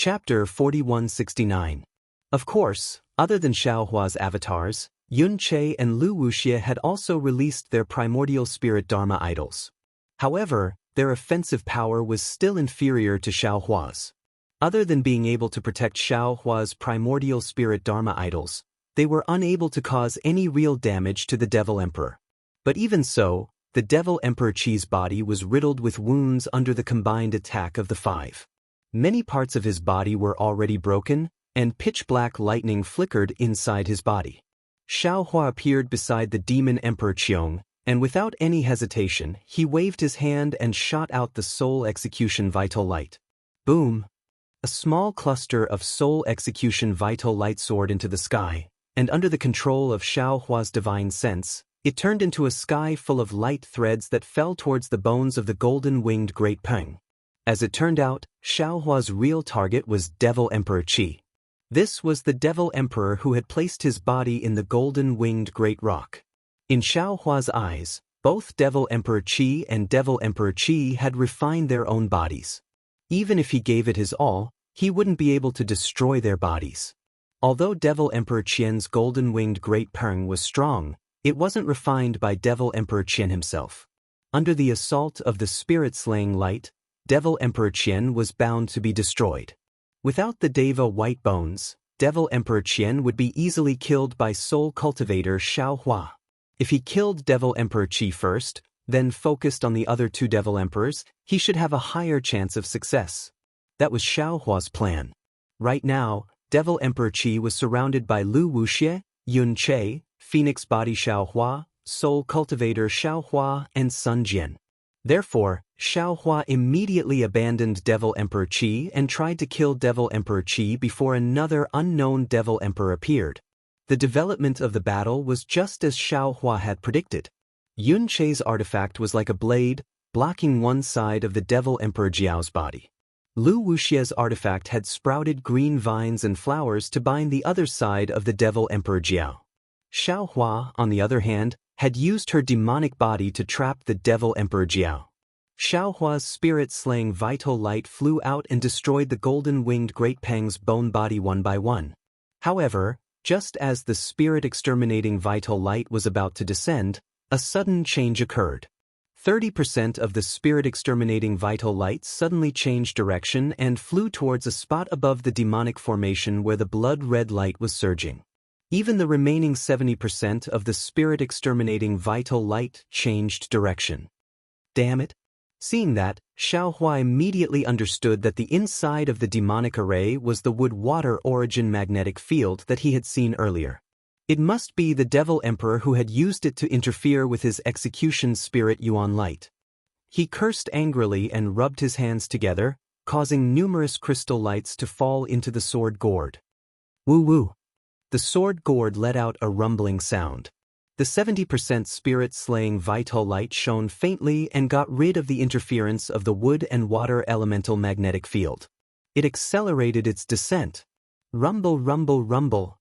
Chapter 4169. Of course, other than Xiaohua's avatars, Yun Che and Lu Wuxia had also released their primordial spirit Dharma idols. However, their offensive power was still inferior to Xiaohua's. Other than being able to protect Xiaohua's primordial spirit Dharma idols, they were unable to cause any real damage to the Devil Emperor. But even so, the Devil Emperor Qi's body was riddled with wounds under the combined attack of the five. Many parts of his body were already broken, and pitch-black lightning flickered inside his body. Xiaohua appeared beside the Demon Emperor Qiong, and without any hesitation, he waved his hand and shot out the Soul Execution Vital Light. Boom! A small cluster of Soul Execution Vital Light soared into the sky, and under the control of Xiaohua's divine sense, it turned into a sky full of light threads that fell towards the bones of the golden-winged Great Peng. As it turned out, Xiaohua's real target was Devil Emperor Qi. This was the Devil Emperor who had placed his body in the golden-winged Great Rock. In Xiaohua's eyes, both Devil Emperor Qi and Devil Emperor Qi had refined their own bodies. Even if he gave it his all, he wouldn't be able to destroy their bodies. Although Devil Emperor Qian's golden-winged Great Peng was strong, it wasn't refined by Devil Emperor Qian himself. Under the assault of the spirit-slaying light, Devil Emperor Qian was bound to be destroyed. Without the Deva White Bones, Devil Emperor Qian would be easily killed by Soul Cultivator Xiaohua. If he killed Devil Emperor Qi first, then focused on the other two Devil Emperors, he should have a higher chance of success. That was Xiaohua's plan. Right now, Devil Emperor Qi was surrounded by Lu Wuxia, Yun Che, Phoenix Body Xiaohua, Soul Cultivator Xiaohua, and Sun Jian. Therefore, Xiaohua immediately abandoned Devil Emperor Qi and tried to kill Devil Emperor Qi before another unknown Devil Emperor appeared. The development of the battle was just as Xiaohua had predicted. Yun Che's artifact was like a blade, blocking one side of the Devil Emperor Jiao's body. Lu Wuxia's artifact had sprouted green vines and flowers to bind the other side of the Devil Emperor Jiao. Xiaohua, on the other hand, had used her demonic body to trap the Devil Emperor Jiao. Xiaohua's spirit-slaying vital light flew out and destroyed the golden-winged Great Peng's bone body one by one. However, just as the spirit-exterminating vital light was about to descend, a sudden change occurred. 30% of the spirit-exterminating vital light suddenly changed direction and flew towards a spot above the demonic formation where the blood-red light was surging. Even the remaining 70% of the spirit-exterminating vital light changed direction. Damn it! Seeing that, Xiaohua immediately understood that the inside of the demonic array was the wood-water origin magnetic field that he had seen earlier. It must be the Devil Emperor who had used it to interfere with his execution spirit Yuan light. He cursed angrily and rubbed his hands together, causing numerous crystal lights to fall into the sword gourd. Woo-woo! The sword gourd let out a rumbling sound. The 70% spirit-slaying vital light shone faintly and got rid of the interference of the wood and water elemental magnetic field. It accelerated its descent. Rumble, rumble, rumble.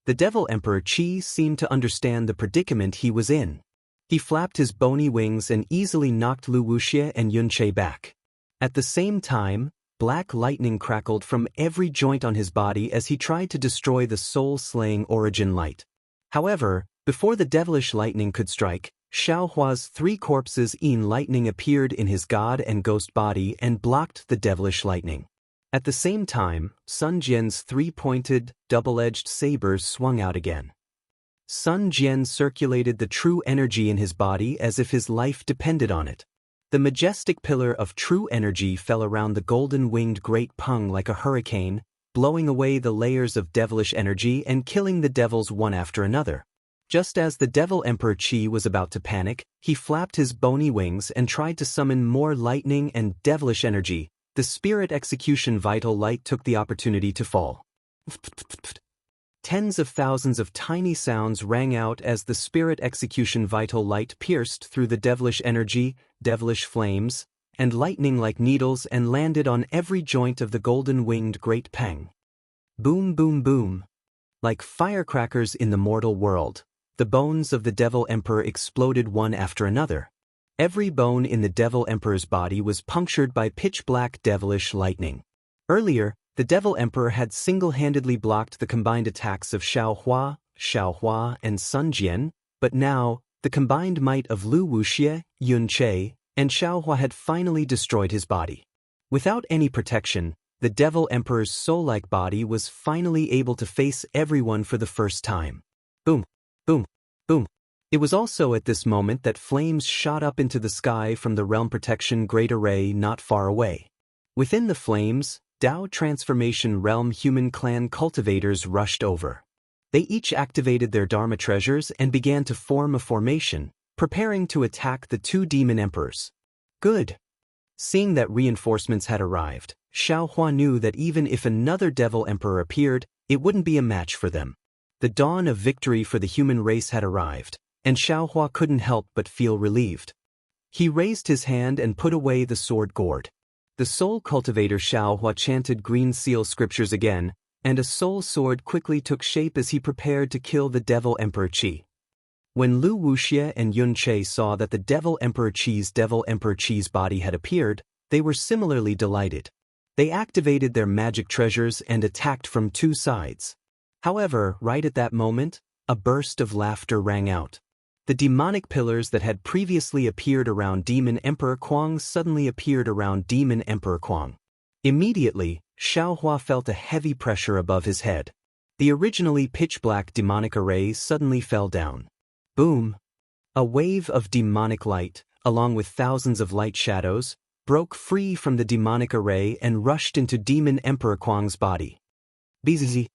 The Devil Emperor Qi seemed to understand the predicament he was in. He flapped his bony wings and easily knocked Lu Wuxia and Yun Che back. At the same time, black lightning crackled from every joint on his body as he tried to destroy the soul-slaying origin light. However, before the devilish lightning could strike, Xiaohua's three corpses in lightning appeared in his god and ghost body and blocked the devilish lightning. At the same time, Sun Jian's three-pointed, double-edged sabers swung out again. Sun Jian circulated the true energy in his body as if his life depended on it. The majestic pillar of true energy fell around the golden-winged Great Peng like a hurricane, blowing away the layers of devilish energy and killing the devils one after another. Just as the Devil Emperor Qi was about to panic, he flapped his bony wings and tried to summon more lightning and devilish energy. The spirit execution vital light took the opportunity to fall. Tens of thousands of tiny sounds rang out as the spirit execution vital light pierced through the devilish energy, devilish flames, and lightning like needles and landed on every joint of the golden-winged Great Peng. Boom, boom, boom. Like firecrackers in the mortal world, the bones of the Devil Emperor exploded one after another. Every bone in the Devil Emperor's body was punctured by pitch-black devilish lightning. Earlier, The Devil Emperor had single-handedly blocked the combined attacks of Xiao Hua, and Sun Jian, but now, the combined might of Lu Wuxia, Yun Che, and Xiao Hua had finally destroyed his body. Without any protection, the Devil Emperor's soul-like body was finally able to face everyone for the first time. Boom, boom, boom. It was also at this moment that flames shot up into the sky from the Realm Protection Great Array not far away. Within the flames, Dao Transformation Realm Human Clan cultivators rushed over. They each activated their Dharma treasures and began to form a formation, preparing to attack the two demon emperors. Good. Seeing that reinforcements had arrived, Xiao Hua knew that even if another Devil Emperor appeared, it wouldn't be a match for them. The dawn of victory for the human race had arrived, and Xiao Hua couldn't help but feel relieved. He raised his hand and put away the sword gourd. The soul cultivator Xiao Hua chanted green seal scriptures again, and a soul sword quickly took shape as he prepared to kill the Devil Emperor Qi. When Lu Wuxia and Yun Che saw that the Devil Emperor Qi's body had appeared, they were similarly delighted. They activated their magic treasures and attacked from two sides. However, right at that moment, a burst of laughter rang out. The demonic pillars that had previously appeared around Demon Emperor Kuang suddenly appeared around Demon Emperor Kuang. Immediately, Xiao Hua felt a heavy pressure above his head. The originally pitch-black demonic array suddenly fell down. Boom! A wave of demonic light, along with thousands of light shadows, broke free from the demonic array and rushed into Demon Emperor Kuang's body. Bzzz.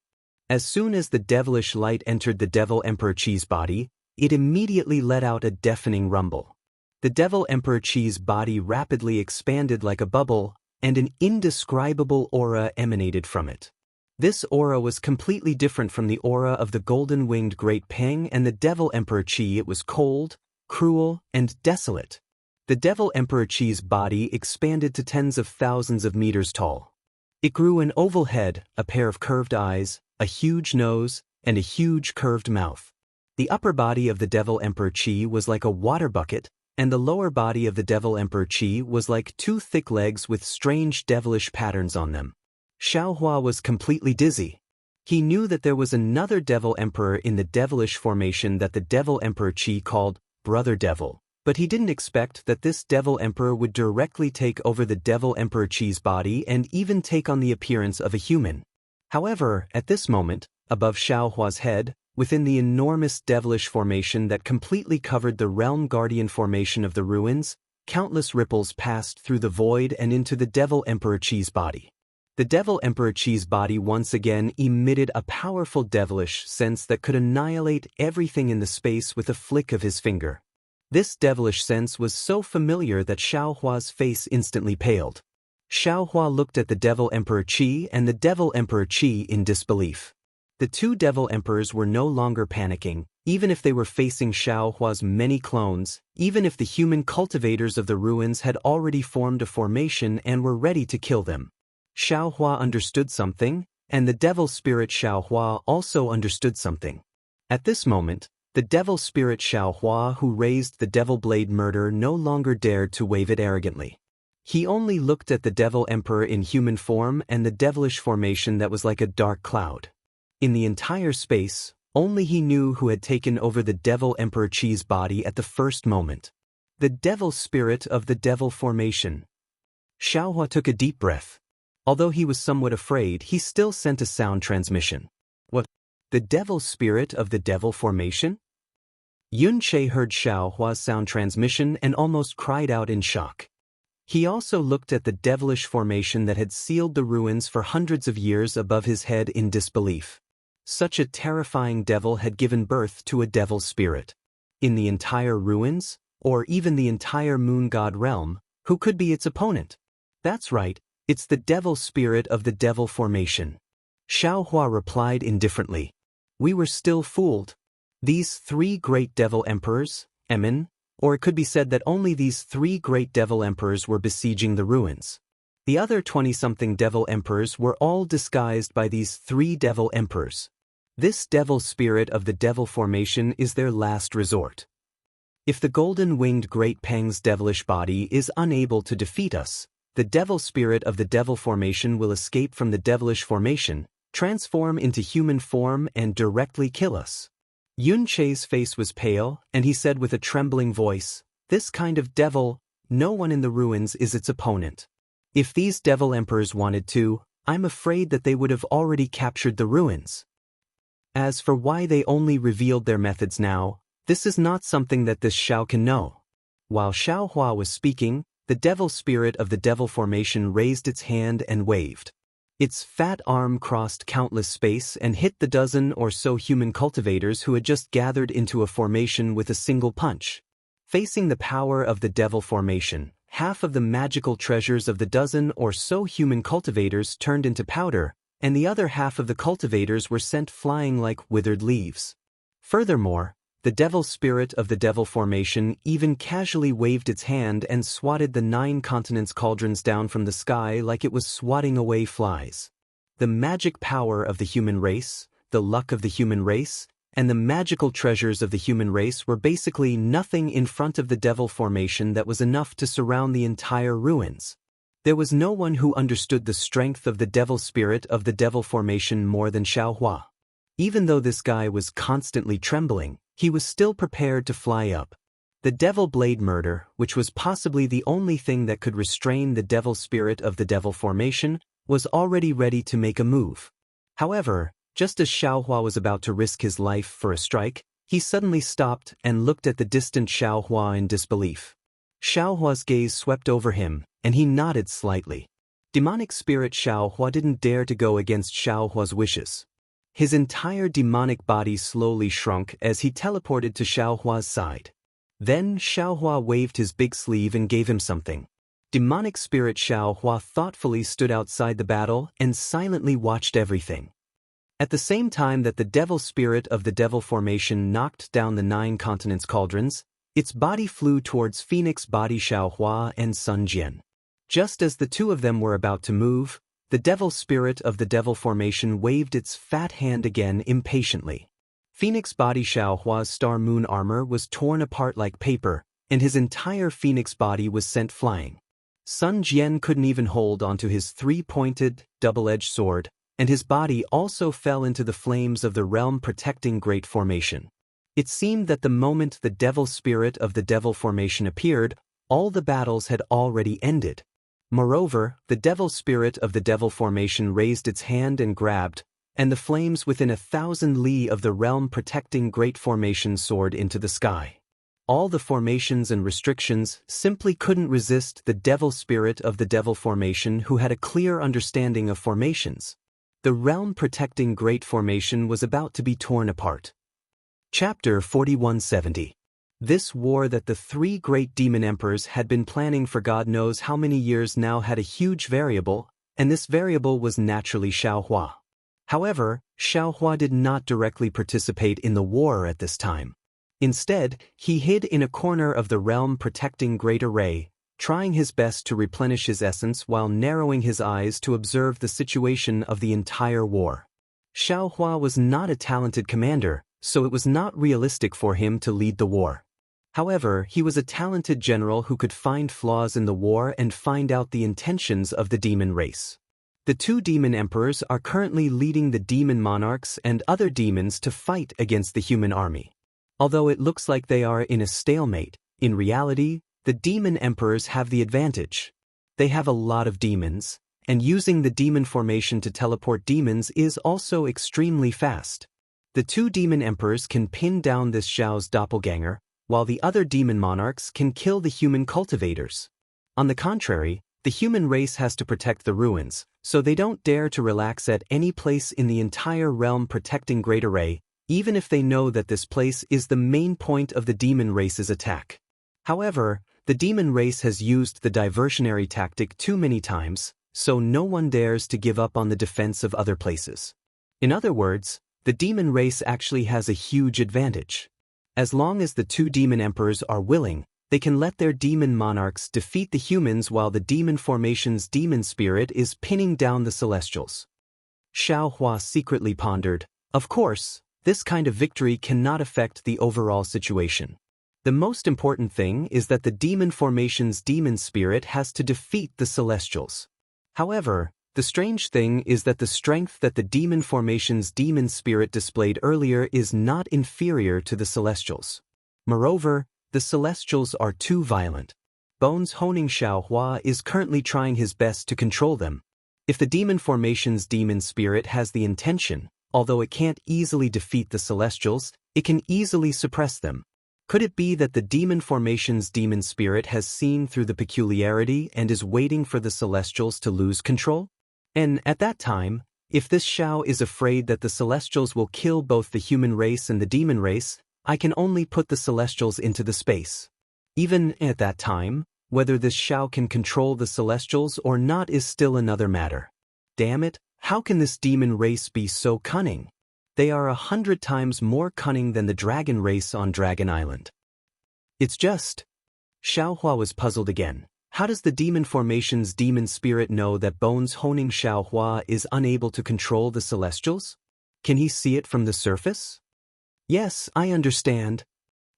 As soon as the devilish light entered the Devil Emperor Qi's body, it immediately let out a deafening rumble. The Devil Emperor Qi's body rapidly expanded like a bubble, and an indescribable aura emanated from it. This aura was completely different from the aura of the golden-winged Great Peng and the Devil Emperor Qi. It was cold, cruel, and desolate. The Devil Emperor Qi's body expanded to tens of thousands of meters tall. It grew an oval head, a pair of curved eyes, a huge nose, and a huge curved mouth. The upper body of the Devil Emperor Qi was like a water bucket, and the lower body of the Devil Emperor Qi was like two thick legs with strange devilish patterns on them. Xiao Hua was completely dizzy. He knew that there was another Devil Emperor in the devilish formation that the Devil Emperor Qi called Brother Devil, but he didn't expect that this Devil Emperor would directly take over the Devil Emperor Qi's body and even take on the appearance of a human. However, at this moment, above Xiao Hua's head, within the enormous devilish formation that completely covered the Realm Guardian formation of the ruins, countless ripples passed through the void and into the Devil Emperor Qi's body. The Devil Emperor Qi's body once again emitted a powerful devilish sense that could annihilate everything in the space with a flick of his finger. This devilish sense was so familiar that Xiao Hua's face instantly paled. Xiao Hua looked at the Devil Emperor Qi and the Devil Emperor Qi in disbelief. The two Devil Emperors were no longer panicking, even if they were facing Xiao Hua's many clones, even if the human cultivators of the ruins had already formed a formation and were ready to kill them. Xiao Hua understood something, and the Devil Spirit Xiao Hua also understood something. At this moment, the Devil Spirit Xiao Hua who raised the Devil Blade murder no longer dared to wave it arrogantly. He only looked at the Devil Emperor in human form and the devilish formation that was like a dark cloud. In the entire space, only he knew who had taken over the Devil Emperor Qi's body at the first moment. The Devil Spirit of the Devil Formation. Xiao Hua took a deep breath. Although he was somewhat afraid, he still sent a sound transmission. What? The Devil Spirit of the Devil Formation? Yun Che heard Xiao Hua's sound transmission and almost cried out in shock. He also looked at the devilish formation that had sealed the ruins for hundreds of years above his head in disbelief. Such a terrifying devil had given birth to a devil spirit. In the entire ruins, or even the entire moon god realm, who could be its opponent? That's right, it's the devil spirit of the devil formation. Xiao Hua replied indifferently. We were still fooled. These three great devil emperors, or it could be said that only these three great devil emperors were besieging the ruins. The other 20-something devil emperors were all disguised by these three devil emperors. This devil spirit of the devil formation is their last resort. If the golden-winged Great Peng's devilish body is unable to defeat us, the devil spirit of the devil formation will escape from the devilish formation, transform into human form and directly kill us. Yun Che's face was pale, and he said with a trembling voice, "This kind of devil, no one in the ruins is its opponent. If these devil emperors wanted to, I'm afraid that they would have already captured the ruins. As for why they only revealed their methods now, this is not something that this Xiao can know." While Xiaohua was speaking, the devil spirit of the devil formation raised its hand and waved. Its fat arm crossed countless space and hit the dozen or so human cultivators who had just gathered into a formation with a single punch. Facing the power of the devil formation, half of the magical treasures of the dozen or so human cultivators turned into powder, and the other half of the cultivators were sent flying like withered leaves. Furthermore, the devil spirit of the devil formation even casually waved its hand and swatted the 9 continents cauldrons down from the sky like it was swatting away flies. The magic power of the human race, the luck of the human race, and the magical treasures of the human race were basically nothing in front of the devil formation that was enough to surround the entire ruins. There was no one who understood the strength of the devil spirit of the devil formation more than Xiaohua. Even though this guy was constantly trembling, he was still prepared to fly up. The devil blade murder, which was possibly the only thing that could restrain the devil spirit of the devil formation, was already ready to make a move. However, just as Xiaohua was about to risk his life for a strike, he suddenly stopped and looked at the distant Xiaohua in disbelief. Xiaohua's gaze swept over him, and he nodded slightly. Demonic spirit Xiaohua didn't dare to go against Xiaohua's wishes. His entire demonic body slowly shrunk as he teleported to Xiaohua's side. Then Xiaohua waved his big sleeve and gave him something. Demonic spirit Xiaohua thoughtfully stood outside the battle and silently watched everything. At the same time that the devil spirit of the devil formation knocked down the 9 continents cauldrons, its body flew towards Phoenix body Xiaohua and Sun Jian. Just as the two of them were about to move, the devil spirit of the devil formation waved its fat hand again impatiently. Phoenix body Xiaohua's star moon armor was torn apart like paper, and his entire phoenix body was sent flying. Sun Jian couldn't even hold onto his 3-pointed, double-edged sword, and his body also fell into the flames of the realm-protecting great formation. It seemed that the moment the devil spirit of the devil formation appeared, all the battles had already ended. Moreover, the devil spirit of the devil formation raised its hand and grabbed, and the flames within 1,000 li of the realm-protecting great formation soared into the sky. All the formations and restrictions simply couldn't resist the devil spirit of the devil formation, who had a clear understanding of formations. The realm-protecting great formation was about to be torn apart. Chapter 4170. This war that the 3 great demon emperors had been planning for God knows how many years now had a huge variable, and this variable was naturally Xiaohua. However, Xiaohua did not directly participate in the war at this time. Instead, he hid in a corner of the realm-protecting great array, trying his best to replenish his essence while narrowing his eyes to observe the situation of the entire war. Xiaohua was not a talented commander, so it was not realistic for him to lead the war. However, he was a talented general who could find flaws in the war and find out the intentions of the demon race. The 2 demon emperors are currently leading the demon monarchs and other demons to fight against the human army. Although it looks like they are in a stalemate, in reality, the demon emperors have the advantage. They have a lot of demons, and using the demon formation to teleport demons is also extremely fast. The 2 demon emperors can pin down this Xiao's doppelganger, while the other demon monarchs can kill the human cultivators. On the contrary, the human race has to protect the ruins, so they don't dare to relax at any place in the entire realm-protecting great array, even if they know that this place is the main point of the demon race's attack. However, the demon race has used the diversionary tactic too many times, so no one dares to give up on the defense of other places. In other words, the demon race actually has a huge advantage. As long as the 2 demon emperors are willing, they can let their demon monarchs defeat the humans while the demon formation's demon spirit is pinning down the celestials. Xiaohua secretly pondered, of course, this kind of victory cannot affect the overall situation. The most important thing is that the demon formation's demon spirit has to defeat the celestials. However, the strange thing is that the strength that the demon formation's demon spirit displayed earlier is not inferior to the celestials. Moreover, the celestials are too violent. Bones Honing Xiaohua is currently trying his best to control them. If the demon formation's demon spirit has the intention, although it can't easily defeat the celestials, it can easily suppress them. Could it be that the demon formation's demon spirit has seen through the peculiarity and is waiting for the celestials to lose control? And at that time, if this Xiao is afraid that the celestials will kill both the human race and the demon race, I can only put the celestials into the space. Even at that time, whether this Xiao can control the celestials or not is still another matter. Damn it, how can this demon race be so cunning? They are 100 times more cunning than the dragon race on Dragon Island. It's just... Xiaohua was puzzled again. How does the demon formation's demon spirit know that Bones Honing Xiaohua is unable to control the celestials? Can he see it from the surface? Yes, I understand.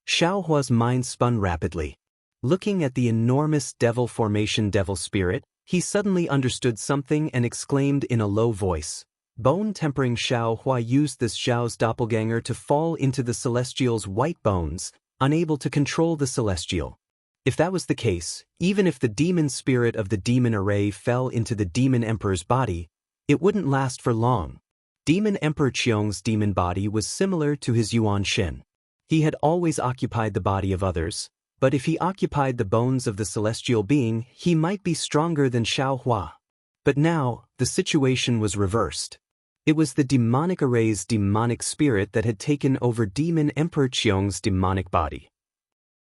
Xiaohua's mind spun rapidly. Looking at the enormous devil formation devil spirit, he suddenly understood something and exclaimed in a low voice. Bone-tempering Xiaohua used this Xiao's doppelganger to fall into the celestial's white bones, unable to control the celestial. If that was the case, even if the demon spirit of the demon array fell into the demon emperor's body, it wouldn't last for long. Demon Emperor Qiong's demon body was similar to his Yuan Shen. He had always occupied the body of others, but if he occupied the bones of the celestial being, he might be stronger than Xiaohua. But now, the situation was reversed. It was the demonic array's demonic spirit that had taken over Demon Emperor Qiong's demonic body.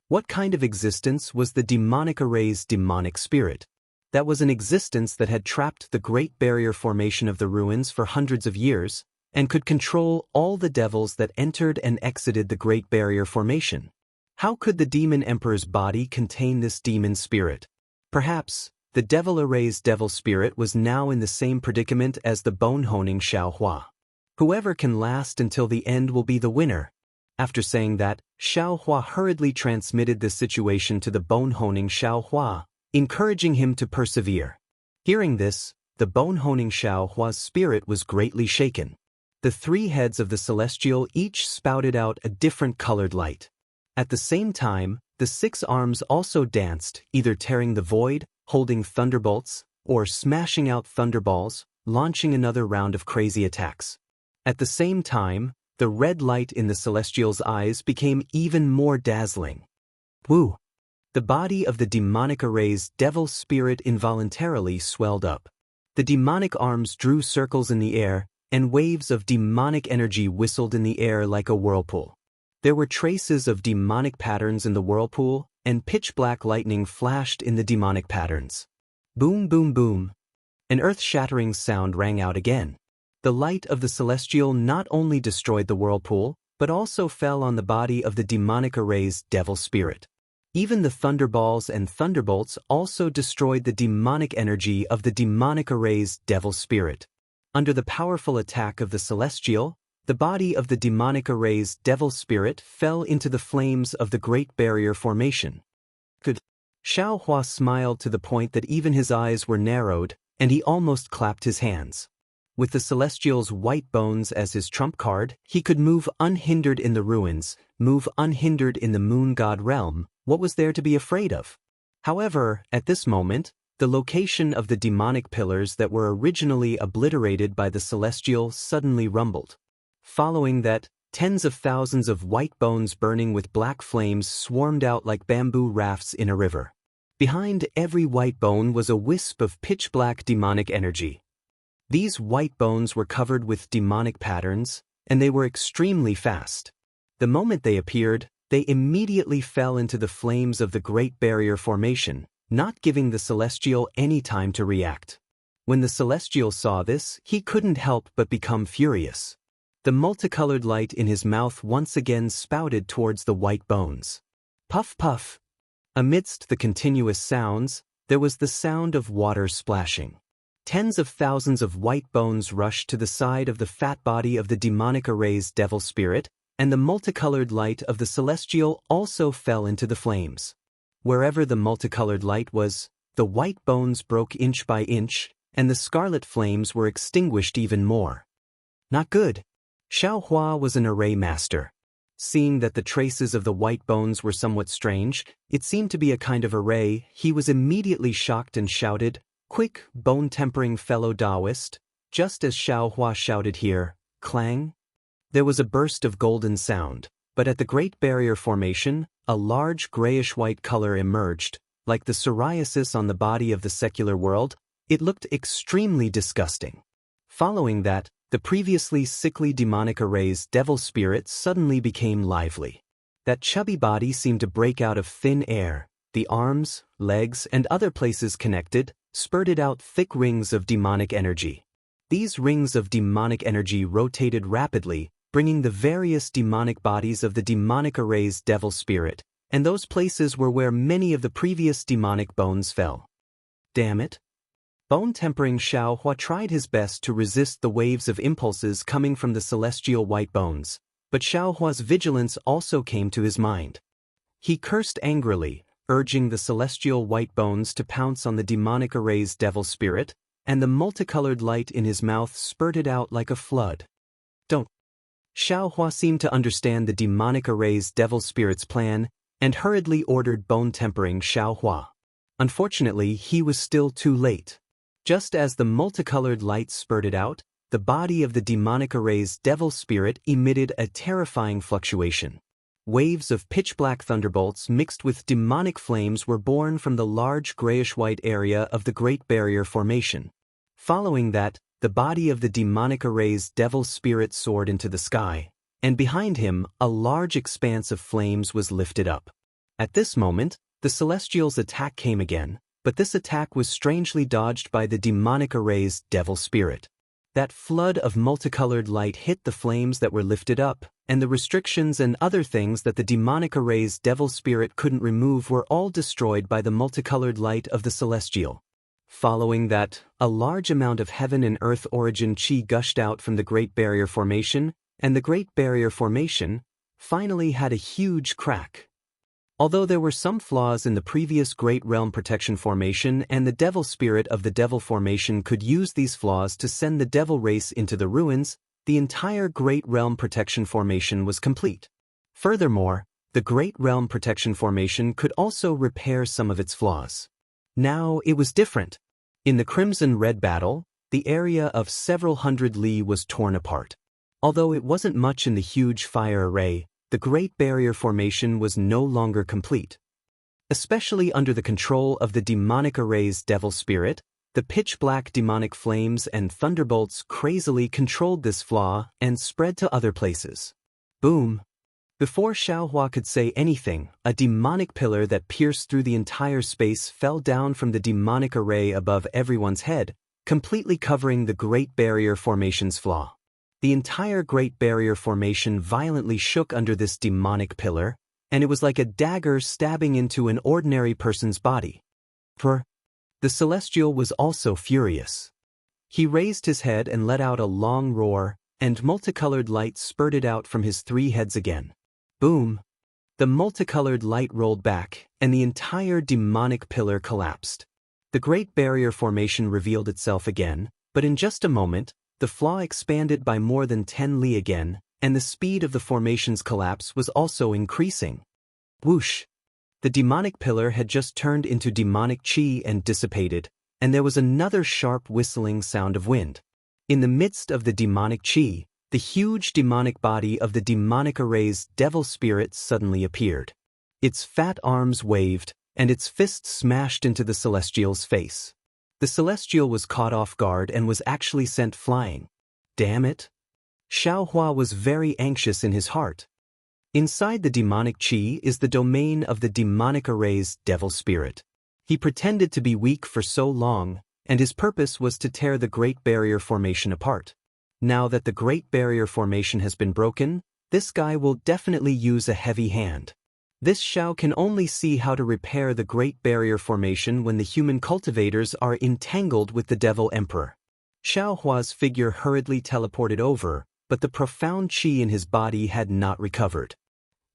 What kind of existence was the demonic array's demonic spirit? That was an existence that had trapped the Great Barrier Formation of the ruins for hundreds of years, and could control all the devils that entered and exited the Great Barrier Formation. How could the Demon Emperor's body contain this demon spirit? Perhaps, the Devil Array's devil spirit was now in the same predicament as the Bone Honing Xiaohua. Whoever can last until the end will be the winner. After saying that, Xiaohua hurriedly transmitted the situation to the Bone Honing Xiaohua, encouraging him to persevere. Hearing this, the Bone Honing Xiaohua's spirit was greatly shaken. The 3 heads of the celestial each spouted out a different colored light. At the same time, the 6 arms also danced, either tearing the void, holding thunderbolts, or smashing out thunderballs, launching another round of crazy attacks. At the same time, the red light in the celestial's eyes became even more dazzling. Woo! The body of the demonic array's devil spirit involuntarily swelled up. The demonic arms drew circles in the air, and waves of demonic energy whistled in the air like a whirlpool. There were traces of demonic patterns in the whirlpool, and pitch-black lightning flashed in the demonic patterns. Boom, boom, boom. An earth-shattering sound rang out again. The light of the celestial not only destroyed the whirlpool, but also fell on the body of the demonic array's devil spirit. Even the thunderballs and thunderbolts also destroyed the demonic energy of the demonic array's devil spirit. Under the powerful attack of the celestial, the body of the demonic array's devil spirit fell into the flames of the Great Barrier Formation. Good. Xiaohua smiled to the point that even his eyes were narrowed, and he almost clapped his hands. With the celestial's white bones as his trump card, he could move unhindered in the ruins, move unhindered in the moon god realm. What was there to be afraid of? However, at this moment, the location of the demonic pillars that were originally obliterated by the celestial suddenly rumbled. Following that, tens of thousands of white bones burning with black flames swarmed out like bamboo rafts in a river. Behind every white bone was a wisp of pitch-black demonic energy. These white bones were covered with demonic patterns, and they were extremely fast. The moment they appeared, they immediately fell into the flames of the Great Barrier Formation, not giving the celestial any time to react. When the celestial saw this, he couldn't help but become furious. The multicolored light in his mouth once again spouted towards the white bones. Puff, puff. Amidst the continuous sounds, there was the sound of water splashing. Tens of thousands of white bones rushed to the side of the fat body of the demonic array's devil spirit, and the multicolored light of the celestial also fell into the flames. Wherever the multicolored light was, the white bones broke inch by inch, and the scarlet flames were extinguished even more. Not good. Xiao Hua was an array master. Seeing that the traces of the white bones were somewhat strange, it seemed to be a kind of array, he was immediately shocked and shouted, "Quick, bone-tempering fellow Taoist!" Just as Xiao Hua shouted here, clang! There was a burst of golden sound, but at the Great Barrier Formation, a large grayish-white color emerged. Like the psoriasis on the body of the secular world, it looked extremely disgusting. Following that, the previously sickly demonic array's devil spirit suddenly became lively. That chubby body seemed to break out of thin air. The arms, legs, and other places connected spurted out thick rings of demonic energy. These rings of demonic energy rotated rapidly, bringing the various demonic bodies of the demonic array's devil spirit, and those places were where many of the previous demonic bones fell. Damn it! Bone-tempering Xiao Hua tried his best to resist the waves of impulses coming from the celestial white bones, but Xiao Hua's vigilance also came to his mind. He cursed angrily, urging the celestial white bones to pounce on the demonic array's devil spirit, and the multicolored light in his mouth spurted out like a flood. Don't. Xiao Hua seemed to understand the demonic array's devil spirit's plan, and hurriedly ordered bone-tempering Xiao Hua. Unfortunately, he was still too late. Just as the multicolored light spurted out, the body of the demonic array's devil spirit emitted a terrifying fluctuation. Waves of pitch-black thunderbolts mixed with demonic flames were born from the large grayish-white area of the Great Barrier Formation. Following that, the body of the demonic array's devil spirit soared into the sky, and behind him, a large expanse of flames was lifted up. At this moment, the Celestial's attack came again, but this attack was strangely dodged by the demonic array's devil spirit. That flood of multicolored light hit the flames that were lifted up, and the restrictions and other things that the demonic array's devil spirit couldn't remove were all destroyed by the multicolored light of the Celestial. Following that, a large amount of heaven and earth origin chi gushed out from the Great Barrier Formation, and the Great Barrier Formation finally had a huge crack. Although there were some flaws in the previous Great Realm Protection Formation, and the Devil Spirit of the Devil Formation could use these flaws to send the Devil race into the ruins, the entire Great Realm Protection Formation was complete. Furthermore, the Great Realm Protection Formation could also repair some of its flaws. Now it was different. In the Crimson-Red battle, the area of several hundred li was torn apart. Although it wasn't much in the huge fire array, the Great Barrier Formation was no longer complete. Especially under the control of the demonic array's devil spirit, the pitch-black demonic flames and thunderbolts crazily controlled this flaw and spread to other places. Boom! Before Xiao Hua could say anything, a demonic pillar that pierced through the entire space fell down from the demonic array above everyone's head, completely covering the Great Barrier Formation's flaw. The entire Great Barrier Formation violently shook under this demonic pillar, and it was like a dagger stabbing into an ordinary person's body. The Celestial was also furious. He raised his head and let out a long roar, and multicolored light spurted out from his three heads again. Boom! The multicolored light rolled back, and the entire demonic pillar collapsed. The Great Barrier Formation revealed itself again, but in just a moment, the flaw expanded by more than 10 li again, and the speed of the formation's collapse was also increasing. Whoosh! The demonic pillar had just turned into demonic chi and dissipated, and there was another sharp whistling sound of wind. In the midst of the demonic chi, the huge demonic body of the demonic array's devil spirit suddenly appeared. Its fat arms waved, and its fists smashed into the Celestial's face. The Celestial was caught off guard and was actually sent flying. Damn it! Xiao Hua was very anxious in his heart. Inside the demonic chi is the domain of the demonic array's devil spirit. He pretended to be weak for so long, and his purpose was to tear the Great Barrier Formation apart. Now that the Great Barrier Formation has been broken, this guy will definitely use a heavy hand. This Xiao can only see how to repair the Great Barrier Formation when the human cultivators are entangled with the Devil Emperor. Xiao Hua's figure hurriedly teleported over, but the profound qi in his body had not recovered.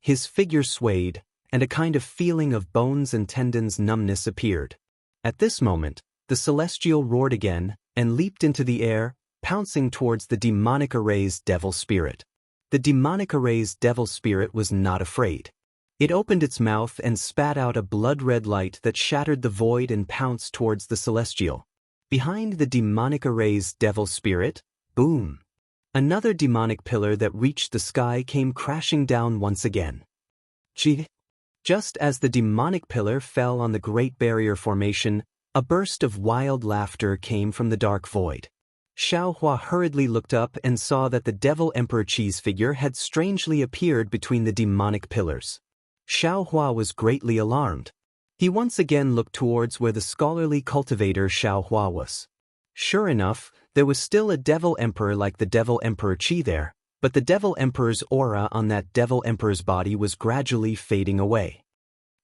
His figure swayed, and a kind of feeling of bones and tendons numbness appeared. At this moment, the celestial roared again, and leaped into the air, pouncing towards the demonic array's devil spirit. The demonic array's devil spirit was not afraid. It opened its mouth and spat out a blood-red light that shattered the void and pounced towards the celestial. Behind the demonic array's devil spirit, boom! Another demonic pillar that reached the sky came crashing down once again. Just as the demonic pillar fell on the Great Barrier Formation, a burst of wild laughter came from the dark void. Xiaohua hurriedly looked up and saw that the Devil Emperor Qi's figure had strangely appeared between the demonic pillars. Xiaohua was greatly alarmed. He once again looked towards where the scholarly cultivator Xiaohua was. Sure enough, there was still a Devil Emperor like the Devil Emperor Qi there, but the Devil Emperor's aura on that Devil Emperor's body was gradually fading away.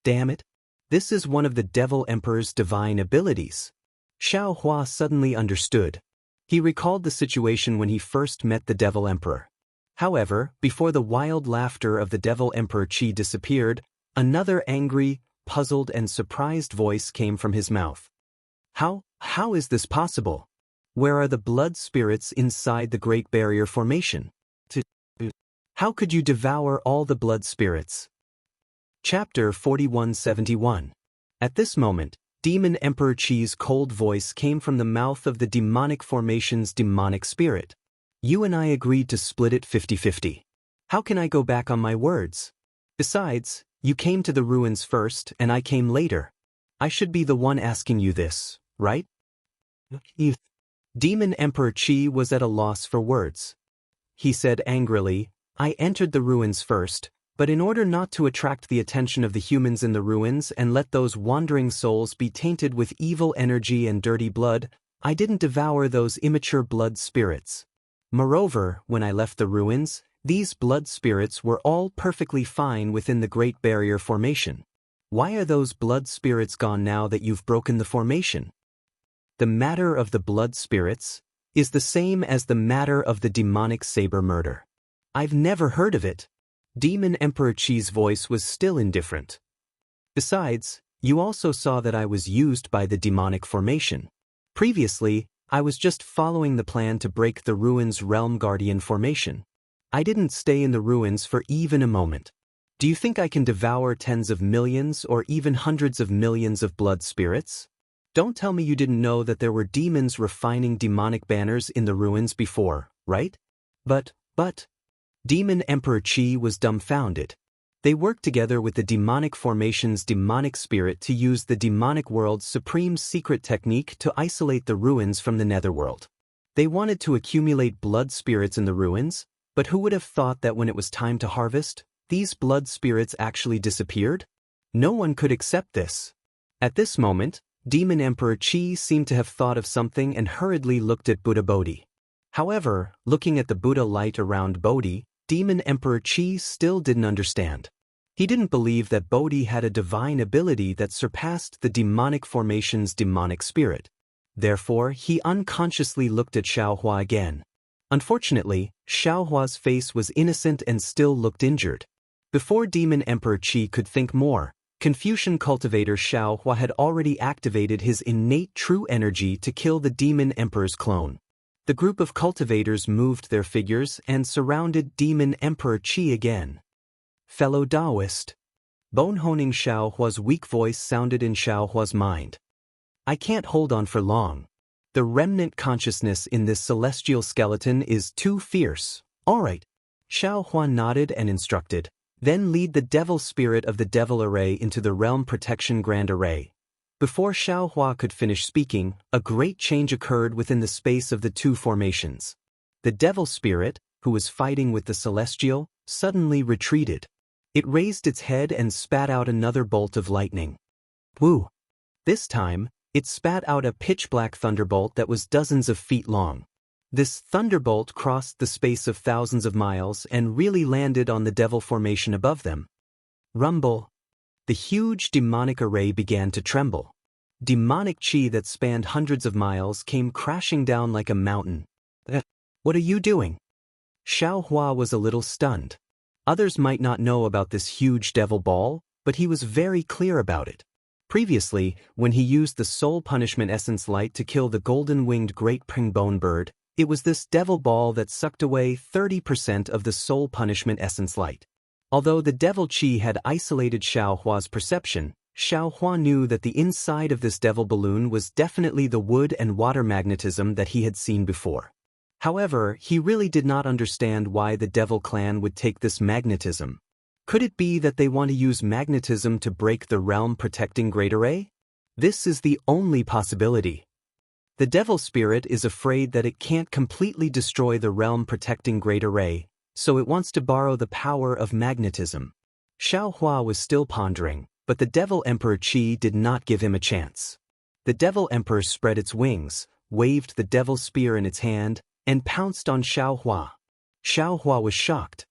Damn it! This is one of the Devil Emperor's divine abilities. Xiaohua suddenly understood. He recalled the situation when he first met the Devil Emperor. However, before the wild laughter of the Devil Emperor Qi disappeared, another angry, puzzled and surprised voice came from his mouth. How is this possible? Where are the blood spirits inside the Great Barrier Formation? How could you devour all the blood spirits? Chapter 4171. At this moment, Demon Emperor Qi's cold voice came from the mouth of the demonic formation's demonic spirit. You and I agreed to split it 50-50. How can I go back on my words? Besides, you came to the ruins first and I came later. I should be the one asking you this, right? Demon Emperor Qi was at a loss for words. He said angrily, I entered the ruins first, but in order not to attract the attention of the humans in the ruins and let those wandering souls be tainted with evil energy and dirty blood, I didn't devour those immature blood spirits. Moreover, when I left the ruins, these blood spirits were all perfectly fine within the Great Barrier Formation. Why are those blood spirits gone now that you've broken the formation? The matter of the blood spirits is the same as the matter of the demonic saber murder. I've never heard of it. Demon Emperor Qi's voice was still indifferent. Besides, you also saw that I was used by the demonic formation. Previously, I was just following the plan to break the ruins' Realm Guardian formation. I didn't stay in the ruins for even a moment. Do you think I can devour tens of millions or even hundreds of millions of blood spirits? Don't tell me you didn't know that there were demons refining demonic banners in the ruins before, right? But, Demon Emperor Qi was dumbfounded. They worked together with the demonic formation's demonic spirit to use the demonic world's supreme secret technique to isolate the ruins from the netherworld. They wanted to accumulate blood spirits in the ruins, but who would have thought that when it was time to harvest, these blood spirits actually disappeared? No one could accept this. At this moment, Demon Emperor Qi seemed to have thought of something and hurriedly looked at Buddha Bodhi. However, looking at the Buddha light around Bodhi, Demon Emperor Qi still didn't understand. He didn't believe that Bodhi had a divine ability that surpassed the demonic formation's demonic spirit. Therefore, he unconsciously looked at Xiaohua again. Unfortunately, Xiaohua's face was innocent and still looked injured. Before Demon Emperor Qi could think more, Confucian cultivator Xiaohua had already activated his innate true energy to kill the Demon Emperor's clone. The group of cultivators moved their figures and surrounded Demon Emperor Qi again. Fellow Taoist. Bone-honing Xiaohua's weak voice sounded in Xiaohua's mind. I can't hold on for long. The remnant consciousness in this celestial skeleton is too fierce. All right. Xiaohua nodded and instructed. Then lead the devil spirit of the devil array into the realm protection grand array. Before Xiaohua could finish speaking, a great change occurred within the space of the two formations. The devil spirit, who was fighting with the celestial, suddenly retreated. It raised its head and spat out another bolt of lightning. Woo! This time, it spat out a pitch-black thunderbolt that was dozens of feet long. This thunderbolt crossed the space of thousands of miles and really landed on the devil formation above them. Rumble! The huge demonic array began to tremble. Demonic qi that spanned hundreds of miles came crashing down like a mountain. What are you doing? Xiao Hua was a little stunned. Others might not know about this huge devil ball, but he was very clear about it. Previously, when he used the soul punishment essence light to kill the golden-winged great Pringbone bird, it was this devil ball that sucked away 30% of the soul punishment essence light. Although the devil chi had isolated Xiao Hua's perception, Xiao Hua knew that the inside of this devil balloon was definitely the wood and water magnetism that he had seen before. However, he really did not understand why the devil clan would take this magnetism. Could it be that they want to use magnetism to break the realm-protecting great array? This is the only possibility. The devil spirit is afraid that it can't completely destroy the realm-protecting great array, so it wants to borrow the power of magnetism. Xiao Hua was still pondering, but the devil emperor Qi did not give him a chance. The devil emperor spread its wings, waved the devil spear in its hand, and pounced on Xiao Hua. Xiao Hua was shocked.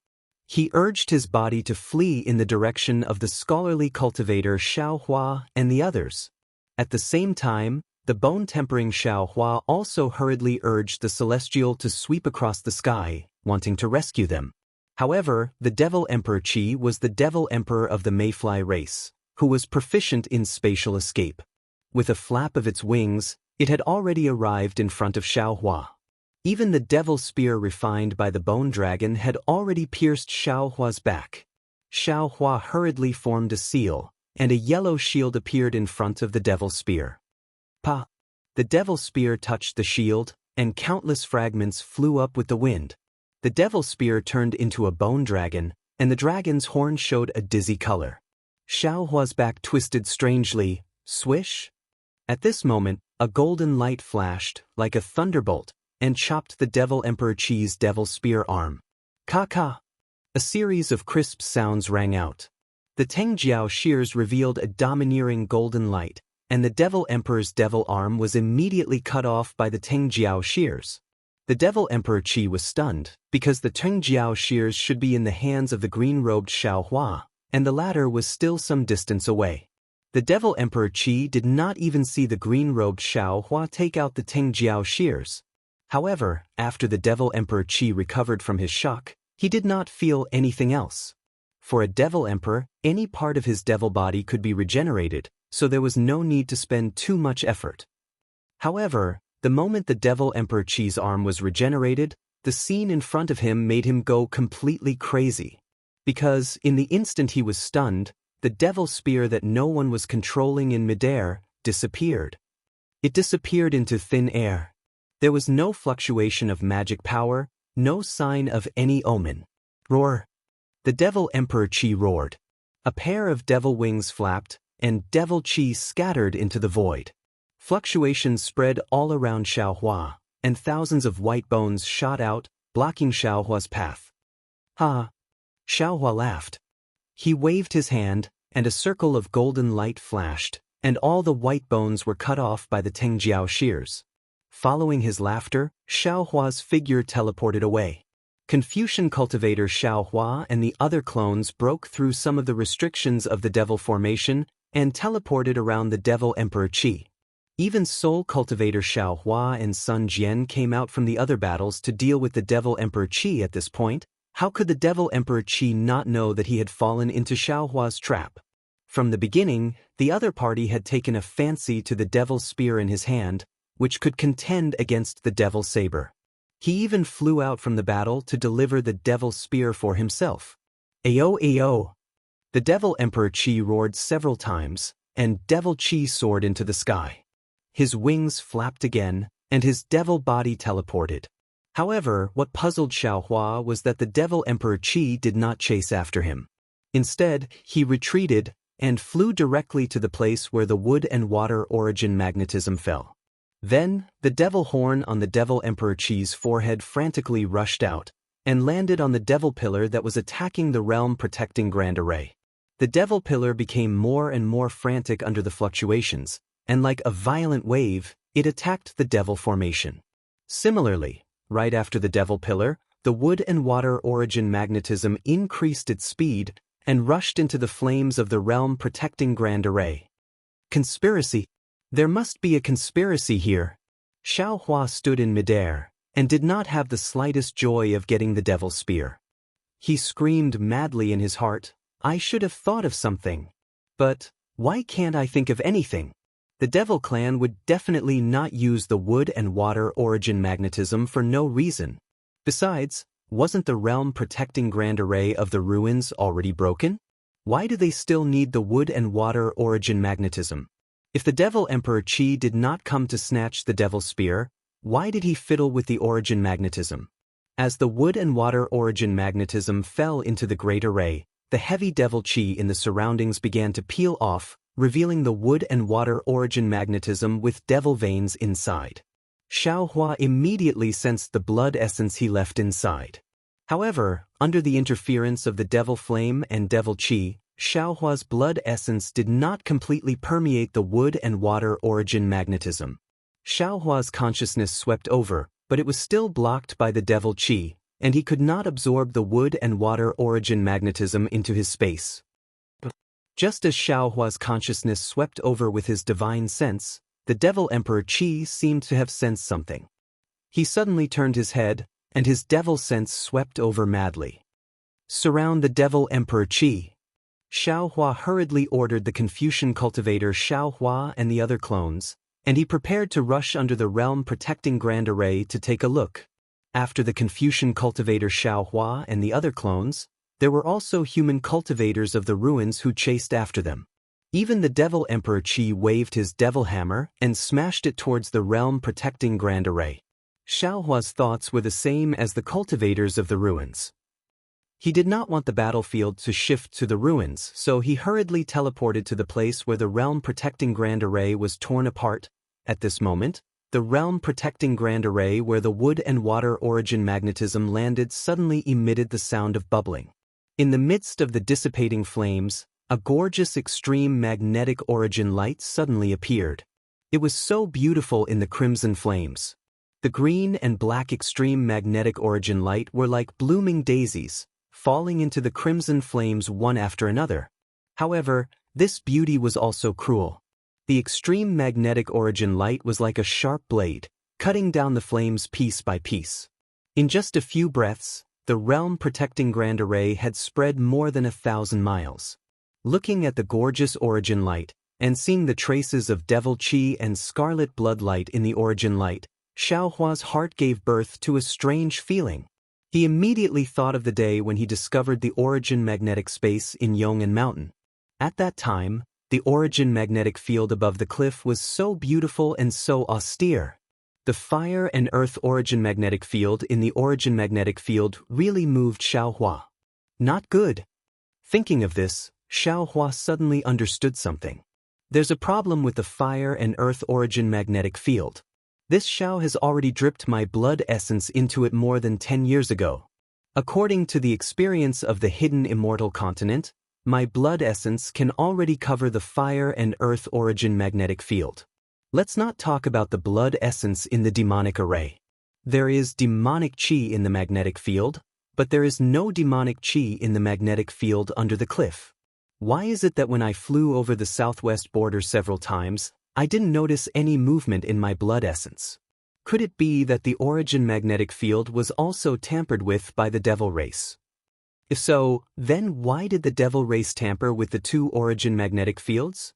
He urged his body to flee in the direction of the scholarly cultivator Xiao Hua and the others. At the same time, the bone-tempering Xiao Hua also hurriedly urged the celestial to sweep across the sky, wanting to rescue them. However, the Devil Emperor Qi was the Devil Emperor of the Mayfly race, who was proficient in spatial escape. With a flap of its wings, it had already arrived in front of Xiao Hua. Even the devil spear refined by the bone dragon had already pierced Xiao Hua's back. Xiao Hua hurriedly formed a seal, and a yellow shield appeared in front of the devil spear. Pa! The devil spear touched the shield, and countless fragments flew up with the wind. The devil spear turned into a bone dragon, and the dragon's horn showed a dizzy color. Xiao Hua's back twisted strangely, swish! At this moment, a golden light flashed, like a thunderbolt, and chopped the Devil Emperor Qi's devil spear arm. Ka-ka! A series of crisp sounds rang out. The Tengjiao shears revealed a domineering golden light, and the Devil Emperor's devil arm was immediately cut off by the Tengjiao shears. The Devil Emperor Qi was stunned, because the Tengjiao shears should be in the hands of the green-robed Xiao Hua, and the latter was still some distance away. The Devil Emperor Qi did not even see the green-robed Xiao Hua take out the Tengjiao shears. However, after the Devil Emperor Qi recovered from his shock, he did not feel anything else. For a Devil Emperor, any part of his devil body could be regenerated, so there was no need to spend too much effort. However, the moment the Devil Emperor Qi's arm was regenerated, the scene in front of him made him go completely crazy. Because, in the instant he was stunned, the devil spear that no one was controlling in midair disappeared. It disappeared into thin air. There was no fluctuation of magic power, no sign of any omen. Roar! The Devil Emperor Qi roared. A pair of devil wings flapped, and devil Qi scattered into the void. Fluctuations spread all around Xiao Hua, and thousands of white bones shot out, blocking Xiao Hua's path. Ha! Xiao Hua laughed. He waved his hand, and a circle of golden light flashed, and all the white bones were cut off by the Tengjiao shears. Following his laughter, Xiao Hua's figure teleported away. Confucian cultivator Xiao Hua and the other clones broke through some of the restrictions of the devil formation and teleported around the Devil Emperor Qi. Even Soul cultivator Xiao Hua and Sun Jian came out from the other battles to deal with the Devil Emperor Qi at this point. How could the Devil Emperor Qi not know that he had fallen into Xiao Hua's trap? From the beginning, the other party had taken a fancy to the devil spear in his hand, which could contend against the devil saber. He even flew out from the battle to deliver the devil spear for himself. Ayo ayo! The Devil Emperor Qi roared several times, and Devil Qi soared into the sky. His wings flapped again, and his devil body teleported. However, what puzzled Xiao Hua was that the Devil Emperor Qi did not chase after him. Instead, he retreated, and flew directly to the place where the wood and water origin magnetism fell. Then, the devil horn on the Devil Emperor Qi's forehead frantically rushed out, and landed on the devil pillar that was attacking the realm-protecting grand array. The devil pillar became more and more frantic under the fluctuations, and like a violent wave, it attacked the devil formation. Similarly, right after the devil pillar, the wood and water origin magnetism increased its speed, and rushed into the flames of the realm-protecting grand array. Conspiracy! There must be a conspiracy here. Xiao Hua stood in midair, and did not have the slightest joy of getting the devil spear. He screamed madly in his heart, "I should have thought of something. But why can't I think of anything?" The devil clan would definitely not use the wood and water origin magnetism for no reason. Besides, wasn't the realm protecting grand array of the ruins already broken? Why do they still need the wood and water origin magnetism? If the devil Emperor Qi did not come to snatch the devil spear, why did he fiddle with the origin magnetism? As the wood and water origin magnetism fell into the great array, the heavy devil Qi in the surroundings began to peel off, revealing the wood and water origin magnetism with devil veins inside. Xiaohua immediately sensed the blood essence he left inside. However, under the interference of the devil flame and devil Qi, Xiaohua's blood essence did not completely permeate the wood and water origin magnetism. Xiaohua's consciousness swept over, but it was still blocked by the devil Qi, and he could not absorb the wood and water origin magnetism into his space. Just as Xiaohua's consciousness swept over with his divine sense, the devil Emperor Qi seemed to have sensed something. He suddenly turned his head, and his devil sense swept over madly. "Surround the devil Emperor Qi." Xiaohua hurriedly ordered the Confucian cultivator Xiaohua and the other clones, and he prepared to rush under the realm protecting grand array to take a look. After the Confucian cultivator Xiaohua and the other clones, there were also human cultivators of the ruins who chased after them. Even the devil Emperor Qi waved his devil hammer and smashed it towards the realm-protecting grand array. Xiaohua's thoughts were the same as the cultivators of the ruins. He did not want the battlefield to shift to the ruins, so he hurriedly teleported to the place where the realm-protecting grand array was torn apart. At this moment, the realm-protecting grand array where the wood and water origin magnetism landed suddenly emitted the sound of bubbling. In the midst of the dissipating flames, a gorgeous extreme magnetic origin light suddenly appeared. It was so beautiful in the crimson flames. The green and black extreme magnetic origin light were like blooming daisies, falling into the crimson flames one after another. However, this beauty was also cruel. The extreme magnetic origin light was like a sharp blade, cutting down the flames piece by piece. In just a few breaths, the realm-protecting grand array had spread more than 1,000 miles. Looking at the gorgeous origin light, and seeing the traces of devil Qi and scarlet blood light in the origin light, Xiaohua's heart gave birth to a strange feeling. He immediately thought of the day when he discovered the origin magnetic space in Yong'an Mountain. At that time, the origin magnetic field above the cliff was so beautiful and so austere. The fire and earth origin magnetic field in the origin magnetic field really moved Xiaohua. Not good. Thinking of this, Xiaohua suddenly understood something. There's a problem with the fire and earth origin magnetic field. This Xiao has already dripped my blood essence into it more than 10 years ago. According to the experience of the hidden immortal continent, my blood essence can already cover the fire and earth origin magnetic field. Let's not talk about the blood essence in the demonic array. There is demonic Qi in the magnetic field, but there is no demonic Qi in the magnetic field under the cliff. Why is it that when I flew over the southwest border several times, I didn't notice any movement in my blood essence? Could it be that the origin magnetic field was also tampered with by the devil race? If so, then why did the devil race tamper with the two origin magnetic fields?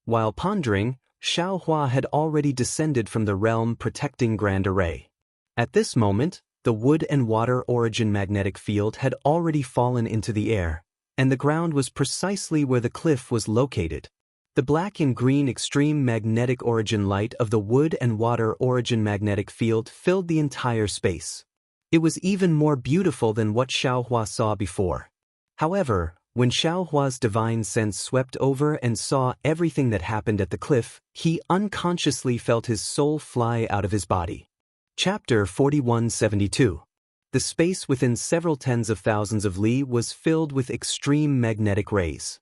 While pondering, Xiaohua had already descended from the realm protecting grand array. At this moment, the wood and water origin magnetic field had already fallen into the air, and the ground was precisely where the cliff was located. The black and green extreme magnetic origin light of the wood and water origin magnetic field filled the entire space. It was even more beautiful than what Xiaohua saw before. However, when Xiaohua's divine sense swept over and saw everything that happened at the cliff, he unconsciously felt his soul fly out of his body. Chapter 4172. The space within several tens of thousands of li was filled with extreme magnetic rays.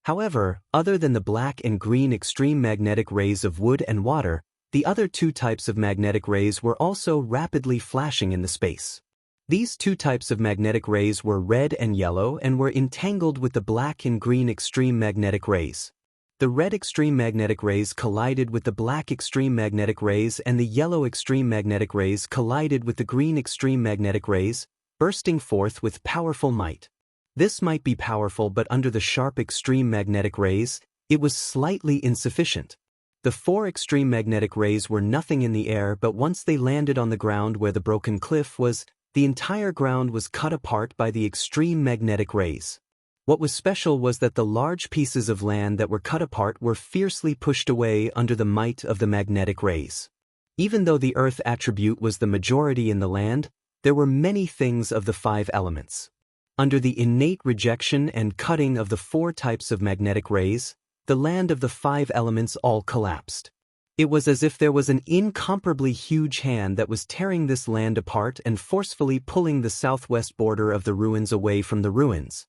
However, other than the black and green extreme magnetic rays of wood and water, the other two types of magnetic rays were also rapidly flashing in the space. These two types of magnetic rays were red and yellow and were entangled with the black and green extreme magnetic rays. The red extreme magnetic rays collided with the black extreme magnetic rays, and the yellow extreme magnetic rays collided with the green extreme magnetic rays, bursting forth with powerful might. This might be powerful, but under the sharp extreme magnetic rays, it was slightly insufficient. The 4 extreme magnetic rays were nothing in the air, but once they landed on the ground where the broken cliff was, the entire ground was cut apart by the extreme magnetic rays. What was special was that the large pieces of land that were cut apart were fiercely pushed away under the might of the magnetic rays. Even though the earth attribute was the majority in the land, there were many things of the 5 elements. Under the innate rejection and cutting of the 4 types of magnetic rays, the land of the 5 elements all collapsed. It was as if there was an incomparably huge hand that was tearing this land apart and forcefully pulling the southwest border of the ruins away from the ruins.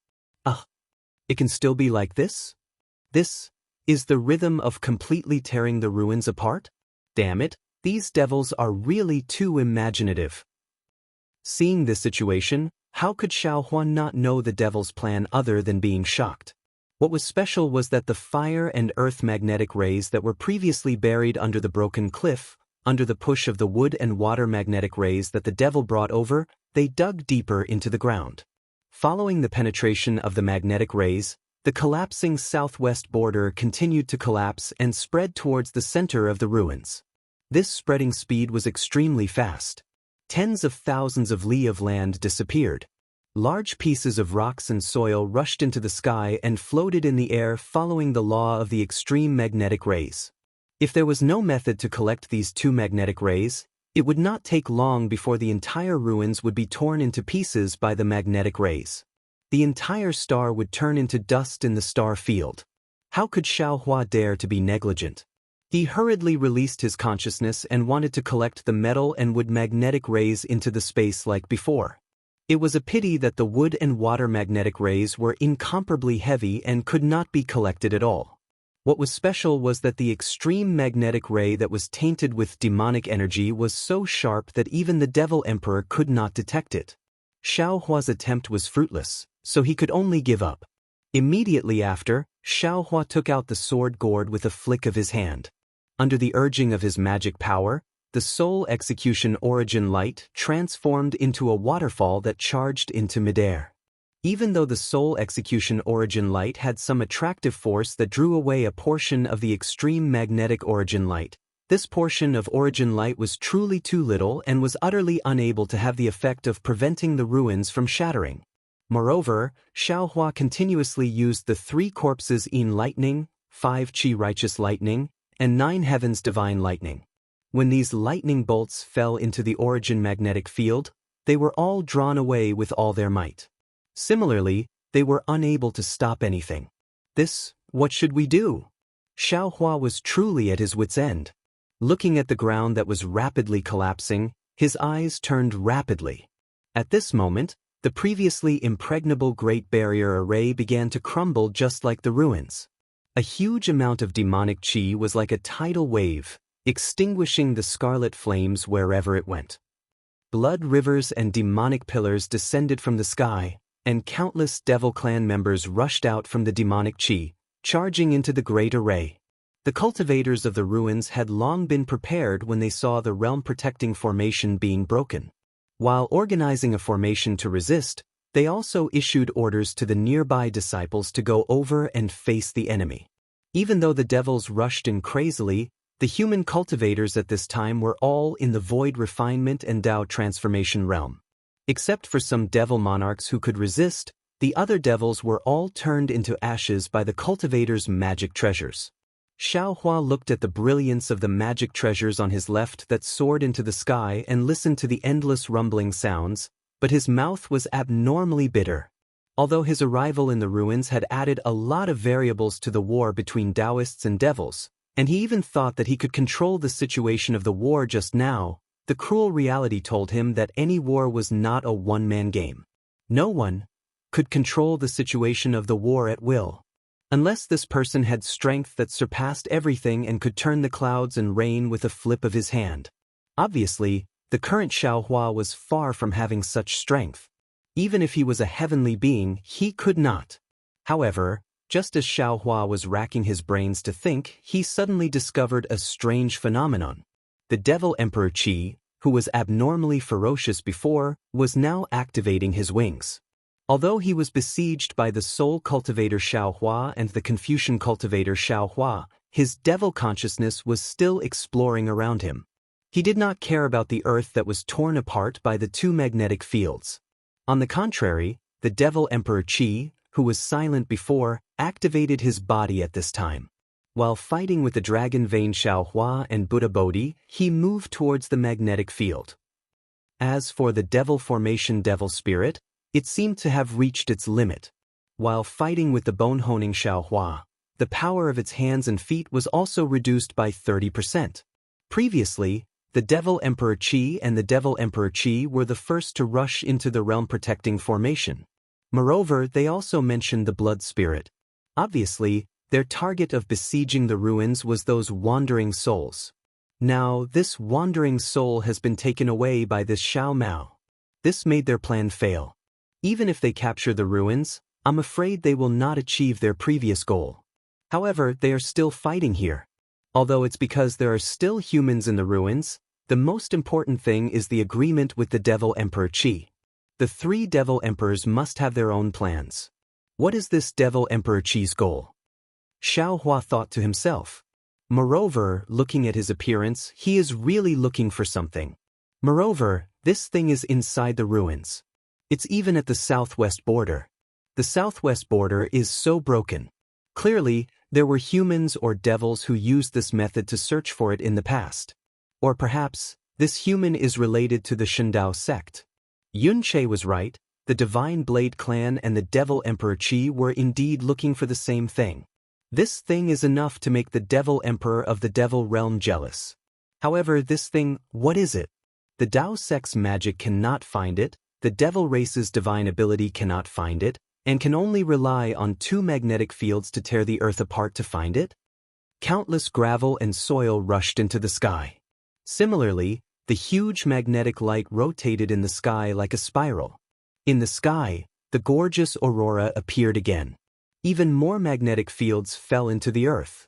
It can still be like this? This is the rhythm of completely tearing the ruins apart? Damn it, these devils are really too imaginative. Seeing this situation, how could Xiao Huan not know the devil's plan other than being shocked? What was special was that the fire and earth magnetic rays that were previously buried under the broken cliff, under the push of the wood and water magnetic rays that the devil brought over, they dug deeper into the ground. Following the penetration of the magnetic rays, the collapsing southwest border continued to collapse and spread towards the center of the ruins. This spreading speed was extremely fast. Tens of thousands of li of land disappeared. Large pieces of rocks and soil rushed into the sky and floated in the air following the law of the extreme magnetic rays. If there was no method to collect these 2 magnetic rays, it would not take long before the entire ruins would be torn into pieces by the magnetic rays. The entire star would turn into dust in the star field. How could Xiao Hua dare to be negligent? He hurriedly released his consciousness and wanted to collect the metal and wood magnetic rays into the space like before. It was a pity that the wood and water magnetic rays were incomparably heavy and could not be collected at all. What was special was that the extreme magnetic ray that was tainted with demonic energy was so sharp that even the Devil Emperor could not detect it. Xiao Hua's attempt was fruitless, so he could only give up. Immediately after, Xiao Hua took out the sword gourd with a flick of his hand. Under the urging of his magic power, the Soul Execution Origin Light transformed into a waterfall that charged into midair. Even though the Soul Execution Origin Light had some attractive force that drew away a portion of the extreme magnetic origin light, this portion of origin light was truly too little and was utterly unable to have the effect of preventing the ruins from shattering. Moreover, Xiao Hua continuously used the 3 corpses in lightning, 5 Qi righteous lightning, and 9 heavens divine lightning. When these lightning bolts fell into the origin magnetic field, they were all drawn away with all their might. Similarly, they were unable to stop anything. What should we do? Xiao Hua was truly at his wit's end. Looking at the ground that was rapidly collapsing, his eyes turned rapidly. At this moment, the previously impregnable Great Barrier Array began to crumble just like the ruins. A huge amount of demonic qi was like a tidal wave, extinguishing the scarlet flames wherever it went. Blood rivers and demonic pillars descended from the sky, and countless Devil Clan members rushed out from the demonic qi, charging into the great array. The cultivators of the ruins had long been prepared when they saw the realm-protecting formation being broken. While organizing a formation to resist, they also issued orders to the nearby disciples to go over and face the enemy. Even though the devils rushed in crazily, the human cultivators at this time were all in the void refinement and Dao transformation realm. Except for some devil monarchs who could resist, the other devils were all turned into ashes by the cultivators' magic treasures. Xiao Hua looked at the brilliance of the magic treasures on his left that soared into the sky and listened to the endless rumbling sounds, but his mouth was abnormally bitter. Although his arrival in the ruins had added a lot of variables to the war between Taoists and devils, and he even thought that he could control the situation of the war just now, the cruel reality told him that any war was not a one-man game. No one could control the situation of the war at will. Unless this person had strength that surpassed everything and could turn the clouds and rain with a flip of his hand. Obviously, the current Xiao Hua was far from having such strength. Even if he was a heavenly being, he could not. However, Just as Xiaohua was racking his brains to think, he suddenly discovered a strange phenomenon. The Devil Emperor Qi, who was abnormally ferocious before, was now activating his wings. Although he was besieged by the Soul Cultivator Xiaohua and the Confucian Cultivator Xiaohua, his devil consciousness was still exploring around him. He did not care about the earth that was torn apart by the two magnetic fields. On the contrary, the Devil Emperor Qi, who was silent before, activated his body at this time. While fighting with the Dragon Vein Xiaohua and Buddha Bodhi, he moved towards the magnetic field. As for the Devil Formation Devil Spirit, it seemed to have reached its limit. While fighting with the Bone-Honing Xiaohua, the power of its hands and feet was also reduced by 30%. Previously, the Devil Emperor Qi and the Devil Emperor Qi were the first to rush into the realm-protecting formation. Moreover, they also mentioned the Blood Spirit. Obviously, their target of besieging the ruins was those wandering souls. Now, this wandering soul has been taken away by this Xiao Mao. This made their plan fail. Even if they capture the ruins, I'm afraid they will not achieve their previous goal. However, they are still fighting here. Although it's because there are still humans in the ruins, the most important thing is the agreement with the Devil Emperor Qi. The three Devil Emperors must have their own plans. What is this Devil Emperor Qi's goal? Xiaohua thought to himself. Moreover, looking at his appearance, he is really looking for something. Moreover, this thing is inside the ruins. It's even at the southwest border. The southwest border is so broken. Clearly, there were humans or devils who used this method to search for it in the past. Or perhaps, this human is related to the Shindao sect. Yunche was right, the Divine Blade Clan and the Devil Emperor Qi were indeed looking for the same thing. This thing is enough to make the Devil Emperor of the Devil Realm jealous. However, this thing, what is it? The Dao sect's magic cannot find it, the Devil race's divine ability cannot find it, and can only rely on two magnetic fields to tear the earth apart to find it? Countless gravel and soil rushed into the sky. Similarly, the huge magnetic light rotated in the sky like a spiral. In the sky, the gorgeous aurora appeared again. Even more magnetic fields fell into the earth.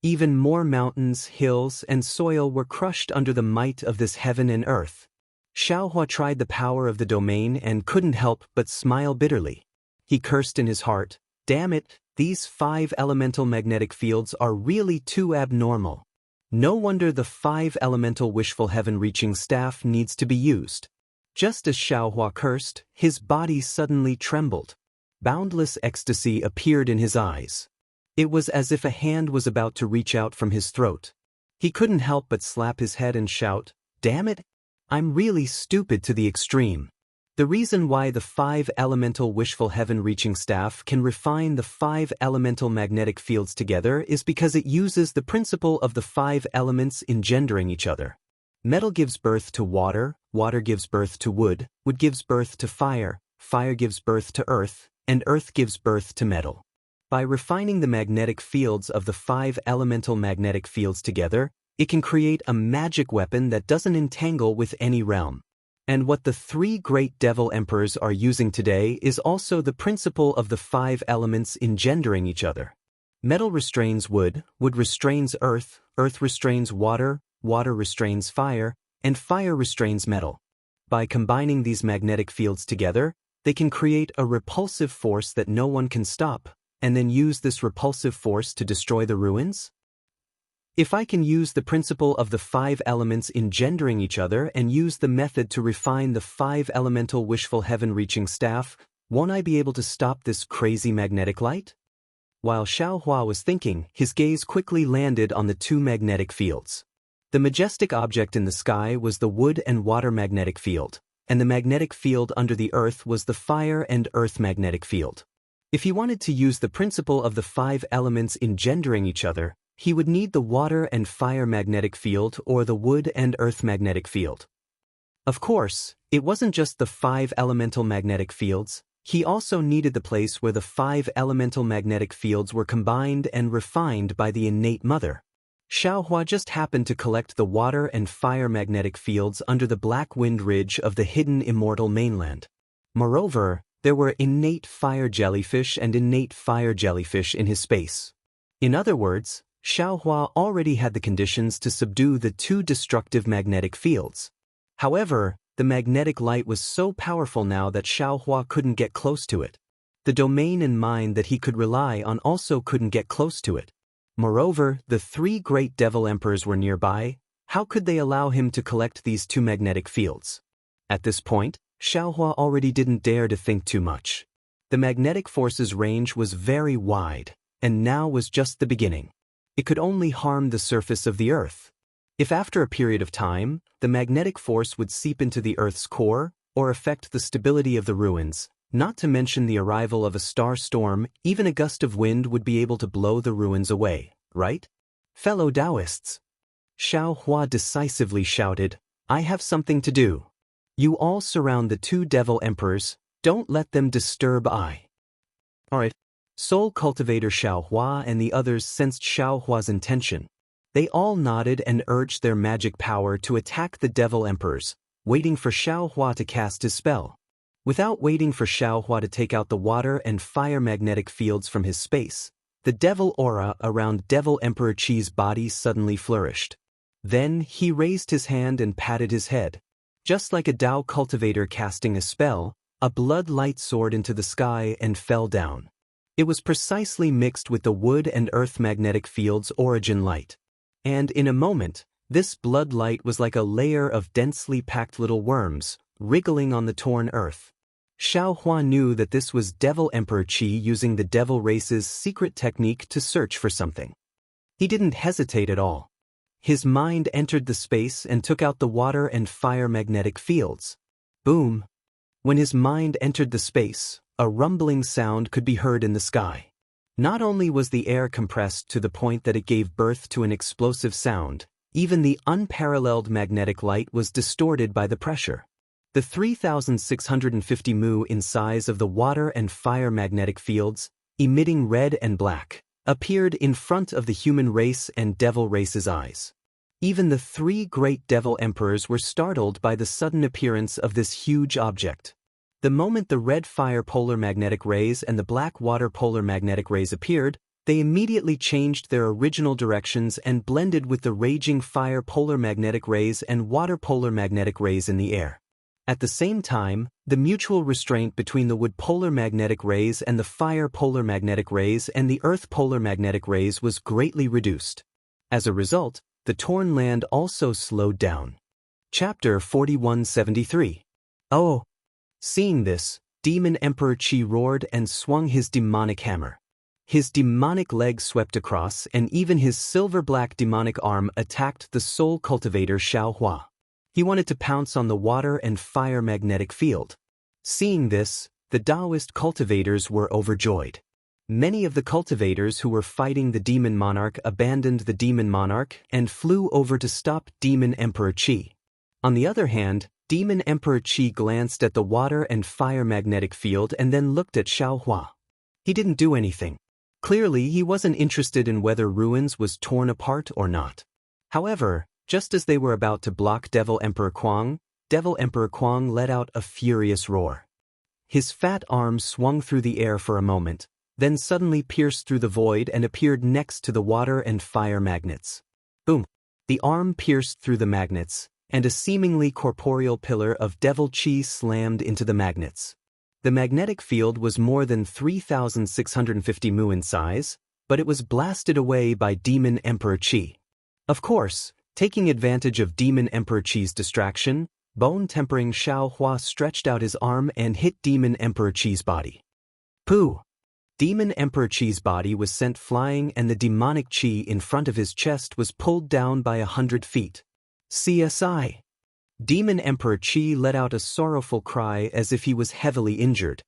Even more mountains, hills, and soil were crushed under the might of this heaven and earth. Xiaohua tried the power of the domain and couldn't help but smile bitterly. He cursed in his heart, "Damn it, these 5 elemental magnetic fields are really too abnormal. No wonder the 5 elemental wishful heaven-reaching staff needs to be used." Just as Xiaohua cursed, his body suddenly trembled. Boundless ecstasy appeared in his eyes. It was as if a hand was about to reach out from his throat. He couldn't help but slap his head and shout, "Damn it! I'm really stupid to the extreme." The reason why the 5 elemental wishful heaven-reaching staff can refine the 5 elemental magnetic fields together is because it uses the principle of the 5 elements engendering each other. Metal gives birth to water, water gives birth to wood, wood gives birth to fire, fire gives birth to earth, and earth gives birth to metal. By refining the magnetic fields of the 5 elemental magnetic fields together, it can create a magic weapon that doesn't entangle with any realm. And what the 3 great devil emperors are using today is also the principle of the 5 elements engendering each other. Metal restrains wood, wood restrains earth, earth restrains water, water restrains fire, and fire restrains metal. By combining these magnetic fields together, they can create a repulsive force that no one can stop, and then use this repulsive force to destroy the ruins? If I can use the principle of the 5 elements engendering each other and use the method to refine the 5 elemental wishful heaven-reaching staff, won't I be able to stop this crazy magnetic light? While Xiaohua was thinking, his gaze quickly landed on the 2 magnetic fields. The majestic object in the sky was the wood and water magnetic field, and the magnetic field under the earth was the fire and earth magnetic field. If he wanted to use the principle of the 5 elements engendering each other, he would need the water and fire magnetic field or the wood and earth magnetic field. Of course, it wasn't just the 5 elemental magnetic fields, he also needed the place where the 5 elemental magnetic fields were combined and refined by the innate mother. Xiaohua just happened to collect the water and fire magnetic fields under the Black Wind Ridge of the hidden Immortal mainland. Moreover, there were innate fire jellyfish and innate fire jellyfish in his space. In other words, Xiaohua already had the conditions to subdue the two destructive magnetic fields. However, the magnetic light was so powerful now that Xiaohua couldn't get close to it. The domain and mind that he could rely on also couldn't get close to it. Moreover, the three great devil emperors were nearby. How could they allow him to collect these two magnetic fields? At this point, Xiaohua already didn't dare to think too much. The magnetic force's range was very wide, and now was just the beginning. It could only harm the surface of the Earth. If after a period of time, the magnetic force would seep into the Earth's core, or affect the stability of the ruins, not to mention the arrival of a star storm, even a gust of wind would be able to blow the ruins away, right? Fellow Taoists, Xiaohua decisively shouted, I have something to do. You all surround the two devil emperors, don't let them disturb I. Alright. Soul cultivator Xiaohua and the others sensed Xiaohua's intention. They all nodded and urged their magic power to attack the devil emperors, waiting for Xiaohua to cast his spell. Without waiting for Xiaohua to take out the water and fire magnetic fields from his space, the devil aura around Devil Emperor Qi's body suddenly flourished. Then he raised his hand and patted his head. Just like a Tao cultivator casting a spell, a blood light soared into the sky and fell down. It was precisely mixed with the wood and earth magnetic field's origin light. And in a moment, this blood light was like a layer of densely packed little worms, wriggling on the torn earth. Xiaohua knew that this was Devil Emperor Qi using the devil race's secret technique to search for something. He didn't hesitate at all. His mind entered the space and took out the water and fire magnetic fields. Boom! When his mind entered the space, a rumbling sound could be heard in the sky. Not only was the air compressed to the point that it gave birth to an explosive sound, even the unparalleled magnetic light was distorted by the pressure. The 3,650 mu in size of the water and fire magnetic fields, emitting red and black, appeared in front of the human race and devil race's eyes. Even the three great devil emperors were startled by the sudden appearance of this huge object. The moment the red fire polar magnetic rays and the black water polar magnetic rays appeared, they immediately changed their original directions and blended with the raging fire polar magnetic rays and water polar magnetic rays in the air. At the same time, the mutual restraint between the wood polar magnetic rays and the fire polar magnetic rays and the earth polar magnetic rays was greatly reduced. As a result, the torn land also slowed down. Chapter 4173. Oh! Seeing this, Demon Emperor Qi roared and swung his demonic hammer. His demonic leg swept across and even his silver-black demonic arm attacked the soul cultivator Xiaohua. He wanted to pounce on the water and fire magnetic field. Seeing this, the Taoist cultivators were overjoyed. Many of the cultivators who were fighting the demon monarch abandoned the demon monarch and flew over to stop Demon Emperor Qi. On the other hand, Demon Emperor Qi glanced at the water and fire magnetic field and then looked at Xiaohua. He didn't do anything. Clearly, he wasn't interested in whether ruins was torn apart or not. However, just as they were about to block Devil Emperor Kuang let out a furious roar. His fat arm swung through the air for a moment, then suddenly pierced through the void and appeared next to the water and fire magnets. Boom! The arm pierced through the magnets, and a seemingly corporeal pillar of Devil Qi slammed into the magnets. The magnetic field was more than 3,650 mu in size, but it was blasted away by Demon Emperor Qi. Of course, taking advantage of Demon Emperor Qi's distraction, bone-tempering Xiaohua stretched out his arm and hit Demon Emperor Qi's body. Pooh! Demon Emperor Qi's body was sent flying and the demonic Qi in front of his chest was pulled down by 100 feet. CSI. Demon Emperor Qi let out a sorrowful cry as if he was heavily injured.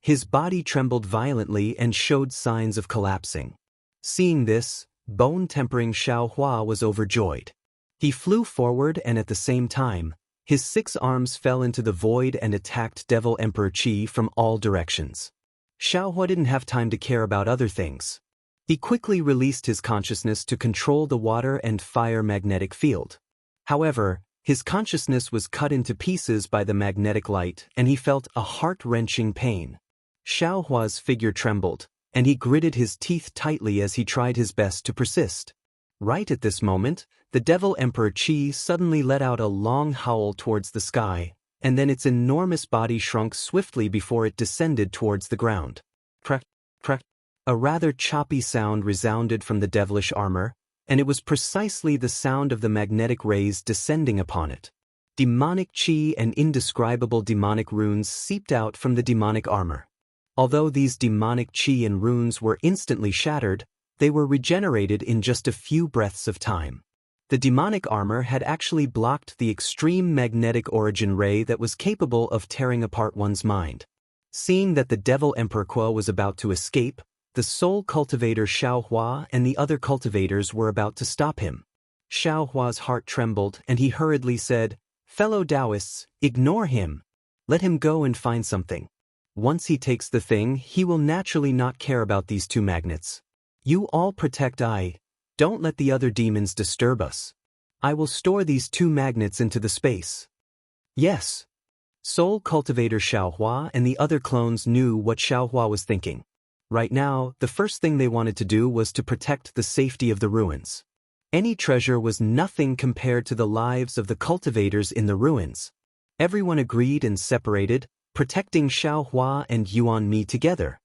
His body trembled violently and showed signs of collapsing. Seeing this, bone-tempering Xiaohua was overjoyed. He flew forward and at the same time, his 6 arms fell into the void and attacked Devil Emperor Qi from all directions. Xiaohua didn't have time to care about other things. He quickly released his consciousness to control the water and fire magnetic field. However, His consciousness was cut into pieces by the magnetic light, and he felt a heart-wrenching pain. Xiaohua's figure trembled, and he gritted his teeth tightly as he tried his best to persist. Right at this moment, the Devil Emperor Qi suddenly let out a long howl towards the sky, and then its enormous body shrunk swiftly before it descended towards the ground. Crack, crack. A rather choppy sound resounded from the devilish armor, and it was precisely the sound of the magnetic rays descending upon it. Demonic qi and indescribable demonic runes seeped out from the demonic armor. Although these demonic qi and runes were instantly shattered, they were regenerated in just a few breaths of time. The demonic armor had actually blocked the extreme magnetic origin ray that was capable of tearing apart one's mind. Seeing that the Devil Emperor Qi was about to escape, the soul cultivator Xiaohua and the other cultivators were about to stop him. Xiaohua's heart trembled, and he hurriedly said, "Fellow Taoists, ignore him. Let him go and find something. Once he takes the thing, he will naturally not care about these two magnets. You all protect I. Don't let the other demons disturb us. I will store these two magnets into the space." Yes. Soul cultivator Xiaohua and the other clones knew what Xiaohua was thinking. Right now, the first thing they wanted to do was to protect the safety of the ruins. Any treasure was nothing compared to the lives of the cultivators in the ruins. Everyone agreed and separated, protecting Xiaohua and Yuan Mi together.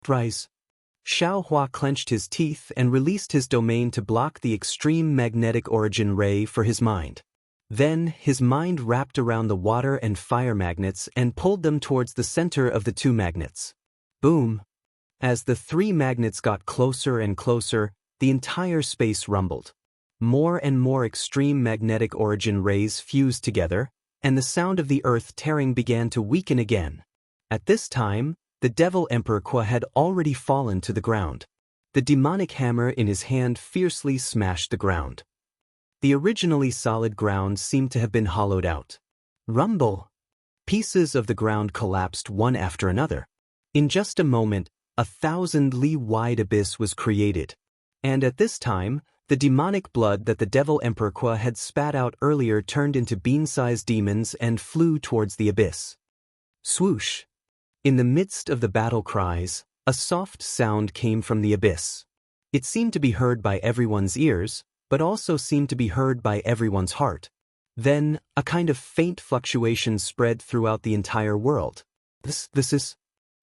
Rise. Xiaohua clenched his teeth and released his domain to block the extreme magnetic origin ray for his mind. Then, his mind wrapped around the water and fire magnets and pulled them towards the center of the two magnets. Boom! As the three magnets got closer and closer, the entire space rumbled. More and more extreme magnetic origin rays fused together, and the sound of the earth tearing began to weaken again. At this time, the Devil Emperor Qi had already fallen to the ground. The demonic hammer in his hand fiercely smashed the ground. The originally solid ground seemed to have been hollowed out. Rumble! Pieces of the ground collapsed one after another. In just a moment, 1,000-li-wide abyss was created. And at this time, the demonic blood that the Devil Emperor Qi had spat out earlier turned into bean-sized demons and flew towards the abyss. Swoosh! In the midst of the battle cries, a soft sound came from the abyss. It seemed to be heard by everyone's ears, but also seemed to be heard by everyone's heart. Then, a kind of faint fluctuation spread throughout the entire world. This is...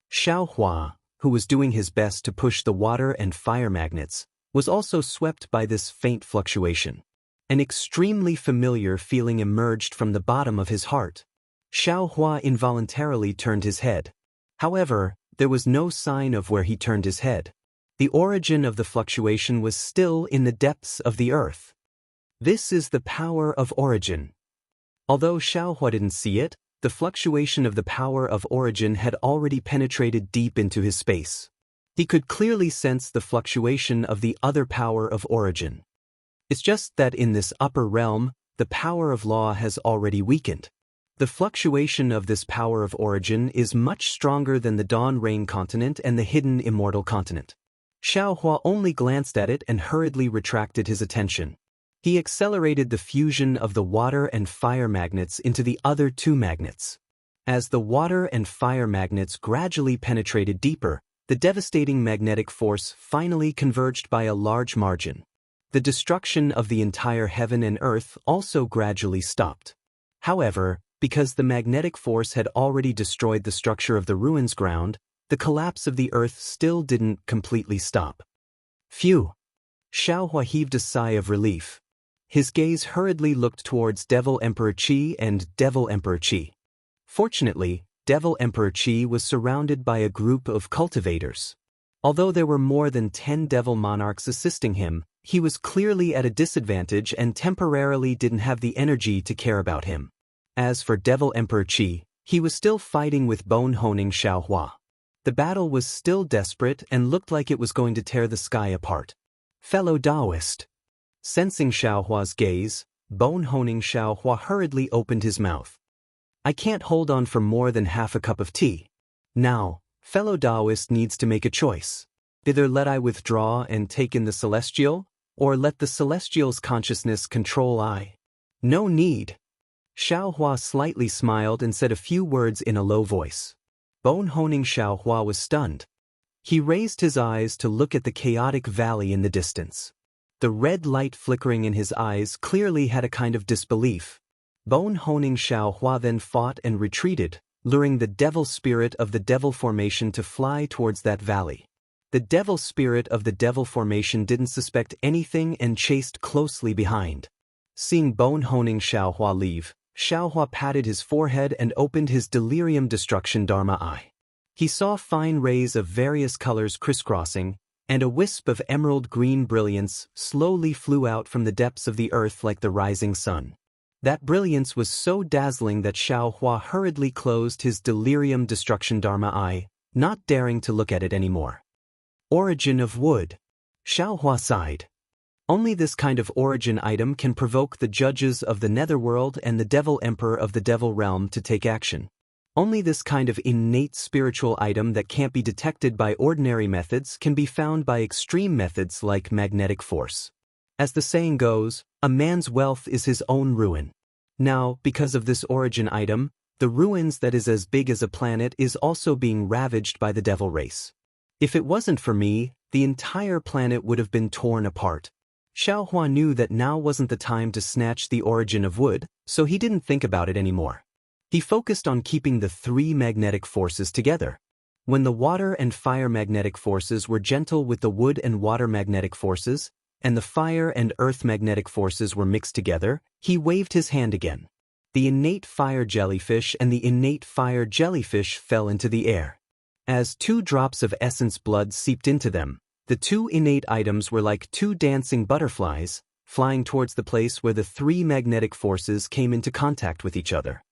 Xiaohua, who was doing his best to push the water and fire magnets, was also swept by this faint fluctuation. An extremely familiar feeling emerged from the bottom of his heart. Xiaohua involuntarily turned his head. However, there was no sign of where he turned his head. The origin of the fluctuation was still in the depths of the earth. This is the power of origin. Although Xiaohua didn't see it, the fluctuation of the power of origin had already penetrated deep into his space. He could clearly sense the fluctuation of the other power of origin. It's just that in this upper realm, the power of law has already weakened. The fluctuation of this power of origin is much stronger than the Dawn Rain continent and the hidden Immortal continent. Xiaohua only glanced at it and hurriedly retracted his attention. He accelerated the fusion of the water and fire magnets into the other two magnets. As the water and fire magnets gradually penetrated deeper, the devastating magnetic force finally converged by a large margin. The destruction of the entire heaven and earth also gradually stopped. However, because the magnetic force had already destroyed the structure of the ruins ground, the collapse of the earth still didn't completely stop. Phew! Xiaohua heaved a sigh of relief. His gaze hurriedly looked towards Devil Emperor Qi and Devil Emperor Qi. Fortunately, Devil Emperor Qi was surrounded by a group of cultivators. Although there were more than 10 devil monarchs assisting him, he was clearly at a disadvantage and temporarily didn't have the energy to care about him. As for Devil Emperor Qi, he was still fighting with bone-honing Xiaohua. The battle was still desperate and looked like it was going to tear the sky apart. Fellow Taoist. Sensing Xiaohua's gaze, bone-honing Xiaohua hurriedly opened his mouth. I can't hold on for more than half a cup of tea. Now, fellow Taoist needs to make a choice. Either let I withdraw and take in the celestial, or let the celestial's consciousness control I. No need. Xiaohua slightly smiled and said a few words in a low voice. Bone-honing Xiaohua was stunned. He raised his eyes to look at the chaotic valley in the distance. The red light flickering in his eyes clearly had a kind of disbelief. Bone-honing Xiaohua then fought and retreated, luring the devil spirit of the devil formation to fly towards that valley. The devil spirit of the devil formation didn't suspect anything and chased closely behind. Seeing Bone-honing Xiaohua leave, Xiaohua patted his forehead and opened his delirium destruction Dharma eye. He saw fine rays of various colors crisscrossing, and a wisp of emerald green brilliance slowly flew out from the depths of the earth like the rising sun. That brilliance was so dazzling that Xiaohua hurriedly closed his delirium destruction Dharma eye, not daring to look at it anymore. Origin of wood. Xiaohua sighed. Only this kind of origin item can provoke the judges of the netherworld and the devil emperor of the devil realm to take action. Only this kind of innate spiritual item that can't be detected by ordinary methods can be found by extreme methods like magnetic force. As the saying goes, a man's wealth is his own ruin. Now, because of this origin item, the ruins that is as big as a planet is also being ravaged by the devil race. If it wasn't for me, the entire planet would have been torn apart. Xiaohua knew that now wasn't the time to snatch the origin of wood, so he didn't think about it anymore. He focused on keeping the three magnetic forces together. When the water and fire magnetic forces were gentle with the wood and water magnetic forces, and the fire and earth magnetic forces were mixed together, he waved his hand again. The innate fire jellyfish and the innate fire jellyfish fell into the air. As 2 drops of essence blood seeped into them, the 2 innate items were like 2 dancing butterflies, flying towards the place where the 3 magnetic forces came into contact with each other.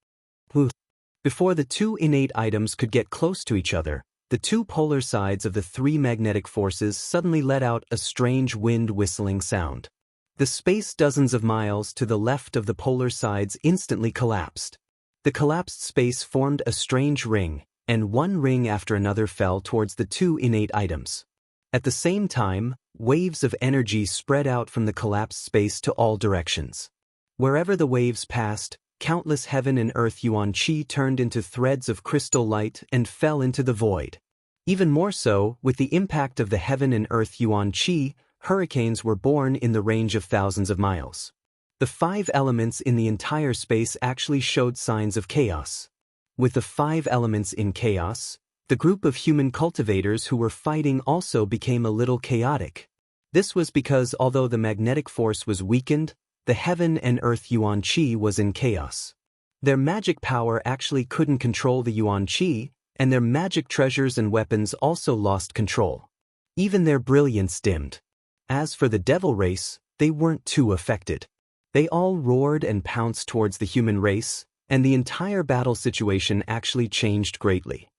Before the 2 innate items could get close to each other, the 2 polar sides of the 3 magnetic forces suddenly let out a strange wind whistling sound. The space dozens of miles to the left of the polar sides instantly collapsed. The collapsed space formed a strange ring, and one ring after another fell towards the 2 innate items. At the same time, waves of energy spread out from the collapsed space to all directions. Wherever the waves passed, countless heaven and earth yuan qi turned into threads of crystal light and fell into the void. Even more so, with the impact of the heaven and earth yuan qi, hurricanes were born in the range of thousands of miles. The 5 elements in the entire space actually showed signs of chaos. With the 5 elements in chaos, the group of human cultivators who were fighting also became a little chaotic. This was because although the magnetic force was weakened, the heaven and earth yuan qi was in chaos. Their magic power actually couldn't control the yuan qi, and their magic treasures and weapons also lost control. Even their brilliance dimmed. As for the devil race, they weren't too affected. They all roared and pounced towards the human race, and the entire battle situation actually changed greatly.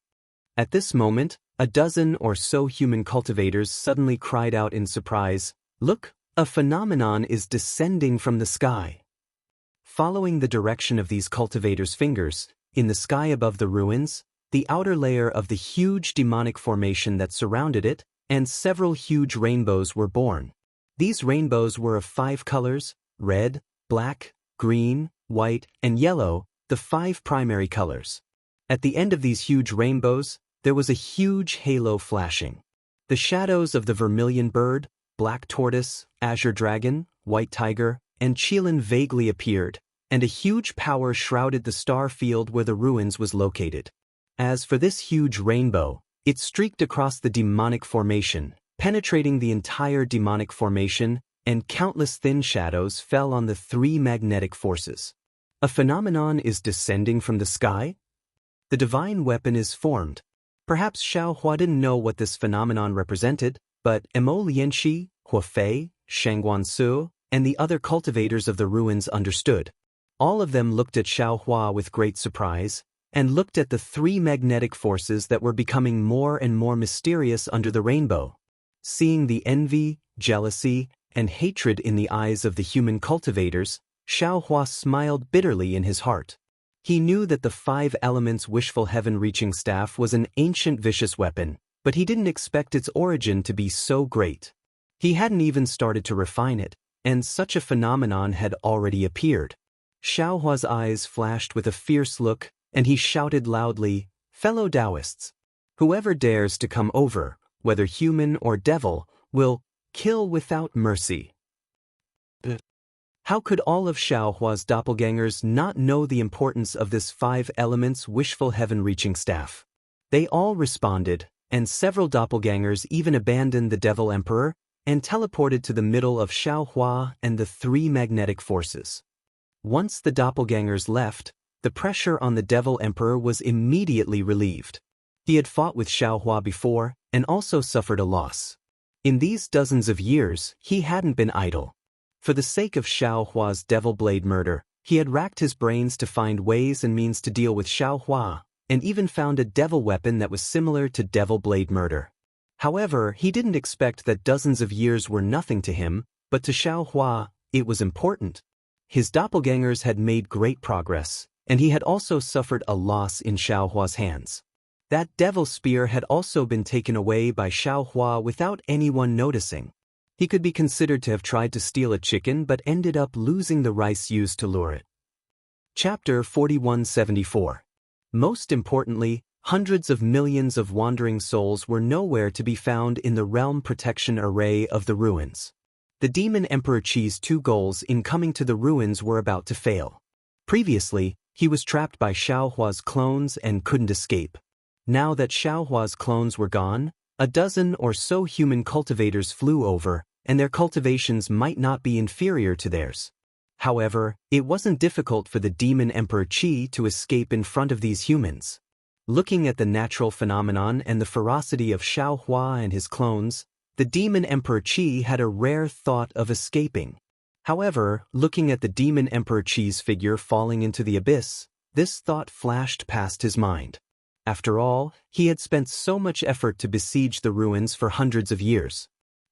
At this moment, a dozen or so human cultivators suddenly cried out in surprise, "Look! A phenomenon is descending from the sky." Following the direction of these cultivators' fingers, in the sky above the ruins, the outer layer of the huge demonic formation that surrounded it, and several huge rainbows were born. These rainbows were of 5 colors: red, black, green, white, and yellow, the 5 primary colors. At the end of these huge rainbows, there was a huge halo flashing. The shadows of the vermilion bird, black tortoise, azure dragon, white tiger, and Qilin vaguely appeared, and a huge power shrouded the star field where the ruins was located. As for this huge rainbow, it streaked across the demonic formation, penetrating the entire demonic formation, and countless thin shadows fell on the 3 magnetic forces. A phenomenon is descending from the sky? The divine weapon is formed. Perhaps Xiaohua didn't know what this phenomenon represented, but Mo Lianxi, Huafei, Shangguansu, and the other cultivators of the ruins understood. All of them looked at Xiaohua with great surprise, and looked at the 3 magnetic forces that were becoming more and more mysterious under the rainbow. Seeing the envy, jealousy, and hatred in the eyes of the human cultivators, Xiaohua smiled bitterly in his heart. He knew that the 5 elements wishful heaven-reaching staff was an ancient vicious weapon, but he didn't expect its origin to be so great. He hadn't even started to refine it, and such a phenomenon had already appeared. Xiaohua's eyes flashed with a fierce look, and he shouted loudly, "Fellow Taoists! Whoever dares to come over, whether human or devil, will kill without mercy." How could all of Xiaohua's doppelgangers not know the importance of this 5 elements wishful heaven-reaching staff? They all responded, and several doppelgangers even abandoned the Devil Emperor and teleported to the middle of Xiaohua and the 3 magnetic forces. Once the doppelgangers left, the pressure on the Devil Emperor was immediately relieved. He had fought with Xiaohua before and also suffered a loss. In these dozens of years, he hadn't been idle. For the sake of Xiaohua's Devil Blade murder, he had racked his brains to find ways and means to deal with Xiaohua, and even found a devil weapon that was similar to Devil Blade murder. However, he didn't expect that dozens of years were nothing to him, but to Xiaohua, it was important. His doppelgangers had made great progress, and he had also suffered a loss in Xiaohua's hands. That devil spear had also been taken away by Xiaohua without anyone noticing. He could be considered to have tried to steal a chicken but ended up losing the rice used to lure it. Chapter 4174. Most importantly, hundreds of millions of wandering souls were nowhere to be found in the realm protection array of the ruins. The Demon Emperor Qi's 2 goals in coming to the ruins were about to fail. Previously, he was trapped by Xiaohua's clones and couldn't escape. Now that Xiaohua's clones were gone, a dozen or so human cultivators flew over, and their cultivations might not be inferior to theirs. However, it wasn't difficult for the Demon Emperor Qi to escape in front of these humans. Looking at the natural phenomenon and the ferocity of Xiaohua and his clones, the Demon Emperor Qi had a rare thought of escaping. However, looking at the Demon Emperor Qi's figure falling into the abyss, this thought flashed past his mind. After all, he had spent so much effort to besiege the ruins for hundreds of years.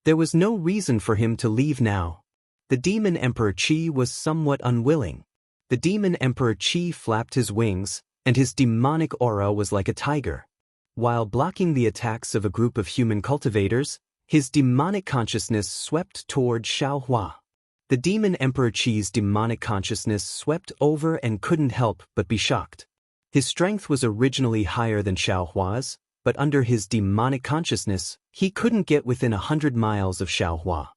There was no reason for him to leave now. The Demon Emperor Qi was somewhat unwilling. The Demon Emperor Qi flapped his wings, and his demonic aura was like a tiger. While blocking the attacks of a group of human cultivators, his demonic consciousness swept toward Xiaohua. The Demon Emperor Qi's demonic consciousness swept over and couldn't help but be shocked. His strength was originally higher than Xiaohua's, but under his demonic consciousness, he couldn't get within 100 miles of Xiaohua.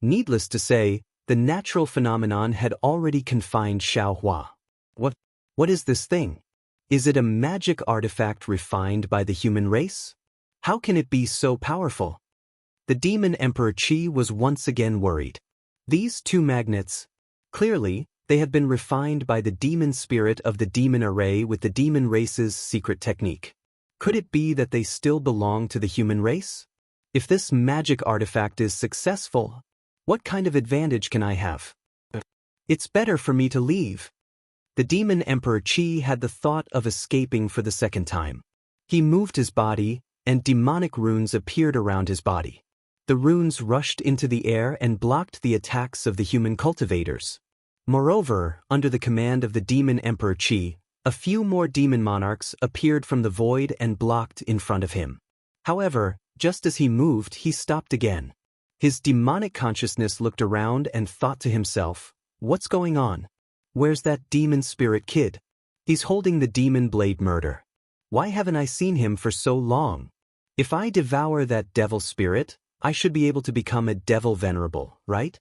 Needless to say, the natural phenomenon had already confined Xiaohua. What is this thing? Is it a magic artifact refined by the human race? How can it be so powerful? The Demon Emperor Qi was once again worried. These 2 magnets, clearly, they had been refined by the demon spirit of the demon array with the demon race's secret technique. Could it be that they still belong to the human race? If this magic artifact is successful, what kind of advantage can I have? It's better for me to leave. The Demon Emperor Qi had the thought of escaping for the second time. He moved his body, and demonic runes appeared around his body. The runes rushed into the air and blocked the attacks of the human cultivators. Moreover, under the command of the Demon Emperor Qi, a few more demon monarchs appeared from the void and blocked in front of him. However, just as he moved, he stopped again. His demonic consciousness looked around and thought to himself, "What's going on? Where's that demon spirit kid? He's holding the demon blade murder. Why haven't I seen him for so long? If I devour that devil spirit, I should be able to become a devil venerable, right?"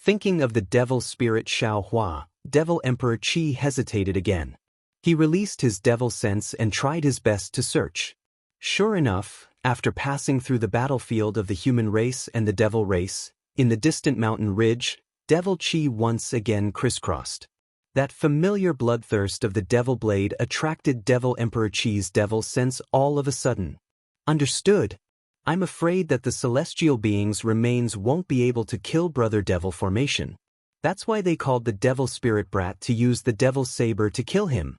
Thinking of the devil spirit Xiaohua, Devil Emperor Qi hesitated again. He released his devil sense and tried his best to search. Sure enough, after passing through the battlefield of the human race and the devil race, in the distant mountain ridge, Devil Qi once again crisscrossed. That familiar bloodthirst of the devil blade attracted Devil Emperor Qi's devil sense all of a sudden. Understood. I'm afraid that the celestial beings' remains won't be able to kill Brother Devil formation. That's why they called the devil spirit brat to use the devil saber to kill him.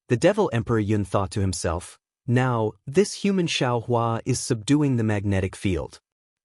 The Devil Emperor Yun thought to himself, now, this human Xiaohua is subduing the magnetic field.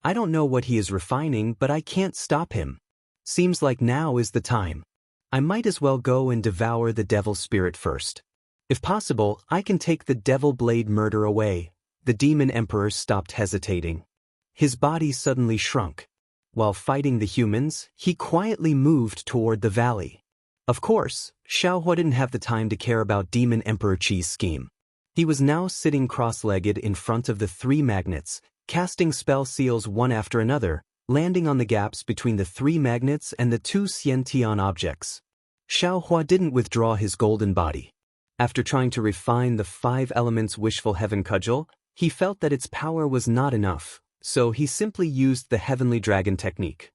I don't know what he is refining, but I can't stop him. Seems like now is the time. I might as well go and devour the devil spirit first. If possible, I can take the devil blade murder away. The Demon Emperor stopped hesitating. His body suddenly shrunk. While fighting the humans, he quietly moved toward the valley. Of course, Xiaohua didn't have the time to care about Demon Emperor Qi's scheme. He was now sitting cross-legged in front of the 3 magnets, casting spell seals one after another, landing on the gaps between the 3 magnets and the 2 Xiantian objects. Xiaohua didn't withdraw his golden body. After trying to refine the 5 elements wishful heaven cudgel, he felt that its power was not enough, so he simply used the heavenly dragon technique.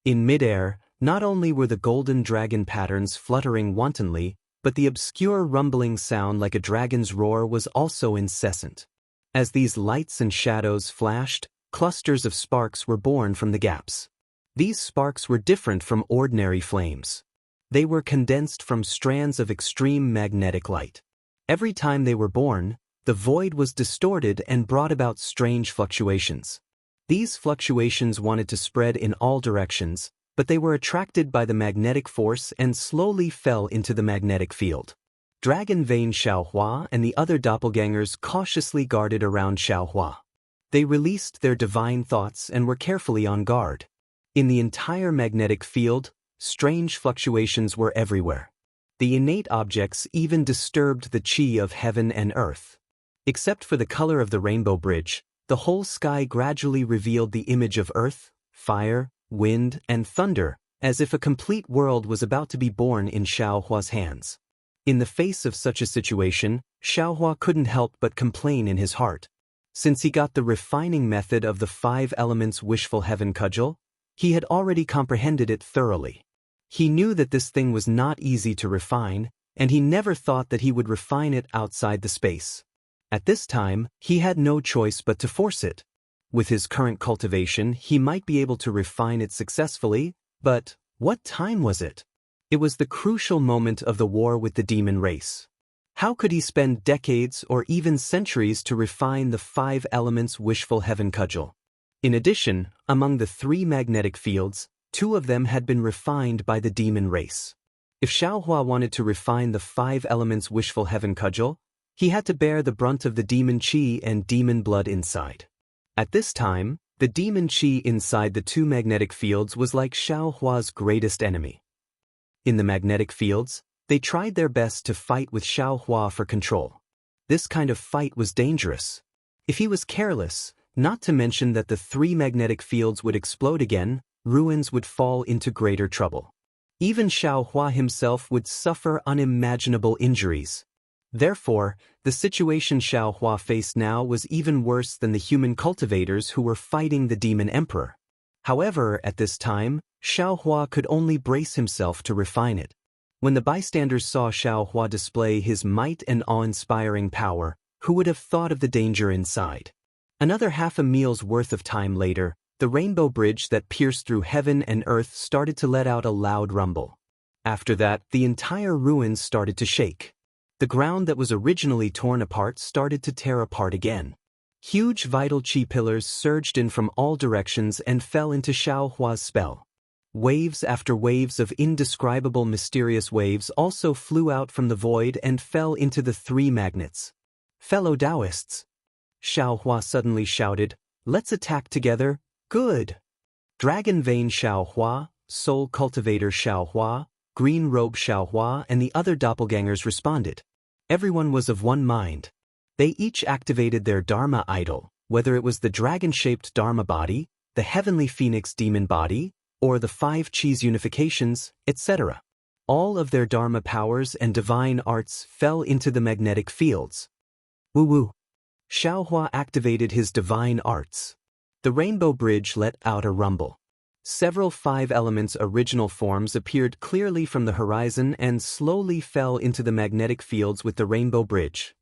In midair, not only were the golden dragon patterns fluttering wantonly, but the obscure rumbling sound like a dragon's roar was also incessant. As these lights and shadows flashed, clusters of sparks were born from the gaps. These sparks were different from ordinary flames. They were condensed from strands of extreme magnetic light. Every time they were born, the void was distorted and brought about strange fluctuations. These fluctuations wanted to spread in all directions, but they were attracted by the magnetic force and slowly fell into the magnetic field. Dragon Vein Xiaohua and the other doppelgangers cautiously guarded around Xiaohua. They released their divine thoughts and were carefully on guard. In the entire magnetic field, strange fluctuations were everywhere. The innate objects even disturbed the qi of heaven and earth. Except for the color of the rainbow bridge, the whole sky gradually revealed the image of earth, fire, wind, and thunder, as if a complete world was about to be born in Xiaohua's hands. In the face of such a situation, Xiaohua couldn't help but complain in his heart. Since he got the refining method of the 5 elements wishful heaven cudgel, he had already comprehended it thoroughly. He knew that this thing was not easy to refine, and he never thought that he would refine it outside the space. At this time, he had no choice but to force it. With his current cultivation, he might be able to refine it successfully, but what time was it? It was the crucial moment of the war with the demon race. How could he spend decades or even centuries to refine the 5 elements wishful heaven cudgel? In addition, among the 3 magnetic fields, 2 of them had been refined by the demon race. If Xiaohua wanted to refine the 5 elements wishful heaven cudgel, he had to bear the brunt of the demon qi and demon blood inside. At this time, the demon qi inside the 2 magnetic fields was like Xiaohua's greatest enemy. In the magnetic fields, they tried their best to fight with Xiaohua for control. This kind of fight was dangerous. If he was careless, not to mention that the 3 magnetic fields would explode again, ruins would fall into greater trouble. Even Xiaohua himself would suffer unimaginable injuries. Therefore, the situation Xiaohua faced now was even worse than the human cultivators who were fighting the demon emperor. However, at this time, Xiaohua could only brace himself to refine it. When the bystanders saw Xiaohua display his might and awe-inspiring power, who would have thought of the danger inside? Another half a meal's worth of time later, the rainbow bridge that pierced through heaven and earth started to let out a loud rumble. After that, the entire ruins started to shake. The ground that was originally torn apart started to tear apart again. Huge vital qi pillars surged in from all directions and fell into Xiaohua's spell. Waves after waves of indescribable mysterious waves also flew out from the void and fell into the 3 magnets. Fellow Taoists! Xiaohua suddenly shouted, "Let's attack together, good!" Dragon Vein Xiaohua, Soul Cultivator Xiaohua, Green Robe Xiaohua and the other doppelgangers responded. Everyone was of one mind. They each activated their Dharma idol, whether it was the dragon-shaped Dharma body, the heavenly phoenix demon body, or the 5 Qis unifications, etc. All of their Dharma powers and divine arts fell into the magnetic fields. Woo-woo! Xiaohua activated his divine arts. The rainbow bridge let out a rumble. Several 5 elements original forms appeared clearly from the horizon and slowly fell into the magnetic fields with the rainbow bridge.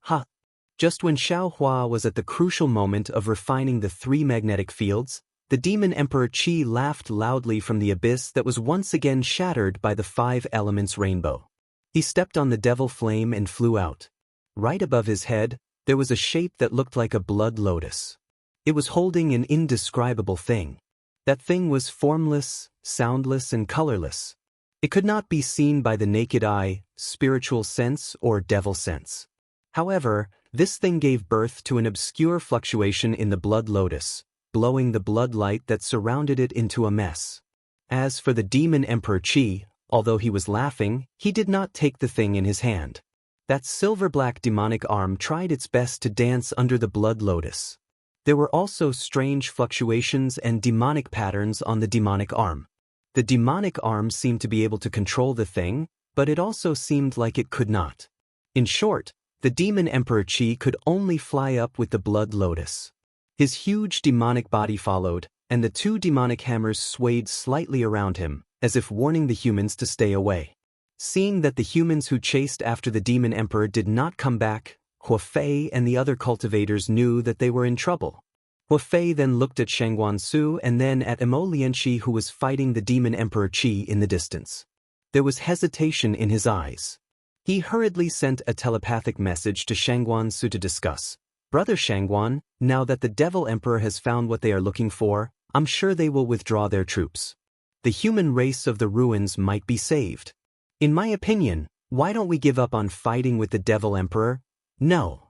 Just when Xiaohua was at the crucial moment of refining the 3 magnetic fields, the demon emperor Qi laughed loudly from the abyss that was once again shattered by the 5 elements rainbow. He stepped on the devil flame and flew out. Right above his head, there was a shape that looked like a blood lotus. It was holding an indescribable thing. That thing was formless, soundless, and colorless. It could not be seen by the naked eye, spiritual sense, or devil sense. However, this thing gave birth to an obscure fluctuation in the blood lotus, blowing the blood light that surrounded it into a mess. As for the demon emperor Qi, Although he was laughing, he did not take the thing in his hand. That silver-black demonic arm tried its best to dance under the blood lotus. There were also strange fluctuations and demonic patterns on the demonic arm. The demonic arm seemed to be able to control the thing, but it also seemed like it could not. In short, the demon Emperor Qi could only fly up with the blood lotus. His huge demonic body followed, and the two demonic hammers swayed slightly around him, as if warning the humans to stay away. Seeing that the humans who chased after the demon emperor did not come back, Hua Fei and the other cultivators knew that they were in trouble. Hua Fei then looked at Shangguan Su and then at Imo Lianqi, who was fighting the demon Emperor Qi in the distance. There was hesitation in his eyes. He hurriedly sent a telepathic message to Shangguan Su to discuss. Brother Shangguan, now that the Devil Emperor has found what they are looking for, I'm sure they will withdraw their troops. The human race of the ruins might be saved. In my opinion, why don't we give up on fighting with the Devil Emperor? No.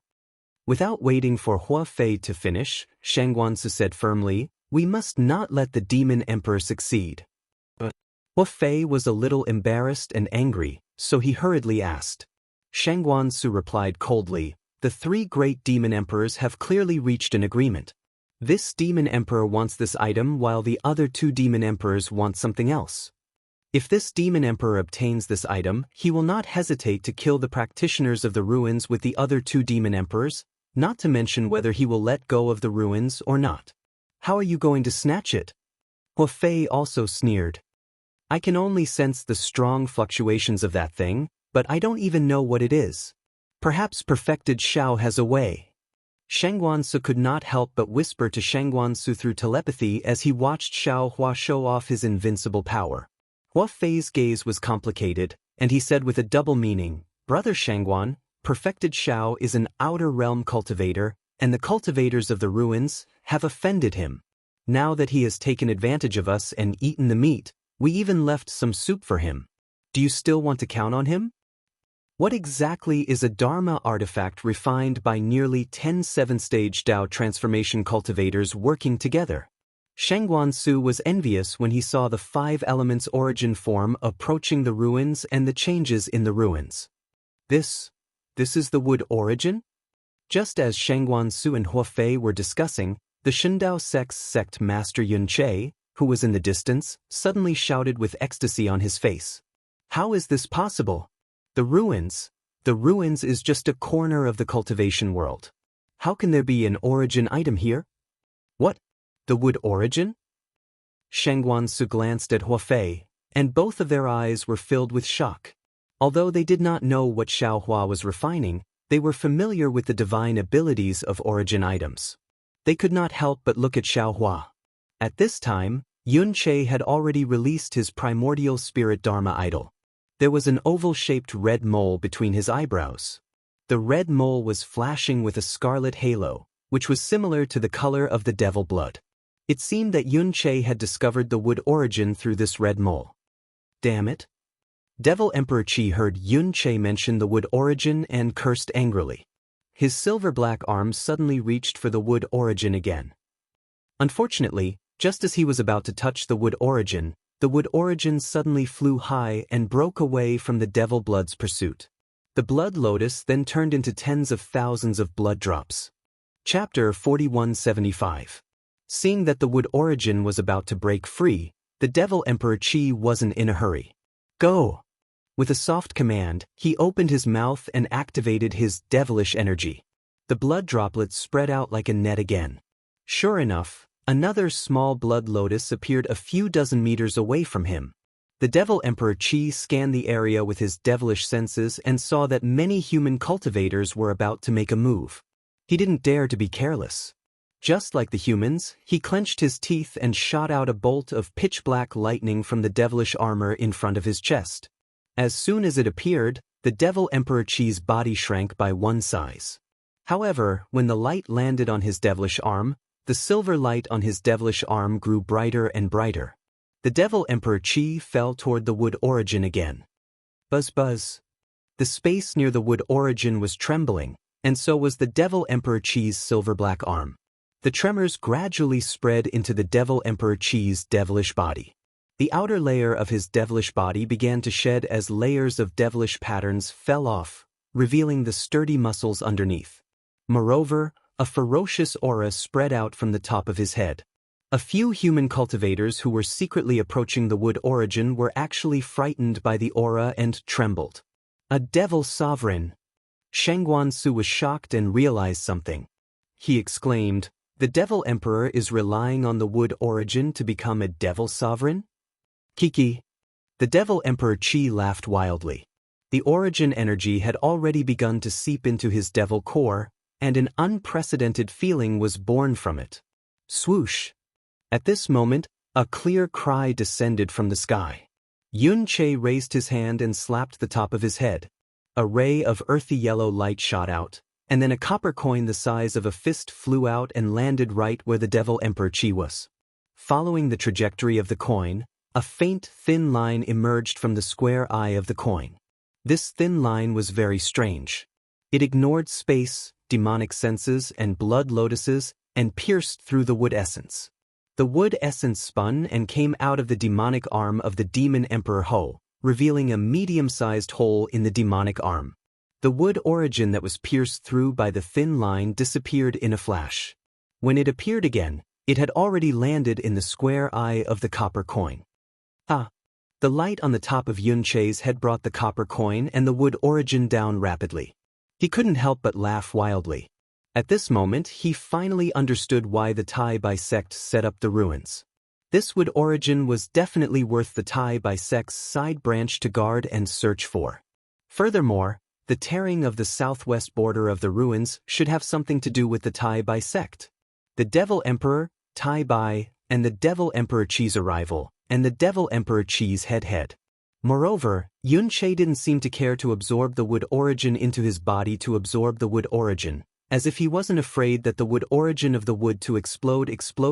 Without waiting for Hua Fei to finish, Shangguan Su said firmly, we must not let the demon emperor succeed. But Hua Fei was a little embarrassed and angry, so he hurriedly asked. Shangguan Su replied coldly, the three great demon emperors have clearly reached an agreement. This demon emperor wants this item while the other two demon emperors want something else. If this demon emperor obtains this item, he will not hesitate to kill the practitioners of the ruins with the other two demon emperors, not to mention whether he will let go of the ruins or not. How are you going to snatch it? Hua Fei also sneered. I can only sense the strong fluctuations of that thing, but I don't even know what it is. Perhaps perfected Xiao has a way. Shangguan Su could not help but whisper to Shangguan Su through telepathy as he watched Xiao Hua show off his invincible power. Hua Fei's gaze was complicated, and he said with a double meaning, Brother Shangguan, perfected Xiao is an outer realm cultivator, and the cultivators of the ruins have offended him. Now that he has taken advantage of us and eaten the meat, we even left some soup for him. Do you still want to count on him? What exactly is a Dharma artifact refined by nearly 10 7-stage Dao transformation cultivators working together? Shangguan Su was envious when he saw the 5 elements origin form approaching the ruins and the changes in the ruins. This is the wood origin? Just as Shangguan Su and Hua Fei were discussing, the Shindao sect's sect master Yun Che, who was in the distance, suddenly shouted with ecstasy on his face. How is this possible? The ruins is just a corner of the cultivation world. How can there be an origin item here? What? The wood origin? Shangguan Su glanced at Hua Fei, and both of their eyes were filled with shock. Although they did not know what Xiao Hua was refining, they were familiar with the divine abilities of origin items. They could not help but look at Xiao Hua. At this time, Yun Che had already released his primordial spirit Dharma idol. There was an oval-shaped red mole between his eyebrows. The red mole was flashing with a scarlet halo, which was similar to the color of the devil blood. It seemed that Yun Che had discovered the wood origin through this red mole. Damn it! Devil Emperor Qi heard Yun Che mention the wood origin and cursed angrily. His silver-black arm suddenly reached for the wood origin again. Unfortunately, just as he was about to touch the wood origin suddenly flew high and broke away from the devil blood's pursuit. The blood lotus then turned into tens of thousands of blood drops. Chapter 4175. Seeing that the wood origin was about to break free, the Devil Emperor Qi wasn't in a hurry. Go! With a soft command, he opened his mouth and activated his devilish energy. The blood droplets spread out like a net again. Sure enough, another small blood lotus appeared a few dozen meters away from him. The Devil Emperor Qi scanned the area with his devilish senses and saw that many human cultivators were about to make a move. He didn't dare to be careless. Just like the humans, he clenched his teeth and shot out a bolt of pitch-black lightning from the devilish armor in front of his chest. As soon as it appeared, the Devil Emperor Qi's body shrank by 1 size. However, when the light landed on his devilish arm, the silver light on his devilish arm grew brighter and brighter. The Devil Emperor Qi fell toward the wood origin again. Buzz buzz. The space near the wood origin was trembling, and so was the Devil Emperor Qi's silver-black arm. The tremors gradually spread into the Devil Emperor Qi's devilish body. The outer layer of his devilish body began to shed as layers of devilish patterns fell off, revealing the sturdy muscles underneath. Moreover, a ferocious aura spread out from the top of his head. A few human cultivators who were secretly approaching the wood origin were actually frightened by the aura and trembled. A devil sovereign! Shangguan-su was shocked and realized something. He exclaimed, "The devil emperor is relying on the wood origin to become a devil sovereign?" Kiki. The devil emperor Qi laughed wildly. The origin energy had already begun to seep into his devil core, and an unprecedented feeling was born from it. Swoosh! At this moment, a clear cry descended from the sky. Yun Che raised his hand and slapped the top of his head. A ray of earthy yellow light shot out, and then a copper coin the size of a fist flew out and landed right where the devil emperor Qi was. Following the trajectory of the coin, a faint, thin line emerged from the square eye of the coin. This thin line was very strange. It ignored space, demonic senses, and blood lotuses, and pierced through the wood essence. The wood essence spun and came out of the demonic arm of the demon emperor Ho, revealing a medium-sized hole in the demonic arm. The wood origin that was pierced through by the thin line disappeared in a flash. When it appeared again, it had already landed in the square eye of the copper coin. Ah! The light on the top of Yun Che's head brought the copper coin and the wood origin down rapidly. He couldn't help but laugh wildly. At this moment, he finally understood why the Tai Bai sect set up the ruins. This wood origin was definitely worth the Tai Bai sect's side branch to guard and search for. Furthermore, the tearing of the southwest border of the ruins should have something to do with the Tai Bai sect. The Devil Emperor, Tai Bai, and the Devil Emperor Qi's arrival, and the Devil Emperor Qi's head. Moreover, Yun Che didn't seem to care to absorb the wood origin into his body to absorb the wood origin, as if he wasn't afraid that the wood origin of the wood to explode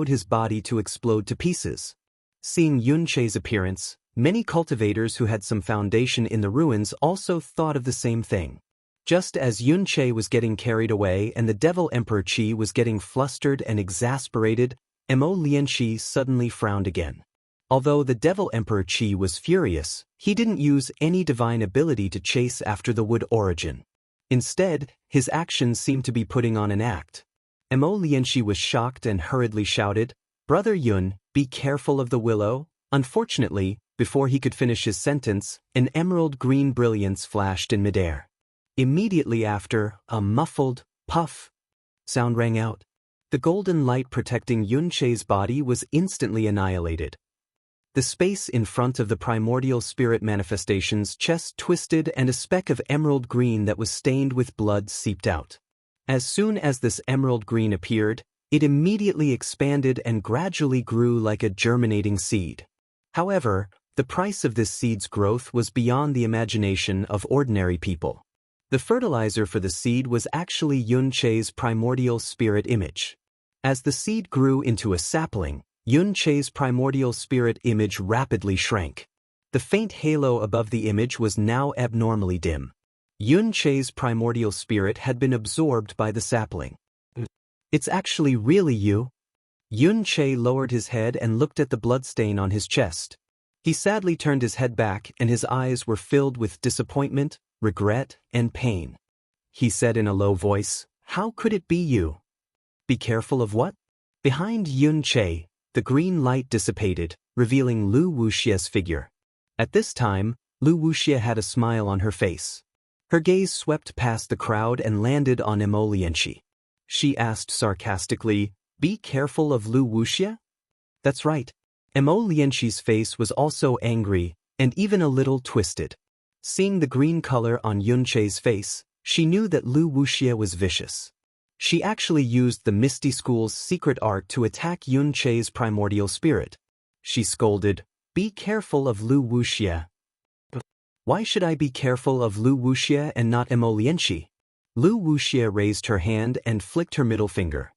his body to explode to pieces. Seeing Yun Che's appearance, many cultivators who had some foundation in the ruins also thought of the same thing. Just as Yun Che was getting carried away and the Devil Emperor Qi was getting flustered and exasperated, Mo Lianqi suddenly frowned again. Although the Devil Emperor Qi was furious, he didn't use any divine ability to chase after the wood origin. Instead, his actions seemed to be putting on an act. Mo Lianqi was shocked and hurriedly shouted, "Brother Yun, be careful of the willow." Unfortunately, before he could finish his sentence, an emerald green brilliance flashed in midair. Immediately after, a muffled puff sound rang out. The golden light protecting Yun Che's body was instantly annihilated. The space in front of the primordial spirit manifestation's chest twisted and a speck of emerald green that was stained with blood seeped out. As soon as this emerald green appeared, it immediately expanded and gradually grew like a germinating seed. However, the price of this seed's growth was beyond the imagination of ordinary people. The fertilizer for the seed was actually Yun Che's primordial spirit image. As the seed grew into a sapling, Yun Che's primordial spirit image rapidly shrank. The faint halo above the image was now abnormally dim. Yun Che's primordial spirit had been absorbed by the sapling. "It's actually really you?" Yun Che lowered his head and looked at the bloodstain on his chest. He sadly turned his head back and his eyes were filled with disappointment, regret, and pain. He said in a low voice, "How could it be you?" "Be careful of what?" Behind Yun Che, the green light dissipated, revealing Lu Wuxia's figure. At this time, Lu Wuxia had a smile on her face. Her gaze swept past the crowd and landed on Mo Lianqi. She asked sarcastically, "Be careful of Lu Wuxia?" "That's right." Mo Lianqi's face was also angry, and even a little twisted. Seeing the green color on Yun Che's face, she knew that Lu Wuxia was vicious. She actually used the Misty School's secret art to attack Yun Che's primordial spirit. She scolded, "Be careful of Lu Wuxia." "Why should I be careful of Lu Wuxia and not Mo Lianqi?" Lu Wuxia raised her hand and flicked her middle finger.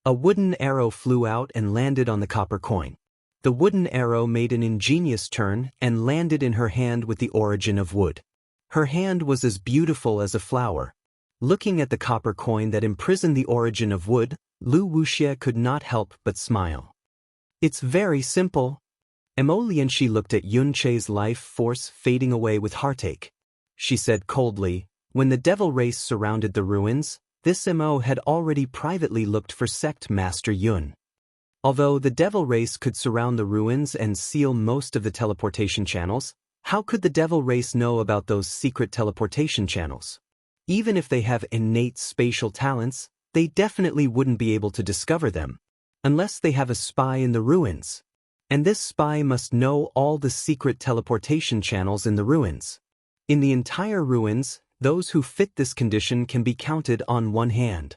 A wooden arrow flew out and landed on the copper coin. The wooden arrow made an ingenious turn and landed in her hand with the origin of wood. Her hand was as beautiful as a flower. Looking at the copper coin that imprisoned the origin of wood, Lu Wuxia could not help but smile. "It's very simple." Lianxi looked at Yun Che's life force fading away with heartache. She said coldly, when the devil race surrounded the ruins, this Mo had already privately looked for sect master Yun. Although the devil race could surround the ruins and seal most of the teleportation channels, how could the devil race know about those secret teleportation channels? Even if they have innate spatial talents, they definitely wouldn't be able to discover them, unless they have a spy in the ruins. And this spy must know all the secret teleportation channels in the ruins. In the entire ruins, those who fit this condition can be counted on one hand.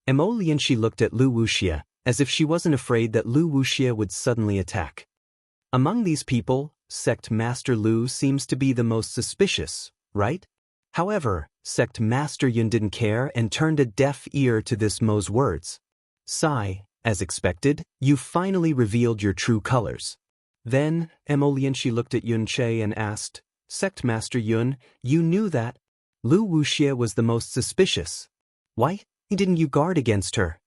Lianxi looked at Wuxia, as if she wasn't afraid that Wuxia would suddenly attack. Among these people, Sect Master Lu seems to be the most suspicious, right? However, Sect Master Yun didn't care and turned a deaf ear to this Mo's words. Sigh, as expected, you finally revealed your true colors. Then, Lianxi looked at Yun Che and asked, Sect Master Yun, you knew that Wuxia was the most suspicious. Why didn't you guard against her?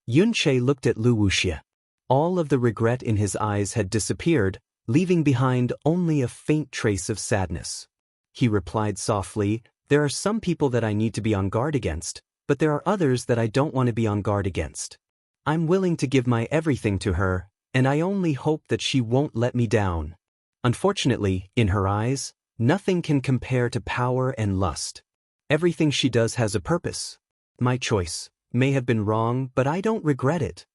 Yun Che looked at Wuxia. All of the regret in his eyes had disappeared, leaving behind only a faint trace of sadness. He replied softly, there are some people that I need to be on guard against, but there are others that I don't want to be on guard against. I'm willing to give my everything to her, and I only hope that she won't let me down. Unfortunately, in her eyes, nothing can compare to power and lust. Everything she does has a purpose. My choice may have been wrong, but I don't regret it.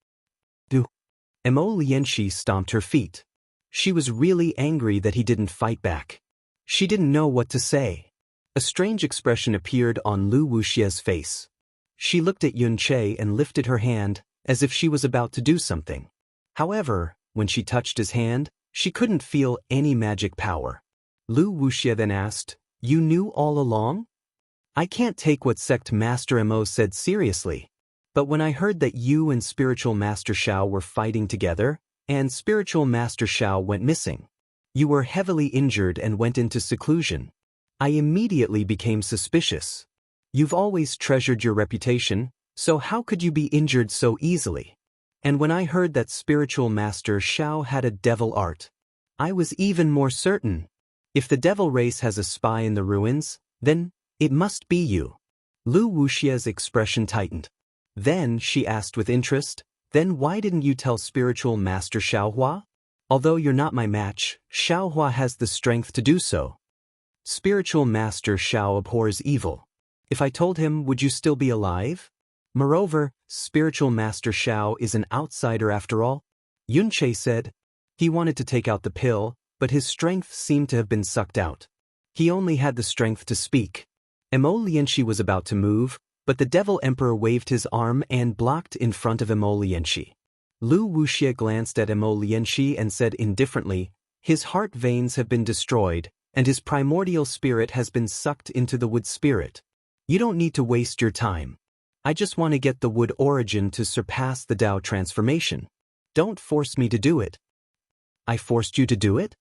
Lianxi stomped her feet. She was really angry that he didn't fight back. She didn't know what to say. A strange expression appeared on Wuxia's face. She looked at Yun Che and lifted her hand, as if she was about to do something. However, when she touched his hand, she couldn't feel any magic power. Wuxia then asked, you knew all along? I can't take what Sect Master Mo said seriously. But when I heard that you and Spiritual Master Shao were fighting together, and Spiritual Master Shao went missing, you were heavily injured and went into seclusion, I immediately became suspicious. You've always treasured your reputation, so how could you be injured so easily? And when I heard that Spiritual Master Shao had a devil art, I was even more certain. If the devil race has a spy in the ruins, then it must be you. Wuxia's expression tightened. Then she asked with interest, then why didn't you tell Spiritual Master Xiaohua? Although you're not my match, Xiaohua has the strength to do so. Spiritual Master Shao abhors evil. If I told him, would you still be alive? Moreover, Spiritual Master Shao is an outsider after all. Yun Che said. He wanted to take out the pill, but his strength seemed to have been sucked out. He only had the strength to speak. Lianxi was about to move, but the Devil Emperor waved his arm and blocked in front of Lianxi. Wuxia glanced at Lianxi and said indifferently, his heart veins have been destroyed, and his primordial spirit has been sucked into the wood spirit. You don't need to waste your time. I just want to get the wood origin to surpass the Tao transformation. Don't force me to do it. I forced you to do it?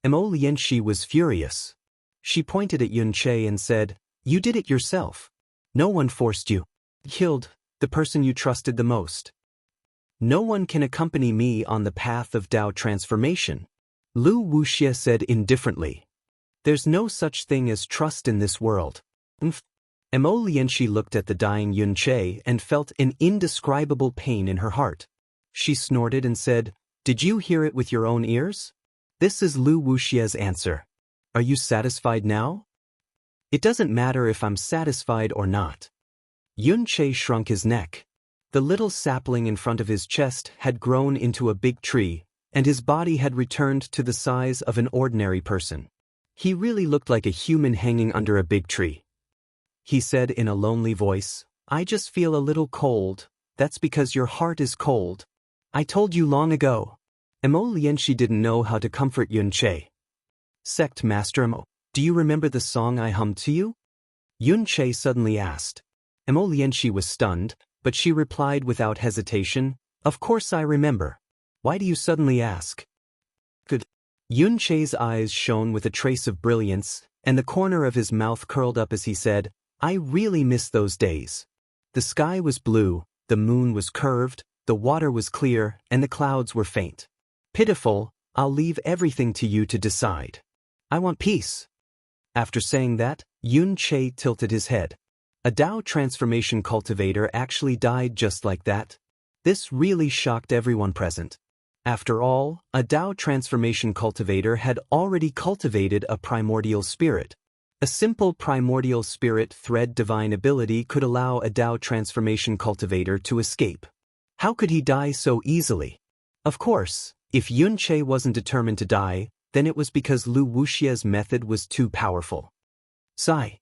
Lianxi was furious. She pointed at Yun Che and said, you did it yourself. No one forced you. Killed the person you trusted the most. No one can accompany me on the path of Tao transformation. Wuxia said indifferently. There's no such thing as trust in this world. Lianxi looked at the dying Yun Che and felt an indescribable pain in her heart. She snorted and said, did you hear it with your own ears? This is Wuxia's answer. Are you satisfied now? It doesn't matter if I'm satisfied or not. Yun Che shrunk his neck. The little sapling in front of his chest had grown into a big tree, and his body had returned to the size of an ordinary person. He really looked like a human hanging under a big tree. He said in a lonely voice, I just feel a little cold. That's because your heart is cold. I told you long ago. Lianxi didn't know how to comfort Yun Che. Sect Master Mo, do you remember the song I hummed to you? Yun Che suddenly asked. Lianxi was stunned, but she replied without hesitation, of course I remember. Why do you suddenly ask? Good. Yun Che's eyes shone with a trace of brilliance, and the corner of his mouth curled up as he said, I really miss those days. The sky was blue, the moon was curved, the water was clear, and the clouds were faint. Pitiful, I'll leave everything to you to decide. I want peace. After saying that, Yun Che tilted his head. A Dao transformation cultivator actually died just like that? This really shocked everyone present. After all, a Dao transformation cultivator had already cultivated a primordial spirit. A simple primordial spirit thread divine ability could allow a Dao transformation cultivator to escape. How could he die so easily? Of course, if Yun Che wasn't determined to die, then it was because Lu Wuxia's method was too powerful. Sigh.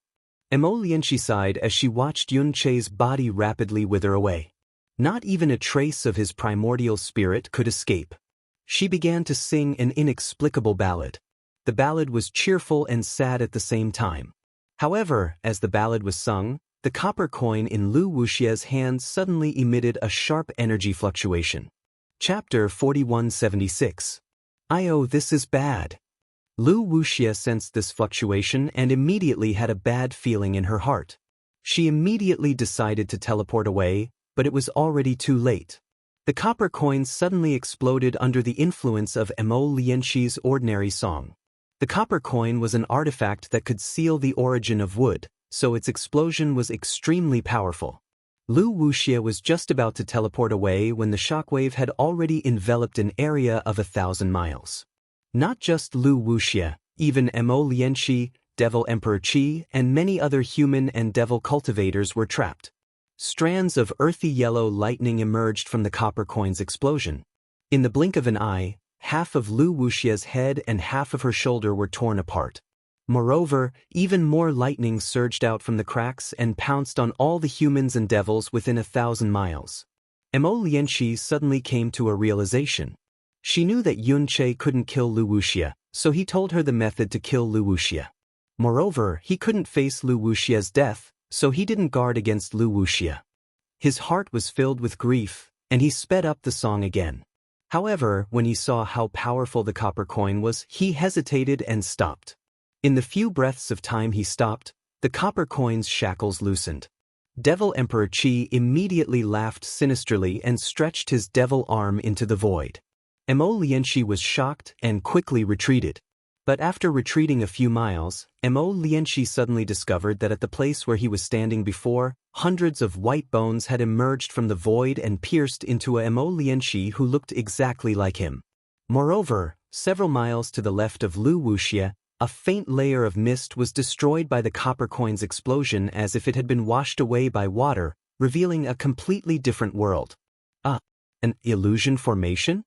Lianxi sighed as she watched Yun Che's body rapidly wither away. Not even a trace of his primordial spirit could escape. She began to sing an inexplicable ballad. The ballad was cheerful and sad at the same time. However, as the ballad was sung, the copper coin in Lu Wuxia's hand suddenly emitted a sharp energy fluctuation. Chapter 4176. This is bad. Lu Wuxia sensed this fluctuation and immediately had a bad feeling in her heart. She immediately decided to teleport away, but it was already too late. The copper coin suddenly exploded under the influence of Lianxi's ordinary song. The copper coin was an artifact that could seal the origin of wood, so its explosion was extremely powerful. Lu Wuxia was just about to teleport away when the shockwave had already enveloped an area of 1,000 miles. Not just Lu Wuxia, even Lianxi, Devil Emperor Qi, and many other human and devil cultivators were trapped. Strands of earthy yellow lightning emerged from the copper coin's explosion. In the blink of an eye, half of Lu Wuxia's head and half of her shoulder were torn apart. Moreover, even more lightning surged out from the cracks and pounced on all the humans and devils within 1,000 miles. Lianxi suddenly came to a realization. She knew that Yun Che couldn't kill Lu Wuxia, so he told her the method to kill Lu Wuxia. Moreover, he couldn't face Lu Wuxia's death, so he didn't guard against Lu Wuxia. His heart was filled with grief, and he sped up the song again. However, when he saw how powerful the copper coin was, he hesitated and stopped. In the few breaths of time he stopped, the copper coin's shackles loosened. Devil Emperor Qi immediately laughed sinisterly and stretched his devil arm into the void. Lianxi was shocked and quickly retreated. But after retreating a few miles, Lianxi suddenly discovered that at the place where he was standing before, hundreds of white bones had emerged from the void and pierced into a Lianxi who looked exactly like him. Moreover, several miles to the left of Lu Wuxia, a faint layer of mist was destroyed by the copper coin's explosion as if it had been washed away by water, revealing a completely different world. An illusion formation?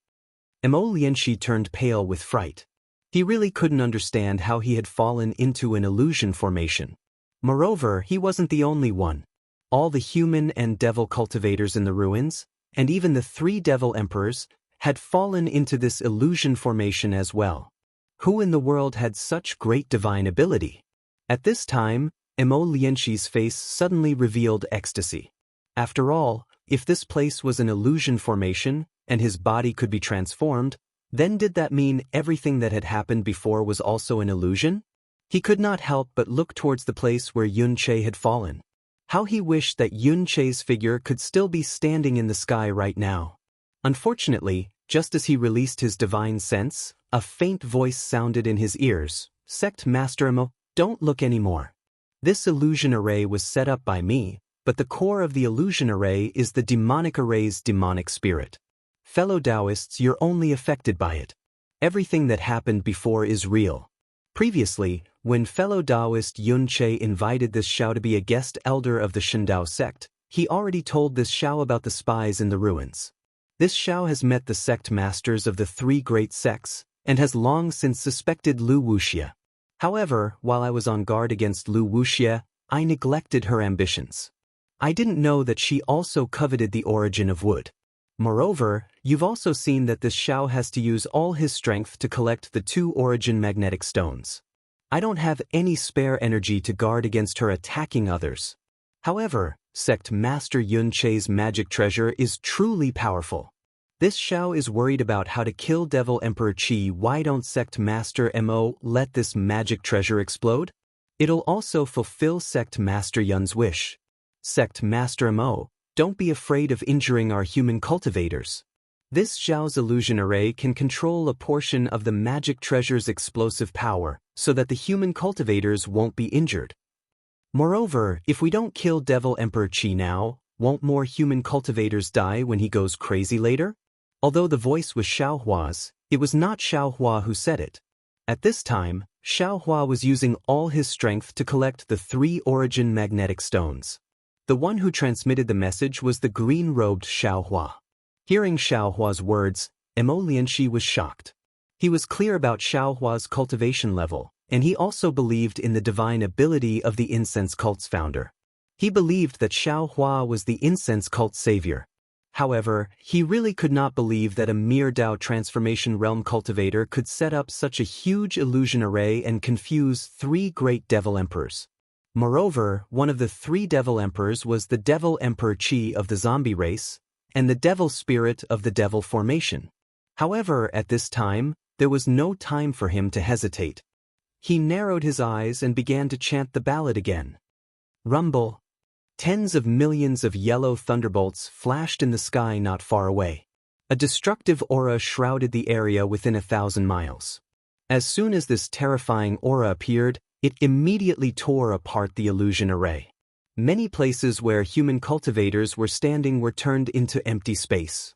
Lianxi turned pale with fright. He really couldn't understand how he had fallen into an illusion formation. Moreover, he wasn't the only one. All the human and devil cultivators in the ruins, and even the 3 devil emperors, had fallen into this illusion formation as well. Who in the world had such great divine ability? At this time, Lianxi's face suddenly revealed ecstasy. After all, if this place was an illusion formation, and his body could be transformed, then did that mean everything that had happened before was also an illusion? He could not help but look towards the place where Yun Che had fallen. How he wished that Yun Che's figure could still be standing in the sky right now. Unfortunately, just as he released his divine sense, a faint voice sounded in his ears. Sect Master Emo, don't look anymore. This illusion array was set up by me, but the core of the illusion array is the demonic array's demonic spirit. Fellow Taoists, you're only affected by it. Everything that happened before is real. Previously, when fellow Taoist Yun Che invited this Xiao to be a guest elder of the Shindao sect, he already told this Xiao about the spies in the ruins. This Xiao has met the sect masters of the 3 great sects, and has long since suspected Lu Wuxia. However, while I was on guard against Lu Wuxia, I neglected her ambitions. I didn't know that she also coveted the origin of wood. Moreover, you've also seen that this Xiao has to use all his strength to collect the 2 origin magnetic stones. I don't have any spare energy to guard against her attacking others. However, Sect Master Yun Che's magic treasure is truly powerful. This Xiao is worried about how to kill Devil Emperor Qi. Why don't Sect Master Mo let this magic treasure explode? It'll also fulfill Sect Master Yun's wish. Sect Master Mo, don't be afraid of injuring our human cultivators. This Zhao's illusion array can control a portion of the magic treasure's explosive power, so that the human cultivators won't be injured. Moreover, if we don't kill Devil Emperor Qi now, won't more human cultivators die when he goes crazy later? Although the voice was Xiaohua's, it was not Xiaohua who said it. At this time, Xiaohua was using all his strength to collect the 3 origin magnetic stones. The one who transmitted the message was the green-robed Xiaohua. Hearing Xiaohua's words, Mo Lianxi was shocked. He was clear about Xiaohua's cultivation level, and he also believed in the divine ability of the incense cult's founder. He believed that Xiaohua was the incense cult's savior. However, he really could not believe that a mere Dao transformation realm cultivator could set up such a huge illusion array and confuse 3 great devil emperors. Moreover, one of the 3 devil emperors was the Devil Emperor Qi of the zombie race, and the devil spirit of the devil formation. However, at this time, there was no time for him to hesitate. He narrowed his eyes and began to chant the ballad again. Rumble. Tens of millions of yellow thunderbolts flashed in the sky not far away. A destructive aura shrouded the area within 1,000 miles. As soon as this terrifying aura appeared, it immediately tore apart the illusion array. Many places where human cultivators were standing were turned into empty space.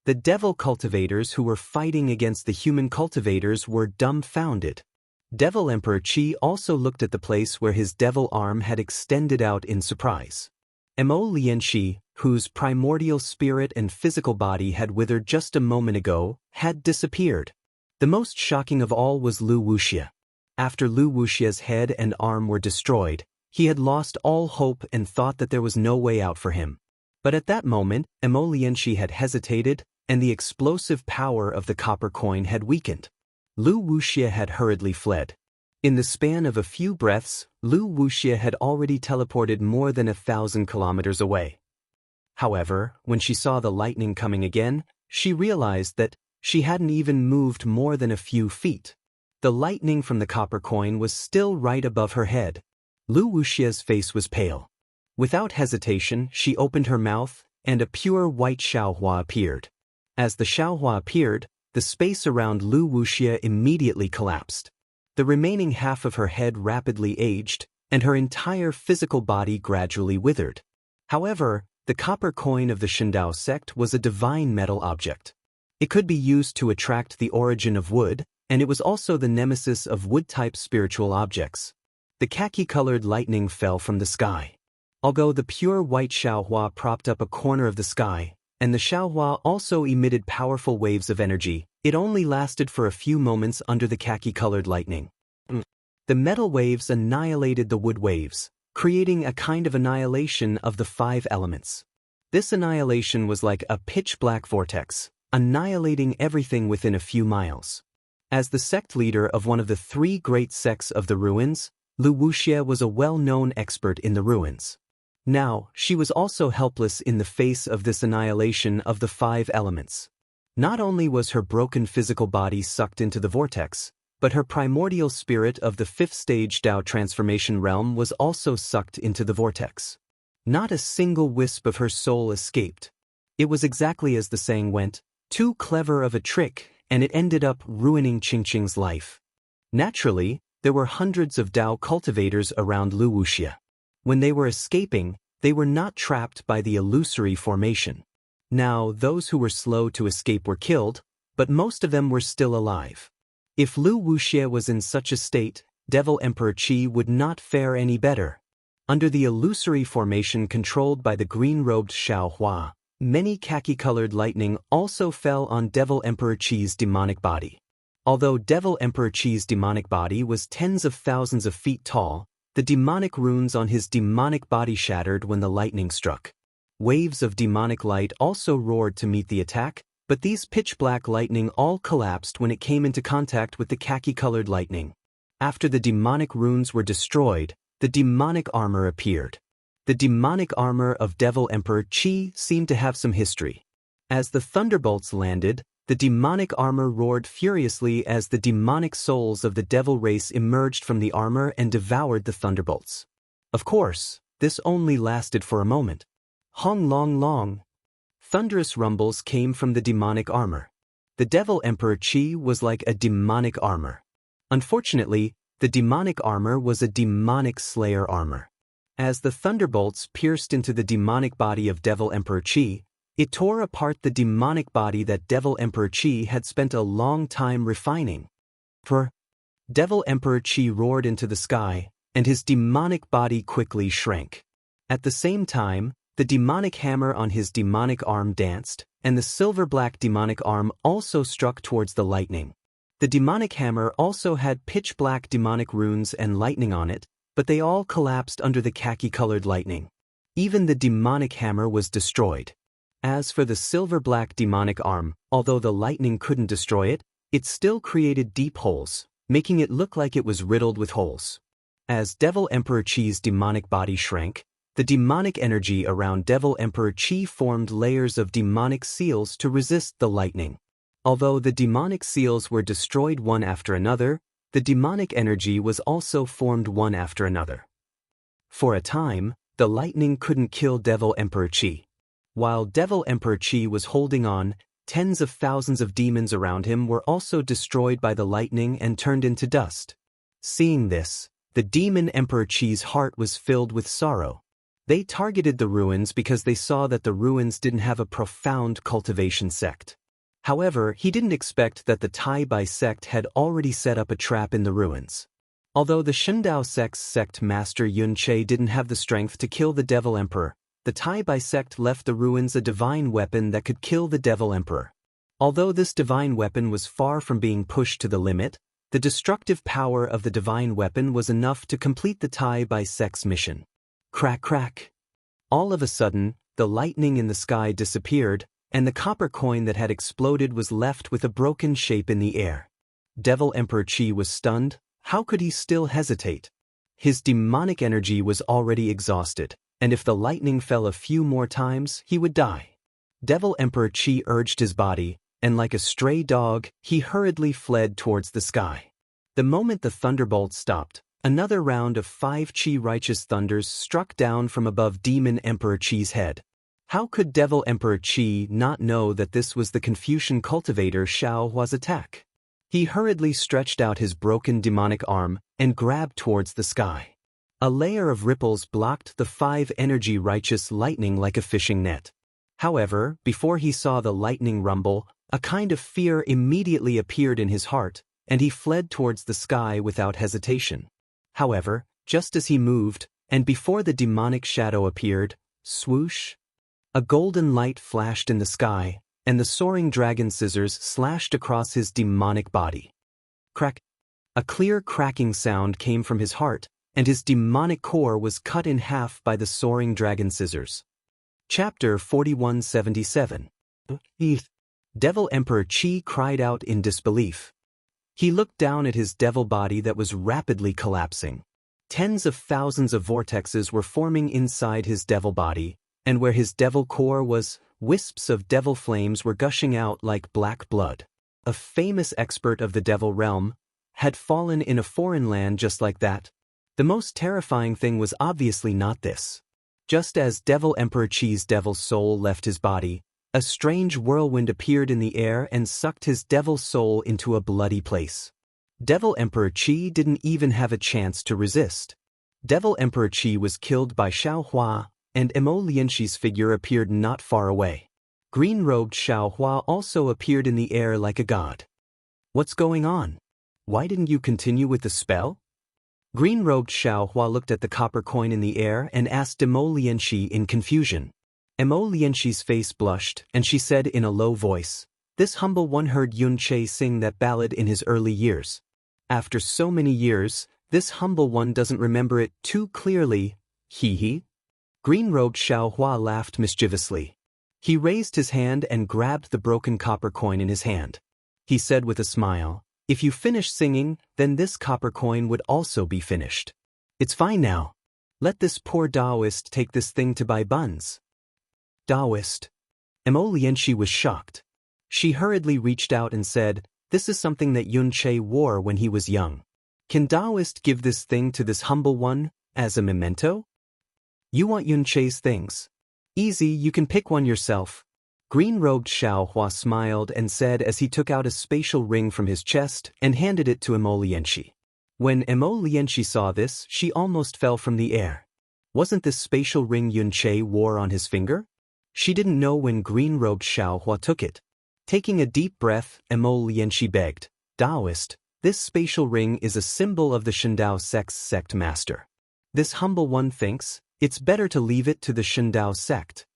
The devil cultivators who were fighting against the human cultivators were dumbfounded. Devil Emperor Qi also looked at the place where his devil arm had extended out in surprise. Mo Lianxi, whose primordial spirit and physical body had withered just a moment ago, had disappeared. The most shocking of all was Lu Wuxia. After Lu Wuxia's head and arm were destroyed, he had lost all hope and thought that there was no way out for him. But at that moment, Mo Lianxi had hesitated, and the explosive power of the copper coin had weakened. Lu Wuxia had hurriedly fled. In the span of a few breaths, Lu Wuxia had already teleported more than 1,000 kilometers away. However, when she saw the lightning coming again, she realized that she hadn't even moved more than a few feet. The lightning from the copper coin was still right above her head. Lu Wuxia's face was pale. Without hesitation, she opened her mouth, and a pure white Xiaohua appeared. As the Xiaohua appeared, the space around Lu Wuxia immediately collapsed. The remaining half of her head rapidly aged, and her entire physical body gradually withered. However, the copper coin of the Shindao sect was a divine metal object. It could be used to attract the origin of wood, and it was also the nemesis of wood-type spiritual objects. The khaki-colored lightning fell from the sky. Although the pure white Xiaohua propped up a corner of the sky, and the Xiaohua also emitted powerful waves of energy, it only lasted for a few moments under the khaki-colored lightning. The metal waves annihilated the wood waves, creating a kind of annihilation of the 5 elements. This annihilation was like a pitch-black vortex, annihilating everything within a few miles. As the sect leader of one of the 3 great sects of the ruins, Lu Wuxia was a well-known expert in the ruins. Now, she was also helpless in the face of this annihilation of the 5 elements. Not only was her broken physical body sucked into the vortex, but her primordial spirit of the 5th stage Dao transformation realm was also sucked into the vortex. Not a single wisp of her soul escaped. It was exactly as the saying went, too clever of a trick, and it ended up ruining Qingqing's life. Naturally, there were hundreds of Dao cultivators around Lu Wuxia. When they were escaping, they were not trapped by the illusory formation. Now, those who were slow to escape were killed, but most of them were still alive. If Lu Wuxia was in such a state, Devil Emperor Qi would not fare any better. Under the illusory formation controlled by the green-robed Xiaohua, many khaki-colored lightning also fell on Devil Emperor Qi's demonic body. Although Devil Emperor Qi's demonic body was tens of thousands of feet tall, the demonic runes on his demonic body shattered when the lightning struck. Waves of demonic light also roared to meet the attack, but these pitch-black lightning all collapsed when it came into contact with the khaki-colored lightning. After the demonic runes were destroyed, the demonic armor appeared. The demonic armor of Devil Emperor Qi seemed to have some history. As the thunderbolts landed, the demonic armor roared furiously as the demonic souls of the devil race emerged from the armor and devoured the thunderbolts. Of course, this only lasted for a moment. Hong long long. Thunderous rumbles came from the demonic armor. The Devil Emperor Qi was like a demonic armor. Unfortunately, the demonic armor was a demonic slayer armor. As the thunderbolts pierced into the demonic body of Devil Emperor Qi, it tore apart the demonic body that Devil Emperor Qi had spent a long time refining. Devil Emperor Qi roared into the sky, and his demonic body quickly shrank. At the same time, the demonic hammer on his demonic arm danced, and the silver-black demonic arm also struck towards the lightning. The demonic hammer also had pitch-black demonic runes and lightning on it, but they all collapsed under the khaki-colored lightning. Even the demonic hammer was destroyed. As for the silver-black demonic arm, although the lightning couldn't destroy it, it still created deep holes, making it look like it was riddled with holes. As Devil Emperor Qi's demonic body shrank, the demonic energy around Devil Emperor Qi formed layers of demonic seals to resist the lightning. Although the demonic seals were destroyed one after another, the demonic energy was also formed one after another. For a time, the lightning couldn't kill Devil Emperor Qi. While Devil Emperor Qi was holding on, tens of thousands of demons around him were also destroyed by the lightning and turned into dust. Seeing this, the demon Emperor Qi's heart was filled with sorrow. They targeted the ruins because they saw that the ruins didn't have a profound cultivation sect. However, he didn't expect that the Tai Bai sect had already set up a trap in the ruins. Although the Shundao sect's sect master Yun Che didn't have the strength to kill the Devil Emperor, the Tai Bai sect left the ruins a divine weapon that could kill the Devil Emperor. Although this divine weapon was far from being pushed to the limit, the destructive power of the divine weapon was enough to complete the Tai Bai sect's mission. Crack crack. All of a sudden, the lightning in the sky disappeared, and the copper coin that had exploded was left with a broken shape in the air. Devil Emperor Qi was stunned. How could he still hesitate? His demonic energy was already exhausted, and if the lightning fell a few more times, he would die. Devil Emperor Qi urged his body, and like a stray dog, he hurriedly fled towards the sky. The moment the thunderbolt stopped, another round of 5 Qi righteous thunders struck down from above Demon Emperor Qi's head. How could Devil Emperor Qi not know that this was the Confucian cultivator Xiao Hua's attack? He hurriedly stretched out his broken demonic arm and grabbed towards the sky. A layer of ripples blocked the 5 energy righteous lightning like a fishing net. However, before he saw the lightning rumble, a kind of fear immediately appeared in his heart, and he fled towards the sky without hesitation. However, just as he moved, and before the demonic shadow appeared, swoosh! A golden light flashed in the sky, and the soaring dragon scissors slashed across his demonic body. Crack! A clear cracking sound came from his heart, and his demonic core was cut in half by the soaring dragon scissors. Chapter 4177. Devil Emperor Qi cried out in disbelief. He looked down at his devil body that was rapidly collapsing. Tens of thousands of vortexes were forming inside his devil body, and where his devil core was, wisps of devil flames were gushing out like black blood. A famous expert of the devil realm had fallen in a foreign land just like that. The most terrifying thing was obviously not this. Just as Devil Emperor Qi's devil soul left his body, a strange whirlwind appeared in the air and sucked his devil soul into a bloody place. Devil Emperor Qi didn't even have a chance to resist. Devil Emperor Qi was killed by Xiao Hua, and Emo Lianxi's figure appeared not far away. Green-robed Xiao Hua also appeared in the air like a god. What's going on? Why didn't you continue with the spell? Green-robed Xiao Hua looked at the copper coin in the air and asked Emo Lianxi in confusion. Emo Lianxi's face blushed, and she said in a low voice, "This humble one heard Yun Che sing that ballad in his early years. After so many years, this humble one doesn't remember it too clearly, hee." Green-robed Xiao Hua laughed mischievously. He raised his hand and grabbed the broken copper coin in his hand. He said with a smile, "If you finish singing, then this copper coin would also be finished. It's fine now. Let this poor Taoist take this thing to buy buns." Taoist? Emo Lianxi was shocked. She hurriedly reached out and said, "This is something that Yun Che wore when he was young. Can Taoist give this thing to this humble one, as a memento?" "You want Yun Che's things? Easy, you can pick one yourself." Green-robed Xiaohua smiled and said as he took out a spatial ring from his chest and handed it to Emolienshi. When Emolienshi saw this, she almost fell from the air. Wasn't this spatial ring Yunche wore on his finger? She didn't know when green-robed Xiaohua took it. Taking a deep breath, Emolienshi begged, "Taoist, this spatial ring is a symbol of the Shindao sect's sect master. This humble one thinks it's better to leave it to the Shindao sect."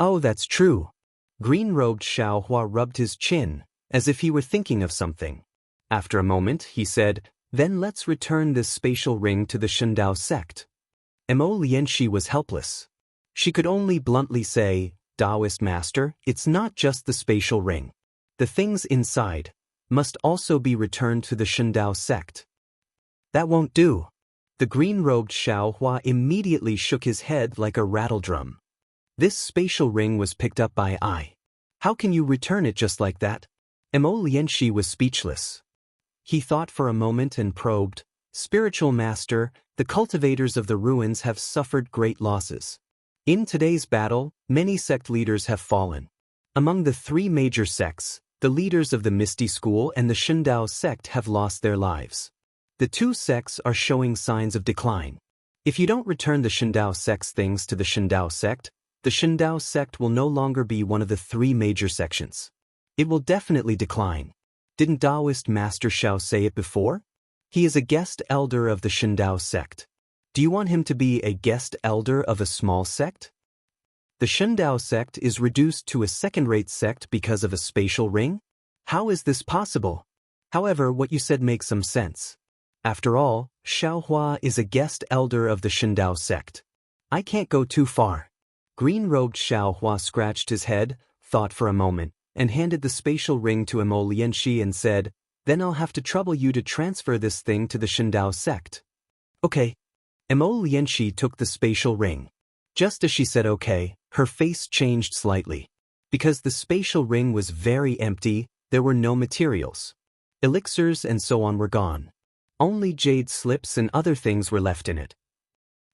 "Oh, that's true." Green-robed Xiaohua rubbed his chin, as if he were thinking of something. After a moment, he said, "Then let's return this spatial ring to the Shindao sect." Emolienshi was helpless. She could only bluntly say, "Taoist master, it's not just the spatial ring. The things inside must also be returned to the Shindao sect." "That won't do." The green-robed Xiaohua immediately shook his head like a rattledrum. "This spatial ring was picked up by I. How can you return it just like that?" Emolienshi was speechless. He thought for a moment and probed, "Spiritual master, the cultivators of the ruins have suffered great losses. In today's battle, many sect leaders have fallen. Among the three major sects, the leaders of the Misty School and the Shindao sect have lost their lives. The two sects are showing signs of decline. If you don't return the Shindao sect's things to the Shindao sect, the Shindao sect will no longer be one of the three major sections. It will definitely decline. Didn't Taoist Master Xiao say it before? He is a guest elder of the Shindao sect. Do you want him to be a guest elder of a small sect? The Shindao sect is reduced to a second-rate sect because of a spatial ring? How is this possible? However, what you said makes some sense. After all, Xiaohua is a guest elder of the Shindao sect. I can't go too far." Green-robed Xiaohua scratched his head, thought for a moment, and handed the spatial ring to Emolienshi and said, "Then I'll have to trouble you to transfer this thing to the Shindao sect." "Okay." Emolienshi took the spatial ring. Just as she said okay, her face changed slightly. Because the spatial ring was very empty, there were no materials. Elixirs and so on were gone. Only jade slips and other things were left in it.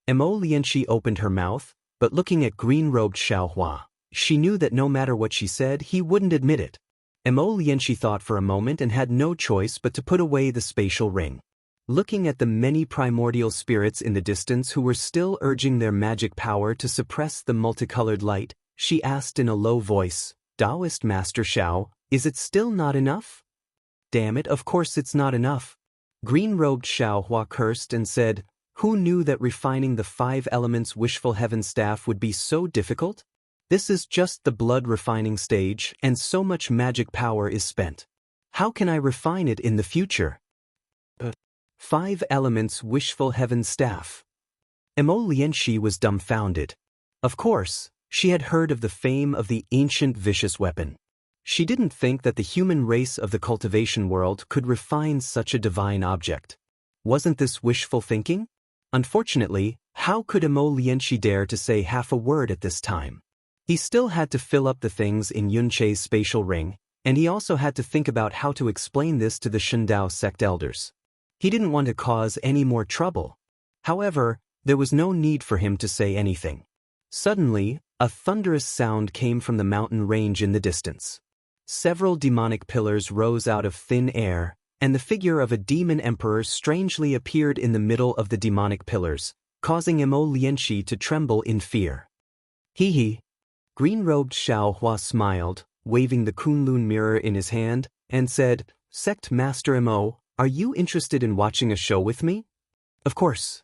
Emolienshi opened her mouth, but looking at green-robed Xiaohua, she knew that no matter what she said, he wouldn't admit it. Emolienshi thought for a moment and had no choice but to put away the spatial ring. Looking at the many primordial spirits in the distance who were still urging their magic power to suppress the multicolored light, she asked in a low voice, "Taoist Master Xiao, is it still not enough?" "Damn it, of course it's not enough." Green-robed Xiaohua cursed and said, "Who knew that refining the 5 elements wishful heaven staff would be so difficult? This is just the blood refining stage, and so much magic power is spent. How can I refine it in the future?" 5 elements wishful heaven staff. Emolienshi was dumbfounded. Of course, she had heard of the fame of the ancient vicious weapon. She didn't think that the human race of the cultivation world could refine such a divine object. Wasn't this wishful thinking? Unfortunately, how could Emolienshi dare to say half a word at this time? He still had to fill up the things in Yunche's spatial ring, and he also had to think about how to explain this to the Shindao sect elders. He didn't want to cause any more trouble. However, there was no need for him to say anything. Suddenly, a thunderous sound came from the mountain range in the distance. Several demonic pillars rose out of thin air, and the figure of a demon emperor strangely appeared in the middle of the demonic pillars, causing Emolienshi to tremble in fear. "Hee." Green-robed Xiaohua smiled, waving the Kunlun mirror in his hand, and said, "Sect Master Emo, are you interested in watching a show with me?" "Of course."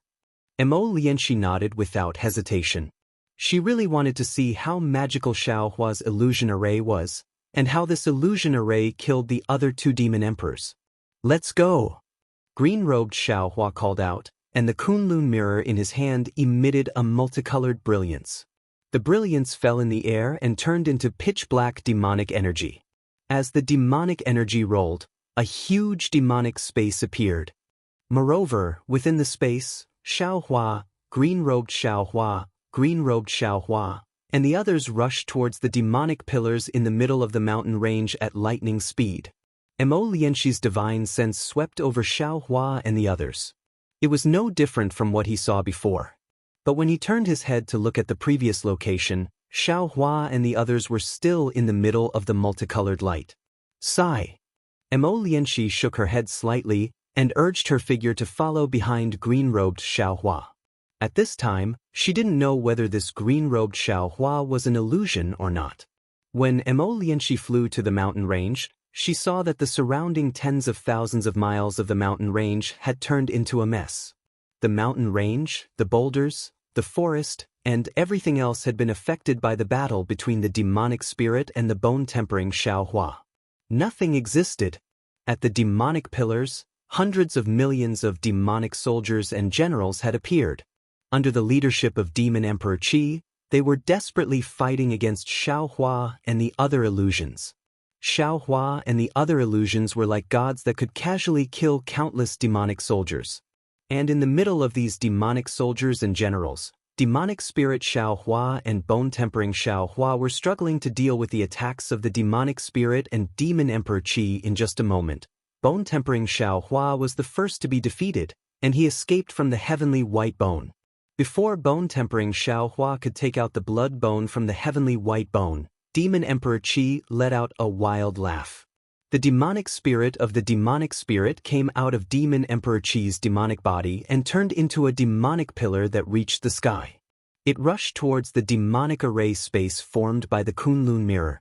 Emolienshi nodded without hesitation. She really wanted to see how magical Xiaohua's illusion array was, and how this illusion array killed the other 2 demon emperors. "Let's go." Green-robed Xiaohua called out, and the Kunlun mirror in his hand emitted a multicolored brilliance. The brilliance fell in the air and turned into pitch-black demonic energy. As the demonic energy rolled, a huge demonic space appeared. Moreover, within the space, Xiaohua, green-robed Xiaohua, green-robed Xiaohua, and the others rushed towards the demonic pillars in the middle of the mountain range at lightning speed. Emolienshi's divine sense swept over Xiaohua and the others. It was no different from what he saw before. But when he turned his head to look at the previous location, Xiao Hua and the others were still in the middle of the multicolored light. Sigh. Mo Lianxi shook her head slightly and urged her figure to follow behind green-robed Xiao Hua. At this time, she didn't know whether this green-robed Xiao Hua was an illusion or not. When Mo Lianxi flew to the mountain range, she saw that the surrounding tens of thousands of miles of the mountain range had turned into a mess. The mountain range, the boulders, the forest, and everything else had been affected by the battle between the demonic spirit and the bone-tempering Xiao Hua. Nothing existed. At the demonic pillars, hundreds of millions of demonic soldiers and generals had appeared. Under the leadership of Demon Emperor Qi, they were desperately fighting against Xiao Hua and the other illusions. Xiao Hua and the other illusions were like gods that could casually kill countless demonic soldiers. And in the middle of these demonic soldiers and generals, demonic spirit Xiao Hua and bone-tempering Xiao Hua were struggling to deal with the attacks of the demonic spirit and Demon Emperor Qi. In just a moment, bone-tempering Xiao Hua was the first to be defeated, and he escaped from the heavenly white bone. Before bone-tempering Xiao Hua could take out the blood bone from the heavenly white bone, Demon Emperor Qi let out a wild laugh. The demonic spirit of the demonic spirit came out of Demon Emperor Qi's demonic body and turned into a demonic pillar that reached the sky. It rushed towards the demonic array space formed by the Kunlun mirror.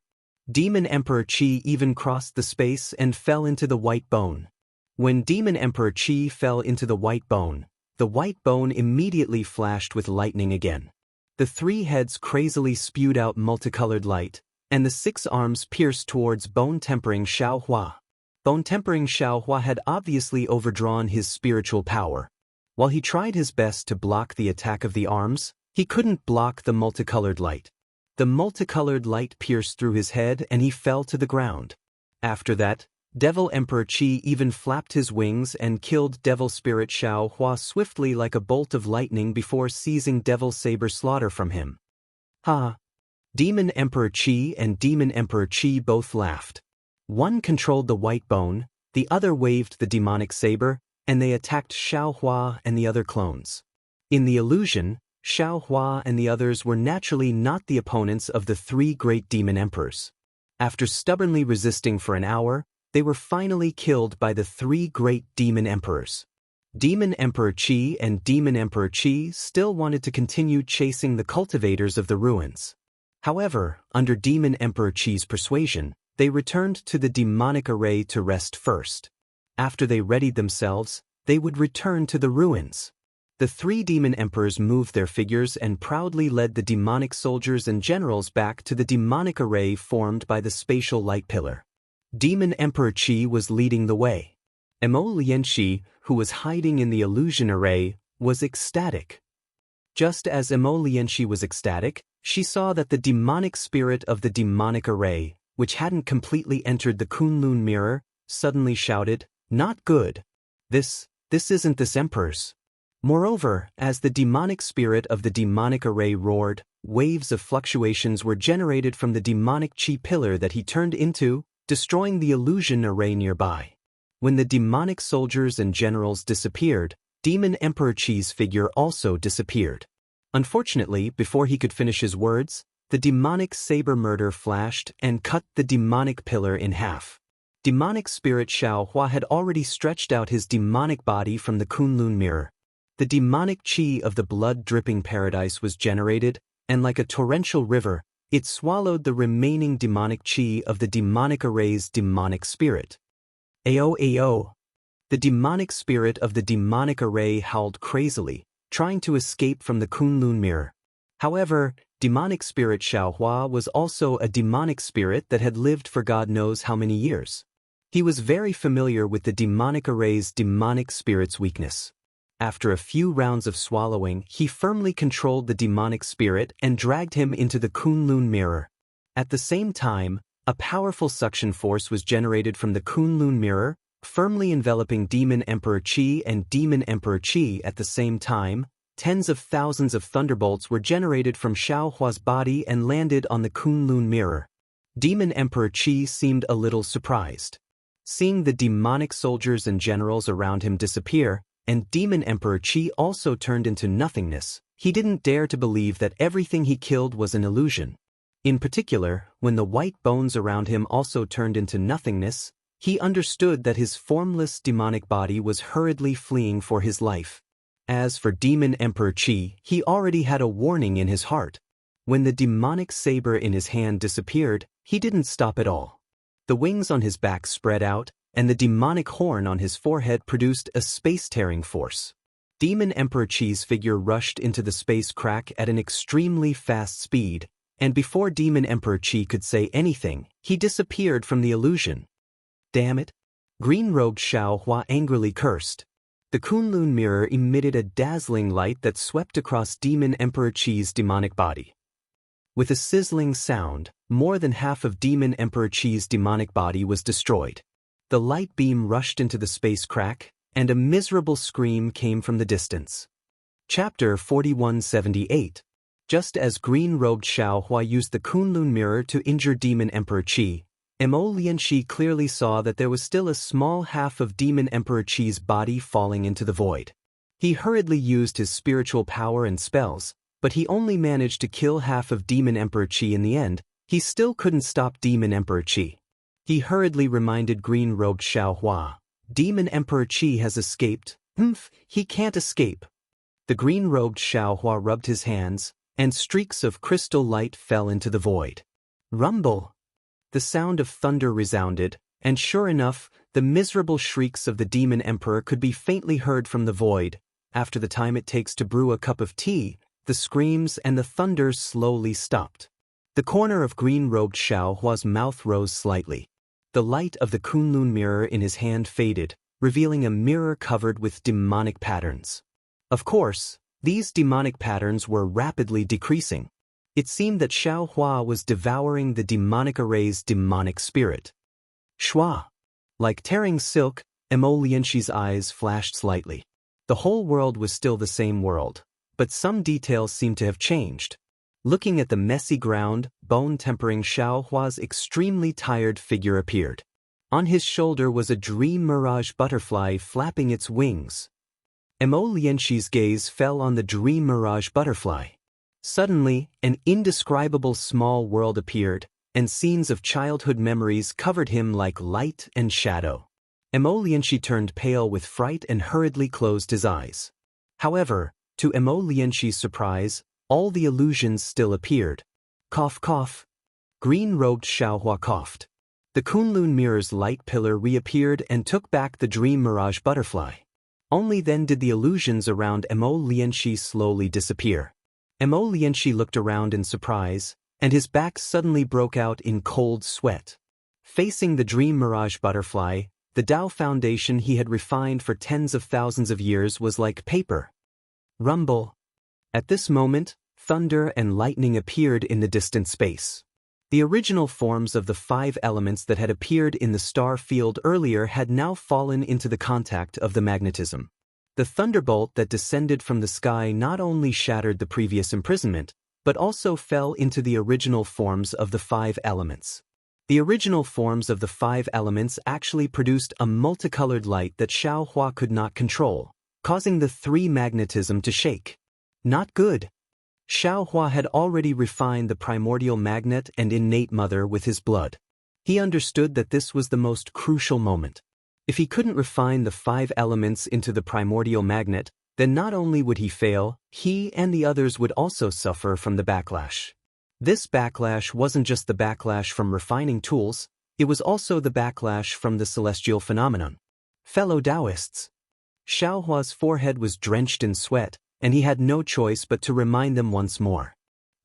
Demon Emperor Qi even crossed the space and fell into the white bone. When Demon Emperor Qi fell into the white bone immediately flashed with lightning again. The three heads crazily spewed out multicolored light, and the 6 arms pierced towards bone-tempering Xiao Hua. Bone-tempering Xiao Hua had obviously overdrawn his spiritual power. While he tried his best to block the attack of the arms, he couldn't block the multicolored light. The multicolored light pierced through his head and he fell to the ground. After that, Devil Emperor Qi even flapped his wings and killed Devil Spirit Xiao Hua swiftly like a bolt of lightning before seizing Devil Saber Slaughter from him. Ha! Demon Emperor Qi and Demon Emperor Qi both laughed. One controlled the white bone, the other waved the demonic saber, and they attacked Xiao Hua and the other clones. In the illusion, Xiao Hua and the others were naturally not the opponents of the 3 great demon emperors. After stubbornly resisting for an hour, they were finally killed by the 3 great demon emperors. Demon Emperor Qi and Demon Emperor Qi still wanted to continue chasing the cultivators of the ruins. However, under Demon Emperor Qi's persuasion, they returned to the demonic array to rest first. After they readied themselves, they would return to the ruins. The 3 demon emperors moved their figures and proudly led the demonic soldiers and generals back to the demonic array formed by the spatial light pillar. Demon Emperor Qi was leading the way. Mo Lianxi, who was hiding in the illusion array, was ecstatic. Just as Mo Lianxi was ecstatic, she saw that the demonic spirit of the demonic array, which hadn't completely entered the Kunlun mirror, suddenly shouted, "Not good. This isn't this emperor's." Moreover, as the demonic spirit of the demonic array roared, waves of fluctuations were generated from the demonic Qi pillar that he turned into, destroying the illusion array nearby. When the demonic soldiers and generals disappeared, Demon Emperor Qi's figure also disappeared. Unfortunately, before he could finish his words, the demonic saber murder flashed and cut the demonic pillar in half. Demonic spirit Xiao Hua had already stretched out his demonic body from the Kunlun mirror. The demonic Qi of the blood-dripping paradise was generated, and like a torrential river, it swallowed the remaining demonic Qi of the demonic array's demonic spirit. Ayo ayo! The demonic spirit of the demonic array howled crazily, trying to escape from the Kunlun mirror. However, demonic spirit Xiao Hua was also a demonic spirit that had lived for God knows how many years. He was very familiar with the demonic array's demonic spirit's weakness. After a few rounds of swallowing, he firmly controlled the demonic spirit and dragged him into the Kunlun mirror. At the same time, a powerful suction force was generated from the Kunlun mirror, firmly enveloping Demon Emperor Qi and Demon Emperor Qi at the same time. Tens of thousands of thunderbolts were generated from Xiao Hua's body and landed on the Kunlun mirror. Demon Emperor Qi seemed a little surprised. Seeing the demonic soldiers and generals around him disappear, and Demon Emperor Qi also turned into nothingness, he didn't dare to believe that everything he killed was an illusion. In particular, when the white bones around him also turned into nothingness, he understood that his formless demonic body was hurriedly fleeing for his life. As for Demon Emperor Qi, he already had a warning in his heart. When the demonic saber in his hand disappeared, he didn't stop at all. The wings on his back spread out, and the demonic horn on his forehead produced a space-tearing force. Demon Emperor Qi's figure rushed into the space crack at an extremely fast speed, and before Demon Emperor Qi could say anything, he disappeared from the illusion. Damn it! Green-robed Xiao Hua angrily cursed. The Kunlun mirror emitted a dazzling light that swept across Demon Emperor Qi's demonic body. With a sizzling sound, more than half of Demon Emperor Qi's demonic body was destroyed. The light beam rushed into the space crack, and a miserable scream came from the distance. Chapter 4178. Just as green-robed Xiao Hua used the Kunlun mirror to injure Demon Emperor Qi, Lianxi clearly saw that there was still a small half of Demon Emperor Qi's body falling into the void. He hurriedly used his spiritual power and spells, but he only managed to kill half of Demon Emperor Qi in the end. He still couldn't stop Demon Emperor Qi. He hurriedly reminded green-robed Xiao Hua, "Demon Emperor Qi has escaped." He can't escape." The green-robed Xiao Hua rubbed his hands, and streaks of crystal light fell into the void. Rumble! The sound of thunder resounded, and sure enough, the miserable shrieks of the Demon Emperor could be faintly heard from the void. After the time it takes to brew a cup of tea, the screams and the thunder slowly stopped. The corner of green-robed Xiao Hua's mouth rose slightly. The light of the Kunlun mirror in his hand faded, revealing a mirror covered with demonic patterns. Of course, these demonic patterns were rapidly decreasing. It seemed that Xiao Hua was devouring the demonic array's demonic spirit. Shua! Like tearing silk, Lianxi's eyes flashed slightly. The whole world was still the same world, but some details seemed to have changed. Looking at the messy ground, bone-tempering Xiao Hua's extremely tired figure appeared. On his shoulder was a dream mirage butterfly flapping its wings. Lianxi's gaze fell on the dream mirage butterfly. Suddenly, an indescribable small world appeared, and scenes of childhood memories covered him like light and shadow. Lianxi turned pale with fright and hurriedly closed his eyes. However, to Lianxi's surprise, all the illusions still appeared. Cough cough. Green-robed Xiao Hua coughed. The Kunlun mirror's light pillar reappeared and took back the dream mirage butterfly. Only then did the illusions around Lianxi slowly disappear. Lianxi looked around in surprise, and his back suddenly broke out in cold sweat. Facing the dream mirage butterfly, the Tao foundation he had refined for tens of thousands of years was like paper. Rumble. At this moment, thunder and lightning appeared in the distant space. The original forms of the 5 elements that had appeared in the star field earlier had now fallen into the contact of the magnetism. The thunderbolt that descended from the sky not only shattered the previous imprisonment, but also fell into the original forms of the 5 elements. The original forms of the 5 elements actually produced a multicolored light that Xiao Hua could not control, causing the 3 magnetism to shake. Not good. Xiao Hua had already refined the primordial magnet and innate mother with his blood. He understood that this was the most crucial moment. If he couldn't refine the 5 elements into the primordial magnet, then not only would he fail, he and the others would also suffer from the backlash. This backlash wasn't just the backlash from refining tools, it was also the backlash from the celestial phenomenon. Fellow Taoists. Xiao Hua's forehead was drenched in sweat, and he had no choice but to remind them once more.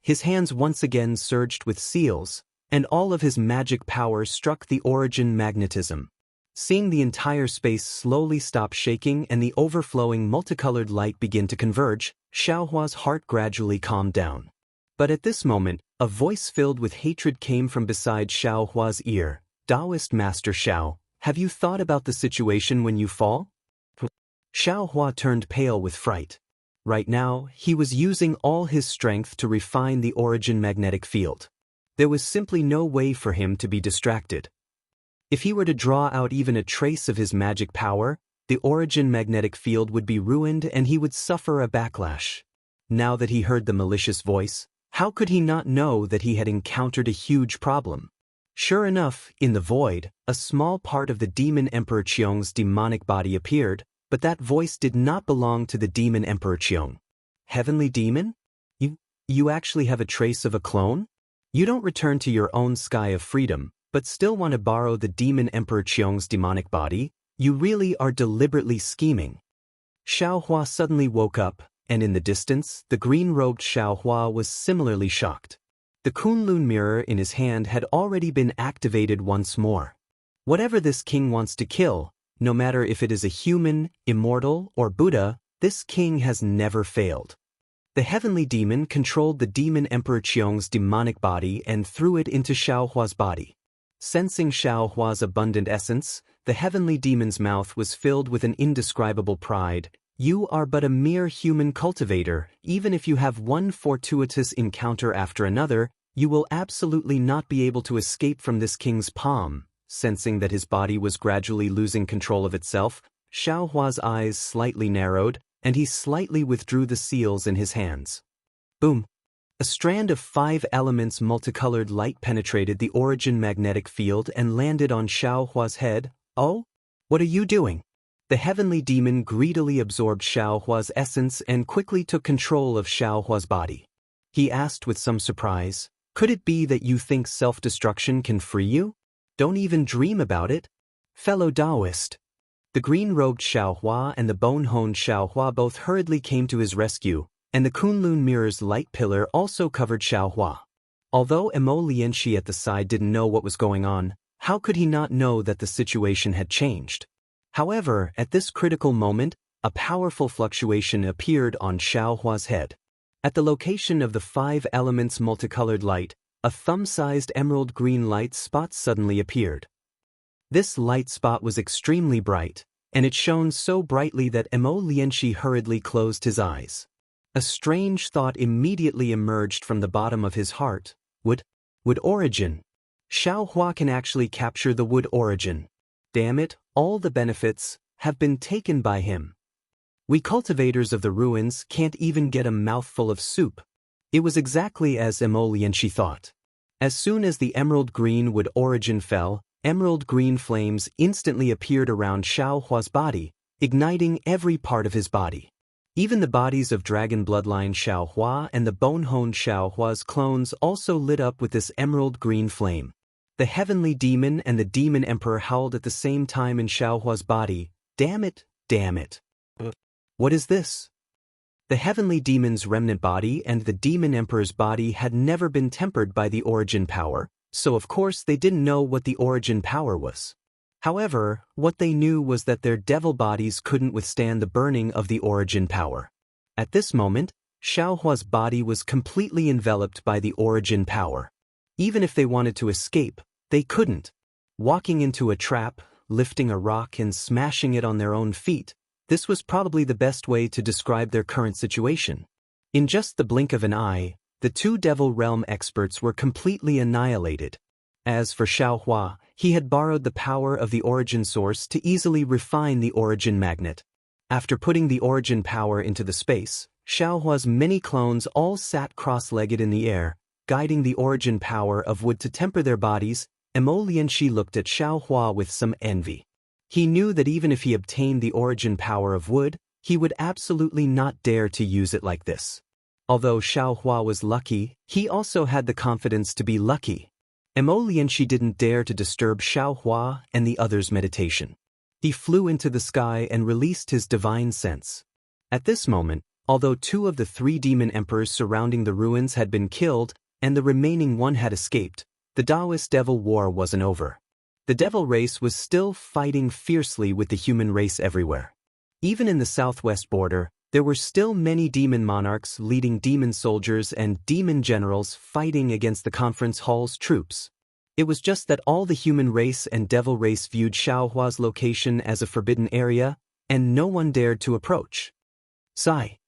His hands once again surged with seals, and all of his magic power struck the origin magnetism. Seeing the entire space slowly stop shaking and the overflowing multicolored light begin to converge, Xiao Hua's heart gradually calmed down. But at this moment, a voice filled with hatred came from beside Xiao Hua's ear. "Taoist Master Xiao, have you thought about the situation when you fall?" Xiao Hua turned pale with fright. Right now, he was using all his strength to refine the origin magnetic field. There was simply no way for him to be distracted. If he were to draw out even a trace of his magic power, the origin magnetic field would be ruined and he would suffer a backlash. Now that he heard the malicious voice, How could he not know that he had encountered a huge problem? Sure enough, in the void, a small part of the Demon Emperor Qiong's demonic body appeared, but that voice did not belong to the Demon Emperor Qiong. Heavenly Demon? You actually have a trace of a clone? You don't return to your own sky of freedom, but still want to borrow the Demon Emperor Qiong's demonic body? You really are deliberately scheming. Xiaohua suddenly woke up, and in the distance, the green-robed Xiaohua was similarly shocked. The Kunlun mirror in his hand had already been activated once more. Whatever this king wants to kill, no matter if it is a human, immortal, or Buddha, this king has never failed. The heavenly demon controlled the Demon Emperor Qiong's demonic body and threw it into Xiaohua's body. Sensing Xiaohua's abundant essence, the heavenly demon's mouth was filled with an indescribable pride. You are but a mere human cultivator. Even if you have one fortuitous encounter after another, you will absolutely not be able to escape from this king's palm. Sensing that his body was gradually losing control of itself, Xiaohua's eyes slightly narrowed, and he slightly withdrew the seals in his hands. Boom! A strand of 5 elements multicolored light penetrated the origin magnetic field and landed on Xiaohua's head. Oh? What are you doing? The heavenly demon greedily absorbed Xiaohua's essence and quickly took control of Xiaohua's body. He asked with some surprise, "Could it be that you think self-destruction can free you? Don't even dream about it." Fellow Taoist. The green-robed Xiaohua and the bone-honed Xiaohua both hurriedly came to his rescue, and the Kunlun mirror's light pillar also covered Xiaohua. Although Emo Lianxi at the side didn't know what was going on, how could he not know that the situation had changed? However, at this critical moment, a powerful fluctuation appeared on Xiaohua's head. At the location of the 5 elements multicolored light, a thumb-sized emerald green light spot suddenly appeared. This light spot was extremely bright, and it shone so brightly that Emo Lianxi hurriedly closed his eyes. A strange thought immediately emerged from the bottom of his heart. Wood origin. Xiaohua can actually capture the wood origin. Damn it, all the benefits have been taken by him. We cultivators of the ruins can't even get a mouthful of soup. It was exactly as Emo Lianxi thought. As soon as the emerald green wood origin fell, emerald green flames instantly appeared around Xiaohua's body, igniting every part of his body. Even the bodies of dragon bloodline Xiaohua and the bone-honed Xiaohua's clones also lit up with this emerald green flame. The heavenly demon and the demon emperor howled at the same time in Xiaohua's body. Damn it, damn it. What is this? The heavenly demon's remnant body and the demon emperor's body had never been tempered by the origin power, so of course they didn't know what the origin power was. However, what they knew was that their devil bodies couldn't withstand the burning of the origin power. At this moment, Xiaohua's body was completely enveloped by the origin power. Even if they wanted to escape, they couldn't. Walking into a trap, lifting a rock and smashing it on their own feet, this was probably the best way to describe their current situation. In just the blink of an eye, the 2 Devil Realm experts were completely annihilated. As for Xiaohua, he had borrowed the power of the origin source to easily refine the origin magnet. After putting the origin power into the space, Xiaohua's many clones all sat cross-legged in the air, guiding the origin power of wood to temper their bodies. Emo Lianxi looked at Xiaohua with some envy. He knew that even if he obtained the origin power of wood, he would absolutely not dare to use it like this. Although Xiaohua was lucky, he also had the confidence to be lucky. Emo Lianxi didn't dare to disturb Xiaohua and the others' meditation. He flew into the sky and released his divine sense. At this moment, although 2 of the 3 demon emperors surrounding the ruins had been killed and the remaining 1 had escaped, the Taoist devil war wasn't over. The devil race was still fighting fiercely with the human race everywhere. Even in the southwest border, there were still many demon monarchs leading demon soldiers and demon generals fighting against the conference hall's troops. It was just that all the human race and devil race viewed Xiaohua's location as a forbidden area, and no one dared to approach. Sigh.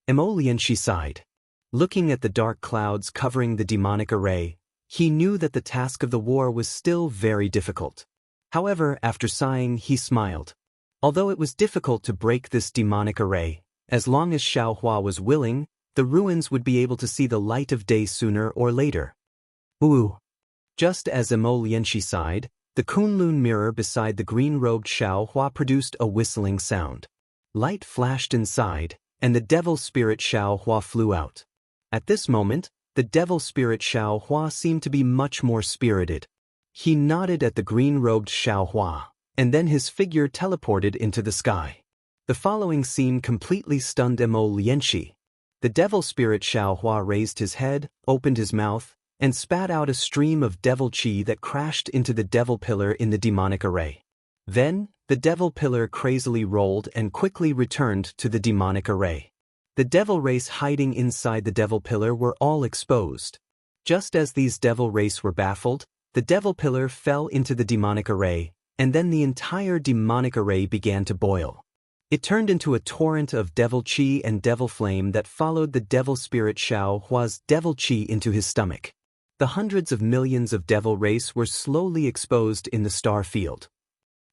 Emo Lianxi sighed. Looking at the dark clouds covering the demonic array, he knew that the task of the war was still very difficult. However, after sighing, he smiled. Although it was difficult to break this demonic array, as long as Xiaohua was willing, the ruins would be able to see the light of day sooner or later. Ooh. Just as Lianxi sighed, the Kunlun mirror beside the green-robed Xiao Hua produced a whistling sound. Light flashed inside, and the devil spirit Xiao Hua flew out. At this moment, the devil spirit Xiao Hua seemed to be much more spirited. He nodded at the green-robed Xiao Hua, and then his figure teleported into the sky. The following scene completely stunned Lianxi. The devil spirit Xiao Hua raised his head, opened his mouth, and spat out a stream of devil qi that crashed into the devil pillar in the demonic array. Then, the devil pillar crazily rolled and quickly returned to the demonic array. The devil race hiding inside the devil pillar were all exposed. Just as these devil race were baffled, the devil pillar fell into the demonic array, and then the entire demonic array began to boil. It turned into a torrent of devil qi and devil flame that followed the devil spirit Xiao Hua's devil qi into his stomach. The hundreds of millions of devil race were slowly exposed in the star field.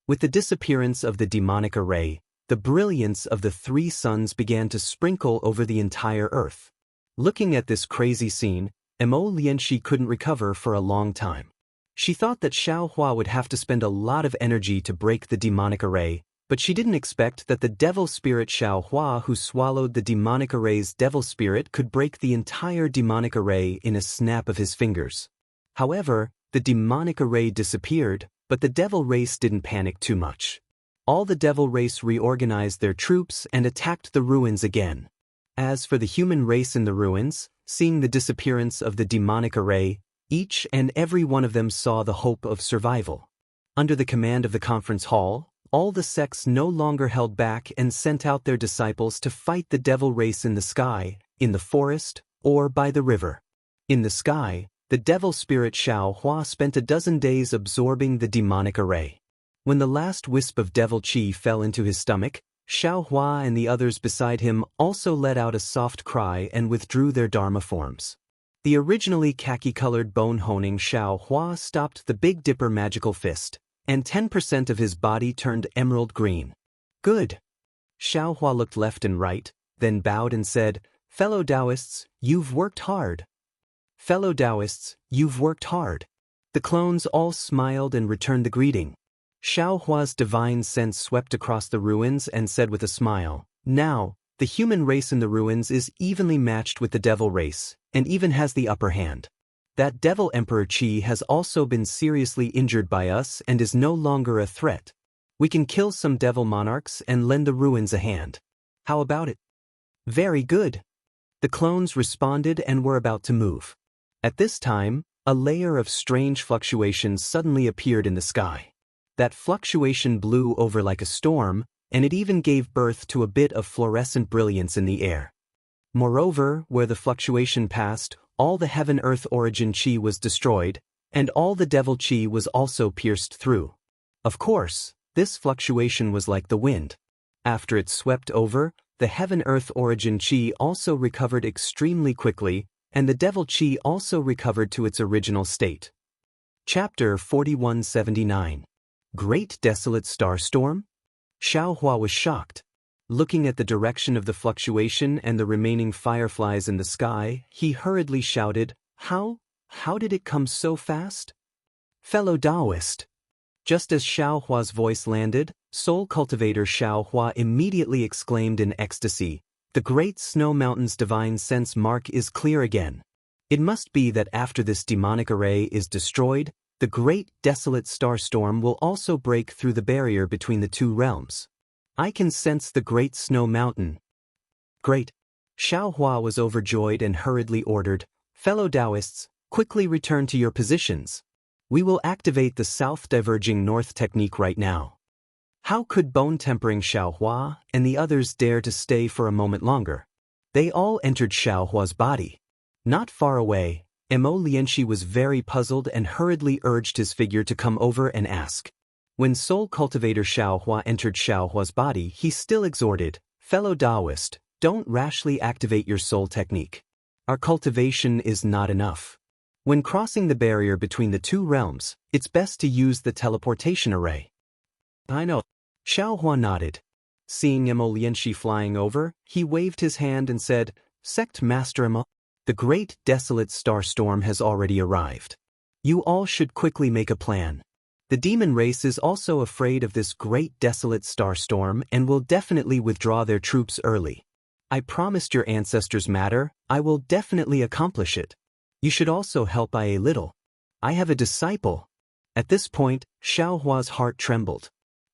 With the disappearance of the demonic array, the brilliance of the three suns began to sprinkle over the entire earth. Looking at this crazy scene, Lianxi couldn't recover for a long time. She thought that Xiao Hua would have to spend a lot of energy to break the demonic array, but she didn't expect that the devil spirit Xiao Hua who swallowed the demonic array's devil spirit could break the entire demonic array in a snap of his fingers. However, the demonic array disappeared, but the devil race didn't panic too much. All the devil race reorganized their troops and attacked the ruins again. As for the human race in the ruins, seeing the disappearance of the demonic array, each and every one of them saw the hope of survival. Under the command of the conference hall, all the sects no longer held back and sent out their disciples to fight the devil race in the sky, in the forest, or by the river. In the sky, the devil spirit Xiao Hua spent a dozen days absorbing the demonic array. When the last wisp of devil qi fell into his stomach, Xiao Hua and the others beside him also let out a soft cry and withdrew their dharma forms. The originally khaki-colored bone-honing Xiao Hua stopped the Big Dipper magical fist, and 10% of his body turned emerald green. Good. Xiao Hua looked left and right, then bowed and said, "Fellow Taoists, you've worked hard. Fellow Taoists, you've worked hard." The clones all smiled and returned the greeting. Xiao Hua's divine sense swept across the ruins and said with a smile, "Now, the human race in the ruins is evenly matched with the devil race, and even has the upper hand. That devil emperor Qi has also been seriously injured by us and is no longer a threat. We can kill some devil monarchs and lend the ruins a hand. How about it?" "Very good." The clones responded and were about to move. At this time, a layer of strange fluctuations suddenly appeared in the sky. That fluctuation blew over like a storm, and it even gave birth to a bit of fluorescent brilliance in the air. Moreover, where the fluctuation passed, all the heaven-earth origin qi was destroyed, and all the devil qi was also pierced through. Of course, this fluctuation was like the wind. After it swept over, the heaven-earth origin qi also recovered extremely quickly, and the devil qi also recovered to its original state. Chapter 4179. Great Desolate Starstorm? Xiao Hua was shocked. Looking at the direction of the fluctuation and the remaining fireflies in the sky, he hurriedly shouted, How did it come so fast? Fellow Taoist. Just as Xiao Hua's voice landed, Soul Cultivator Xiao Hua immediately exclaimed in ecstasy, "The great snow mountain's divine sense mark is clear again. It must be that after this demonic array is destroyed, the great desolate starstorm will also break through the barrier between the two realms. I can sense the great snow mountain." Great. Xiao Hua was overjoyed and hurriedly ordered, "Fellow Taoists, quickly return to your positions. We will activate the south diverging north technique right now." How could bone-tempering Xiao Hua and the others dare to stay for a moment longer? They all entered Xiao Hua's body. Not far away, Lianxi was very puzzled and hurriedly urged his figure to come over and ask. When Soul Cultivator Xiao Hua entered Xiao Hua's body, he still exhorted, "Fellow Taoist, don't rashly activate your soul technique. Our cultivation is not enough. When crossing the barrier between the two realms, it's best to use the teleportation array." "I know." Xiao Hua nodded. Seeing Lianxi flying over, he waved his hand and said, Sect Master Emma, the great desolate star storm has already arrived. You all should quickly make a plan. The demon race is also afraid of this great desolate star storm and will definitely withdraw their troops early. I promised your ancestors matter, I will definitely accomplish it. You should also help I a little. I have a disciple. At this point, Xiao Hua's heart trembled.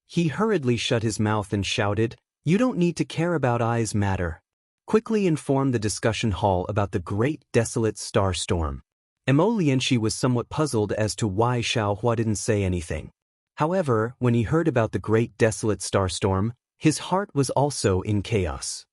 He hurriedly shut his mouth and shouted, "You don't need to care about I's matter. Quickly inform the discussion hall about the great desolate star storm." Mo Lianxi was somewhat puzzled as to why Xiao Hua didn't say anything. However, when he heard about the great desolate star storm, his heart was also in chaos.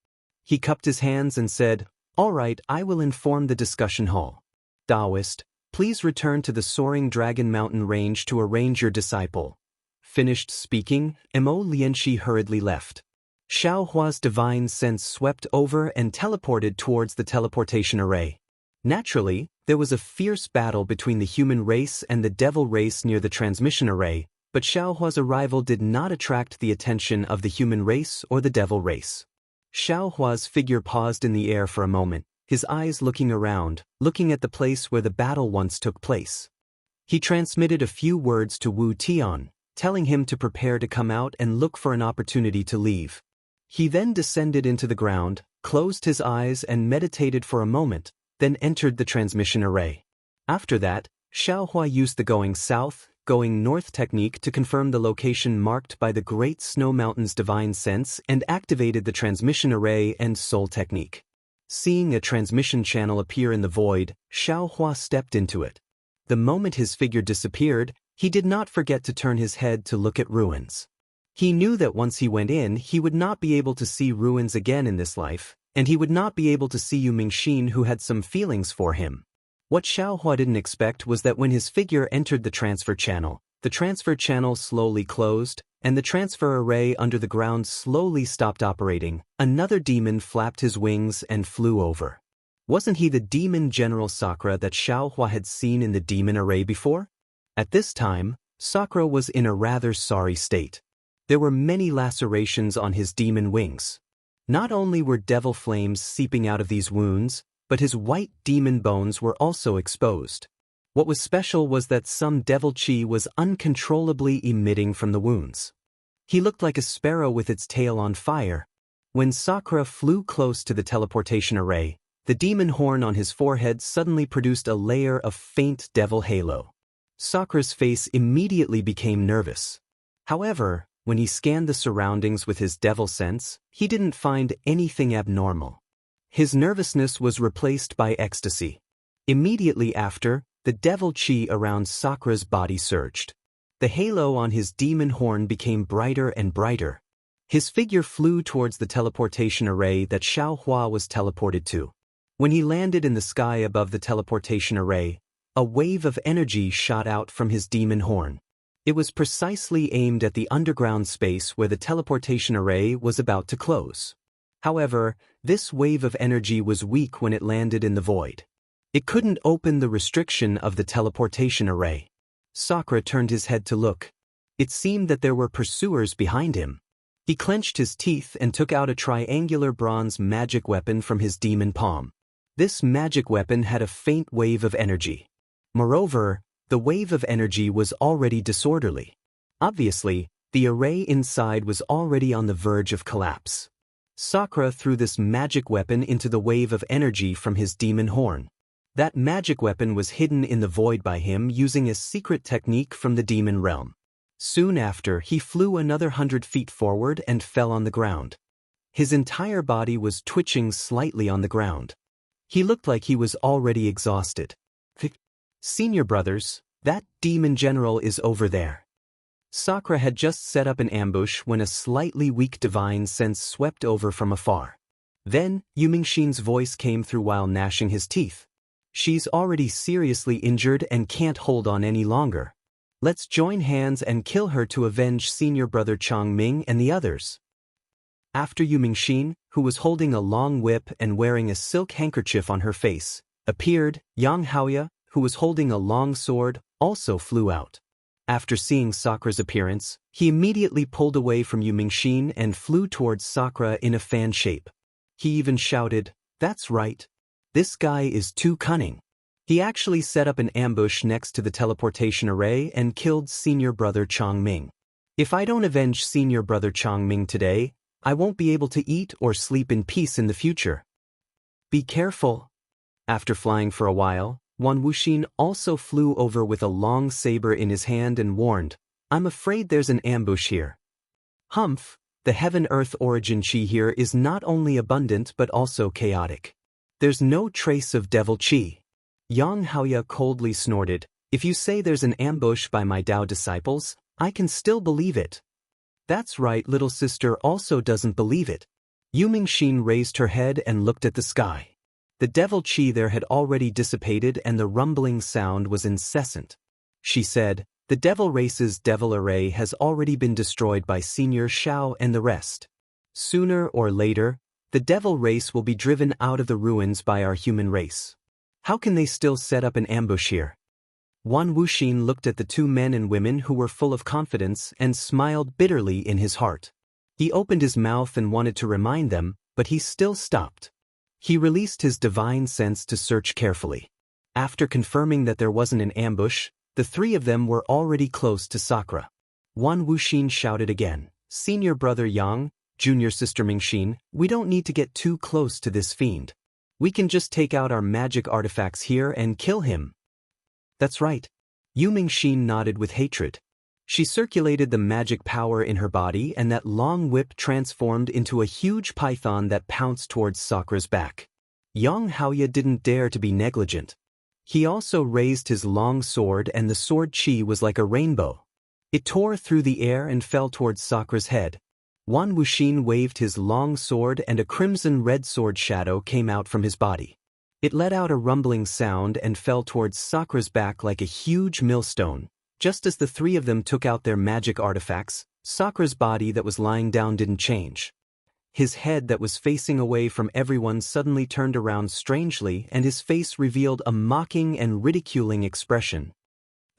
He cupped his hands and said, "All right, I will inform the discussion hall. Taoist, please return to the soaring Dragon Mountain range to arrange your disciple." Finished speaking, Mo Lianxi hurriedly left. Xiao Hua's divine sense swept over and teleported towards the teleportation array. Naturally, there was a fierce battle between the human race and the devil race near the transmission array, but Xiao Hua's arrival did not attract the attention of the human race or the devil race. Xiao Hua's figure paused in the air for a moment, his eyes looking around, looking at the place where the battle once took place. He transmitted a few words to Wu Tian, telling him to prepare to come out and look for an opportunity to leave. He then descended into the ground, closed his eyes and meditated for a moment, then entered the transmission array. After that, Xiao Hua used the going south, going north technique to confirm the location marked by the Great Snow Mountain's divine sense and activated the transmission array and soul technique. Seeing a transmission channel appear in the void, Xiao Hua stepped into it. The moment his figure disappeared, he did not forget to turn his head to look at ruins. He knew that once he went in, he would not be able to see ruins again in this life, and he would not be able to see Yu Mingxin, who had some feelings for him. What Xiao Hua didn't expect was that when his figure entered the transfer channel slowly closed, and the transfer array under the ground slowly stopped operating. Another demon flapped his wings and flew over. Wasn't he the demon General Sakura that Xiao Hua had seen in the demon array before? At this time, Sakura was in a rather sorry state. There were many lacerations on his demon wings. Not only were devil flames seeping out of these wounds, but his white demon bones were also exposed. What was special was that some devil chi was uncontrollably emitting from the wounds. He looked like a sparrow with its tail on fire. When Sakura flew close to the teleportation array, the demon horn on his forehead suddenly produced a layer of faint devil halo. Sakura's face immediately became nervous. However, when he scanned the surroundings with his devil sense, he didn't find anything abnormal. His nervousness was replaced by ecstasy. Immediately after, the devil chi around Sakura's body surged. The halo on his demon horn became brighter and brighter. His figure flew towards the teleportation array that Xiao Hua was teleported to. When he landed in the sky above the teleportation array, a wave of energy shot out from his demon horn. It was precisely aimed at the underground space where the teleportation array was about to close. However, this wave of energy was weak when it landed in the void. It couldn't open the restriction of the teleportation array. Sakura turned his head to look. It seemed that there were pursuers behind him. He clenched his teeth and took out a triangular bronze magic weapon from his demon palm. This magic weapon had a faint wave of energy. Moreover, the wave of energy was already disorderly. Obviously, the array inside was already on the verge of collapse. Sakura threw this magic weapon into the wave of energy from his demon horn. That magic weapon was hidden in the void by him using a secret technique from the demon realm. Soon after, he flew another 100 feet forward and fell on the ground. His entire body was twitching slightly on the ground. He looked like he was already exhausted. "Senior brothers, that demon general is over there." Sakura had just set up an ambush when a slightly weak divine sense swept over from afar. Then, Yu Mingxin's voice came through while gnashing his teeth. "She's already seriously injured and can't hold on any longer. Let's join hands and kill her to avenge senior brother Chang Ming and the others." After Yu Mingxin, who was holding a long whip and wearing a silk handkerchief on her face, appeared, Yang Haoya, who was holding a long sword, also flew out. After seeing Sakura's appearance, he immediately pulled away from Yu Mingxin and flew towards Sakura in a fan shape. He even shouted, That's right. This guy is too cunning. He actually set up an ambush next to the teleportation array and killed senior brother Changming. If I don't avenge senior brother Changming today, I won't be able to eat or sleep in peace in the future. Be careful. After flying for a while, Wan Wuxin also flew over with a long saber in his hand and warned, I'm afraid there's an ambush here. Humph, the heaven-earth origin chi here is not only abundant but also chaotic. There's no trace of devil chi. Yang Haoya coldly snorted, if you say there's an ambush by my Tao disciples, I can still believe it. That's right, little sister also doesn't believe it. Yu Mingxin raised her head and looked at the sky. The devil chi there had already dissipated and the rumbling sound was incessant. She said, the devil race's devil array has already been destroyed by Senior Shao and the rest. Sooner or later, the devil race will be driven out of the ruins by our human race. How can they still set up an ambush here? Wan Wuxin looked at the two men and women who were full of confidence and smiled bitterly in his heart. He opened his mouth and wanted to remind them, but he still stopped. He released his divine sense to search carefully. After confirming that there wasn't an ambush, the three of them were already close to Sakura. Wan Wuxin shouted again, Senior brother Yang, junior sister Mingxin, we don't need to get too close to this fiend. We can just take out our magic artifacts here and kill him. That's right. Yu Mingxin nodded with hatred. She circulated the magic power in her body and that long whip transformed into a huge python that pounced towards Sakura's back. Yang Haoya didn't dare to be negligent. He also raised his long sword and the sword chi was like a rainbow. It tore through the air and fell towards Sakura's head. Wan Wuxin waved his long sword and a crimson-red sword shadow came out from his body. It let out a rumbling sound and fell towards Sakura's back like a huge millstone. Just as the three of them took out their magic artifacts, Sakura's body that was lying down didn't change. His head that was facing away from everyone suddenly turned around strangely and his face revealed a mocking and ridiculing expression.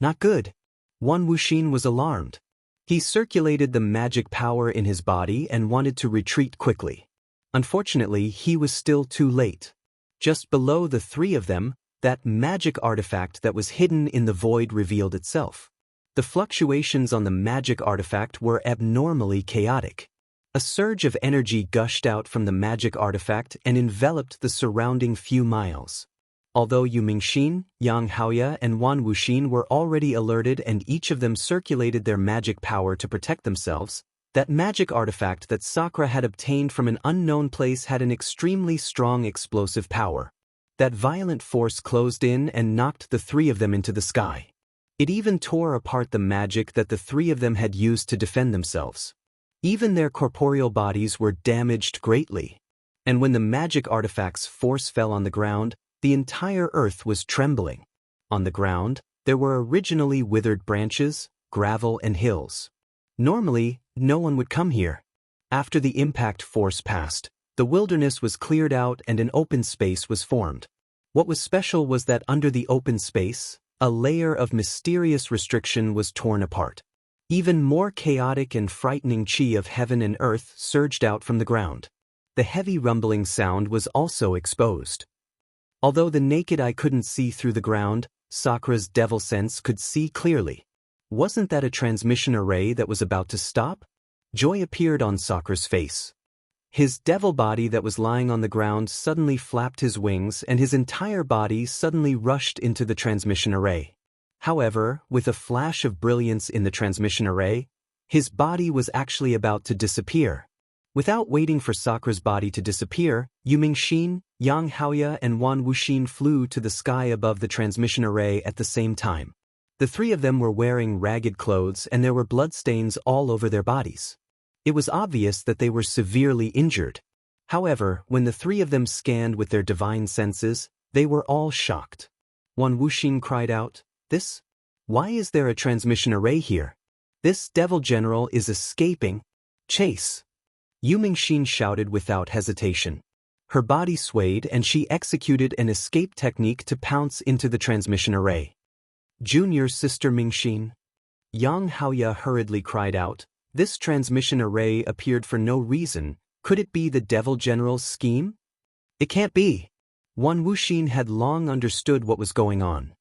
Not good. Wan Wuxin was alarmed. He circulated the magic power in his body and wanted to retreat quickly. Unfortunately, he was still too late. Just below the three of them, that magic artifact that was hidden in the void revealed itself. The fluctuations on the magic artifact were abnormally chaotic. A surge of energy gushed out from the magic artifact and enveloped the surrounding few miles. Although Yu Mingxin, Yang Haoya and Wan Wuxin were already alerted and each of them circulated their magic power to protect themselves, that magic artifact that Sakura had obtained from an unknown place had an extremely strong explosive power. That violent force closed in and knocked the three of them into the sky. It even tore apart the magic that the three of them had used to defend themselves. Even their corporeal bodies were damaged greatly. And when the magic artifact's force fell on the ground, the entire earth was trembling. On the ground, there were originally withered branches, gravel and hills. Normally, no one would come here. After the impact force passed, the wilderness was cleared out and an open space was formed. What was special was that under the open space, a layer of mysterious restriction was torn apart. Even more chaotic and frightening chi of heaven and earth surged out from the ground. The heavy rumbling sound was also exposed. Although the naked eye couldn't see through the ground, Sakura's devil sense could see clearly. Wasn't that a transmission array that was about to stop? Joy appeared on Sakura's face. His devil body that was lying on the ground suddenly flapped his wings and his entire body suddenly rushed into the transmission array. However, with a flash of brilliance in the transmission array, his body was actually about to disappear. Without waiting for Sakura's body to disappear, Yu Mingxin, Yang Haoya and Wan Wuxin flew to the sky above the transmission array at the same time. The three of them were wearing ragged clothes and there were bloodstains all over their bodies. It was obvious that they were severely injured. However, when the three of them scanned with their divine senses, they were all shocked. Wan Wuxin cried out, "This? Why is there a transmission array here? This devil general is escaping. Chase!" Yu Mingxin shouted without hesitation. Her body swayed and she executed an escape technique to pounce into the transmission array. "Junior sister Mingxin." Yang Haoya hurriedly cried out, "This transmission array appeared for no reason. Could it be the devil general's scheme?" It can't be. Wan Wuxin had long understood what was going on.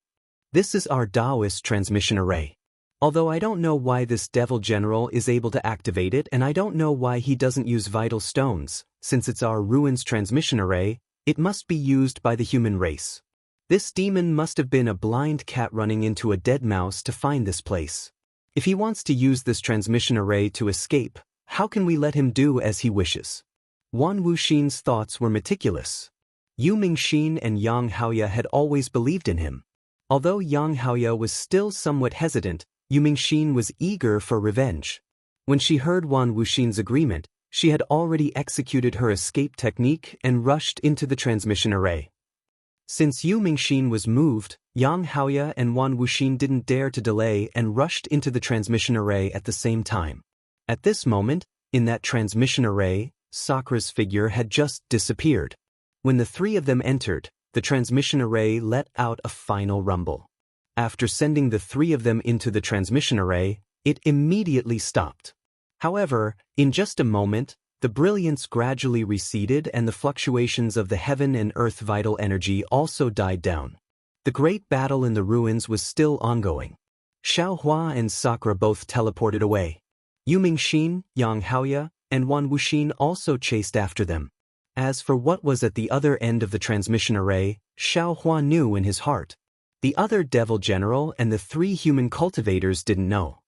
This is our Taoist transmission array. Although I don't know why this devil general is able to activate it, and I don't know why he doesn't use vital stones, since it's our ruins transmission array, it must be used by the human race. This demon must have been a blind cat running into a dead mouse to find this place. If he wants to use this transmission array to escape, how can we let him do as he wishes? Wan Wuxin's thoughts were meticulous. Yu Mingxin and Yang Haoya had always believed in him. Although Yang Haoya was still somewhat hesitant, Yu Mingxin was eager for revenge. When she heard Wan Wuxin's agreement, she had already executed her escape technique and rushed into the transmission array. Since Yu Mingxin was moved, Yang Haoya and Wan Wuxin didn't dare to delay and rushed into the transmission array at the same time. At this moment, in that transmission array, Sakra's figure had just disappeared. When the three of them entered, the transmission array let out a final rumble. After sending the three of them into the transmission array, it immediately stopped. However, in just a moment, the brilliance gradually receded and the fluctuations of the heaven and earth vital energy also died down. The great battle in the ruins was still ongoing. Xiaohua and Sakra both teleported away. Yu Mingxin, Yang Haoya, and Wan Wuxin also chased after them. As for what was at the other end of the transmission array, Xiaohua knew in his heart. The other devil general and the three human cultivators didn't know.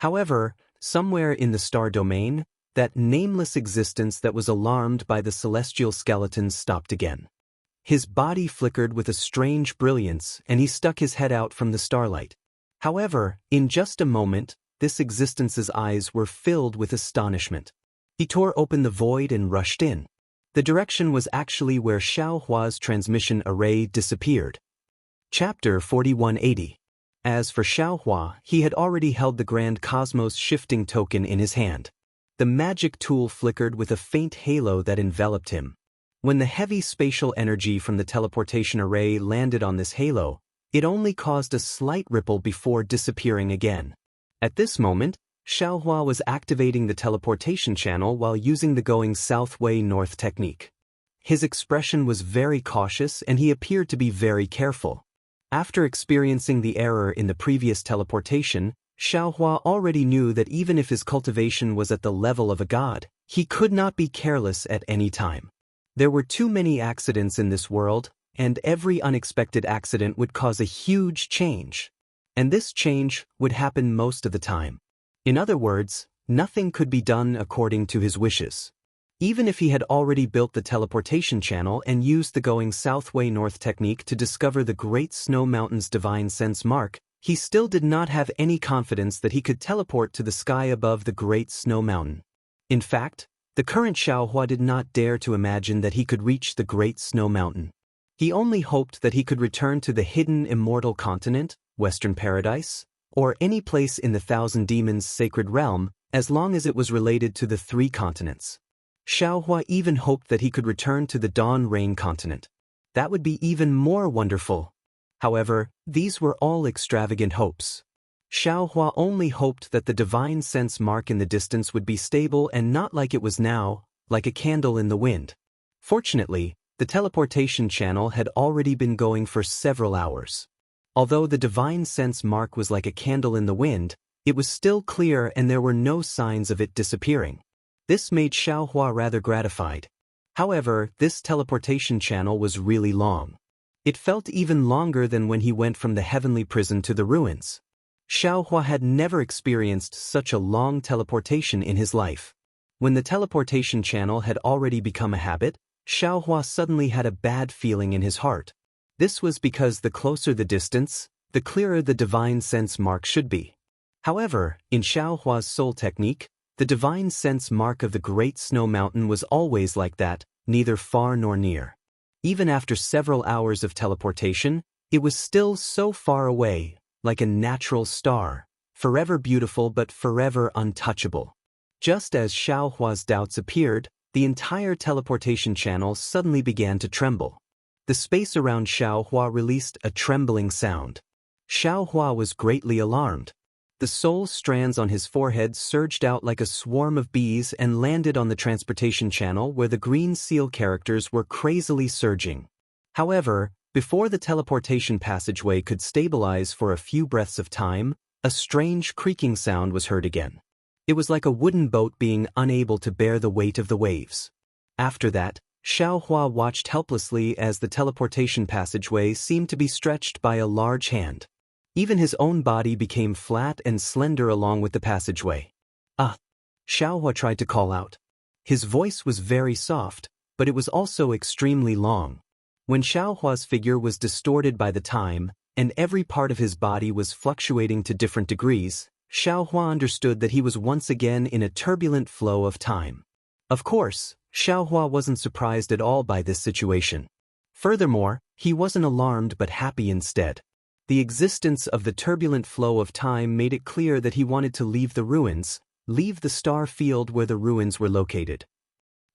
However, somewhere in the star domain, that nameless existence that was alarmed by the celestial skeletons stopped again. His body flickered with a strange brilliance and he stuck his head out from the starlight. However, in just a moment, this existence's eyes were filled with astonishment. He tore open the void and rushed in. The direction was actually where Xiaohua's transmission array disappeared. Chapter 4180. As for Xiaohua, he had already held the Grand Cosmos Shifting Token in his hand. The magic tool flickered with a faint halo that enveloped him. When the heavy spatial energy from the teleportation array landed on this halo, it only caused a slight ripple before disappearing again. At this moment, Xiaohua was activating the teleportation channel while using the going south way north technique. His expression was very cautious and he appeared to be very careful. After experiencing the error in the previous teleportation, Xiaohua already knew that even if his cultivation was at the level of a god, he could not be careless at any time. There were too many accidents in this world, and every unexpected accident would cause a huge change. And this change would happen most of the time. In other words, nothing could be done according to his wishes. Even if he had already built the teleportation channel and used the going south way north technique to discover the Great Snow Mountain's divine sense mark, he still did not have any confidence that he could teleport to the sky above the Great Snow Mountain. In fact, the current Xiaohua did not dare to imagine that he could reach the Great Snow Mountain. He only hoped that he could return to the hidden Immortal continent, Western Paradise, or any place in the Thousand Demons' sacred realm, as long as it was related to the three continents. Xiaohua even hoped that he could return to the Dawn Rain continent. That would be even more wonderful. However, these were all extravagant hopes. Xiaohua only hoped that the divine sense mark in the distance would be stable and not like it was now, like a candle in the wind. Fortunately, the teleportation channel had already been going for several hours. Although the divine sense mark was like a candle in the wind, it was still clear and there were no signs of it disappearing. This made Xiaohua rather gratified. However, this teleportation channel was really long. It felt even longer than when he went from the heavenly prison to the ruins. Xiaohua had never experienced such a long teleportation in his life. When the teleportation channel had already become a habit, Xiaohua suddenly had a bad feeling in his heart. This was because the closer the distance, the clearer the divine sense mark should be. However, in Xiaohua's soul technique, the divine sense mark of the Great Snow Mountain was always like that, neither far nor near. Even after several hours of teleportation, it was still so far away, like a natural star, forever beautiful but forever untouchable. Just as Xiaohua's doubts appeared, the entire teleportation channel suddenly began to tremble. The space around Xiaohua released a trembling sound. Xiaohua was greatly alarmed. The soul strands on his forehead surged out like a swarm of bees and landed on the transportation channel where the green seal characters were crazily surging. However, before the teleportation passageway could stabilize for a few breaths of time, a strange creaking sound was heard again. It was like a wooden boat being unable to bear the weight of the waves. After that, Xiaohua watched helplessly as the teleportation passageway seemed to be stretched by a large hand. Even his own body became flat and slender along with the passageway. Ah! Xiaohua tried to call out. His voice was very soft, but it was also extremely long. When Xiaohua's figure was distorted by the time, and every part of his body was fluctuating to different degrees, Xiaohua understood that he was once again in a turbulent flow of time. Of course, Xiaohua wasn't surprised at all by this situation. Furthermore, he wasn't alarmed but happy instead. The existence of the turbulent flow of time made it clear that he wanted to leave the ruins, leave the star field where the ruins were located.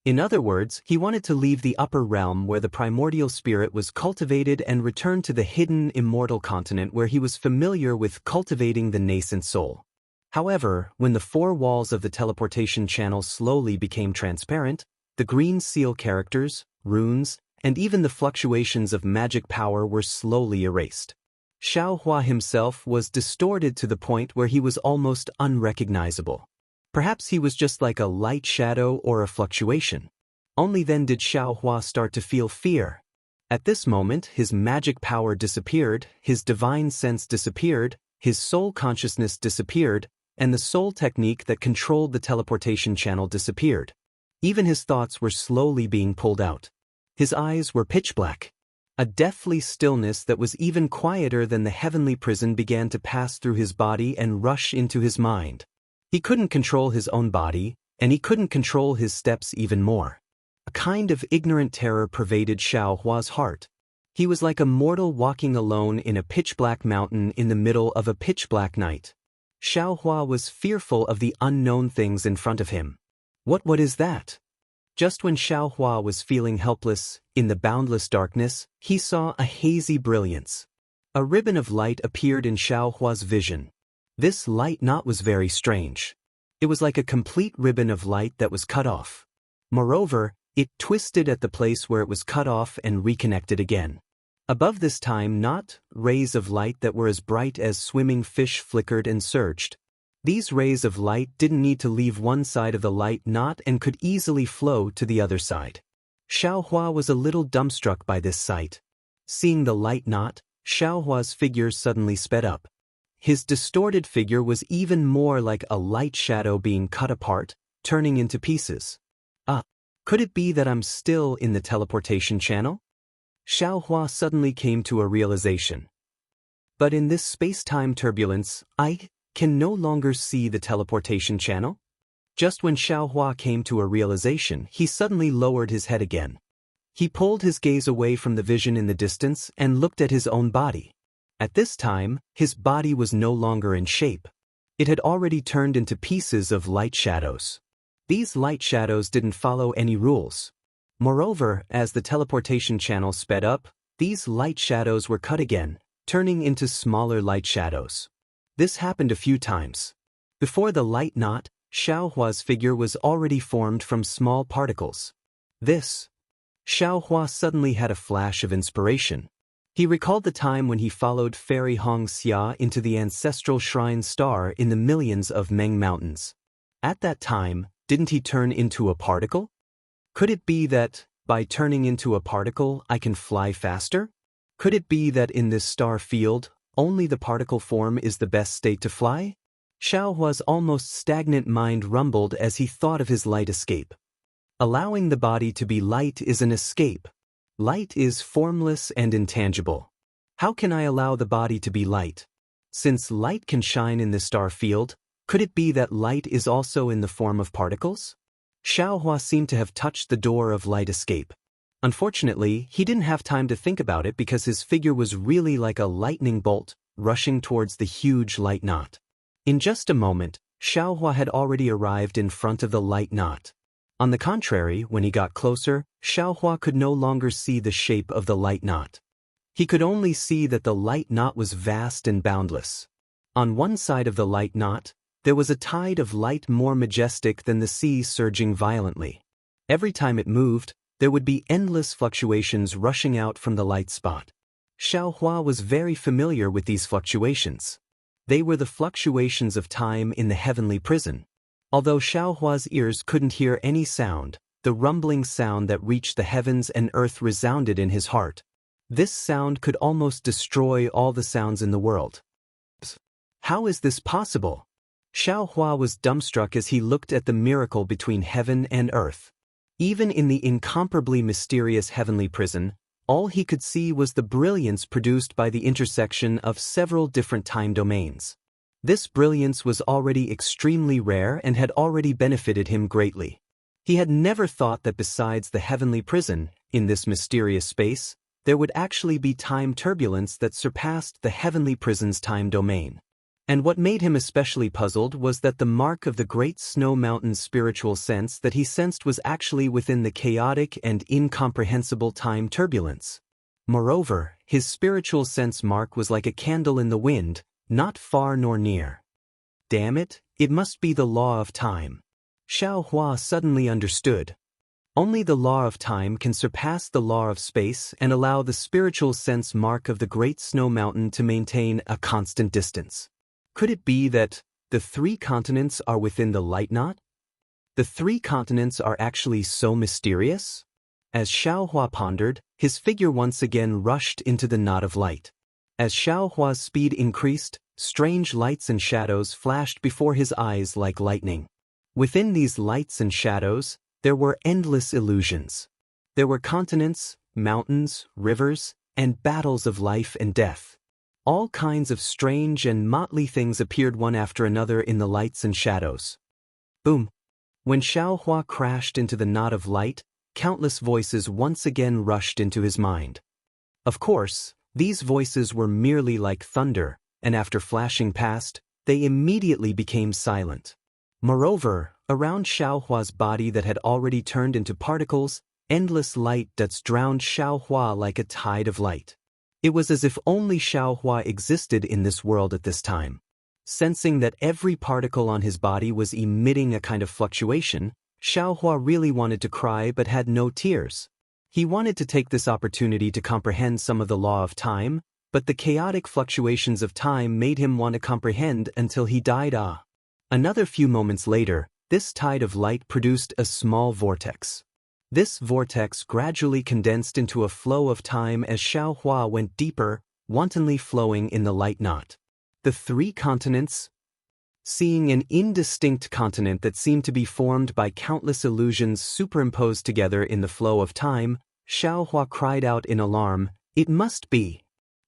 In other words, he wanted to leave the upper realm where the primordial spirit was cultivated and return to the hidden immortal continent where he was familiar with cultivating the nascent soul. However, when the four walls of the teleportation channel slowly became transparent, the green seal characters, runes, and even the fluctuations of magic power were slowly erased. Xiaohua himself was distorted to the point where he was almost unrecognizable. Perhaps he was just like a light shadow or a fluctuation. Only then did Xiaohua start to feel fear. At this moment, his magic power disappeared, his divine sense disappeared, his soul consciousness disappeared, and the soul technique that controlled the teleportation channel disappeared. Even his thoughts were slowly being pulled out. His eyes were pitch black. A deathly stillness that was even quieter than the heavenly prison began to pass through his body and rush into his mind. He couldn't control his own body, and he couldn't control his steps even more. A kind of ignorant terror pervaded Xiaohua's heart. He was like a mortal walking alone in a pitch-black mountain in the middle of a pitch-black night. Xiaohua was fearful of the unknown things in front of him. What is that? Just when Xiaohua was feeling helpless, in the boundless darkness, he saw a hazy brilliance. A ribbon of light appeared in Xiaohua's vision. This light knot was very strange. It was like a complete ribbon of light that was cut off. Moreover, it twisted at the place where it was cut off and reconnected again. Above this time knot, rays of light that were as bright as swimming fish flickered and surged. These rays of light didn't need to leave one side of the light knot and could easily flow to the other side. Xiaohua was a little dumbstruck by this sight. Seeing the light knot, Xiaohua's figure suddenly sped up. His distorted figure was even more like a light shadow being cut apart, turning into pieces. Could it be that I'm still in the teleportation channel? Xiaohua suddenly came to a realization. But in this space-time turbulence, I can no longer see the teleportation channel? Just when Xiaohua came to a realization, he suddenly lowered his head again. He pulled his gaze away from the vision in the distance and looked at his own body. At this time, his body was no longer in shape. It had already turned into pieces of light shadows. These light shadows didn't follow any rules. Moreover, as the teleportation channel sped up, these light shadows were cut again, turning into smaller light shadows. This happened a few times. Before the light knot, Xiaohua's figure was already formed from small particles. Xiaohua suddenly had a flash of inspiration. He recalled the time when he followed Fairy Hong Xia into the ancestral shrine star in the millions of Meng Mountains. At that time, didn't he turn into a particle? Could it be that, by turning into a particle, I can fly faster? Could it be that in this star field, only the particle form is the best state to fly? Xiaohua's almost stagnant mind rumbled as he thought of his light escape. Allowing the body to be light is an escape. Light is formless and intangible. How can I allow the body to be light? Since light can shine in the star field, could it be that light is also in the form of particles? Xiaohua seemed to have touched the door of light escape. Unfortunately, he didn't have time to think about it because his figure was really like a lightning bolt, rushing towards the huge light knot. In just a moment, Xiaohua had already arrived in front of the light knot. On the contrary, when he got closer, Xiaohua could no longer see the shape of the light knot. He could only see that the light knot was vast and boundless. On one side of the light knot, there was a tide of light more majestic than the sea surging violently. Every time it moved, there would be endless fluctuations rushing out from the light spot. Xiaohua was very familiar with these fluctuations. They were the fluctuations of time in the heavenly prison. Although Xiaohua's ears couldn't hear any sound, the rumbling sound that reached the heavens and earth resounded in his heart. This sound could almost destroy all the sounds in the world. How is this possible? Xiaohua was dumbstruck as he looked at the miracle between heaven and earth. Even in the incomparably mysterious heavenly prison, all he could see was the brilliance produced by the intersection of several different time domains. This brilliance was already extremely rare and had already benefited him greatly. He had never thought that besides the heavenly prison, in this mysterious space, there would actually be time turbulence that surpassed the heavenly prison's time domain. And what made him especially puzzled was that the mark of the Great Snow Mountain's spiritual sense that he sensed was actually within the chaotic and incomprehensible time turbulence. Moreover, his spiritual sense mark was like a candle in the wind, not far nor near. Damn it, it must be the law of time. Xiaohua suddenly understood. Only the law of time can surpass the law of space and allow the spiritual sense mark of the Great Snow Mountain to maintain a constant distance. Could it be that the 3 continents are within the light knot? The 3 continents are actually so mysterious? As Xiaohua pondered, his figure once again rushed into the knot of light. As Xiaohua's speed increased, strange lights and shadows flashed before his eyes like lightning. Within these lights and shadows, there were endless illusions. There were continents, mountains, rivers, and battles of life and death. All kinds of strange and motley things appeared one after another in the lights and shadows. Boom! When Xiaohua crashed into the knot of light, countless voices once again rushed into his mind. Of course, these voices were merely like thunder, and after flashing past, they immediately became silent. Moreover, around Xiaohua's body that had already turned into particles, endless light dots drowned Xiaohua like a tide of light. It was as if only Xiaohua existed in this world at this time. Sensing that every particle on his body was emitting a kind of fluctuation, Xiaohua really wanted to cry but had no tears. He wanted to take this opportunity to comprehend some of the law of time, but the chaotic fluctuations of time made him want to comprehend until he died. Another few moments later, this tide of light produced a small vortex. This vortex gradually condensed into a flow of time as Xiaohua went deeper, wantonly flowing in the light knot. The 3 continents. Seeing an indistinct continent that seemed to be formed by countless illusions superimposed together in the flow of time, Xiaohua cried out in alarm, "It must be!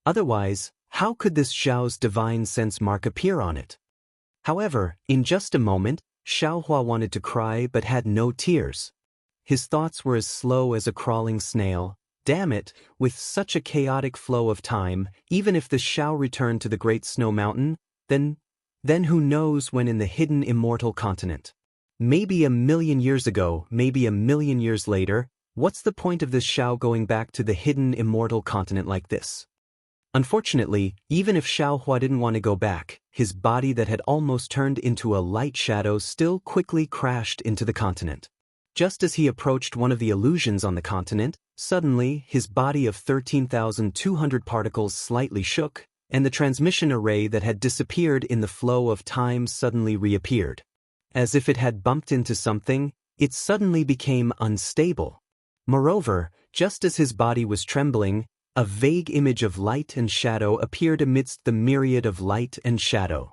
Otherwise, how could this Xiao's divine sense mark appear on it?" However, in just a moment, Xiaohua wanted to cry but had no tears. His thoughts were as slow as a crawling snail. Damn it, with such a chaotic flow of time, even if the Xiao returned to the Great Snow Mountain, then who knows when in the hidden Immortal continent. Maybe 1,000,000 years ago, maybe 1,000,000 years later, what's the point of this Xiao going back to the hidden Immortal continent like this? Unfortunately, even if Xiaohua didn't want to go back, his body that had almost turned into a light shadow still quickly crashed into the continent. Just as he approached one of the illusions on the continent, suddenly his body of 13,200 particles slightly shook, and the transmission array that had disappeared in the flow of time suddenly reappeared. As if it had bumped into something, it suddenly became unstable. Moreover, just as his body was trembling, a vague image of light and shadow appeared amidst the myriad of light and shadow.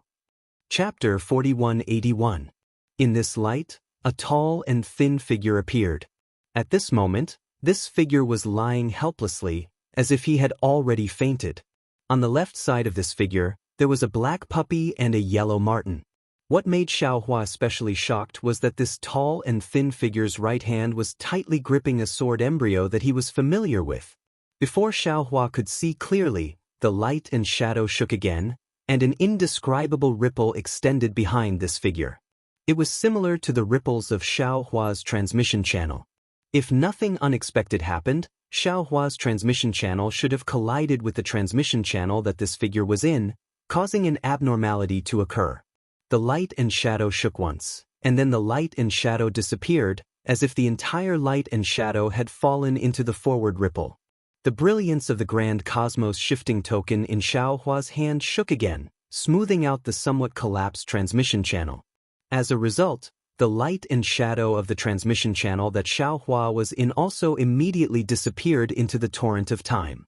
Chapter 4181. In this light, a tall and thin figure appeared. At this moment, this figure was lying helplessly, as if he had already fainted. On the left side of this figure, there was a black puppy and a yellow marten. What made Xiaohua especially shocked was that this tall and thin figure's right hand was tightly gripping a sword embryo that he was familiar with. Before Xiaohua could see clearly, the light and shadow shook again, and an indescribable ripple extended behind this figure. It was similar to the ripples of Xiaohua's transmission channel. If nothing unexpected happened, Xiaohua's transmission channel should have collided with the transmission channel that this figure was in, causing an abnormality to occur. The light and shadow shook once, and then the light and shadow disappeared, as if the entire light and shadow had fallen into the forward ripple. The brilliance of the grand cosmos shifting token in Xiaohua's hand shook again, smoothing out the somewhat collapsed transmission channel. As a result, the light and shadow of the transmission channel that Xiaohua was in also immediately disappeared into the torrent of time.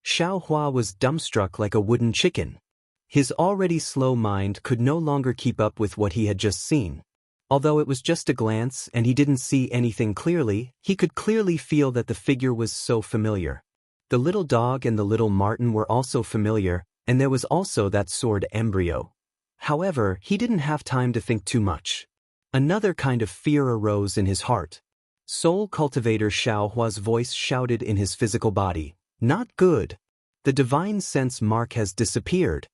Xiaohua was dumbstruck like a wooden chicken. His already slow mind could no longer keep up with what he had just seen. Although it was just a glance and he didn't see anything clearly, he could clearly feel that the figure was so familiar. The little dog and the little marten were also familiar, and there was also that sword embryo. However, he didn't have time to think too much. Another kind of fear arose in his heart. Soul cultivator Xiaohua's voice shouted in his physical body, "Not good. The divine sense mark has disappeared."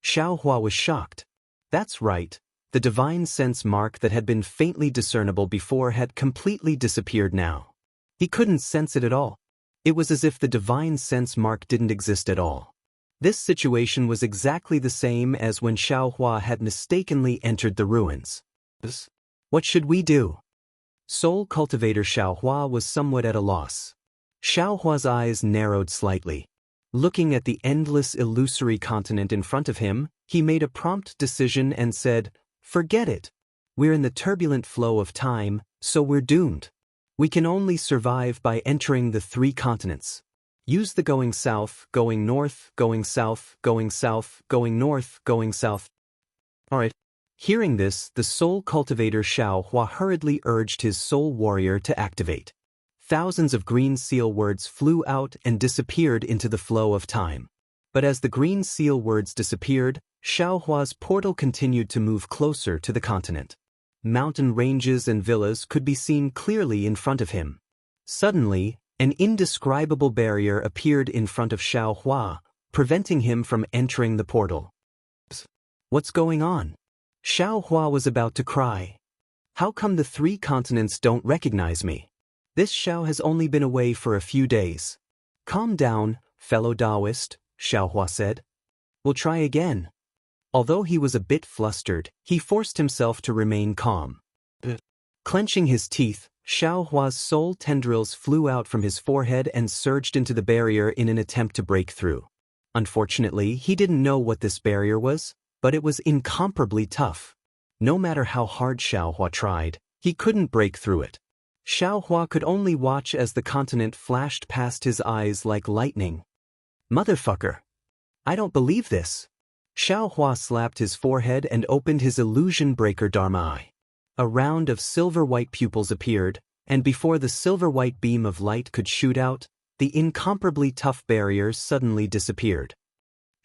Xiaohua was shocked. That's right. The divine sense mark that had been faintly discernible before had completely disappeared now. He couldn't sense it at all. It was as if the divine sense mark didn't exist at all. This situation was exactly the same as when Xiaohua had mistakenly entered the ruins. What should we do? Soul cultivator Xiaohua was somewhat at a loss. Xiaohua's eyes narrowed slightly. Looking at the endless illusory continent in front of him, he made a prompt decision and said, "Forget it. We're in the turbulent flow of time, so we're doomed. We can only survive by entering the 3 continents. Use the going south, going north, going south, going south, going north, going south." Alright. Hearing this, the soul cultivator Xiaohua hurriedly urged his soul warrior to activate. Thousands of green seal words flew out and disappeared into the flow of time. But as the green seal words disappeared, Xiaohua's portal continued to move closer to the continent. Mountain ranges and villas could be seen clearly in front of him. Suddenly, an indescribable barrier appeared in front of Xiaohua, preventing him from entering the portal. What's going on? Xiaohua was about to cry. How come the 3 continents don't recognize me? This Xiao has only been away for a few days. Calm down, fellow Taoist, Xiaohua said. We'll try again. Although he was a bit flustered, he forced himself to remain calm. Clenching his teeth, Xiaohua's soul tendrils flew out from his forehead and surged into the barrier in an attempt to break through. Unfortunately, he didn't know what this barrier was, but it was incomparably tough. No matter how hard Xiaohua tried, he couldn't break through it. Xiaohua could only watch as the continent flashed past his eyes like lightning. Motherfucker! I don't believe this. Xiaohua slapped his forehead and opened his illusion breaker Dharma eye. A round of silver-white pupils appeared, and before the silver-white beam of light could shoot out, the incomparably tough barriers suddenly disappeared.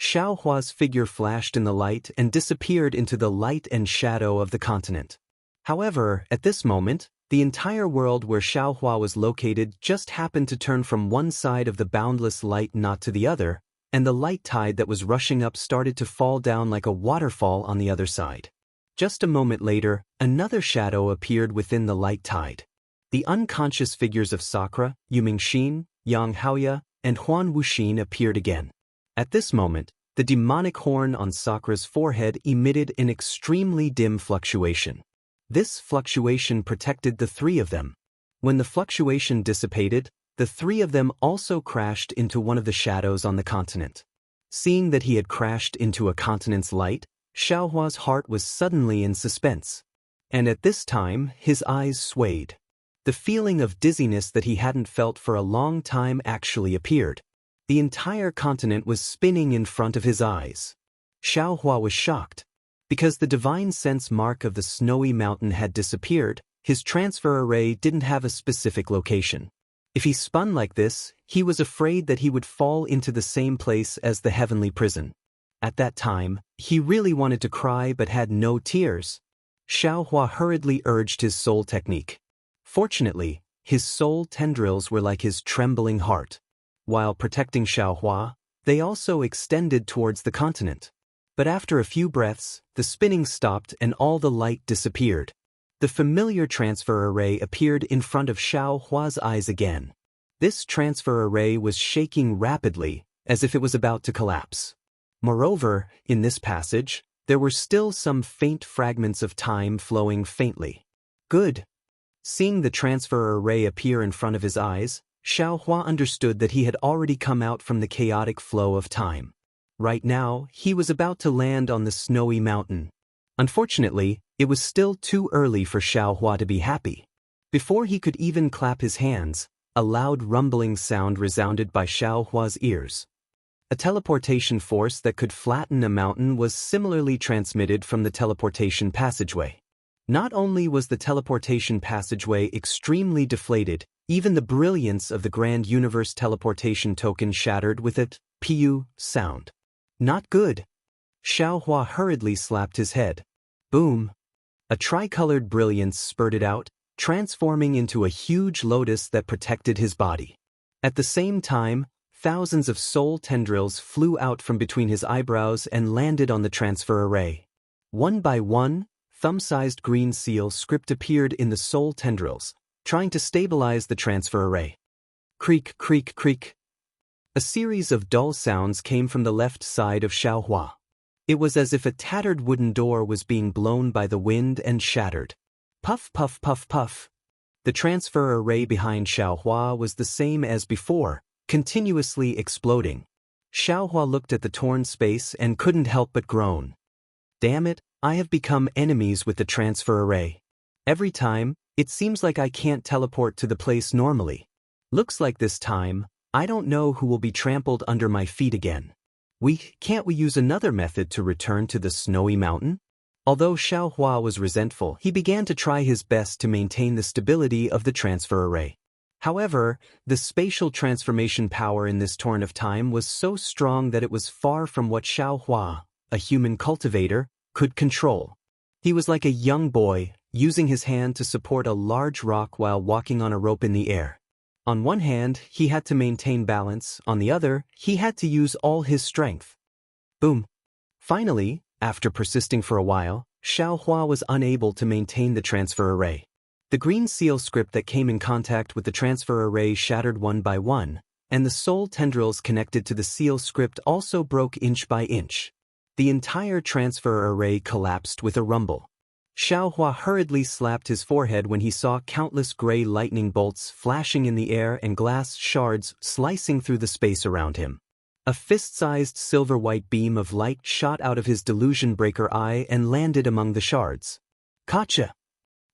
Xiaohua's figure flashed in the light and disappeared into the light and shadow of the continent. However, at this moment, the entire world where Xiaohua was located just happened to turn from one side of the boundless light knot to the other, and the light tide that was rushing up started to fall down like a waterfall on the other side. Just a moment later, another shadow appeared within the light tide. The unconscious figures of Sakura, Yu Mingxin, Yang Haoya, and Huan Wuxin appeared again. At this moment, the demonic horn on Sakura's forehead emitted an extremely dim fluctuation. This fluctuation protected the 3 of them. When the fluctuation dissipated, the 3 of them also crashed into one of the shadows on the continent. Seeing that he had crashed into a continent's light, Xiaohua's heart was suddenly in suspense. And at this time, his eyes swayed. The feeling of dizziness that he hadn't felt for a long time actually appeared. The entire continent was spinning in front of his eyes. Xiaohua was shocked. Because the divine sense mark of the snowy mountain had disappeared, his transfer array didn't have a specific location. If he spun like this, he was afraid that he would fall into the same place as the heavenly prison. At that time, he really wanted to cry but had no tears. Xiaohua hurriedly urged his soul technique. Fortunately, his soul tendrils were like his trembling heart. While protecting Xiaohua, they also extended towards the continent. But after a few breaths, the spinning stopped and all the light disappeared. The familiar transfer array appeared in front of Xiaohua's eyes again. This transfer array was shaking rapidly, as if it was about to collapse. Moreover, in this passage, there were still some faint fragments of time flowing faintly. Good. Seeing the transfer array appear in front of his eyes, Xiaohua understood that he had already come out from the chaotic flow of time. Right now, he was about to land on the snowy mountain. Unfortunately, it was still too early for Xiaohua to be happy. Before he could even clap his hands, a loud rumbling sound resounded by Xiaohua's ears. A teleportation force that could flatten a mountain was similarly transmitted from the teleportation passageway. Not only was the teleportation passageway extremely deflated, even the brilliance of the Grand Universe teleportation token shattered with a "pu" sound. Not good. Xiaohua hurriedly slapped his head. Boom. A tricolored brilliance spurted out, transforming into a huge lotus that protected his body. At the same time, thousands of soul tendrils flew out from between his eyebrows and landed on the transfer array. One by one, thumb-sized green seal script appeared in the soul tendrils, trying to stabilize the transfer array. Creak, creak, creak. A series of dull sounds came from the left side of Xiaohua. It was as if a tattered wooden door was being blown by the wind and shattered. Puff, puff, puff, puff. The transfer array behind Xiaohua was the same as before, continuously exploding. Xiaohua looked at the torn space and couldn't help but groan. Damn it, I have become enemies with the transfer array. Every time, it seems like I can't teleport to the place normally. Looks like this time, I don't know who will be trampled under my feet again. Can't we use another method to return to the snowy mountain? Although Xiaohua was resentful, he began to try his best to maintain the stability of the transfer array. However, the spatial transformation power in this torrent of time was so strong that it was far from what Xiaohua, a human cultivator, could control. He was like a young boy, using his hand to support a large rock while walking on a rope in the air. On one hand, he had to maintain balance, on the other, he had to use all his strength. Boom. Finally, after persisting for a while, Xiaohua was unable to maintain the transfer array. The green seal script that came in contact with the transfer array shattered one by one, and the soul tendrils connected to the seal script also broke inch by inch. The entire transfer array collapsed with a rumble. Xiaohua hurriedly slapped his forehead when he saw countless gray lightning bolts flashing in the air and glass shards slicing through the space around him. A fist-sized silver-white beam of light shot out of his delusion-breaker eye and landed among the shards. Gotcha!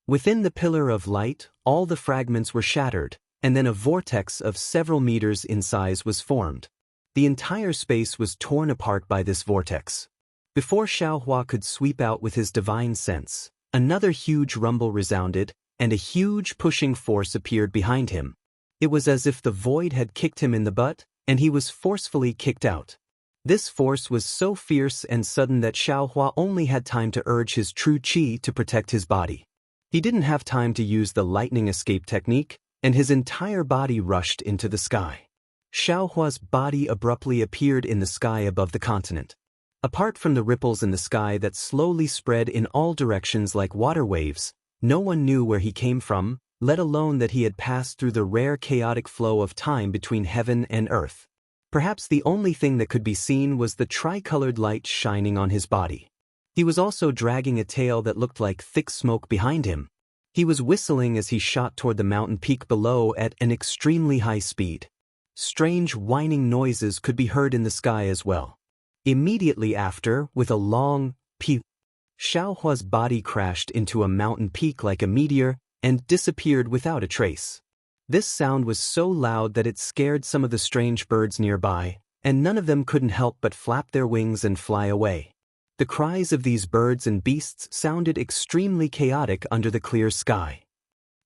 Within the pillar of light, all the fragments were shattered, and then a vortex of several meters in size was formed. The entire space was torn apart by this vortex. Before Xiaohua could sweep out with his divine sense, another huge rumble resounded, and a huge pushing force appeared behind him. It was as if the void had kicked him in the butt, and he was forcefully kicked out. This force was so fierce and sudden that Xiaohua only had time to urge his true qi to protect his body. He didn't have time to use the lightning escape technique, and his entire body rushed into the sky. Xiaohua's body abruptly appeared in the sky above the continent. Apart from the ripples in the sky that slowly spread in all directions like water waves, no one knew where he came from, let alone that he had passed through the rare chaotic flow of time between heaven and earth. Perhaps the only thing that could be seen was the tricolored light shining on his body. He was also dragging a tail that looked like thick smoke behind him. He was whistling as he shot toward the mountain peak below at an extremely high speed. Strange whining noises could be heard in the sky as well. Immediately after, with a long pew, Xiaohua's body crashed into a mountain peak like a meteor and disappeared without a trace. This sound was so loud that it scared some of the strange birds nearby, and none of them couldn't help but flap their wings and fly away. The cries of these birds and beasts sounded extremely chaotic under the clear sky.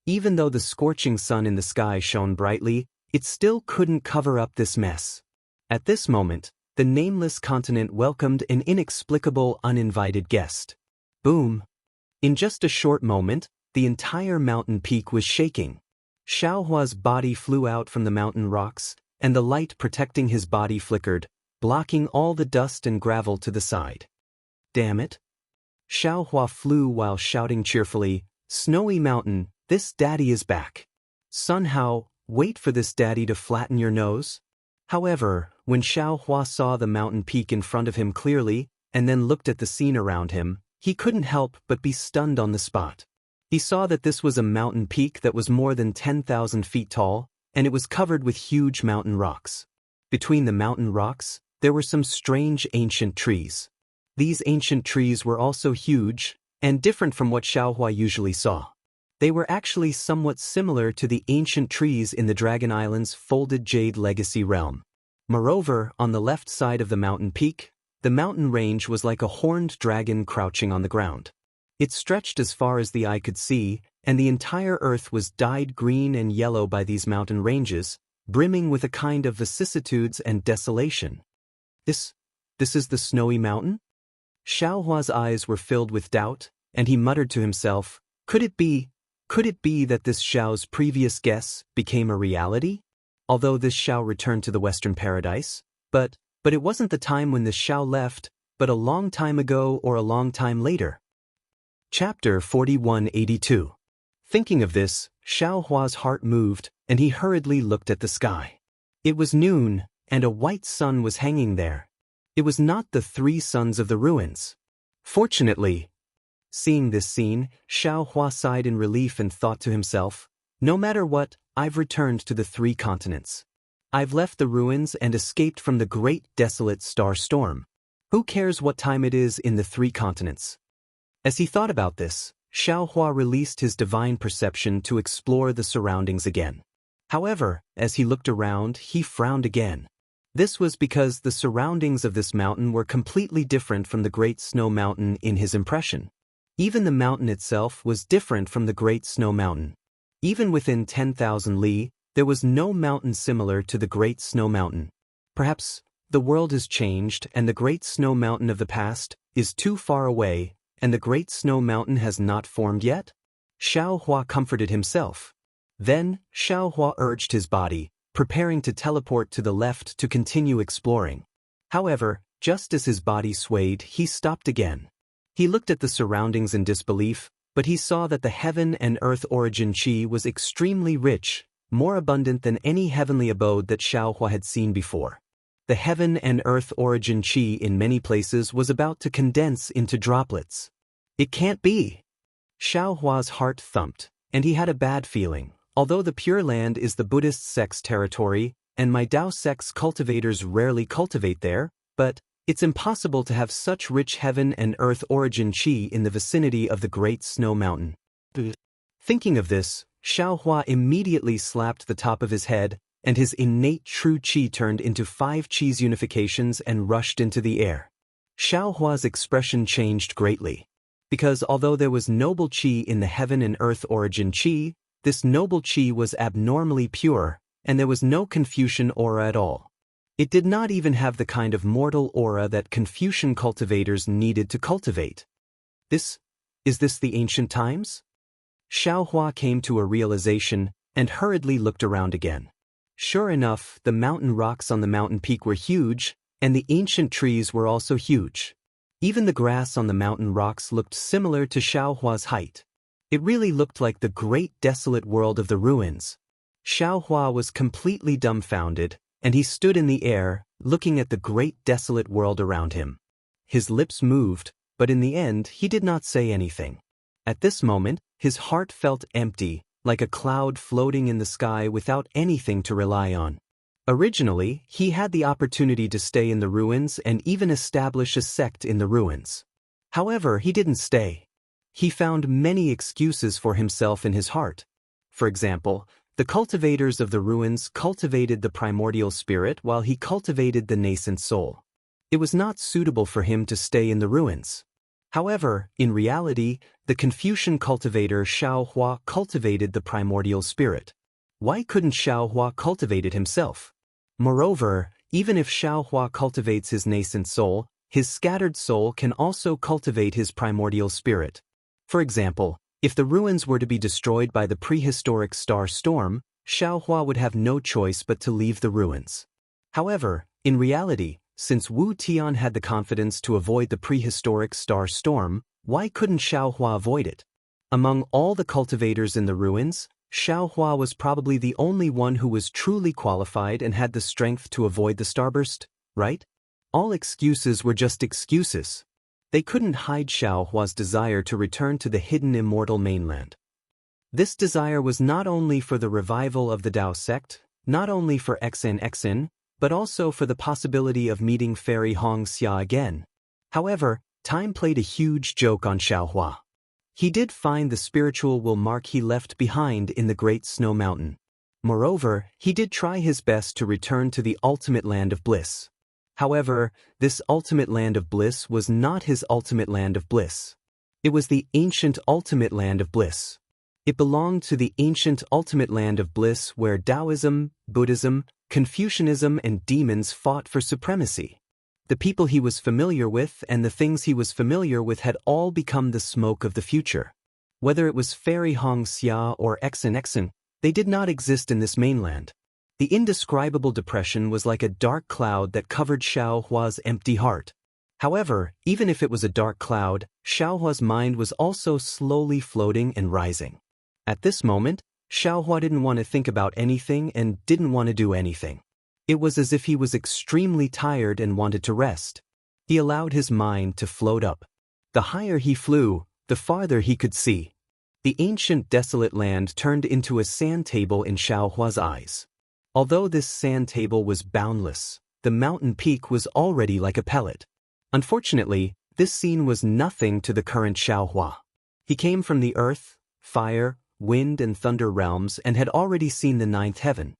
Even though the scorching sun in the sky shone brightly, it still couldn't cover up this mess. At this moment, the nameless continent welcomed an inexplicable, uninvited guest. Boom! In just a short moment, the entire mountain peak was shaking. Xiaohua's body flew out from the mountain rocks, and the light protecting his body flickered, blocking all the dust and gravel to the side. Damn it! Xiaohua flew while shouting cheerfully, "Snowy mountain, this daddy is back. Sun Hao, wait for this daddy to flatten your nose." However, when Xiao Hua saw the mountain peak in front of him clearly, and then looked at the scene around him, he couldn't help but be stunned on the spot. He saw that this was a mountain peak that was more than 10,000 feet tall, and it was covered with huge mountain rocks. Between the mountain rocks, there were some strange ancient trees. These ancient trees were also huge, and different from what Xiao Hua usually saw. They were actually somewhat similar to the ancient trees in the Dragon Island's Folded Jade Legacy realm. Moreover, on the left side of the mountain peak, the mountain range was like a horned dragon crouching on the ground. It stretched as far as the eye could see, and the entire earth was dyed green and yellow by these mountain ranges, brimming with a kind of vicissitudes and desolation. This is the snowy mountain? Xiao Hua's eyes were filled with doubt, and he muttered to himself, Could it be that this Xiao's previous guess became a reality? Although this Xiao returned to the Western Paradise, but it wasn't the time when this Xiao left, but a long time ago or a long time later. Chapter 4182. Thinking of this, Xiao Hua's heart moved, and he hurriedly looked at the sky. It was noon, and a white sun was hanging there. It was not the three suns of the ruins. Fortunately, seeing this scene, Xiao Hua sighed in relief and thought to himself, No matter what, I've returned to the three continents. I've left the ruins and escaped from the great desolate star storm. Who cares what time it is in the three continents? As he thought about this, Xiao Hua released his divine perception to explore the surroundings again. However, as he looked around, he frowned again. This was because the surroundings of this mountain were completely different from the Great Snow Mountain in his impression. Even the mountain itself was different from the Great Snow Mountain. Even within 10,000 li, there was no mountain similar to the Great Snow Mountain. Perhaps the world has changed and the Great Snow Mountain of the past is too far away, and the Great Snow Mountain has not formed yet? Xiao Hua comforted himself. Then, Xiao Hua urged his body, preparing to teleport to the left to continue exploring. However, just as his body swayed, he stopped again. He looked at the surroundings in disbelief, but he saw that the heaven and earth origin qi was extremely rich, more abundant than any heavenly abode that Xiao Hua had seen before. The heaven and earth origin qi in many places was about to condense into droplets. It can't be! Xiao Hua's heart thumped, and he had a bad feeling. Although the Pure Land is the Buddhist sect's territory, and my Dao sect's cultivators rarely cultivate there, but it's impossible to have such rich heaven and earth origin qi in the vicinity of the Great Snow Mountain. Thinking of this, Xiao Hua immediately slapped the top of his head, and his innate true qi turned into 5 qi's unifications and rushed into the air. Xiao Hua's expression changed greatly. Because although there was noble qi in the heaven and earth origin qi, this noble qi was abnormally pure, and there was no Confucian aura at all. It did not even have the kind of mortal aura that Confucian cultivators needed to cultivate. Is this the ancient times? Xiao Hua came to a realization and hurriedly looked around again. Sure enough, the mountain rocks on the mountain peak were huge, and the ancient trees were also huge. Even the grass on the mountain rocks looked similar to Xiao Hua's height. It really looked like the great desolate world of the ruins. Xiao Hua was completely dumbfounded, and he stood in the air, looking at the great desolate world around him. His lips moved, but in the end he did not say anything. At this moment, his heart felt empty, like a cloud floating in the sky without anything to rely on. Originally, he had the opportunity to stay in the ruins and even establish a sect in the ruins. However, he didn't stay. He found many excuses for himself in his heart. For example, the cultivators of the ruins cultivated the primordial spirit while he cultivated the nascent soul. It was not suitable for him to stay in the ruins. However, in reality, the Confucian cultivator Xiao Hua cultivated the primordial spirit. Why couldn't Xiao Hua cultivate it himself? Moreover, even if Xiao Hua cultivates his nascent soul, his scattered soul can also cultivate his primordial spirit. For example, if the ruins were to be destroyed by the prehistoric star storm, Xiao Hua would have no choice but to leave the ruins. However, in reality, since Wu Tian had the confidence to avoid the prehistoric star storm, why couldn't Xiao Hua avoid it? Among all the cultivators in the ruins, Xiaohua was probably the only one who was truly qualified and had the strength to avoid the starburst, right? All excuses were just excuses. They couldn't hide Xiaohua's desire to return to the hidden immortal mainland. This desire was not only for the revival of the Dao sect, not only for XNXN, but also for the possibility of meeting Fairy Hongxia again. However, time played a huge joke on Xiaohua. He did find the spiritual will mark he left behind in the Great Snow Mountain. Moreover, he did try his best to return to the ultimate land of bliss. However, this ultimate land of bliss was not his ultimate land of bliss. It was the ancient ultimate land of bliss. It belonged to the ancient ultimate land of bliss where Taoism, Buddhism, Confucianism and demons fought for supremacy. The people he was familiar with and the things he was familiar with had all become the smoke of the future. Whether it was Fairy Hongxia or XNXN, they did not exist in this mainland. The indescribable depression was like a dark cloud that covered Xiaohua's empty heart. However, even if it was a dark cloud, Xiaohua's mind was also slowly floating and rising. At this moment, Xiaohua didn't want to think about anything and didn't want to do anything. It was as if he was extremely tired and wanted to rest. He allowed his mind to float up. The higher he flew, the farther he could see. The ancient desolate land turned into a sand table in Xiaohua's eyes. Although this sand table was boundless, the mountain peak was already like a pellet. Unfortunately, this scene was nothing to the current Xiaohua. He came from the earth, fire, wind and thunder realms and had already seen the ninth heaven.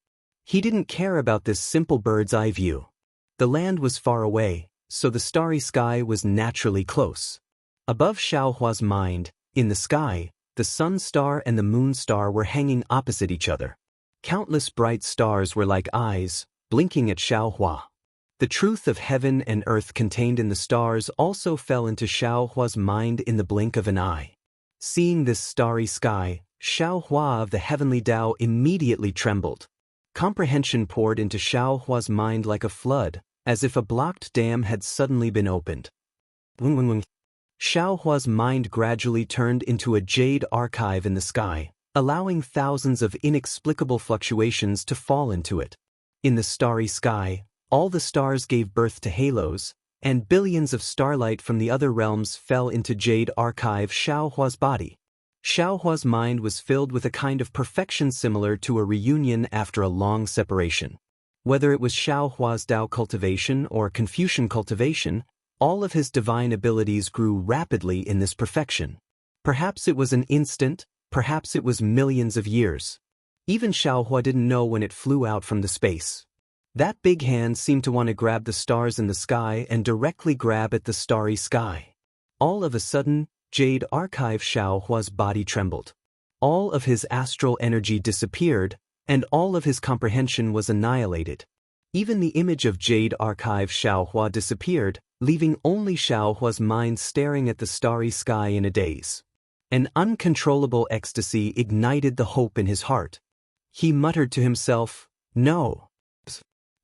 He didn't care about this simple bird's eye view. The land was far away, so the starry sky was naturally close. Above Xiaohua's mind, in the sky, the sun star and the moon star were hanging opposite each other. Countless bright stars were like eyes, blinking at Xiaohua. The truth of heaven and earth contained in the stars also fell into Xiaohua's mind in the blink of an eye. Seeing this starry sky, Xiaohua of the heavenly Tao immediately trembled. Comprehension poured into Xiaohua's mind like a flood, as if a blocked dam had suddenly been opened. Xiaohua's mind gradually turned into a jade archive in the sky, allowing thousands of inexplicable fluctuations to fall into it. In the starry sky, all the stars gave birth to halos, and billions of starlight from the other realms fell into jade archive Xiaohua's body. Xiaohua's mind was filled with a kind of perfection similar to a reunion after a long separation. Whether it was Xiaohua's Tao cultivation or Confucian cultivation, all of his divine abilities grew rapidly in this perfection. Perhaps it was an instant, perhaps it was millions of years. Even Xiaohua didn't know when it flew out from the space. That big hand seemed to want to grab the stars in the sky and directly grab at the starry sky. All of a sudden, Jade Archive Xiaohua's body trembled. All of his astral energy disappeared, and all of his comprehension was annihilated. Even the image of Jade Archive Xiaohua disappeared, leaving only Xiaohua's mind staring at the starry sky in a daze. An uncontrollable ecstasy ignited the hope in his heart. He muttered to himself, "No.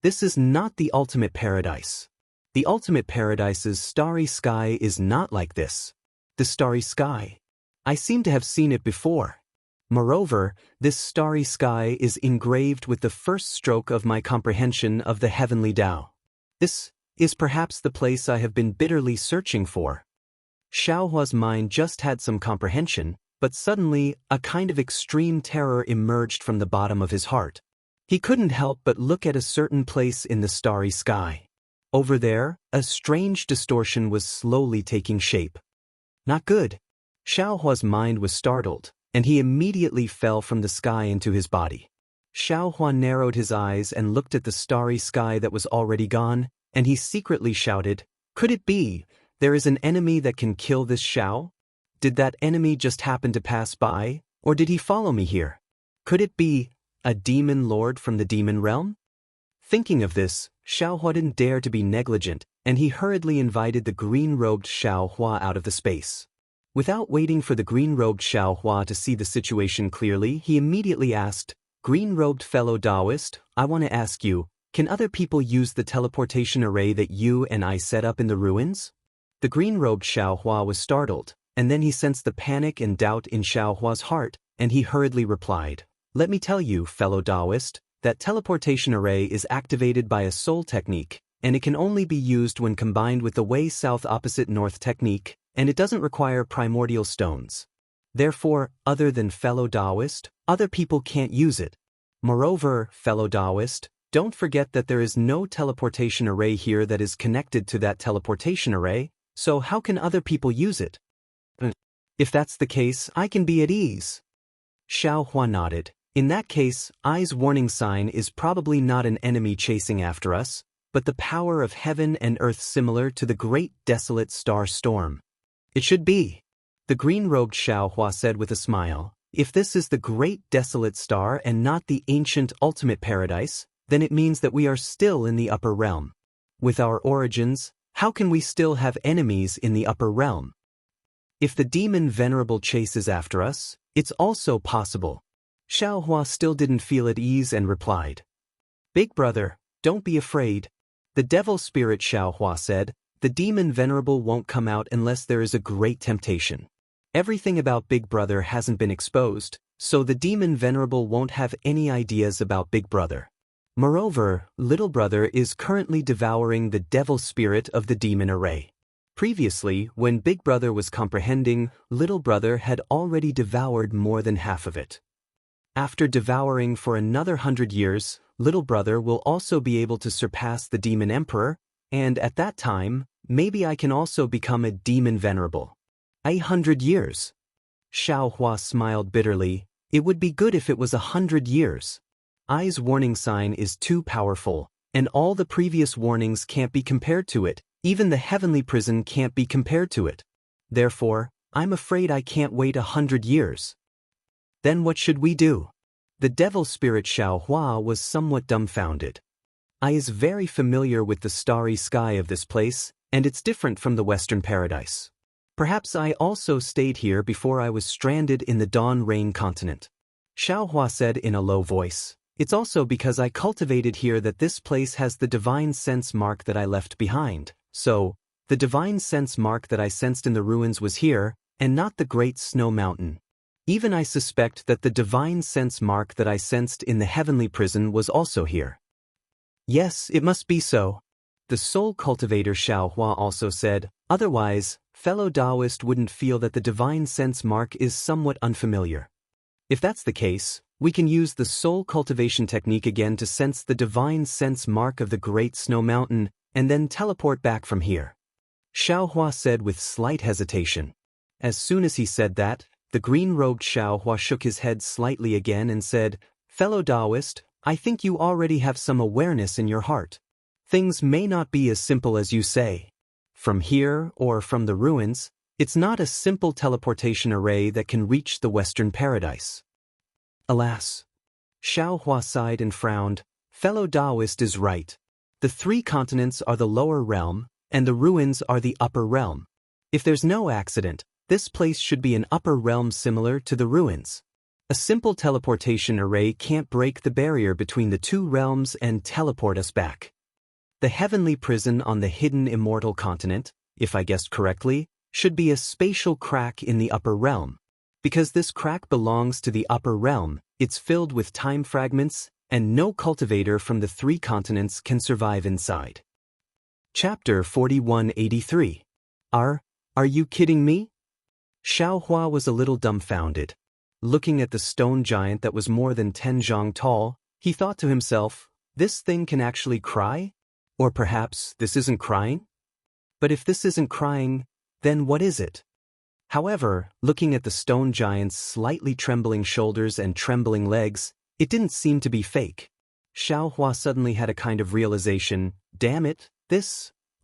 This is not the ultimate paradise. The ultimate paradise's starry sky is not like this. The starry sky. I seem to have seen it before. Moreover, this starry sky is engraved with the first stroke of my comprehension of the heavenly Tao. This is perhaps the place I have been bitterly searching for." Xiaohua's mind just had some comprehension, but suddenly a kind of extreme terror emerged from the bottom of his heart. He couldn't help but look at a certain place in the starry sky. Over there, a strange distortion was slowly taking shape. Not good. Xiaohua's mind was startled, and he immediately fell from the sky into his body. Xiaohua narrowed his eyes and looked at the starry sky that was already gone, and he secretly shouted, "Could it be, there is an enemy that can kill this Xiao? Did that enemy just happen to pass by, or did he follow me here? Could it be a demon lord from the demon realm?" Thinking of this, Xiaohua didn't dare to be negligent, and he hurriedly invited the green-robed Xiaohua out of the space. Without waiting for the green-robed Xiaohua to see the situation clearly, he immediately asked, "Green-robed fellow Taoist, I want to ask you, can other people use the teleportation array that you and I set up in the ruins?" The green-robed Xiaohua was startled, and then he sensed the panic and doubt in Xiaohua's heart, and he hurriedly replied, Let me tell you, fellow Taoist, that teleportation array is activated by a soul technique, and it can only be used when combined with the way south opposite north technique, and it doesn't require primordial stones. Therefore, other than fellow Taoist, other people can't use it. Moreover, fellow Taoist, don't forget that there is no teleportation array here that is connected to that teleportation array, so how can other people use it? If that's the case, I can be at ease. Xiao Hua nodded. In that case, I's warning sign is probably not an enemy chasing after us, but the power of heaven and earth similar to the great desolate star storm. It should be. The green-robed Xiao Hua said with a smile, if this is the great desolate star and not the ancient ultimate paradise, then it means that we are still in the upper realm. With our origins, how can we still have enemies in the upper realm? If the demon Venerable chases after us, it's also possible. Xiao Hua still didn't feel at ease and replied, Big brother, don't be afraid. The devil spirit Xiao Hua said, the demon Venerable won't come out unless there is a great temptation. Everything about Big Brother hasn't been exposed, so the demon Venerable won't have any ideas about Big Brother. Moreover, Little Brother is currently devouring the devil spirit of the demon array. Previously, when Big Brother was comprehending, Little Brother had already devoured more than half of it. After devouring for another 100 years, Little Brother will also be able to surpass the Demon Emperor, and at that time, maybe I can also become a Demon Venerable. 100 years. Xiao Hua smiled bitterly. It would be good if it was 100 years. I's warning sign is too powerful, and all the previous warnings can't be compared to it, even the heavenly prison can't be compared to it. Therefore, I'm afraid I can't wait 100 years. Then what should we do? The devil spirit Xiao Hua was somewhat dumbfounded. I is very familiar with the starry sky of this place, and it's different from the Western paradise. Perhaps I also stayed here before I was stranded in the Dawn Rain continent. Xiao Hua said in a low voice, it's also because I cultivated here that this place has the divine sense mark that I left behind, so, the divine sense mark that I sensed in the ruins was here, and not the great snow mountain. Even I suspect that the divine sense mark that I sensed in the heavenly prison was also here. Yes, it must be so. The soul cultivator Xiao Hua also said, otherwise, fellow Taoist wouldn't feel that the divine sense mark is somewhat unfamiliar. If that's the case, we can use the soul cultivation technique again to sense the divine sense mark of the great snow mountain, and then teleport back from here. Xiao Hua said with slight hesitation. As soon as he said that, the green-robed Xiao Hua shook his head slightly again and said, fellow Taoist, I think you already have some awareness in your heart. Things may not be as simple as you say. From here, or from the ruins, it's not a simple teleportation array that can reach the Western paradise. Alas. Xiao Hua sighed and frowned. Fellow Taoist is right. The 3 continents are the lower realm, and the ruins are the upper realm. If there's no accident, this place should be an upper realm similar to the ruins. A simple teleportation array can't break the barrier between the 2 realms and teleport us back. The heavenly prison on the hidden Immortal continent, if I guessed correctly, should be a spatial crack in the upper realm. Because this crack belongs to the upper realm, it's filled with time fragments, and no cultivator from the 3 continents can survive inside. Chapter 4183. Are you kidding me? Xiao Hua was a little dumbfounded. Looking at the stone giant that was more than 10 zhang tall, he thought to himself, this thing can actually cry? Or perhaps this isn't crying? But if this isn't crying, then what is it? However, looking at the stone giant's slightly trembling shoulders and trembling legs, it didn't seem to be fake. Xiao Hua suddenly had a kind of realization, damn it,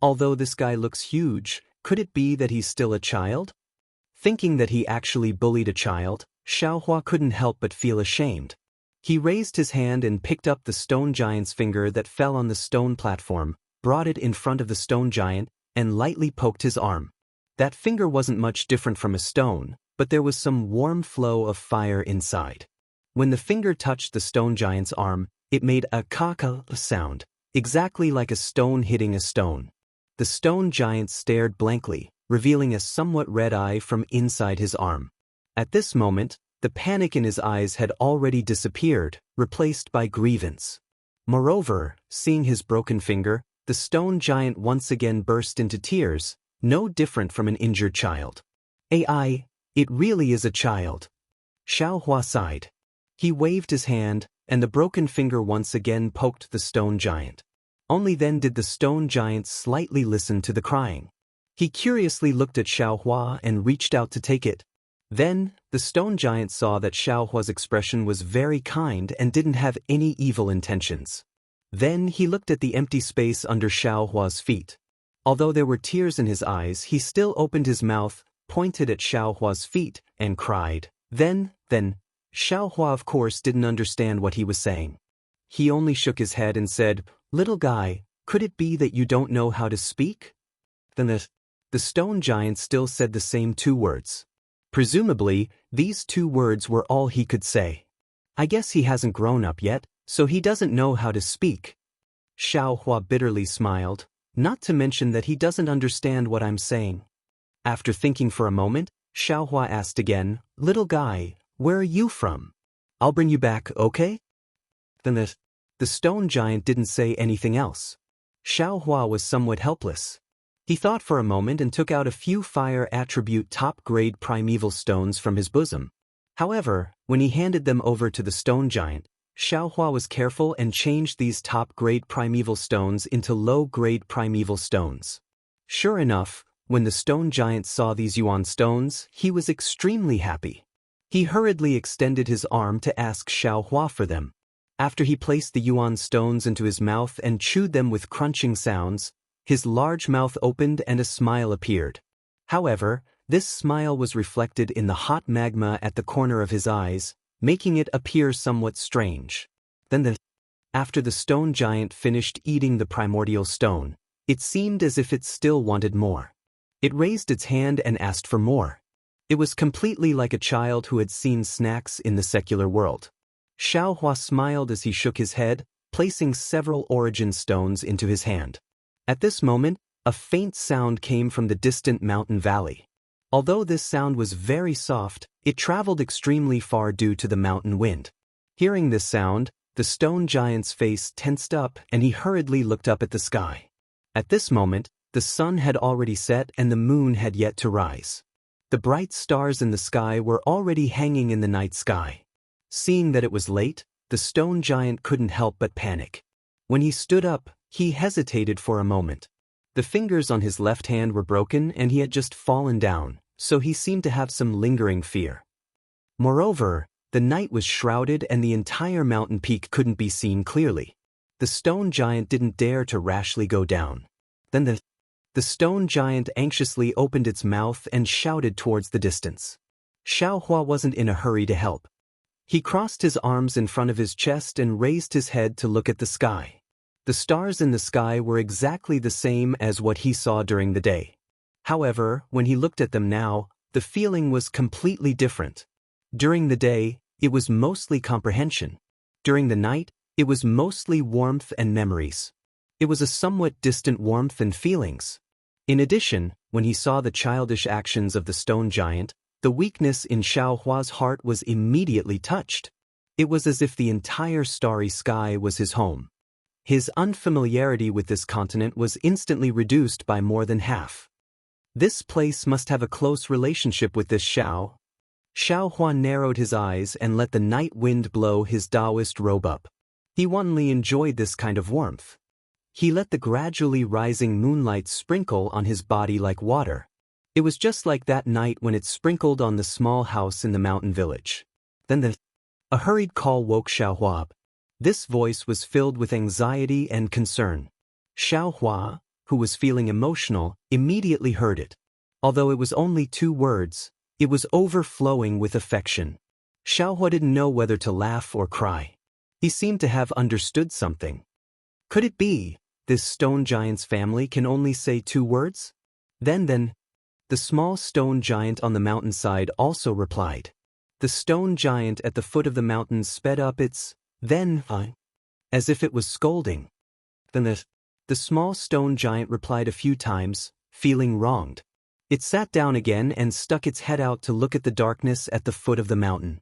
although this guy looks huge, could it be that he's still a child? Thinking that he actually bullied a child, Xiao Hua couldn't help but feel ashamed. He raised his hand and picked up the stone giant's finger that fell on the stone platform, brought it in front of the stone giant, and lightly poked his arm. That finger wasn't much different from a stone, but there was some warm flow of fire inside. When the finger touched the stone giant's arm, it made a ka-ka sound, exactly like a stone hitting a stone. The stone giant stared blankly, revealing a somewhat red eye from inside his arm. At this moment, The panic in his eyes had already disappeared, replaced by grievance. Moreover, seeing his broken finger, the stone giant once again burst into tears, no different from an injured child. "Ai, it really is a child." Xiaohua sighed. He waved his hand, and the broken finger once again poked the stone giant. Only then did the stone giant slightly listen to the crying. He curiously looked at Xiaohua and reached out to take it. Then, the stone giant saw that Xiaohua's expression was very kind and didn't have any evil intentions. Then he looked at the empty space under Xiaohua's feet. Although there were tears in his eyes, he still opened his mouth, pointed at Xiaohua's feet, and cried. Then, Xiaohua of course didn't understand what he was saying. He only shook his head and said, "Little guy, could it be that you don't know how to speak?" Then the stone giant still said the same two words. Presumably, these two words were all he could say. "I guess he hasn't grown up yet, so he doesn't know how to speak." Xiaohua bitterly smiled, "Not to mention that he doesn't understand what I'm saying." After thinking for a moment, Xiaohua asked again, "Little guy, where are you from? I'll bring you back, okay?" Then the stone giant didn't say anything else. Xiaohua was somewhat helpless. He thought for a moment and took out a few fire attribute top-grade primeval stones from his bosom. However, when he handed them over to the stone giant, Xiaohua was careful and changed these top-grade primeval stones into low-grade primeval stones. Sure enough, when the stone giant saw these yuan stones, he was extremely happy. He hurriedly extended his arm to ask Xiaohua for them. After he placed the yuan stones into his mouth and chewed them with crunching sounds, his large mouth opened and a smile appeared. However, this smile was reflected in the hot magma at the corner of his eyes, making it appear somewhat strange. Then after the stone giant finished eating the primordial stone, it seemed as if it still wanted more. It raised its hand and asked for more. It was completely like a child who had seen snacks in the secular world. Xiaohua smiled as he shook his head, placing several origin stones into his hand. At this moment, a faint sound came from the distant mountain valley. Although this sound was very soft, it traveled extremely far due to the mountain wind. Hearing this sound, the stone giant's face tensed up and he hurriedly looked up at the sky. At this moment, the sun had already set and the moon had yet to rise. The bright stars in the sky were already hanging in the night sky. Seeing that it was late, the stone giant couldn't help but panic. When he stood up, he hesitated for a moment. The fingers on his left hand were broken and he had just fallen down, so he seemed to have some lingering fear. Moreover, the night was shrouded and the entire mountain peak couldn't be seen clearly. The stone giant didn't dare to rashly go down. Then the stone giant anxiously opened its mouth and shouted towards the distance. Xiaohua wasn't in a hurry to help. He crossed his arms in front of his chest and raised his head to look at the sky. The stars in the sky were exactly the same as what he saw during the day. However, when he looked at them now, the feeling was completely different. During the day, it was mostly comprehension. During the night, it was mostly warmth and memories. It was a somewhat distant warmth and feelings. In addition, when he saw the childish actions of the stone giant, the weakness in Xiaohua's heart was immediately touched. It was as if the entire starry sky was his home. His unfamiliarity with this continent was instantly reduced by more than half. This place must have a close relationship with this Xiao. Xiaohua narrowed his eyes and let the night wind blow his Taoist robe up. He wantonly enjoyed this kind of warmth. He let the gradually rising moonlight sprinkle on his body like water. It was just like that night when it sprinkled on the small house in the mountain village. Then a hurried call woke Xiaohua up. This voice was filled with anxiety and concern. Xiaohua, who was feeling emotional, immediately heard it. Although it was only 2 words, it was overflowing with affection. Xiaohua didn't know whether to laugh or cry. He seemed to have understood something. Could it be, this stone giant's family can only say 2 words? Then, the small stone giant on the mountainside also replied. The stone giant at the foot of the mountain sped up its then, as if it was scolding. Then the small stone giant replied a few times, feeling wronged. It sat down again and stuck its head out to look at the darkness at the foot of the mountain.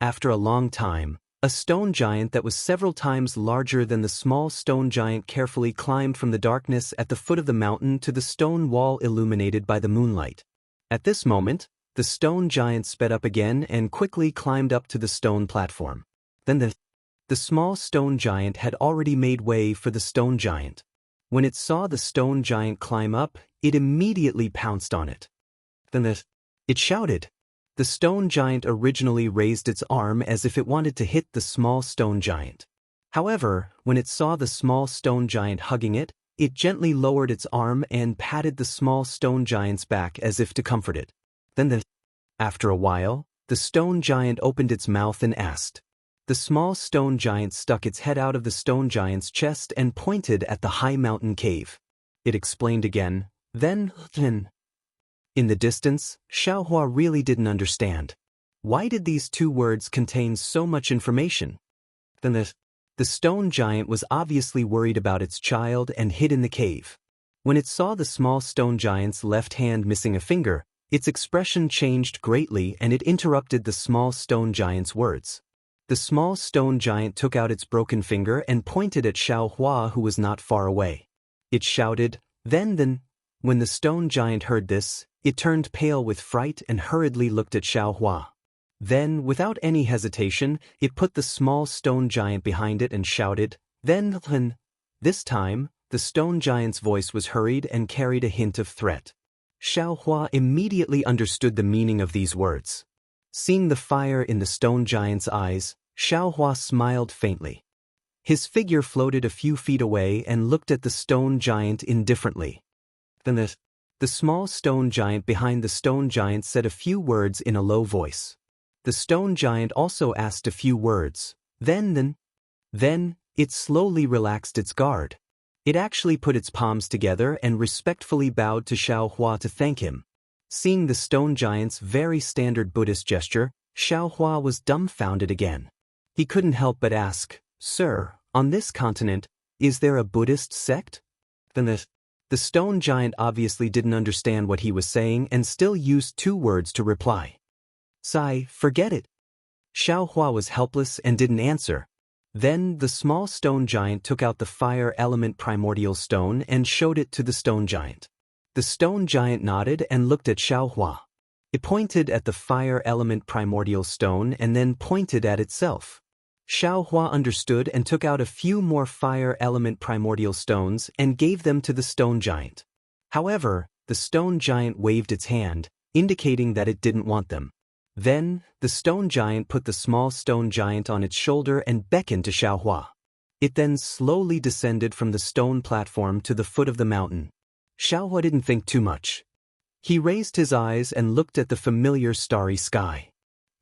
After a long time, a stone giant that was several times larger than the small stone giant carefully climbed from the darkness at the foot of the mountain to the stone wall illuminated by the moonlight. At this moment, the stone giant sped up again and quickly climbed up to the stone platform. Then the small stone giant had already made way for the stone giant. When it saw the stone giant climb up, it immediately pounced on it. Then it shouted. The stone giant originally raised its arm as if it wanted to hit the small stone giant. However, when it saw the small stone giant hugging it, it gently lowered its arm and patted the small stone giant's back as if to comfort it. Then after a while, the stone giant opened its mouth and asked. The small stone giant stuck its head out of the stone giant's chest and pointed at the high mountain cave. It explained again, then. In the distance, Xiaohua really didn't understand. Why did these two words contain so much information? Then the stone giant was obviously worried about its child and hid in the cave. When it saw the small stone giant's left hand missing a finger, its expression changed greatly and it interrupted the small stone giant's words. The small stone giant took out its broken finger and pointed at Xiaohua, who was not far away. It shouted, then. When the stone giant heard this, it turned pale with fright and hurriedly looked at Xiaohua. Then, without any hesitation, it put the small stone giant behind it and shouted, then. This time, the stone giant's voice was hurried and carried a hint of threat. Xiaohua immediately understood the meaning of these words. Seeing the fire in the stone giant's eyes, Xiaohua smiled faintly. His figure floated a few feet away and looked at the stone giant indifferently. Then the small stone giant behind the stone giant said a few words in a low voice. The stone giant also asked a few words. Then it slowly relaxed its guard. It actually put its palms together and respectfully bowed to Xiaohua to thank him. Seeing the stone giant's very standard Buddhist gesture, Xiaohua was dumbfounded again. He couldn't help but ask, "Sir, on this continent, is there a Buddhist sect?" Then the stone giant obviously didn't understand what he was saying and still used two words to reply. "Sai, forget it." Xiaohua was helpless and didn't answer. Then the small stone giant took out the fire element primordial stone and showed it to the stone giant. The stone giant nodded and looked at Xiaohua. It pointed at the fire element primordial stone and then pointed at itself. Xiaohua understood and took out a few more fire element primordial stones and gave them to the stone giant. However, the stone giant waved its hand, indicating that it didn't want them. Then, the stone giant put the small stone giant on its shoulder and beckoned to Xiaohua. It then slowly descended from the stone platform to the foot of the mountain. Xiaohua didn't think too much. He raised his eyes and looked at the familiar starry sky.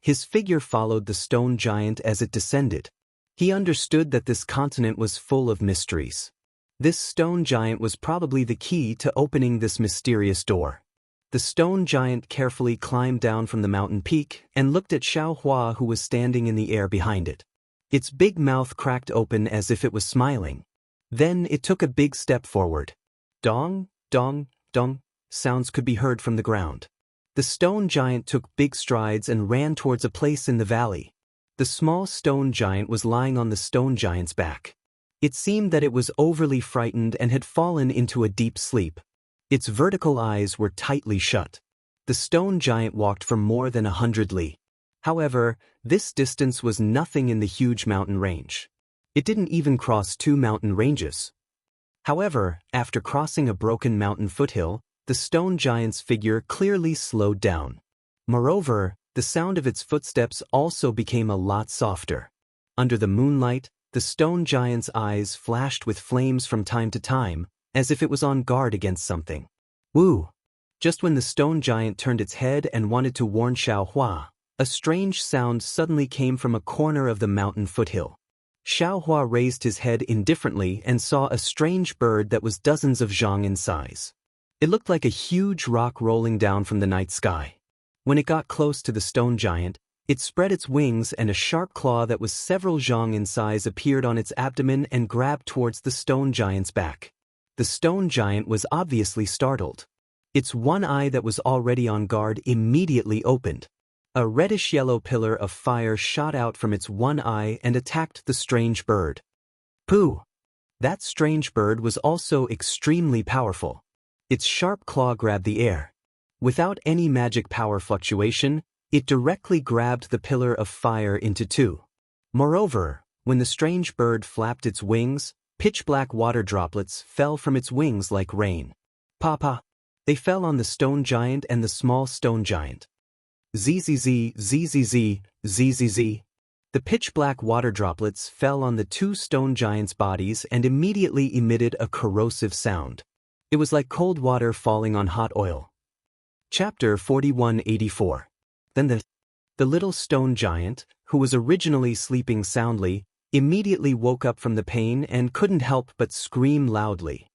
His figure followed the stone giant as it descended. He understood that this continent was full of mysteries. This stone giant was probably the key to opening this mysterious door. The stone giant carefully climbed down from the mountain peak and looked at Xiaohua, who was standing in the air behind it. Its big mouth cracked open as if it was smiling. Then it took a big step forward. Dong, dong, dong, sounds could be heard from the ground. The stone giant took big strides and ran towards a place in the valley. The small stone giant was lying on the stone giant's back. It seemed that it was overly frightened and had fallen into a deep sleep. Its vertical eyes were tightly shut. The stone giant walked for more than 100 li. However, this distance was nothing in the huge mountain range. It didn't even cross 2 mountain ranges. However, after crossing a broken mountain foothill, the stone giant's figure clearly slowed down. Moreover, the sound of its footsteps also became a lot softer. Under the moonlight, the stone giant's eyes flashed with flames from time to time, as if it was on guard against something. Woo! Just when the stone giant turned its head and wanted to warn Xiaohua, a strange sound suddenly came from a corner of the mountain foothill. Xiaohua raised his head indifferently and saw a strange bird that was dozens of zhang in size. It looked like a huge rock rolling down from the night sky. When it got close to the stone giant, it spread its wings and a sharp claw that was several zhang in size appeared on its abdomen and grabbed towards the stone giant's back. The stone giant was obviously startled. Its one eye that was already on guard immediately opened. A reddish-yellow pillar of fire shot out from its one eye and attacked the strange bird. Pooh! That strange bird was also extremely powerful. Its sharp claw grabbed the air. Without any magic power fluctuation, it directly grabbed the pillar of fire into two. Moreover, when the strange bird flapped its wings, pitch-black water droplets fell from its wings like rain. Papa! They fell on the stone giant and the small stone giant. Zzz, zzz, zzz. The pitch-black water droplets fell on the two stone giants' bodies and immediately emitted a corrosive sound. It was like cold water falling on hot oil. Chapter 4184. Then the little stone giant, who was originally sleeping soundly, immediately woke up from the pain and couldn't help but scream loudly.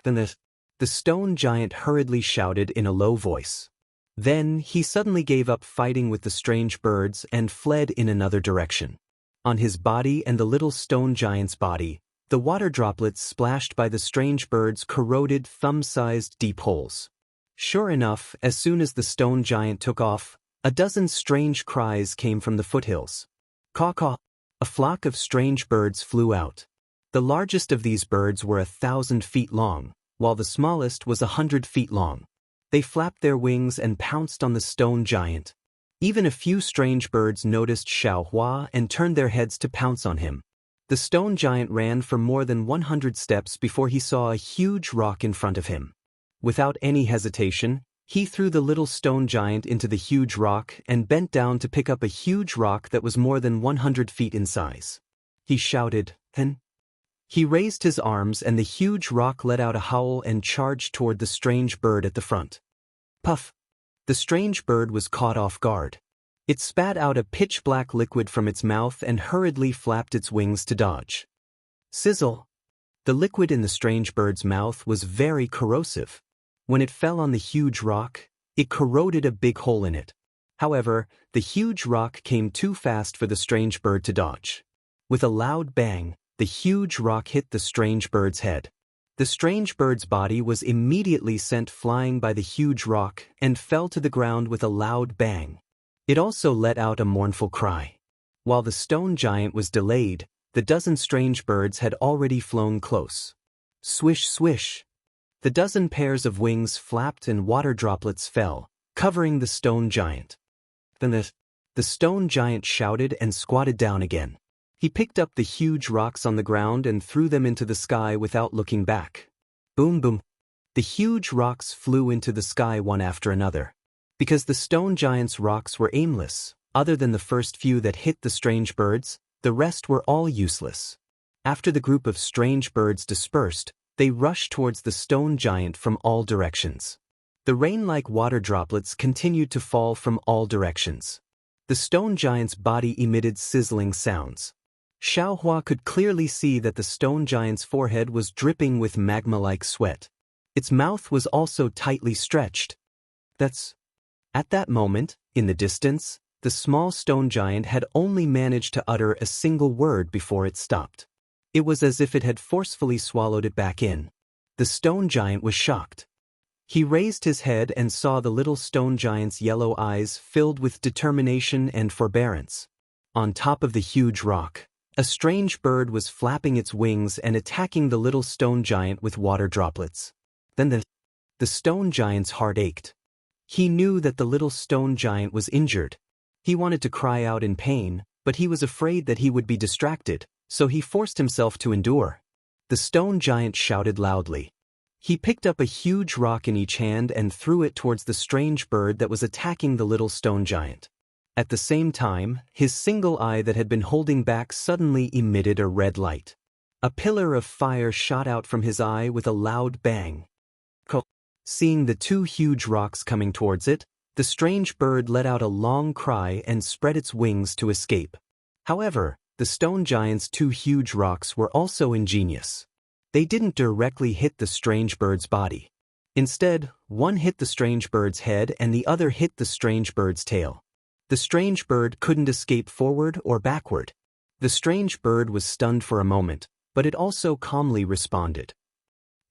Then the stone giant hurriedly shouted in a low voice. Then he suddenly gave up fighting with the strange birds and fled in another direction. On his body and the little stone giant's body, the water droplets splashed by the strange birds corroded thumb-sized deep holes. Sure enough, as soon as the stone giant took off, a dozen strange cries came from the foothills. Caw-caw! A flock of strange birds flew out. The largest of these birds were 1,000 feet long, while the smallest was 100 feet long. They flapped their wings and pounced on the stone giant. Even a few strange birds noticed Xiaohua and turned their heads to pounce on him. The stone giant ran for more than 100 steps before he saw a huge rock in front of him. Without any hesitation, he threw the little stone giant into the huge rock and bent down to pick up a huge rock that was more than 100 feet in size. He shouted, "Then?" He raised his arms and the huge rock let out a howl and charged toward the strange bird at the front. Puff! The strange bird was caught off guard. It spat out a pitch-black liquid from its mouth and hurriedly flapped its wings to dodge. Sizzle! The liquid in the strange bird's mouth was very corrosive. When it fell on the huge rock, it corroded a big hole in it. However, the huge rock came too fast for the strange bird to dodge. With a loud bang, the huge rock hit the strange bird's head. The strange bird's body was immediately sent flying by the huge rock and fell to the ground with a loud bang. It also let out a mournful cry. While the stone giant was delayed, the dozen strange birds had already flown close. Swish, swish! The dozen pairs of wings flapped and water droplets fell, covering the stone giant. Then the stone giant shouted and squatted down again. He picked up the huge rocks on the ground and threw them into the sky without looking back. Boom, boom. The huge rocks flew into the sky one after another. Because the stone giant's rocks were aimless, other than the first few that hit the strange birds, the rest were all useless. After the group of strange birds dispersed, they rushed towards the stone giant from all directions. The rain-like water droplets continued to fall from all directions. The stone giant's body emitted sizzling sounds. Xiaohua could clearly see that the stone giant's forehead was dripping with magma-like sweat. Its mouth was also tightly stretched. At that moment, in the distance, the small stone giant had only managed to utter a single word before it stopped. It was as if it had forcefully swallowed it back in. The stone giant was shocked. He raised his head and saw the little stone giant's yellow eyes filled with determination and forbearance. On top of the huge rock, a strange bird was flapping its wings and attacking the little stone giant with water droplets. Then the stone giant's heart ached. He knew that the little stone giant was injured. He wanted to cry out in pain, but he was afraid that he would be distracted, so he forced himself to endure. The stone giant shouted loudly. He picked up a huge rock in each hand and threw it towards the strange bird that was attacking the little stone giant. At the same time, his single eye that had been holding back suddenly emitted a red light. A pillar of fire shot out from his eye with a loud bang. Seeing the two huge rocks coming towards it, the strange bird let out a long cry and spread its wings to escape. However, the stone giant's two huge rocks were also ingenious. They didn't directly hit the strange bird's body. Instead, one hit the strange bird's head and the other hit the strange bird's tail. The strange bird couldn't escape forward or backward. The strange bird was stunned for a moment, but it also calmly responded.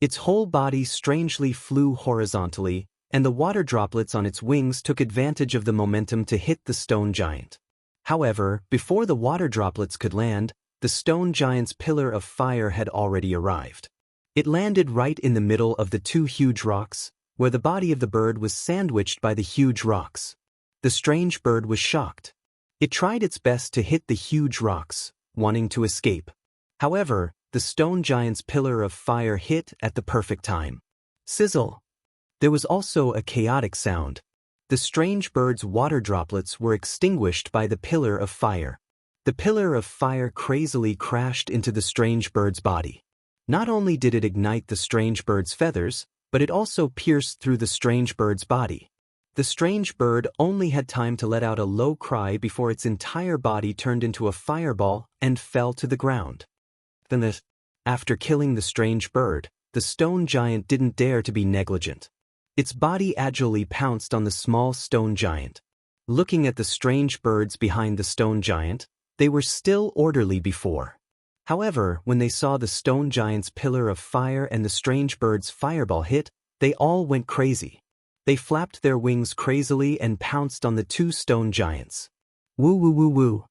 Its whole body strangely flew horizontally, and the water droplets on its wings took advantage of the momentum to hit the stone giant. However, before the water droplets could land, the stone giant's pillar of fire had already arrived. It landed right in the middle of the two huge rocks, where the body of the bird was sandwiched by the huge rocks. The strange bird was shocked. It tried its best to hit the huge rocks, wanting to escape. However, the stone giant's pillar of fire hit at the perfect time. Sizzle! There was also a chaotic sound. The strange bird's water droplets were extinguished by the pillar of fire. The pillar of fire crazily crashed into the strange bird's body. Not only did it ignite the strange bird's feathers, but it also pierced through the strange bird's body. The strange bird only had time to let out a low cry before its entire body turned into a fireball and fell to the ground. After killing the strange bird, the stone giant didn't dare to be negligent. Its body agilely pounced on the small stone giant. Looking at the strange birds behind the stone giant, they were still orderly before. However, when they saw the stone giant's pillar of fire and the strange bird's fireball hit, they all went crazy. They flapped their wings crazily and pounced on the two stone giants. Woo woo woo woo.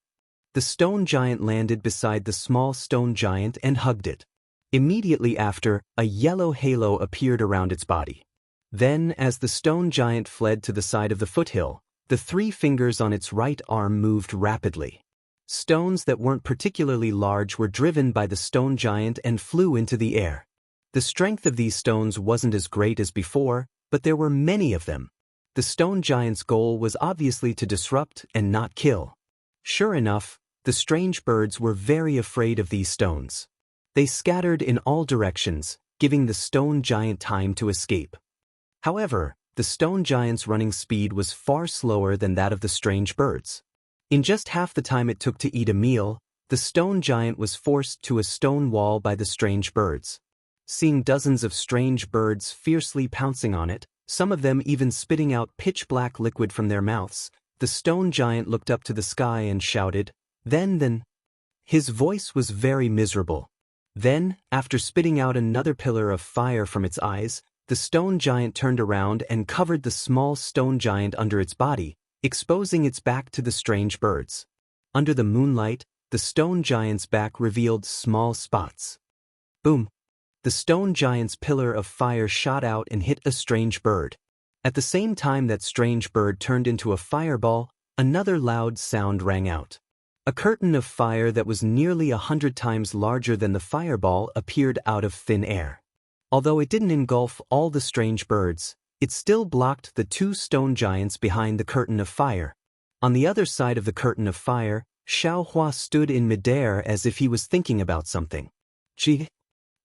The stone giant landed beside the small stone giant and hugged it. Immediately after, a yellow halo appeared around its body. Then, as the stone giant fled to the side of the foothill, the 3 fingers on its right arm moved rapidly. Stones that weren't particularly large were driven by the stone giant and flew into the air. The strength of these stones wasn't as great as before, but there were many of them. The stone giant's goal was obviously to disrupt and not kill. Sure enough, the strange birds were very afraid of these stones. They scattered in all directions, giving the stone giant time to escape. However, the stone giant's running speed was far slower than that of the strange birds. In just half the time it took to eat a meal, the stone giant was forced to a stone wall by the strange birds. Seeing dozens of strange birds fiercely pouncing on it, some of them even spitting out pitch-black liquid from their mouths, the stone giant looked up to the sky and shouted, then. His voice was very miserable. Then, after spitting out another pillar of fire from its eyes, the stone giant turned around and covered the small stone giant under its body, exposing its back to the strange birds. Under the moonlight, the stone giant's back revealed small spots. Boom! The stone giant's pillar of fire shot out and hit a strange bird. At the same time that strange bird turned into a fireball, another loud sound rang out. A curtain of fire that was nearly 100 times larger than the fireball appeared out of thin air. Although it didn't engulf all the strange birds, it still blocked the 2 stone giants behind the curtain of fire. On the other side of the curtain of fire, Xiaohua stood in midair as if he was thinking about something. Gee!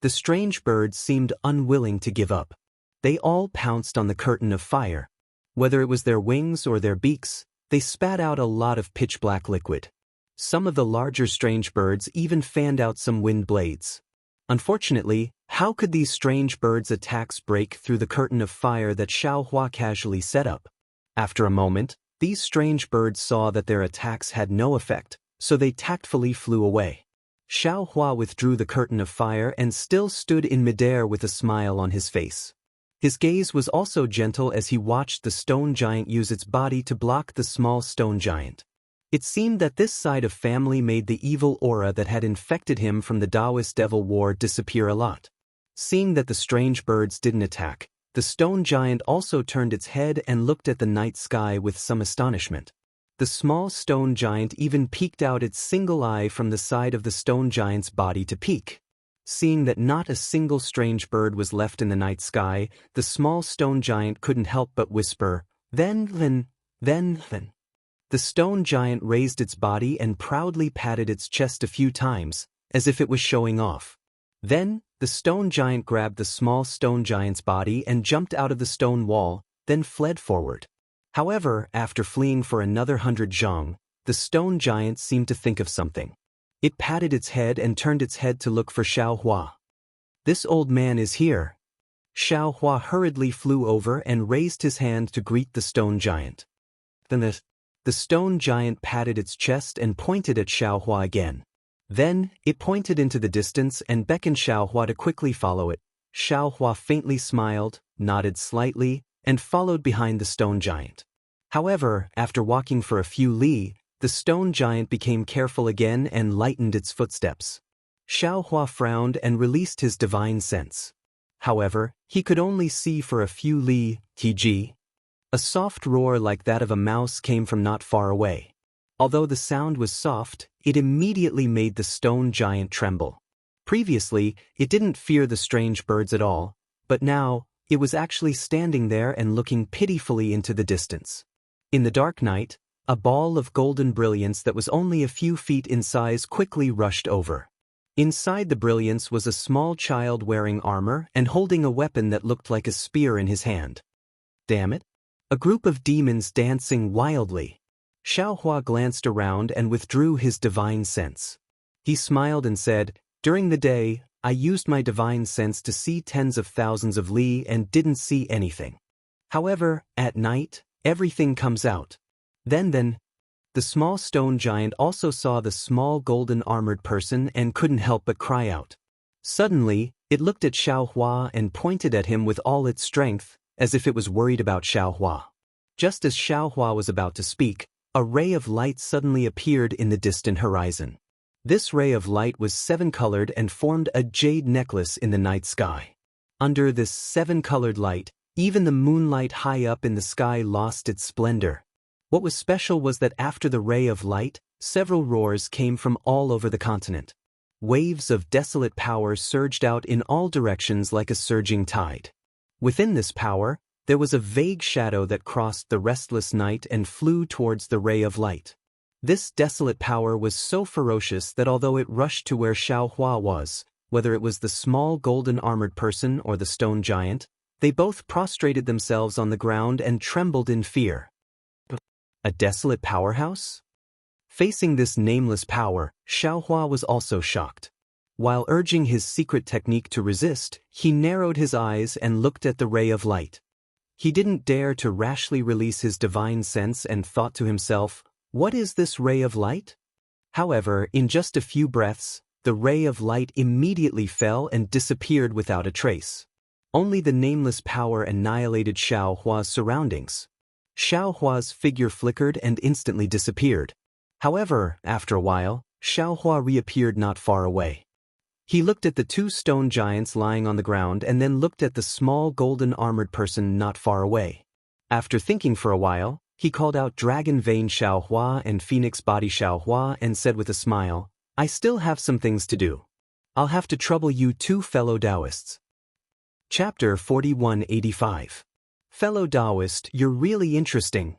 The strange birds seemed unwilling to give up. They all pounced on the curtain of fire. Whether it was their wings or their beaks, they spat out a lot of pitch-black liquid. Some of the larger strange birds even fanned out some wind blades. Unfortunately, how could these strange birds' attacks break through the curtain of fire that Xiaohua casually set up? After a moment, these strange birds saw that their attacks had no effect, so they tactfully flew away. Xiaohua withdrew the curtain of fire and still stood in midair with a smile on his face. His gaze was also gentle as he watched the stone giant use its body to block the small stone giant. It seemed that this side of family made the evil aura that had infected him from the Taoist Devil War disappear a lot. Seeing that the strange birds didn't attack, the stone giant also turned its head and looked at the night sky with some astonishment. The small stone giant even peeked out its single eye from the side of the stone giant's body to peek. Seeing that not a single strange bird was left in the night sky, the small stone giant couldn't help but whisper, then. The stone giant raised its body and proudly patted its chest a few times, as if it was showing off. Then, the stone giant grabbed the small stone giant's body and jumped out of the stone wall, then fled forward. However, after fleeing for another 100 zhang, the stone giant seemed to think of something. It patted its head and turned its head to look for Xiaohua. This old man is here. Xiaohua hurriedly flew over and raised his hand to greet the stone giant. Then the stone giant patted its chest and pointed at Xiaohua again. Then, it pointed into the distance and beckoned Xiaohua to quickly follow it. Xiaohua faintly smiled, nodded slightly, and followed behind the stone giant. However, after walking for a few li, the stone giant became careful again and lightened its footsteps. Xiaohua frowned and released his divine sense. However, he could only see for a few li, tg. A soft roar like that of a mouse came from not far away. Although the sound was soft, it immediately made the stone giant tremble. Previously, it didn't fear the strange birds at all, but now, it was actually standing there and looking pitifully into the distance. In the dark night, a ball of golden brilliance that was only a few feet in size quickly rushed over. Inside the brilliance was a small child wearing armor and holding a weapon that looked like a spear in his hand. Damn it! A group of demons dancing wildly. Xiaohua glanced around and withdrew his divine sense. He smiled and said, "During the day, I used my divine sense to see tens of thousands of li and didn't see anything. However, at night, everything comes out. Then, the small stone giant also saw the small golden armored person and couldn't help but cry out. Suddenly, it looked at Xiaohua and pointed at him with all its strength, as if it was worried about Xiaohua. Just as Xiaohua was about to speak, a ray of light suddenly appeared in the distant horizon. This ray of light was seven-colored and formed a jade necklace in the night sky. Under this seven-colored light, even the moonlight high up in the sky lost its splendor. What was special was that after the ray of light, several roars came from all over the continent. Waves of desolate power surged out in all directions like a surging tide. Within this power, there was a vague shadow that crossed the restless night and flew towards the ray of light. This desolate power was so ferocious that although it rushed to where Xiaohua was, whether it was the small golden armored person or the stone giant, they both prostrated themselves on the ground and trembled in fear. A desolate powerhouse? Facing this nameless power, Xiaohua was also shocked. While urging his secret technique to resist, he narrowed his eyes and looked at the ray of light. He didn't dare to rashly release his divine sense and thought to himself, "What is this ray of light?" However, in just a few breaths, the ray of light immediately fell and disappeared without a trace. Only the nameless power annihilated Xiaohua's surroundings. Xiaohua's figure flickered and instantly disappeared. However, after a while, Xiaohua reappeared not far away. He looked at the two stone giants lying on the ground and then looked at the small golden armored person not far away. After thinking for a while, he called out Dragon Vein Xiaohua and Phoenix Body Xiaohua and said with a smile, "I still have some things to do. I'll have to trouble you two fellow Taoists." Chapter 4185. Fellow Taoist, you're really interesting.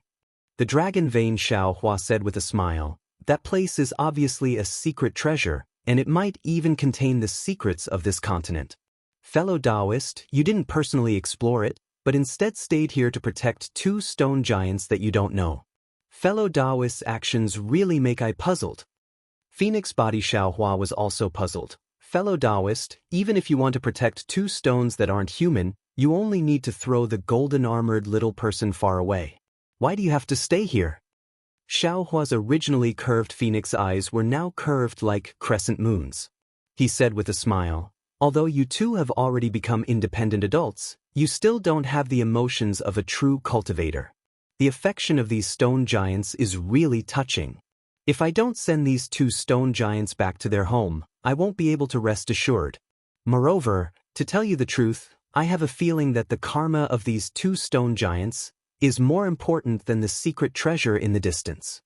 The Dragon Vein Xiaohua said with a smile, "That place is obviously a secret treasure, and it might even contain the secrets of this continent. Fellow Taoist, you didn't personally explore it, but instead stayed here to protect two stone giants that you don't know. Fellow Taoist's actions really make I puzzled." Phoenix Body Xiaohua was also puzzled. Fellow Taoist, even if you want to protect two stones that aren't human, you only need to throw the golden armored little person far away. Why do you have to stay here? Xiaohua's originally curved phoenix eyes were now curved like crescent moons. He said with a smile, "Although you two have already become independent adults, you still don't have the emotions of a true cultivator. The affection of these stone giants is really touching. If I don't send these two stone giants back to their home, I won't be able to rest assured. Moreover, to tell you the truth, I have a feeling that the karma of these two stone giants is more important than the secret treasure in the distance."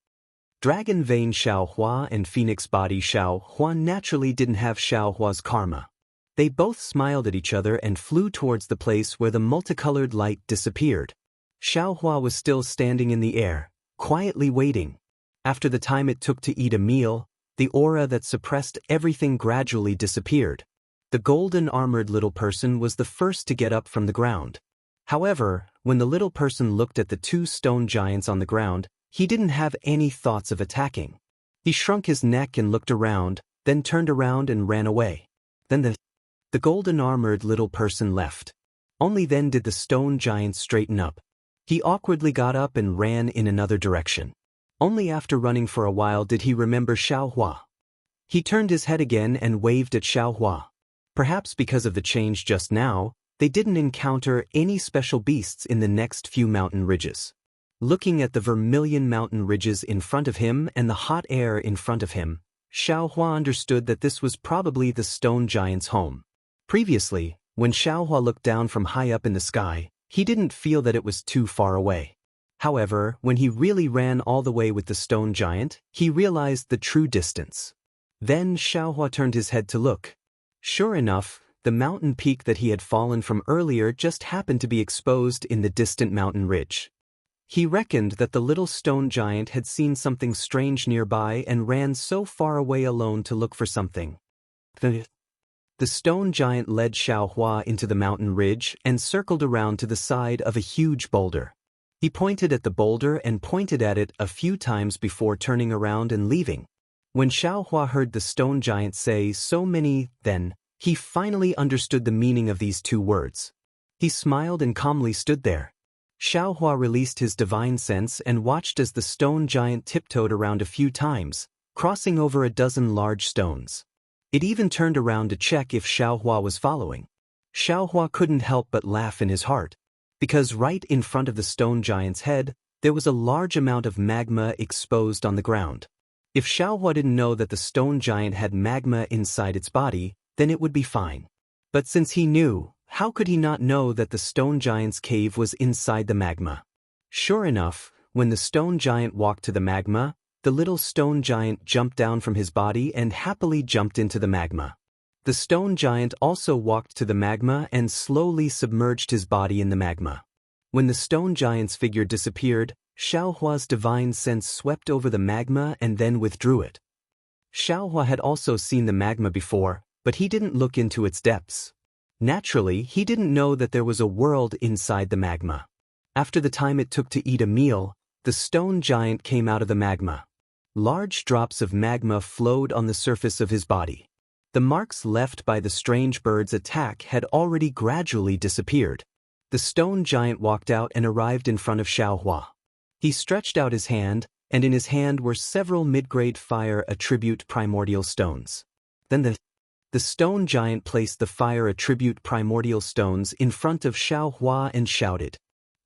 Dragon Vein Xiaohua and Phoenix Body Xiaohua naturally didn't have Xiaohua's karma. They both smiled at each other and flew towards the place where the multicolored light disappeared. Xiaohua was still standing in the air, quietly waiting. After the time it took to eat a meal, the aura that suppressed everything gradually disappeared. The golden armored little person was the first to get up from the ground. However, when the little person looked at the two stone giants on the ground, he didn't have any thoughts of attacking. He shrunk his neck and looked around, then turned around and ran away. Then the golden armored little person left. Only then did the stone giant straighten up. He awkwardly got up and ran in another direction. Only after running for a while did he remember Xiaohua. He turned his head again and waved at Xiaohua. Perhaps because of the change just now, They didn't encounter any special beasts in the next few mountain ridges. Looking at the vermilion mountain ridges in front of him and the hot air in front of him, Xiaohua understood that this was probably the stone giant's home. Previously, when Xiaohua looked down from high up in the sky, he didn't feel that it was too far away. However, when he really ran all the way with the stone giant, he realized the true distance. Then Xiaohua turned his head to look. Sure enough, the mountain peak that he had fallen from earlier just happened to be exposed in the distant mountain ridge. He reckoned that the little stone giant had seen something strange nearby and ran so far away alone to look for something. The stone giant led Xiaohua into the mountain ridge and circled around to the side of a huge boulder. He pointed at the boulder and pointed at it a few times before turning around and leaving. When Xiaohua heard the stone giant say so many, then, he finally understood the meaning of these two words. He smiled and calmly stood there. Xiaohua released his divine sense and watched as the stone giant tiptoed around a few times, crossing over a dozen large stones. It even turned around to check if Xiaohua was following. Xiaohua couldn't help but laugh in his heart, because right in front of the stone giant's head, there was a large amount of magma exposed on the ground. If Xiaohua didn't know that the stone giant had magma inside its body, then it would be fine. But since he knew, how could he not know that the stone giant's cave was inside the magma? Sure enough, when the stone giant walked to the magma, the little stone giant jumped down from his body and happily jumped into the magma. The stone giant also walked to the magma and slowly submerged his body in the magma. When the stone giant's figure disappeared, Xiaohua's divine sense swept over the magma and then withdrew it. Xiaohua had also seen the magma before, but he didn't look into its depths. Naturally, he didn't know that there was a world inside the magma. After the time it took to eat a meal, the stone giant came out of the magma. Large drops of magma flowed on the surface of his body. The marks left by the strange bird's attack had already gradually disappeared. The stone giant walked out and arrived in front of Xiaohua. He stretched out his hand, and in his hand were several mid-grade fire attribute primordial stones. Then the stone giant placed the fire attribute primordial stones in front of Xiaohua and shouted.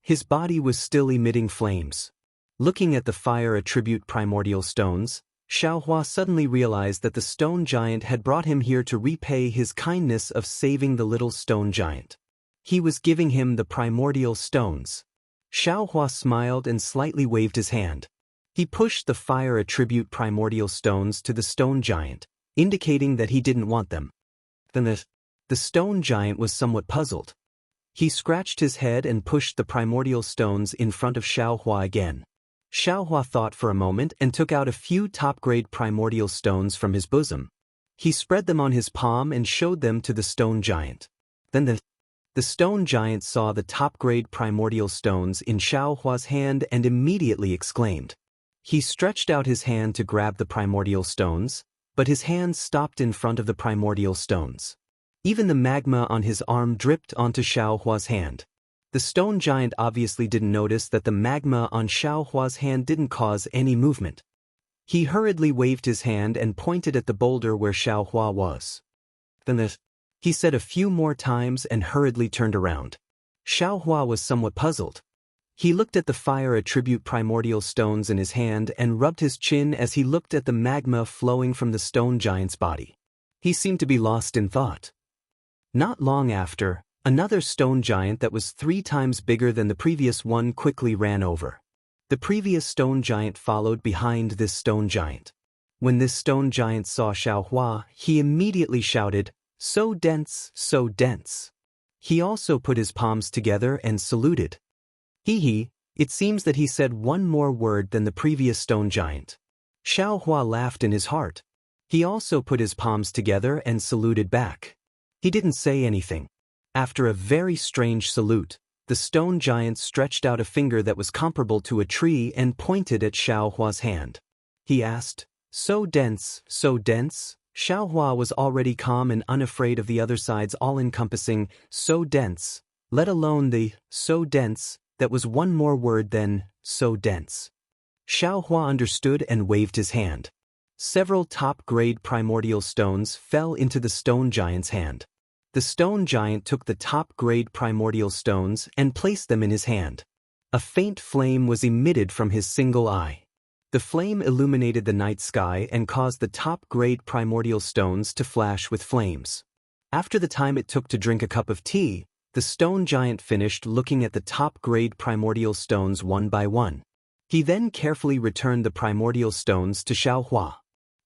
His body was still emitting flames. Looking at the fire attribute primordial stones, Xiaohua suddenly realized that the stone giant had brought him here to repay his kindness of saving the little stone giant. He was giving him the primordial stones. Xiaohua smiled and slightly waved his hand. He pushed the fire attribute primordial stones to the stone giant, indicating that he didn't want them. Then the stone giant was somewhat puzzled. He scratched his head and pushed the primordial stones in front of Xiaohua again. Xiaohua thought for a moment and took out a few top-grade primordial stones from his bosom. He spread them on his palm and showed them to the stone giant. Then the stone giant saw the top-grade primordial stones in Xiaohua's hand and immediately exclaimed. He stretched out his hand to grab the primordial stones, but his hand stopped in front of the primordial stones. Even the magma on his arm dripped onto Xiaohua's hand. The stone giant obviously didn't notice that the magma on Xiaohua's hand didn't cause any movement. He hurriedly waved his hand and pointed at the boulder where Xiaohua was. Then he said a few more times and hurriedly turned around. Xiaohua was somewhat puzzled. He looked at the fire attribute primordial stones in his hand and rubbed his chin as he looked at the magma flowing from the stone giant's body. He seemed to be lost in thought. Not long after, another stone giant that was 3 times bigger than the previous one quickly ran over. The previous stone giant followed behind this stone giant. When this stone giant saw Xiaohua, he immediately shouted, "So dense, so dense." He also put his palms together and saluted. It seems that he said one more word than the previous stone giant. Xiaohua laughed in his heart. He also put his palms together and saluted back. He didn't say anything. After a very strange salute, the stone giant stretched out a finger that was comparable to a tree and pointed at Xiaohua's hand. He asked, "So dense, so dense?" Xiaohua was already calm and unafraid of the other side's all-encompassing, "so dense," let alone the "so dense" that was one more word than "so dense." Xiaohua understood and waved his hand. Several top-grade primordial stones fell into the stone giant's hand. The stone giant took the top-grade primordial stones and placed them in his hand. A faint flame was emitted from his single eye. The flame illuminated the night sky and caused the top-grade primordial stones to flash with flames. After the time it took to drink a cup of tea, the stone giant finished looking at the top-grade primordial stones one by one. He then carefully returned the primordial stones to Xiaohua.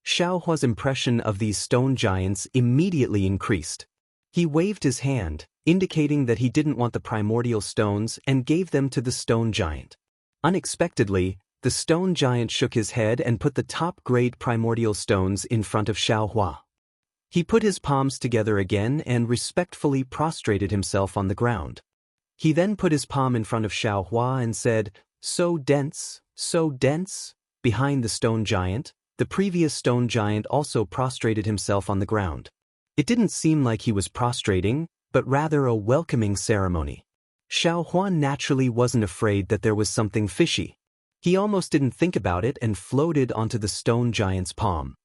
Xiaohua's impression of these stone giants immediately increased. He waved his hand, indicating that he didn't want the primordial stones and gave them to the stone giant. Unexpectedly, the stone giant shook his head and put the top-grade primordial stones in front of Xiaohua. He put his palms together again and respectfully prostrated himself on the ground. He then put his palm in front of Xiaohua and said, "So dense, so dense." Behind the stone giant, the previous stone giant also prostrated himself on the ground. It didn't seem like he was prostrating, but rather a welcoming ceremony. Xiaohua naturally wasn't afraid that there was something fishy. He almost didn't think about it and floated onto the stone giant's palm.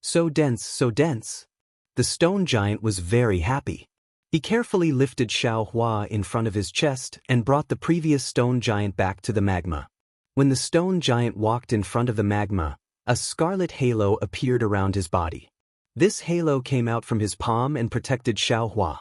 So dense, so dense. The stone giant was very happy. He carefully lifted Xiaohua in front of his chest and brought the previous stone giant back to the magma. When the stone giant walked in front of the magma, a scarlet halo appeared around his body. This halo came out from his palm and protected Xiaohua.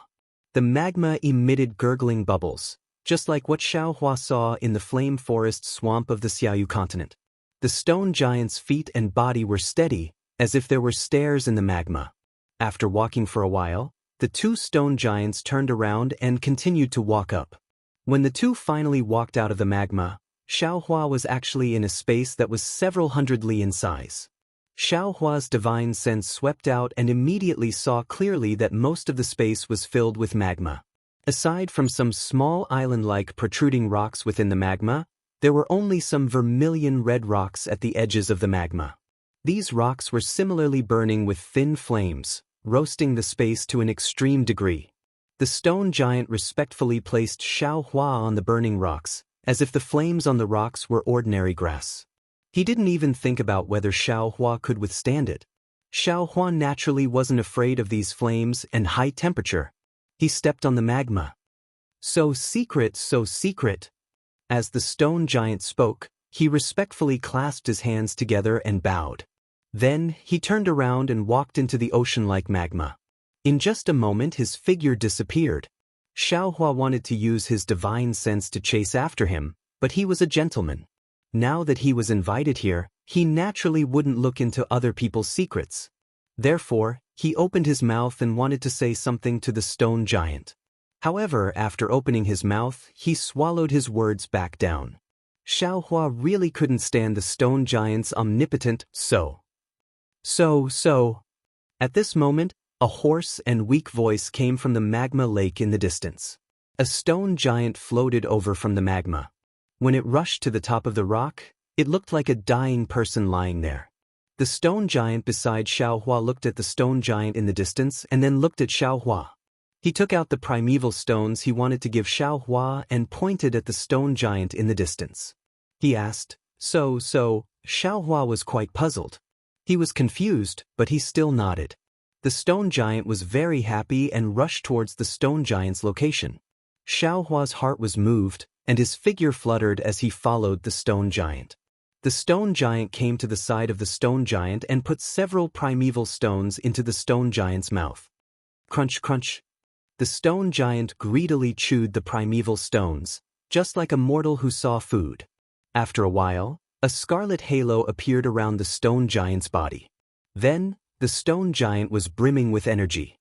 The magma emitted gurgling bubbles, just like what Xiaohua saw in the flame forest swamp of the Xiaoyu continent. The stone giant's feet and body were steady, as if there were stairs in the magma. After walking for a while, the two stone giants turned around and continued to walk up. When the two finally walked out of the magma, Xiaohua was actually in a space that was several hundred li in size. Xiaohua's divine sense swept out and immediately saw clearly that most of the space was filled with magma. Aside from some small island-like protruding rocks within the magma, there were only some vermilion red rocks at the edges of the magma. These rocks were similarly burning with thin flames, roasting the space to an extreme degree. The stone giant respectfully placed Xiaohua on the burning rocks, as if the flames on the rocks were ordinary grass. He didn't even think about whether Xiaohua could withstand it. Xiaohua naturally wasn't afraid of these flames and high temperature. He stepped on the magma. So secret, so secret. As the stone giant spoke, he respectfully clasped his hands together and bowed. Then, he turned around and walked into the ocean-like magma. In just a moment his figure disappeared. Xiaohua wanted to use his divine sense to chase after him, but he was a gentleman. Now that he was invited here, he naturally wouldn't look into other people's secrets. Therefore, he opened his mouth and wanted to say something to the stone giant. However, after opening his mouth, he swallowed his words back down. Xiaohua really couldn't stand the stone giant's omnipotent so. At this moment, a hoarse and weak voice came from the magma lake in the distance. A stone giant floated over from the magma. When it rushed to the top of the rock, it looked like a dying person lying there. The stone giant beside Xiaohua looked at the stone giant in the distance and then looked at Xiaohua. He took out the primeval stones he wanted to give Xiaohua and pointed at the stone giant in the distance. He asked, So, Xiaohua was quite puzzled. He was confused, but he still nodded. The stone giant was very happy and rushed towards the stone giant's location. Xiaohua's heart was moved, and his figure fluttered as he followed the stone giant. The stone giant came to the side of the stone giant and put several primeval stones into the stone giant's mouth. Crunch, crunch. The stone giant greedily chewed the primeval stones, just like a mortal who saw food. After a while, a scarlet halo appeared around the stone giant's body. Then, the stone giant was brimming with energy.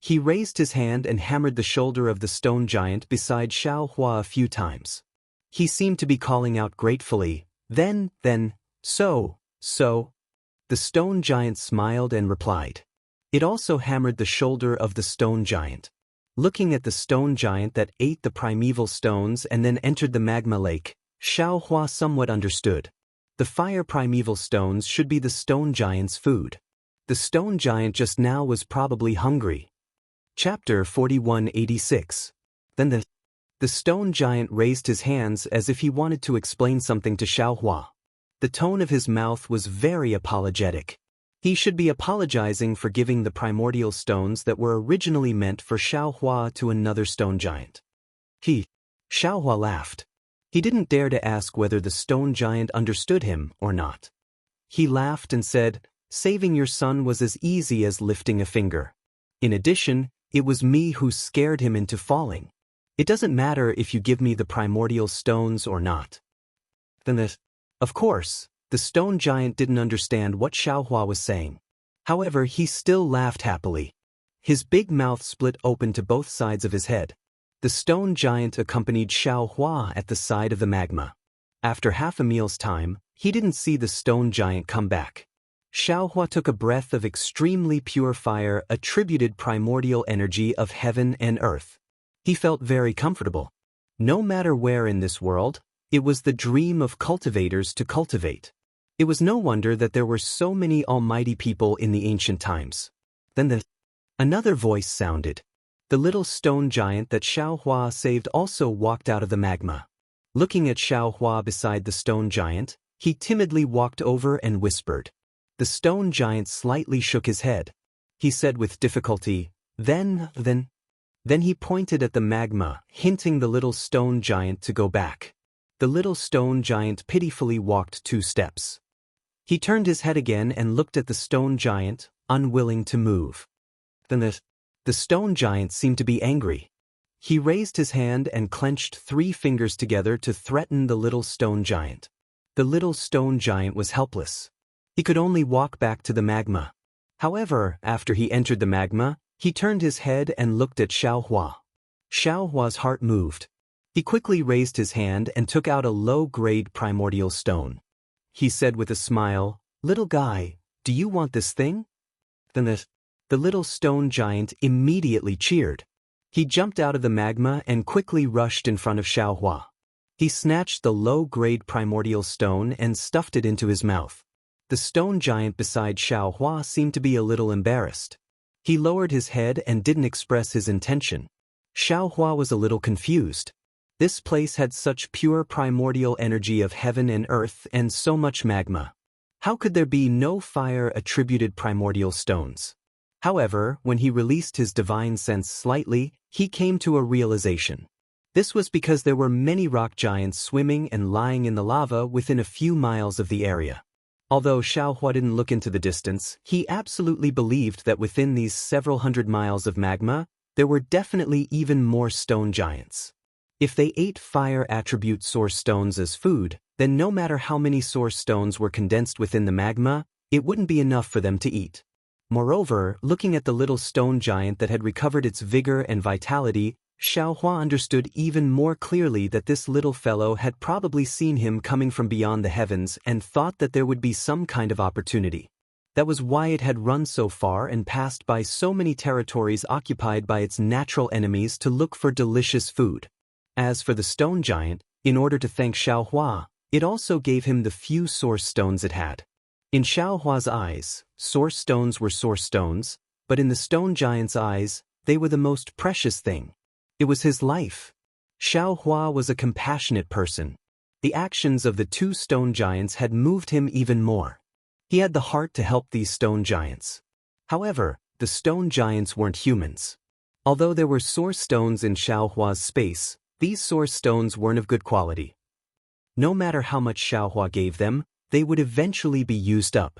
He raised his hand and hammered the shoulder of the stone giant beside Xiaohua a few times. He seemed to be calling out gratefully, then, so. The stone giant smiled and replied. It also hammered the shoulder of the stone giant. Looking at the stone giant that ate the primeval stones and then entered the magma lake, Xiaohua somewhat understood. The fire primeval stones should be the stone giant's food. The stone giant just now was probably hungry. Chapter 4186. Then the stone giant raised his hands as if he wanted to explain something to Xiaohua. The tone of his mouth was very apologetic. He should be apologizing for giving the primordial stones that were originally meant for Xiaohua to another stone giant. Xiaohua laughed. He didn't dare to ask whether the stone giant understood him or not. He laughed and said, "Saving your son was as easy as lifting a finger. In addition, it was me who scared him into falling. It doesn't matter if you give me the primordial stones or not." Of course, the stone giant didn't understand what Xiaohua was saying. However, he still laughed happily. His big mouth split open to both sides of his head. The stone giant accompanied Xiaohua at the side of the magma. After half a meal's time, he didn't see the stone giant come back. Xiaohua took a breath of extremely pure fire, attributed primordial energy of heaven and earth. He felt very comfortable. No matter where in this world, it was the dream of cultivators to cultivate. It was no wonder that there were so many almighty people in the ancient times. Then another voice sounded. The little stone giant that Xiaohua saved also walked out of the magma. Looking at Xiaohua beside the stone giant, he timidly walked over and whispered. The stone giant slightly shook his head. He said with difficulty, Then he pointed at the magma, hinting the little stone giant to go back. The little stone giant pitifully walked 2 steps. He turned his head again and looked at the stone giant, unwilling to move. Then the stone giant seemed to be angry. He raised his hand and clenched 3 fingers together to threaten the little stone giant. The little stone giant was helpless. He could only walk back to the magma. However, after he entered the magma, he turned his head and looked at Xiaohua. Xiaohua's heart moved. He quickly raised his hand and took out a low-grade primordial stone. He said with a smile, "Little guy, do you want this thing?" Then the little stone giant immediately cheered. He jumped out of the magma and quickly rushed in front of Xiaohua. He snatched the low-grade primordial stone and stuffed it into his mouth. The stone giant beside Xiaohua seemed to be a little embarrassed. He lowered his head and didn't express his intention. Xiaohua was a little confused. This place had such pure primordial energy of heaven and earth and so much magma. How could there be no fire-attributed primordial stones? However, when he released his divine sense slightly, he came to a realization. This was because there were many rock giants swimming and lying in the lava within a few miles of the area. Although Xiaohua didn't look into the distance, he absolutely believed that within these several hundred miles of magma, there were definitely even more stone giants. If they ate fire attribute source stones as food, then no matter how many source stones were condensed within the magma, it wouldn't be enough for them to eat. Moreover, looking at the little stone giant that had recovered its vigor and vitality, Xiaohua understood even more clearly that this little fellow had probably seen him coming from beyond the heavens and thought that there would be some kind of opportunity. That was why it had run so far and passed by so many territories occupied by its natural enemies to look for delicious food. As for the stone giant, in order to thank Xiaohua, it also gave him the few source stones it had. In Xiaohua's eyes, source stones were source stones, but in the stone giant's eyes, they were the most precious thing. It was his life. Xiaohua was a compassionate person. The actions of the 2 stone giants had moved him even more. He had the heart to help these stone giants. However, the stone giants weren't humans. Although there were source stones in Xiaohua's space, these source stones weren't of good quality. No matter how much Xiaohua gave them, they would eventually be used up.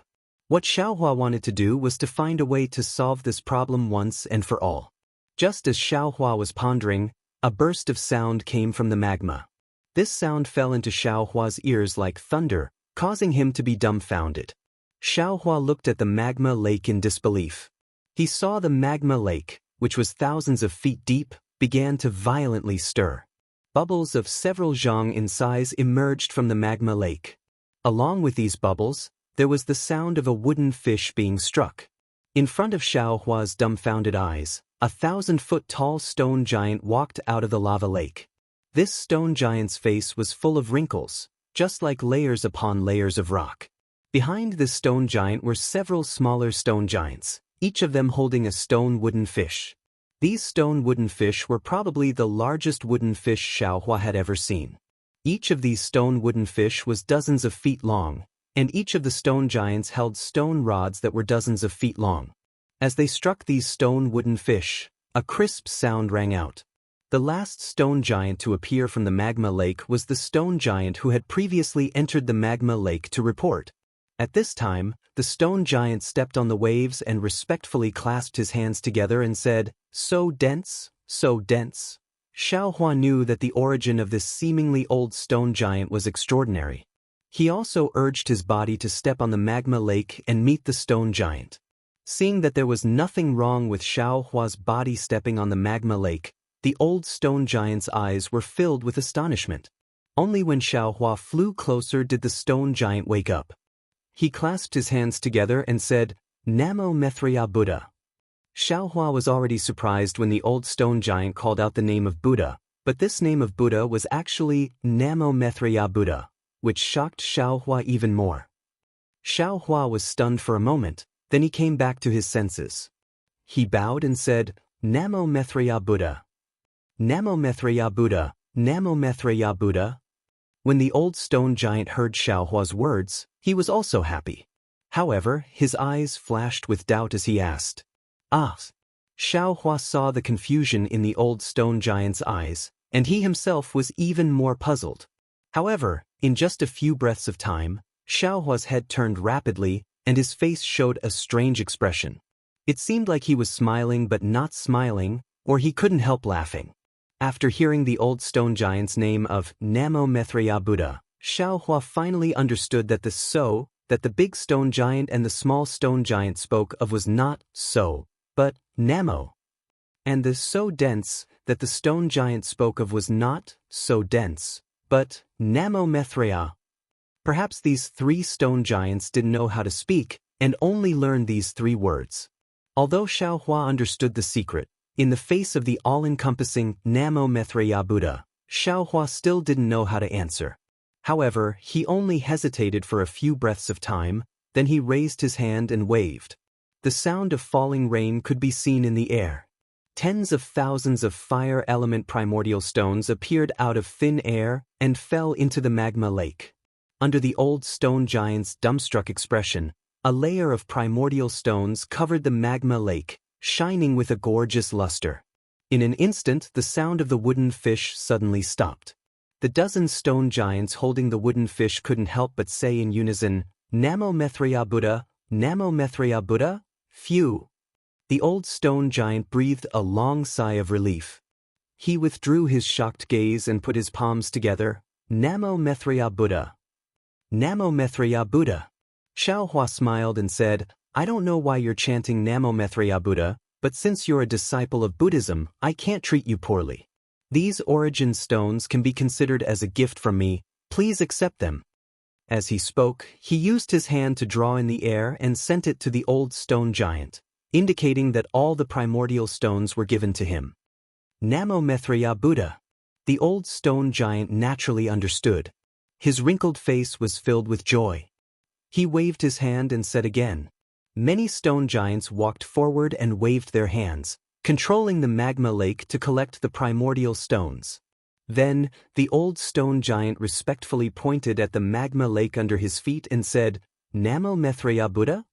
What Xiaohua wanted to do was to find a way to solve this problem once and for all. Just as Xiaohua was pondering, a burst of sound came from the magma. This sound fell into Xiaohua's ears like thunder, causing him to be dumbfounded. Xiaohua looked at the magma lake in disbelief. He saw the magma lake, which was thousands of feet deep, began to violently stir. Bubbles of several zhang in size emerged from the magma lake. Along with these bubbles, there was the sound of a wooden fish being struck. In front of Xiaohua's dumbfounded eyes, a 1,000-foot-tall stone giant walked out of the lava lake. This stone giant's face was full of wrinkles, just like layers upon layers of rock. Behind this stone giant were several smaller stone giants, each of them holding a stone wooden fish. These stone wooden fish were probably the largest wooden fish Xiaohua had ever seen. Each of these stone wooden fish was dozens of feet long, and each of the stone giants held stone rods that were dozens of feet long. As they struck these stone wooden fish, a crisp sound rang out. The last stone giant to appear from the magma lake was the stone giant who had previously entered the magma lake to report. At this time, the stone giant stepped on the waves and respectfully clasped his hands together and said, "So dense, so dense." Xiaohua knew that the origin of this seemingly old stone giant was extraordinary. He also urged his body to step on the magma lake and meet the stone giant. Seeing that there was nothing wrong with Xiaohua's body stepping on the magma lake, the old stone giant's eyes were filled with astonishment. Only when Xiaohua flew closer did the stone giant wake up. He clasped his hands together and said, "Namo Mithriya Buddha." Xiaohua was already surprised when the old stone giant called out the name of Buddha, but this name of Buddha was actually Namo Mithriya Buddha, which shocked Xiaohua even more. Xiaohua was stunned for a moment, then he came back to his senses. He bowed and said, "Namo Mithriya Buddha. Namo Mithriya Buddha, Namo Mithriya Buddha." When the old stone giant heard Xiaohua's words, he was also happy. However, his eyes flashed with doubt as he asked, "Ah." Xiaohua saw the confusion in the old stone giant's eyes, and he himself was even more puzzled. However, in just a few breaths of time, Xiaohua's head turned rapidly, and his face showed a strange expression. It seemed like he was smiling but not smiling, or he couldn't help laughing. After hearing the old stone giant's name of Namo Mithriya Buddha, Xiaohua finally understood that the big stone giant and the small stone giant spoke of was not so, but Namo. And the so dense that the stone giant spoke of was not so dense, but Namo Mithriya. Perhaps these three stone giants didn't know how to speak and only learned these three words. Although Xiaohua understood the secret, in the face of the all-encompassing Namo Mithriya Buddha, Xiaohua still didn't know how to answer. However, he only hesitated for a few breaths of time, then he raised his hand and waved. The sound of falling rain could be seen in the air. Tens of thousands of fire element primordial stones appeared out of thin air and fell into the magma lake. Under the old stone giant's dumbstruck expression, a layer of primordial stones covered the magma lake, shining with a gorgeous luster. In an instant, the sound of the wooden fish suddenly stopped. The dozen stone giants holding the wooden fish couldn't help but say in unison, "Namo Mithriya Buddha, Namo Mithriya Buddha." Phew! The old stone giant breathed a long sigh of relief. He withdrew his shocked gaze and put his palms together. "Namo Mithriya Buddha. Namo Mithriya Buddha." Xiaohua smiled and said, "I don't know why you're chanting Namo Mithriya Buddha, but since you're a disciple of Buddhism, I can't treat you poorly. These origin stones can be considered as a gift from me, please accept them." As he spoke, he used his hand to draw in the air and sent it to the old stone giant, indicating that all the primordial stones were given to him. Namo Mithriya Buddha. The old stone giant naturally understood. His wrinkled face was filled with joy. He waved his hand and said again. Many stone giants walked forward and waved their hands, controlling the magma lake to collect the primordial stones. Then, the old stone giant respectfully pointed at the magma lake under his feet and said, "Namo Mithriya Buddha?"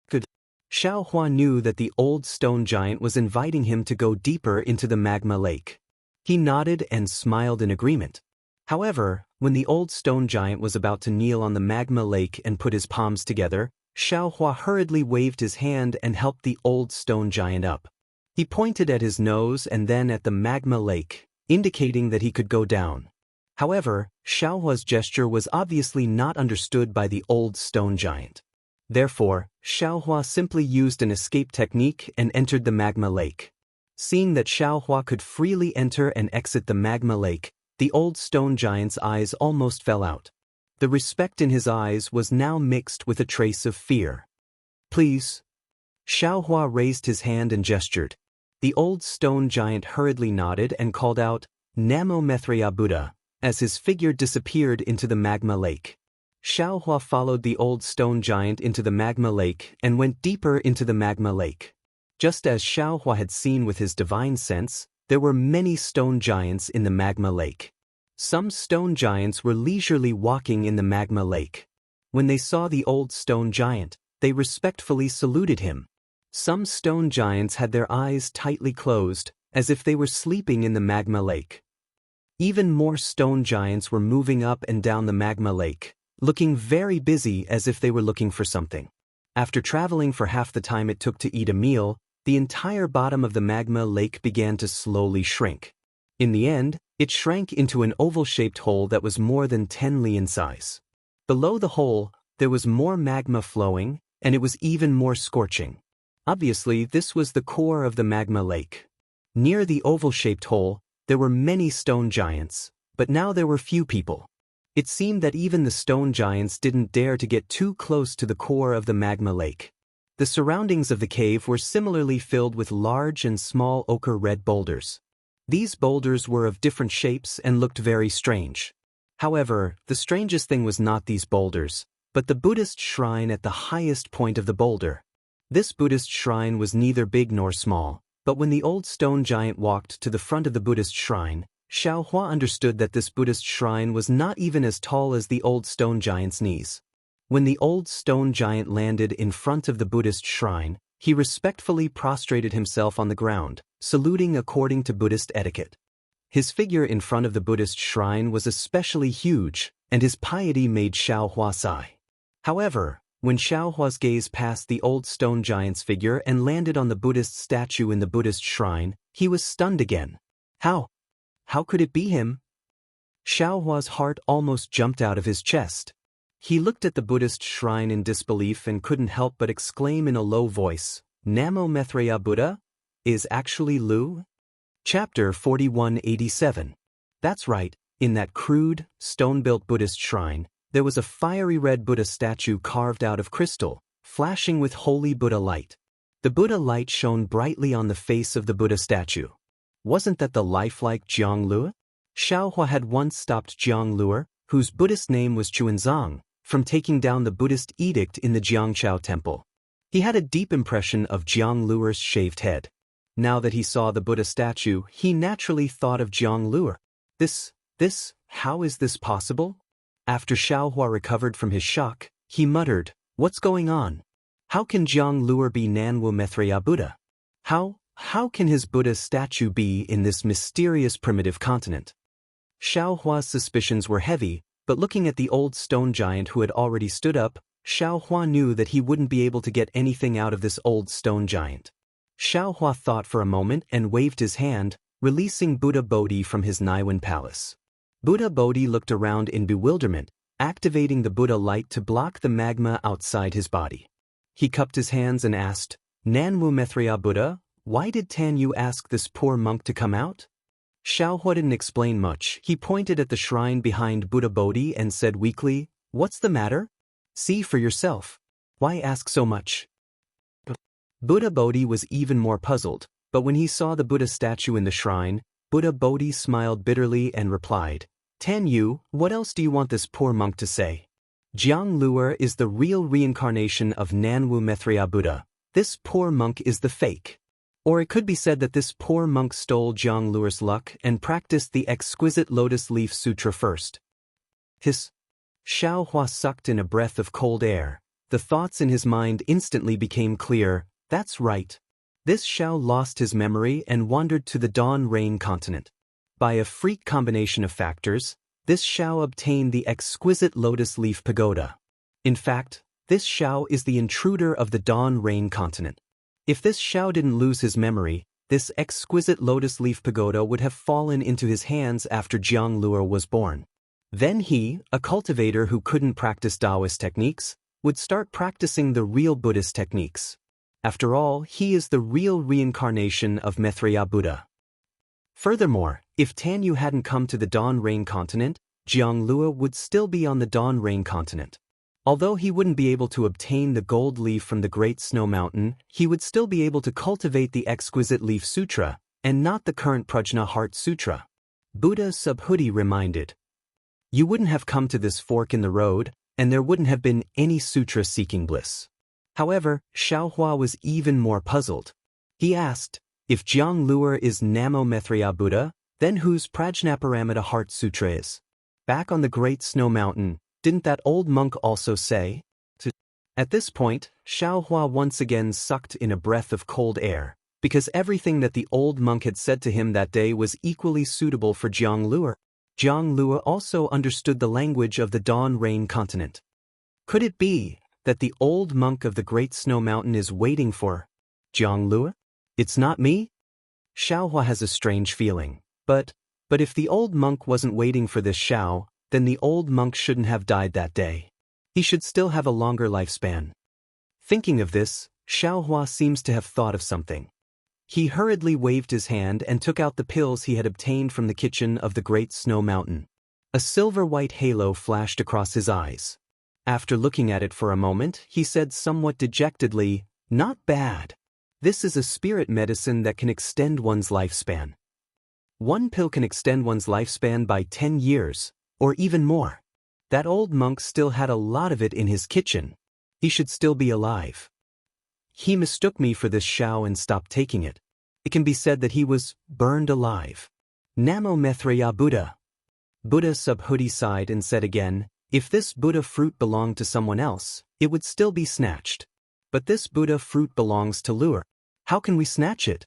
Good. Xiaohua knew that the old stone giant was inviting him to go deeper into the magma lake. He nodded and smiled in agreement. However, when the old stone giant was about to kneel on the magma lake and put his palms together, Xiaohua hurriedly waved his hand and helped the old stone giant up. He pointed at his nose and then at the magma lake, indicating that he could go down. However, Xiaohua's gesture was obviously not understood by the old stone giant. Therefore, Xiaohua simply used an escape technique and entered the magma lake. Seeing that Xiaohua could freely enter and exit the magma lake, the old stone giant's eyes almost fell out. The respect in his eyes was now mixed with a trace of fear. "Please." Xiaohua raised his hand and gestured. The old stone giant hurriedly nodded and called out, "Namo Mithriya Buddha," as his figure disappeared into the magma lake. Xiaohua followed the old stone giant into the magma lake and went deeper into the magma lake. Just as Xiaohua had seen with his divine sense, there were many stone giants in the magma lake. Some stone giants were leisurely walking in the magma lake. When they saw the old stone giant, they respectfully saluted him. Some stone giants had their eyes tightly closed, as if they were sleeping in the magma lake. Even more stone giants were moving up and down the magma lake, looking very busy as if they were looking for something. After traveling for half the time it took to eat a meal, the entire bottom of the magma lake began to slowly shrink. In the end, it shrank into an oval-shaped hole that was more than 10 li in size. Below the hole, there was more magma flowing, and it was even more scorching. Obviously, this was the core of the magma lake. Near the oval-shaped hole, there were many stone giants, but now there were few people. It seemed that even the stone giants didn't dare to get too close to the core of the magma lake. The surroundings of the cave were similarly filled with large and small ochre-red boulders. These boulders were of different shapes and looked very strange. However, the strangest thing was not these boulders, but the Buddhist shrine at the highest point of the boulder. This Buddhist shrine was neither big nor small, but when the old stone giant walked to the front of the Buddhist shrine, Xiaohua understood that this Buddhist shrine was not even as tall as the old stone giant's knees. When the old stone giant landed in front of the Buddhist shrine, he respectfully prostrated himself on the ground, saluting according to Buddhist etiquette. His figure in front of the Buddhist shrine was especially huge, and his piety made Xiaohua sigh. However, when Xiaohua's gaze passed the old stone giant's figure and landed on the Buddhist statue in the Buddhist shrine, he was stunned again. How could it be him? Xiaohua's heart almost jumped out of his chest. He looked at the Buddhist shrine in disbelief and couldn't help but exclaim in a low voice, "Namo Maitreya Buddha? Is actually Lu?" Chapter 4187. That's right, in that crude, stone-built Buddhist shrine, there was a fiery red Buddha statue carved out of crystal, flashing with holy Buddha light. The Buddha light shone brightly on the face of the Buddha statue. Wasn't that the lifelike Jianghu? Xiaohua had once stopped Jianghu, whose Buddhist name was Chuanzang, from taking down the Buddhist edict in the Jiangchao temple. He had a deep impression of Jianghu's shaved head. Now that he saw the Buddha statue, he naturally thought of Jianghu. How is this possible? After Xiaohua recovered from his shock, he muttered, "What's going on? How can Jianghu be Nanwu Maitreya Buddha? How can his Buddha statue be in this mysterious primitive continent?" Xiaohua's suspicions were heavy, but looking at the old stone giant who had already stood up, Xiaohua knew that he wouldn't be able to get anything out of this old stone giant. Xiaohua thought for a moment and waved his hand, releasing Buddha Bodhi from his Naiwan palace. Buddha Bodhi looked around in bewilderment, activating the Buddha light to block the magma outside his body. He cupped his hands and asked, "Nanwu Maitreya Buddha, why did Tanyu ask this poor monk to come out?" Xiaohua didn't explain much. He pointed at the shrine behind Buddha Bodhi and said weakly, "What's the matter? See for yourself. Why ask so much?" Buddha Bodhi was even more puzzled, but when he saw the Buddha statue in the shrine, Buddha Bodhi smiled bitterly and replied, "Tanyu, what else do you want this poor monk to say? Jianghu is the real reincarnation of Nanwu Maitreya Buddha. This poor monk is the fake. Or it could be said that this poor monk stole Jianghu's luck and practiced the exquisite Lotus Leaf Sutra first." Xiaohua sucked in a breath of cold air. The thoughts in his mind instantly became clear. That's right. This Xiao lost his memory and wandered to the Dawn Rain continent. By a freak combination of factors, this Xiao obtained the exquisite Lotus Leaf Pagoda. In fact, this Xiao is the intruder of the Dawn Rain continent. If this Xiao didn't lose his memory, this exquisite Lotus Leaf Pagoda would have fallen into his hands after Jianghu was born. Then he, a cultivator who couldn't practice Taoist techniques, would start practicing the real Buddhist techniques. After all, he is the real reincarnation of Maitreya Buddha. Furthermore, if Tanyu hadn't come to the Dawn Rain continent, Jianghu would still be on the Dawn Rain continent. Although he wouldn't be able to obtain the gold leaf from the Great Snow Mountain, he would still be able to cultivate the exquisite Leaf Sutra, and not the current Prajna Heart Sutra. Buddha Subhuti reminded, "You wouldn't have come to this fork in the road, and there wouldn't have been any sutra seeking bliss." However, Xiaohua was even more puzzled. He asked, "If Jianghu is Namo Maitreya Buddha, then whose Prajnaparamita Heart Sutra is?" Back on the Great Snow Mountain, Didn't that old monk also say? At this point, Xiaohua once again sucked in a breath of cold air, because everything that the old monk had said to him that day was equally suitable for Jianghu. Jianghu also understood the language of the Dawn Rain continent. Could it be that the old monk of the Great Snow Mountain is waiting for Jianghu? It's not me? Xiaohua has a strange feeling, but if the old monk wasn't waiting for this Xiao, then the old monk shouldn't have died that day. He should still have a longer lifespan. Thinking of this, Xiaohua seems to have thought of something. He hurriedly waved his hand and took out the pills he had obtained from the kitchen of the Great Snow Mountain. A silver-white halo flashed across his eyes. After looking at it for a moment, he said somewhat dejectedly, "Not bad. This is a spirit medicine that can extend one's lifespan. One pill can extend one's lifespan by 10 years, or even more. That old monk still had a lot of it in his kitchen. He should still be alive. He mistook me for this Xiao and stopped taking it. It can be said that he was burned alive. Namo Maitreya Buddha." Buddha Subhuti sighed and said again, "If this Buddha fruit belonged to someone else, it would still be snatched. But this Buddha fruit belongs to Lure. How can we snatch it?"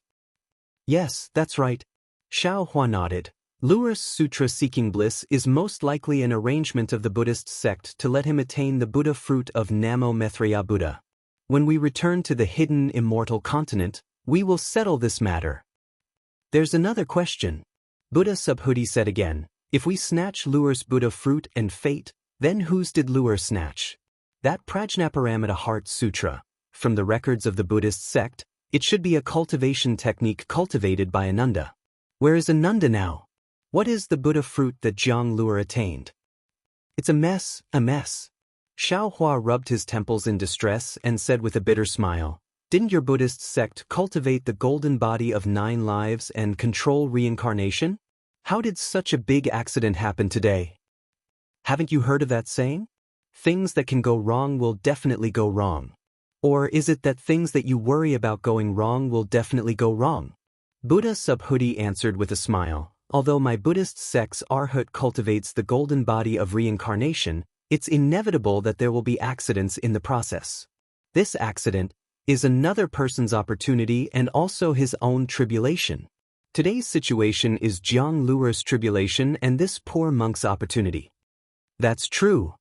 "Yes, that's right." Xiaohua nodded. Lure's sutra seeking bliss is most likely an arrangement of the Buddhist sect to let him attain the Buddha fruit of Namo Maitreya Buddha. When we return to the hidden immortal continent, we will settle this matter. There's another question. Buddha Subhuti said again, "If we snatch Lure's Buddha fruit and fate, then whose did Lure snatch?" That Prajnaparamita Heart Sutra. From the records of the Buddhist sect, it should be a cultivation technique cultivated by Ananda. Where is Ananda now? What is the Buddha fruit that Jiang Lure attained? It's a mess, a mess. Xiaohua rubbed his temples in distress and said with a bitter smile, "Didn't your Buddhist sect cultivate the golden body of 9 lives and control reincarnation? How did such a big accident happen today? Haven't you heard of that saying? Things that can go wrong will definitely go wrong. Or is it that things that you worry about going wrong will definitely go wrong?" Buddha Subhuti answered with a smile, "Although my Buddhist sect's Arhat cultivates the golden body of reincarnation, it's inevitable that there will be accidents in the process. This accident is another person's opportunity and also his own tribulation. Today's situation is Jiang Lure's tribulation and this poor monk's opportunity." "That's true."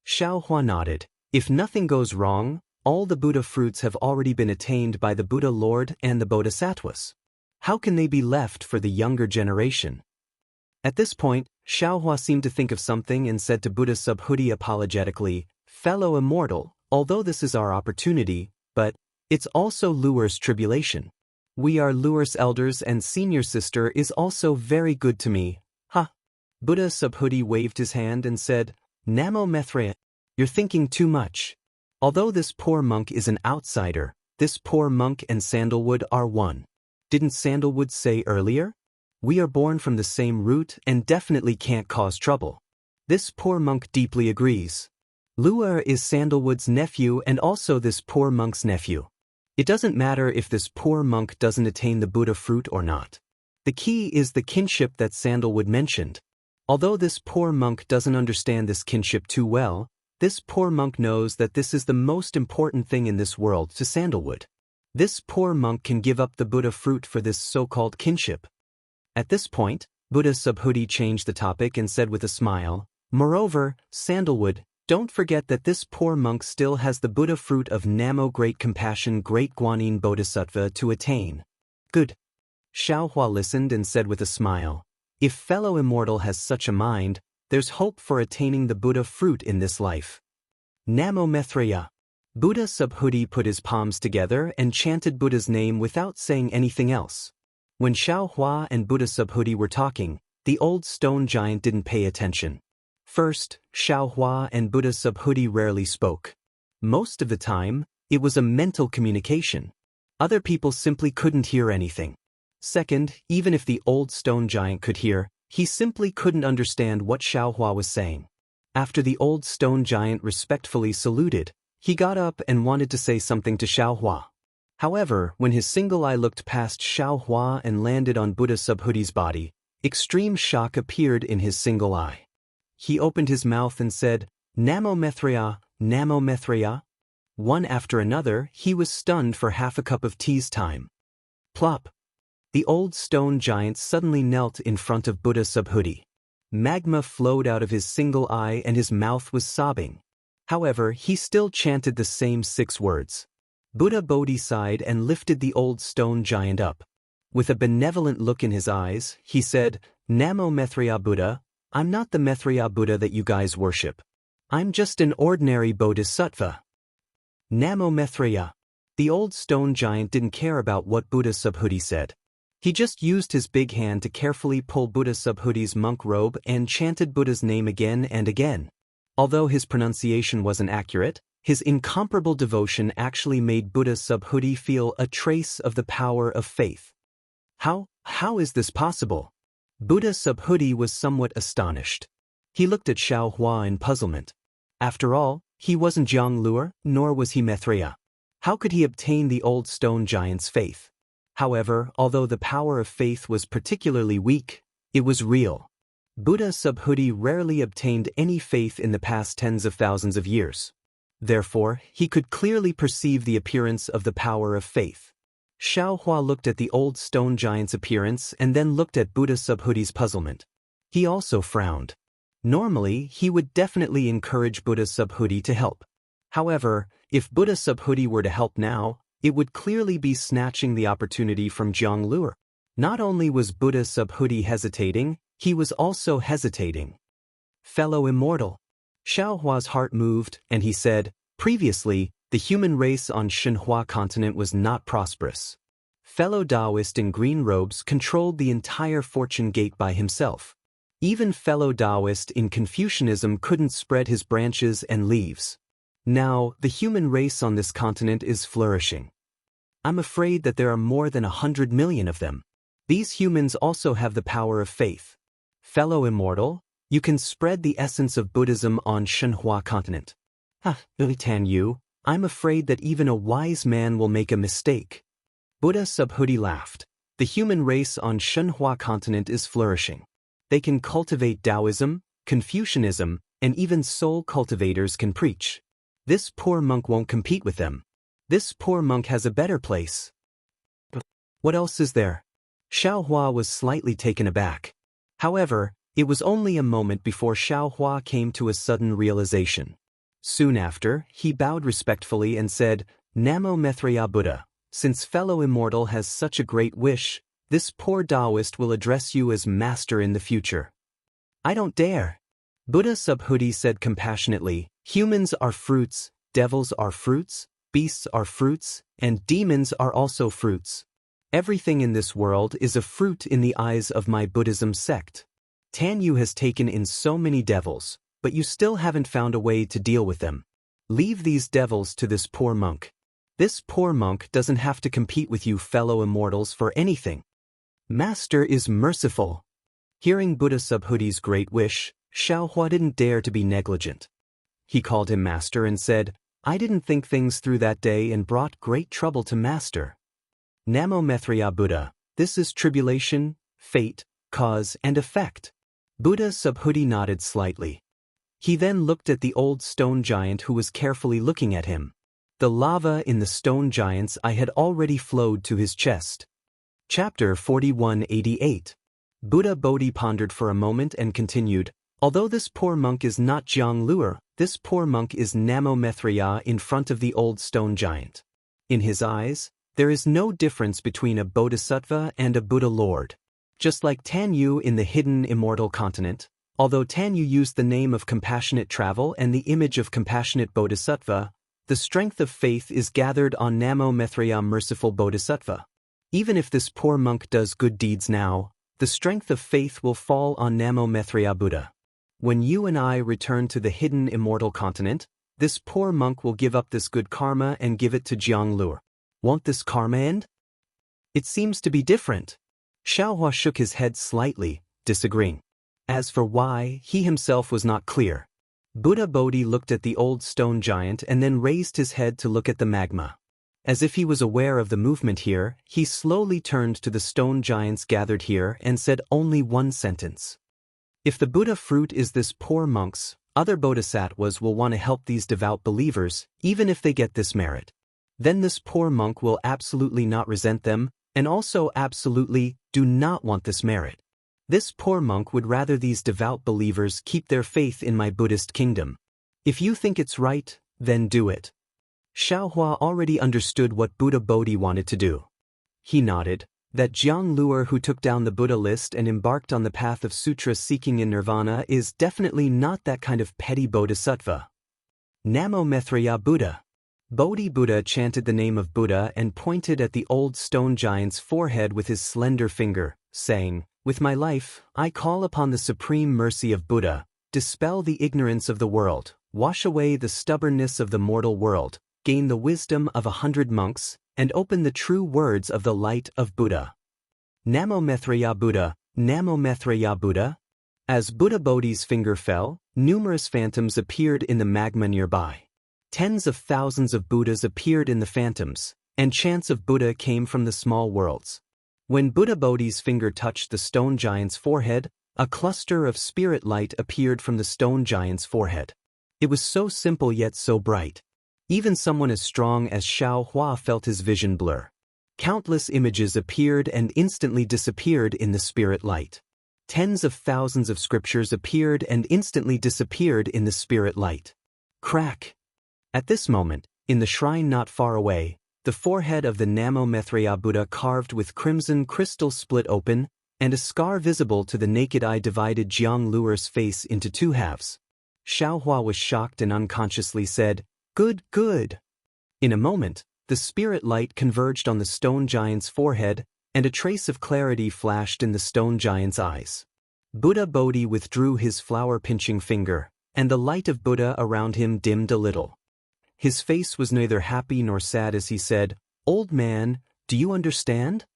Xiaohua nodded. "If nothing goes wrong, all the Buddha fruits have already been attained by the Buddha Lord and the Bodhisattvas. How can they be left for the younger generation?" At this point, Xiaohua seemed to think of something and said to Buddha Subhuti apologetically, "Fellow Immortal, although this is our opportunity, but it's also Lure's tribulation. We are Lure's elders and senior sister is also very good to me, huh?" Buddha Subhuti waved his hand and said, "Namo Maitreya, you're thinking too much. Although this poor monk is an outsider, this poor monk and Sandalwood are one. Didn't Sandalwood say earlier? We are born from the same root and definitely can't cause trouble. This poor monk deeply agrees. Lure is Sandalwood's nephew and also this poor monk's nephew. It doesn't matter if this poor monk doesn't attain the Buddha fruit or not. The key is the kinship that Sandalwood mentioned. Although this poor monk doesn't understand this kinship too well, this poor monk knows that this is the most important thing in this world to Sandalwood. This poor monk can give up the Buddha fruit for this so-called kinship." At this point, Buddha Subhuti changed the topic and said with a smile, "Moreover, Sandalwood, don't forget that this poor monk still has the Buddha fruit of Namo Great Compassion Great Guanyin Bodhisattva to attain." "Good." Xiaohua listened and said with a smile, "If fellow Immortal has such a mind, there's hope for attaining the Buddha fruit in this life. Namo Maitreya." Buddha Subhuti put his palms together and chanted Buddha's name without saying anything else. When Xiaohua and Buddha Subhuti were talking, the old stone giant didn't pay attention. First, Xiaohua and Buddha Subhuti rarely spoke. Most of the time, it was a mental communication. Other people simply couldn't hear anything. Second, even if the old stone giant could hear, he simply couldn't understand what Xiaohua was saying. After the old stone giant respectfully saluted, he got up and wanted to say something to Xiaohua. However, when his single eye looked past Xiaohua and landed on Buddha Subhuti's body, extreme shock appeared in his single eye. He opened his mouth and said, Namomethria, namomethria. One after another, he was stunned for half a cup of tea's time. Plop. The old stone giant suddenly knelt in front of Buddha Subhuti. Magma flowed out of his single eye and his mouth was sobbing. However, he still chanted the same 6 words. Buddha Bodhi sighed and lifted the old stone giant up. With a benevolent look in his eyes, he said, Namo Methriya Buddha, I'm not the Methriya Buddha that you guys worship. I'm just an ordinary bodhisattva. Namo Methriya. The old stone giant didn't care about what Buddha Subhuti said. He just used his big hand to carefully pull Buddha Subhuti's monk robe and chanted Buddha's name again and again. Although his pronunciation wasn't accurate, his incomparable devotion actually made Buddha Subhuti feel a trace of the power of faith. How is this possible? Buddha Subhuti was somewhat astonished. He looked at Xiao Hua in puzzlement. After all, he wasn't Jianghu, nor was he Methriya. How could he obtain the old stone giant's faith? However, although the power of faith was particularly weak, it was real. Buddha Subhuti rarely obtained any faith in the past tens of thousands of years. Therefore, he could clearly perceive the appearance of the power of faith. Xiao Hua looked at the old stone giant's appearance and then looked at Buddha Subhuti's puzzlement. He also frowned. Normally, he would definitely encourage Buddha Subhuti to help. However, if Buddha Subhuti were to help now, it would clearly be snatching the opportunity from Jianghu. Not only was Buddha Subhuti hesitating, he was also hesitating. Fellow Immortal. Xiao Hua's heart moved, and he said, previously, the human race on Shenhua continent was not prosperous. Fellow Taoist in green robes controlled the entire fortune gate by himself. Even fellow Taoist in Confucianism couldn't spread his branches and leaves. Now, the human race on this continent is flourishing. I'm afraid that there are more than 100 million of them. These humans also have the power of faith. Fellow Immortal, you can spread the essence of Buddhism on Shenhua continent. Tan Yu, I'm afraid that even a wise man will make a mistake. Buddha Subhuti laughed. The human race on Shenhua continent is flourishing. They can cultivate Taoism, Confucianism, and even soul cultivators can preach. This poor monk won't compete with them. This poor monk has a better place. What else is there? Xiao Hua was slightly taken aback. However, it was only a moment before Xiao Hua came to a sudden realization. Soon after, he bowed respectfully and said, Namo Methriya Buddha, since fellow Immortal has such a great wish, this poor Taoist will address you as master in the future. I don't dare. Buddha Subhuti said compassionately, humans are fruits, devils are fruits, beasts are fruits, and demons are also fruits. Everything in this world is a fruit in the eyes of my Buddhism sect. Tan Yu has taken in so many devils, but you still haven't found a way to deal with them. Leave these devils to this poor monk. This poor monk doesn't have to compete with you fellow immortals for anything. Master is merciful. Hearing Buddha Subhuti's great wish, Xiao Hua didn't dare to be negligent. He called him master and said, I didn't think things through that day and brought great trouble to master. Namo Methriya Buddha, this is tribulation, fate, cause and effect. Buddha Subhuti nodded slightly. He then looked at the old stone giant who was carefully looking at him. The lava in the stone giant's eye had already flowed to his chest. Chapter 4188. Buddha Bodhi pondered for a moment and continued, although this poor monk is not Jianghu, this poor monk is Namo Methriya in front of the old stone giant. In his eyes, there is no difference between a bodhisattva and a Buddha Lord. Just like Tan Yu in the hidden immortal continent, although Tan Yu used the name of compassionate travel and the image of compassionate bodhisattva, the strength of faith is gathered on Namo Methriya merciful bodhisattva. Even if this poor monk does good deeds now, the strength of faith will fall on Namo Methriya Buddha. When you and I return to the hidden immortal continent, this poor monk will give up this good karma and give it to Jianghu. Won't this karma end? It seems to be different. Xiao Hua shook his head slightly, disagreeing. As for why, he himself was not clear. Buddha Bodhi looked at the old stone giant and then raised his head to look at the magma. As if he was aware of the movement here, he slowly turned to the stone giants gathered here and said only one sentence. If the Buddha fruit is this poor monk's, Other bodhisattvas will want to help these devout believers, even if they get this merit. Then this poor monk will absolutely not resent them, and also absolutely do not want this merit. This poor monk would rather these devout believers keep their faith in my Buddhist kingdom. If you think it's right, then do it. Xiaohua already understood what Buddha Bodhi wanted to do. He nodded. That Jianghu who took down the Buddha list and embarked on the path of sutra seeking in nirvana is definitely not that kind of petty bodhisattva. Namo Maitreya Buddha. Bodhi Buddha chanted the name of Buddha and pointed at the old stone giant's forehead with his slender finger, saying, "With my life, I call upon the supreme mercy of Buddha, dispel the ignorance of the world, wash away the stubbornness of the mortal world, gain the wisdom of 100 monks, and open the true words of the light of Buddha. Namo Maitreya Buddha, Namo Maitreya Buddha." As Buddha Bodhi's finger fell, numerous phantoms appeared in the magma nearby. Tens of thousands of Buddhas appeared in the phantoms, and chants of Buddha came from the small worlds. When Buddha Bodhi's finger touched the stone giant's forehead, a cluster of spirit light appeared from the stone giant's forehead. It was so simple yet so bright. Even someone as strong as Xiaohua felt his vision blur. Countless images appeared and instantly disappeared in the spirit light. Tens of thousands of scriptures appeared and instantly disappeared in the spirit light. Crack! At this moment, in the shrine not far away, the forehead of the Namo Maitreya Buddha carved with crimson crystal split open, and a scar visible to the naked eye divided Jianghu's face into two halves. Xiaohua was shocked and unconsciously said, "Good, good." In a moment, the spirit light converged on the stone giant's forehead, and a trace of clarity flashed in the stone giant's eyes. Buddha Bodhi withdrew his flower-pinching finger, and the light of Buddha around him dimmed a little. His face was neither happy nor sad as he said, "Old man, do you understand?"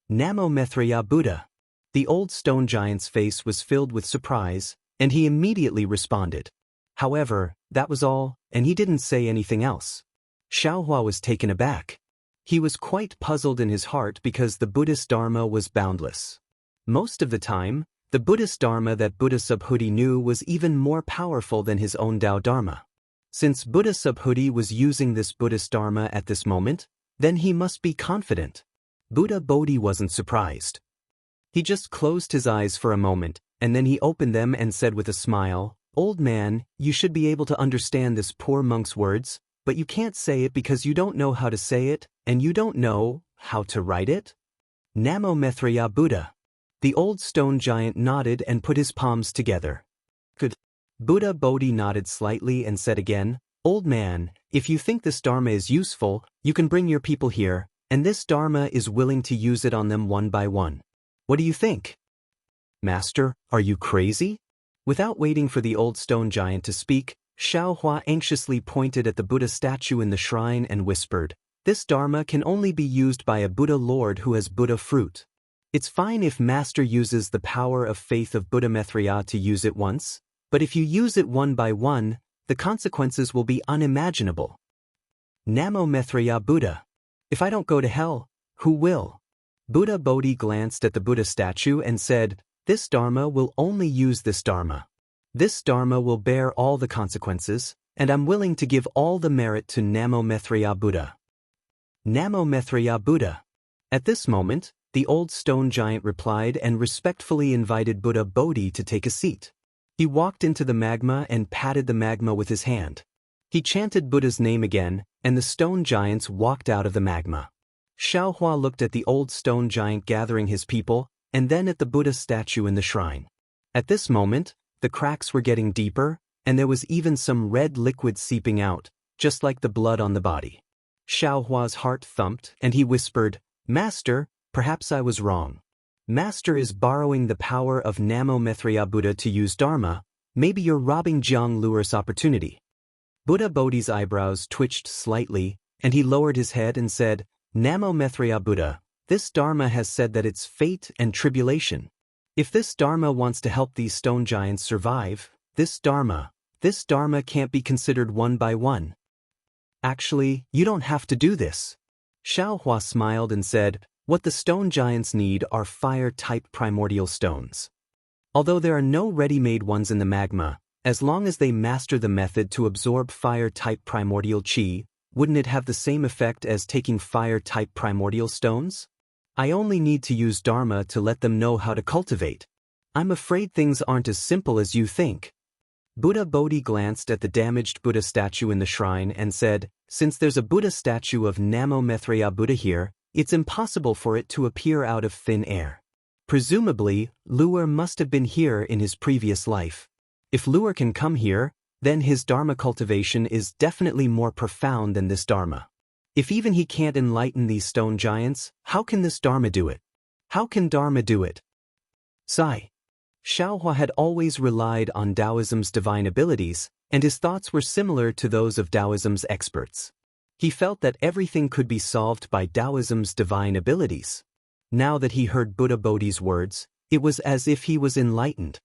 Namo Maitreya Buddha. The old stone giant's face was filled with surprise, and he immediately responded. However, that was all, and he didn't say anything else. Xiaohua was taken aback. He was quite puzzled in his heart because the Buddhist Dharma was boundless. Most of the time, the Buddhist Dharma that Buddha Subhuti knew was even more powerful than his own Tao Dharma. Since Buddha Subhuti was using this Buddhist Dharma at this moment, then he must be confident. Buddha Bodhi wasn't surprised. He just closed his eyes for a moment, and then he opened them and said with a smile, "Old man, you should be able to understand this poor monk's words, but you can't say it because you don't know how to say it, and you don't know how to write it?" Namo Maitreya Buddha. The old stone giant nodded and put his palms together. Good. Buddha Bodhi nodded slightly and said again, "Old man, if you think this Dharma is useful, you can bring your people here, and this Dharma is willing to use it on them one by one. What do you think?" "Master, are you crazy?" Without waiting for the old stone giant to speak, Xiaohua anxiously pointed at the Buddha statue in the shrine and whispered, "This Dharma can only be used by a Buddha Lord who has Buddha fruit. It's fine if Master uses the power of faith of Buddha Maitreya to use it once, but if you use it one by one, the consequences will be unimaginable." Namo Maitreya Buddha. If I don't go to hell, who will? Buddha Bodhi glanced at the Buddha statue and said, "This Dharma will only use this Dharma. This Dharma will bear all the consequences, and I'm willing to give all the merit to Namo Maitreya Buddha." Namo Maitreya Buddha. At this moment, the old stone giant replied and respectfully invited Buddha Bodhi to take a seat. He walked into the magma and patted the magma with his hand. He chanted Buddha's name again, and the stone giants walked out of the magma. Xiaohua looked at the old stone giant gathering his people, and then at the Buddha statue in the shrine. At this moment, the cracks were getting deeper, and there was even some red liquid seeping out, just like the blood on the body. Xiaohua's heart thumped, and he whispered, "Master, perhaps I was wrong. Master is borrowing the power of Namo Maitreya Buddha to use Dharma. Maybe you're robbing Jianghu's opportunity." Buddha Bodhi's eyebrows twitched slightly, and he lowered his head and said, "Namo Maitreya Buddha, this Dharma has said that it's fate and tribulation. If this Dharma wants to help these stone giants survive, this Dharma can't be considered one by one. Actually, you don't have to do this." Xiaohua smiled and said, "What the stone giants need are fire-type primordial stones. Although there are no ready-made ones in the magma, As long as they master the method to absorb fire-type primordial chi, wouldn't it have the same effect as taking fire-type primordial stones? I only need to use Dharma to let them know how to cultivate. I'm afraid things aren't as simple as you think. Buddha Bodhi glanced at the damaged Buddha statue in the shrine and said, since there's a Buddha statue of Namo Maitreya Buddha here, it's impossible for it to appear out of thin air. Presumably, Luer must have been here in his previous life. If Luer can come here, then his Dharma cultivation is definitely more profound than this Dharma. If even he can't enlighten these stone giants, how can this Dharma do it? How can Dharma do it? Sigh. Xiaohua had always relied on Taoism's divine abilities, and his thoughts were similar to those of Taoism's experts. He felt that everything could be solved by Taoism's divine abilities. Now that he heard Buddha Bodhi's words, it was as if he was enlightened.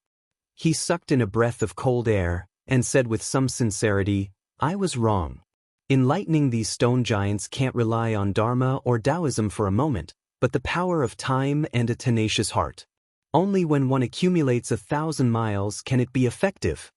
He sucked in a breath of cold air, and said with some sincerity, I was wrong. Enlightening these stone giants can't rely on Dharma or Taoism for a moment, but the power of time and a tenacious heart. Only when one accumulates 1,000 miles can it be effective.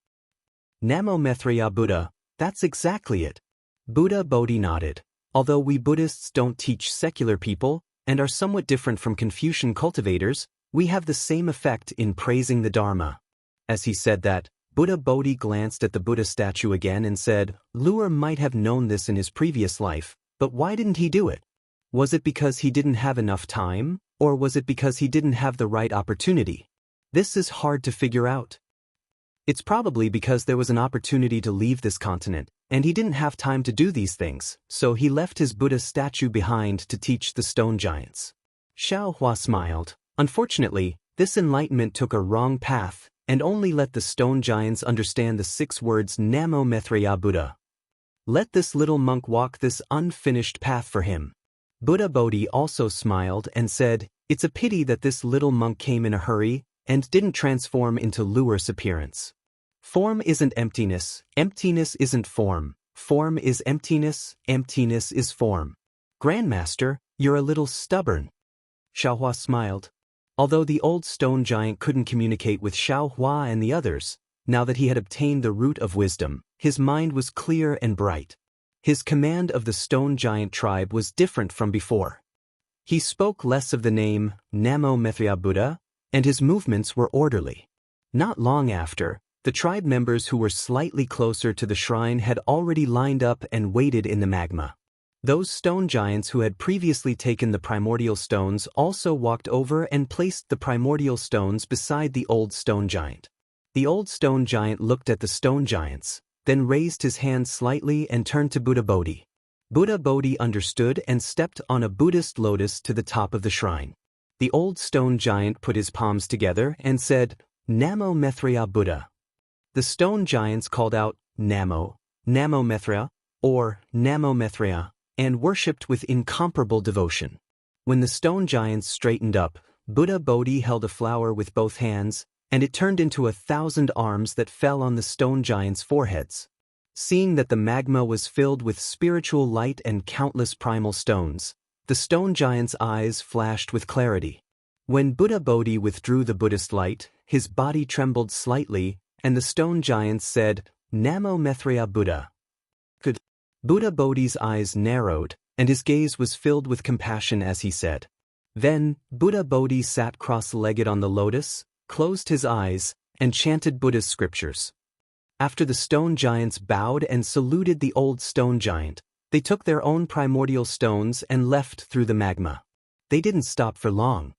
Namo Maitreya Buddha, that's exactly it. Buddha Bodhi nodded. Although we Buddhists don't teach secular people, and are somewhat different from Confucian cultivators, we have the same effect in praising the Dharma. As he said that, Buddha Bodhi glanced at the Buddha statue again and said, Luer might have known this in his previous life, but why didn't he do it? Was it because he didn't have enough time, or was it because he didn't have the right opportunity? This is hard to figure out. It's probably because there was an opportunity to leave this continent, and he didn't have time to do these things, so he left his Buddha statue behind to teach the stone giants. Xiaohua smiled. Unfortunately, this enlightenment took a wrong path, and only let the stone giants understand the 6 words Namo Maitreya Buddha. Let this little monk walk this unfinished path for him. Buddha Bodhi also smiled and said, it's a pity that this little monk came in a hurry and didn't transform into Luer's appearance. Form isn't emptiness, emptiness isn't form is emptiness, emptiness is form. Grandmaster, you're a little stubborn. Xiaohua smiled. Although the old stone giant couldn't communicate with Xiaohua and the others, now that he had obtained the root of wisdom, his mind was clear and bright. His command of the stone giant tribe was different from before. He spoke less of the name Namo Maitreya Buddha, and his movements were orderly. Not long after, the tribe members who were slightly closer to the shrine had already lined up and waited in the magma. Those stone giants who had previously taken the primordial stones also walked over and placed the primordial stones beside the old stone giant. The old stone giant looked at the stone giants, then raised his hand slightly and turned to Buddha Bodhi. Buddha Bodhi understood and stepped on a Buddhist lotus to the top of the shrine. The old stone giant put his palms together and said, Namo Maitreya Buddha. The stone giants called out, Namo, Namo Maitreya, or Namo Maitreya, and worshipped with incomparable devotion. When the stone giants straightened up, Buddha Bodhi held a flower with both hands, and it turned into 1,000 arms that fell on the stone giants' foreheads. Seeing that the magma was filled with spiritual light and countless primal stones, the stone giants' eyes flashed with clarity. When Buddha Bodhi withdrew the Buddhist light, his body trembled slightly, and the stone giants said, Namo Maitreya Buddha. Buddha Bodhi's eyes narrowed, and his gaze was filled with compassion as he said. Then, Buddha Bodhi sat cross-legged on the lotus, closed his eyes, and chanted Buddha's scriptures. After the stone giants bowed and saluted the old stone giant, they took their own primordial stones and left through the magma. They didn't stop for long.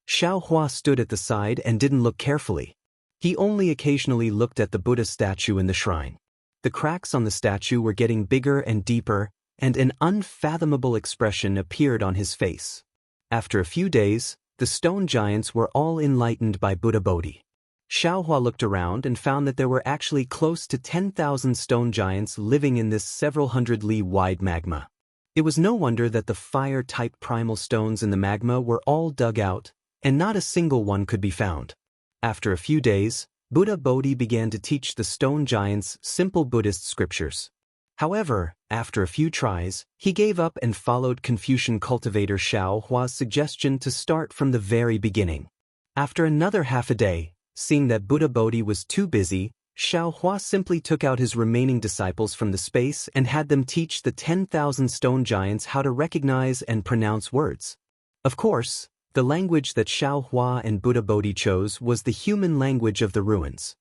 Xiaohua stood at the side and didn't look carefully. He only occasionally looked at the Buddha statue in the shrine. The cracks on the statue were getting bigger and deeper, and an unfathomable expression appeared on his face. After a few days, the stone giants were all enlightened by Buddha Bodhi. Xiaohua looked around and found that there were actually close to 10,000 stone giants living in this several hundred li wide magma. It was no wonder that the fire-type primal stones in the magma were all dug out, and not a single one could be found. After a few days, Buddha Bodhi began to teach the stone giants simple Buddhist scriptures. However, after a few tries, he gave up and followed Confucian cultivator Xiaohua's suggestion to start from the very beginning. After another half a day, seeing that Buddha Bodhi was too busy, Xiao Hua simply took out his remaining disciples from the space and had them teach the 10,000 stone giants how to recognize and pronounce words. Of course, the language that Xiao Hua and Buddha Bodhi chose was the human language of the ruins.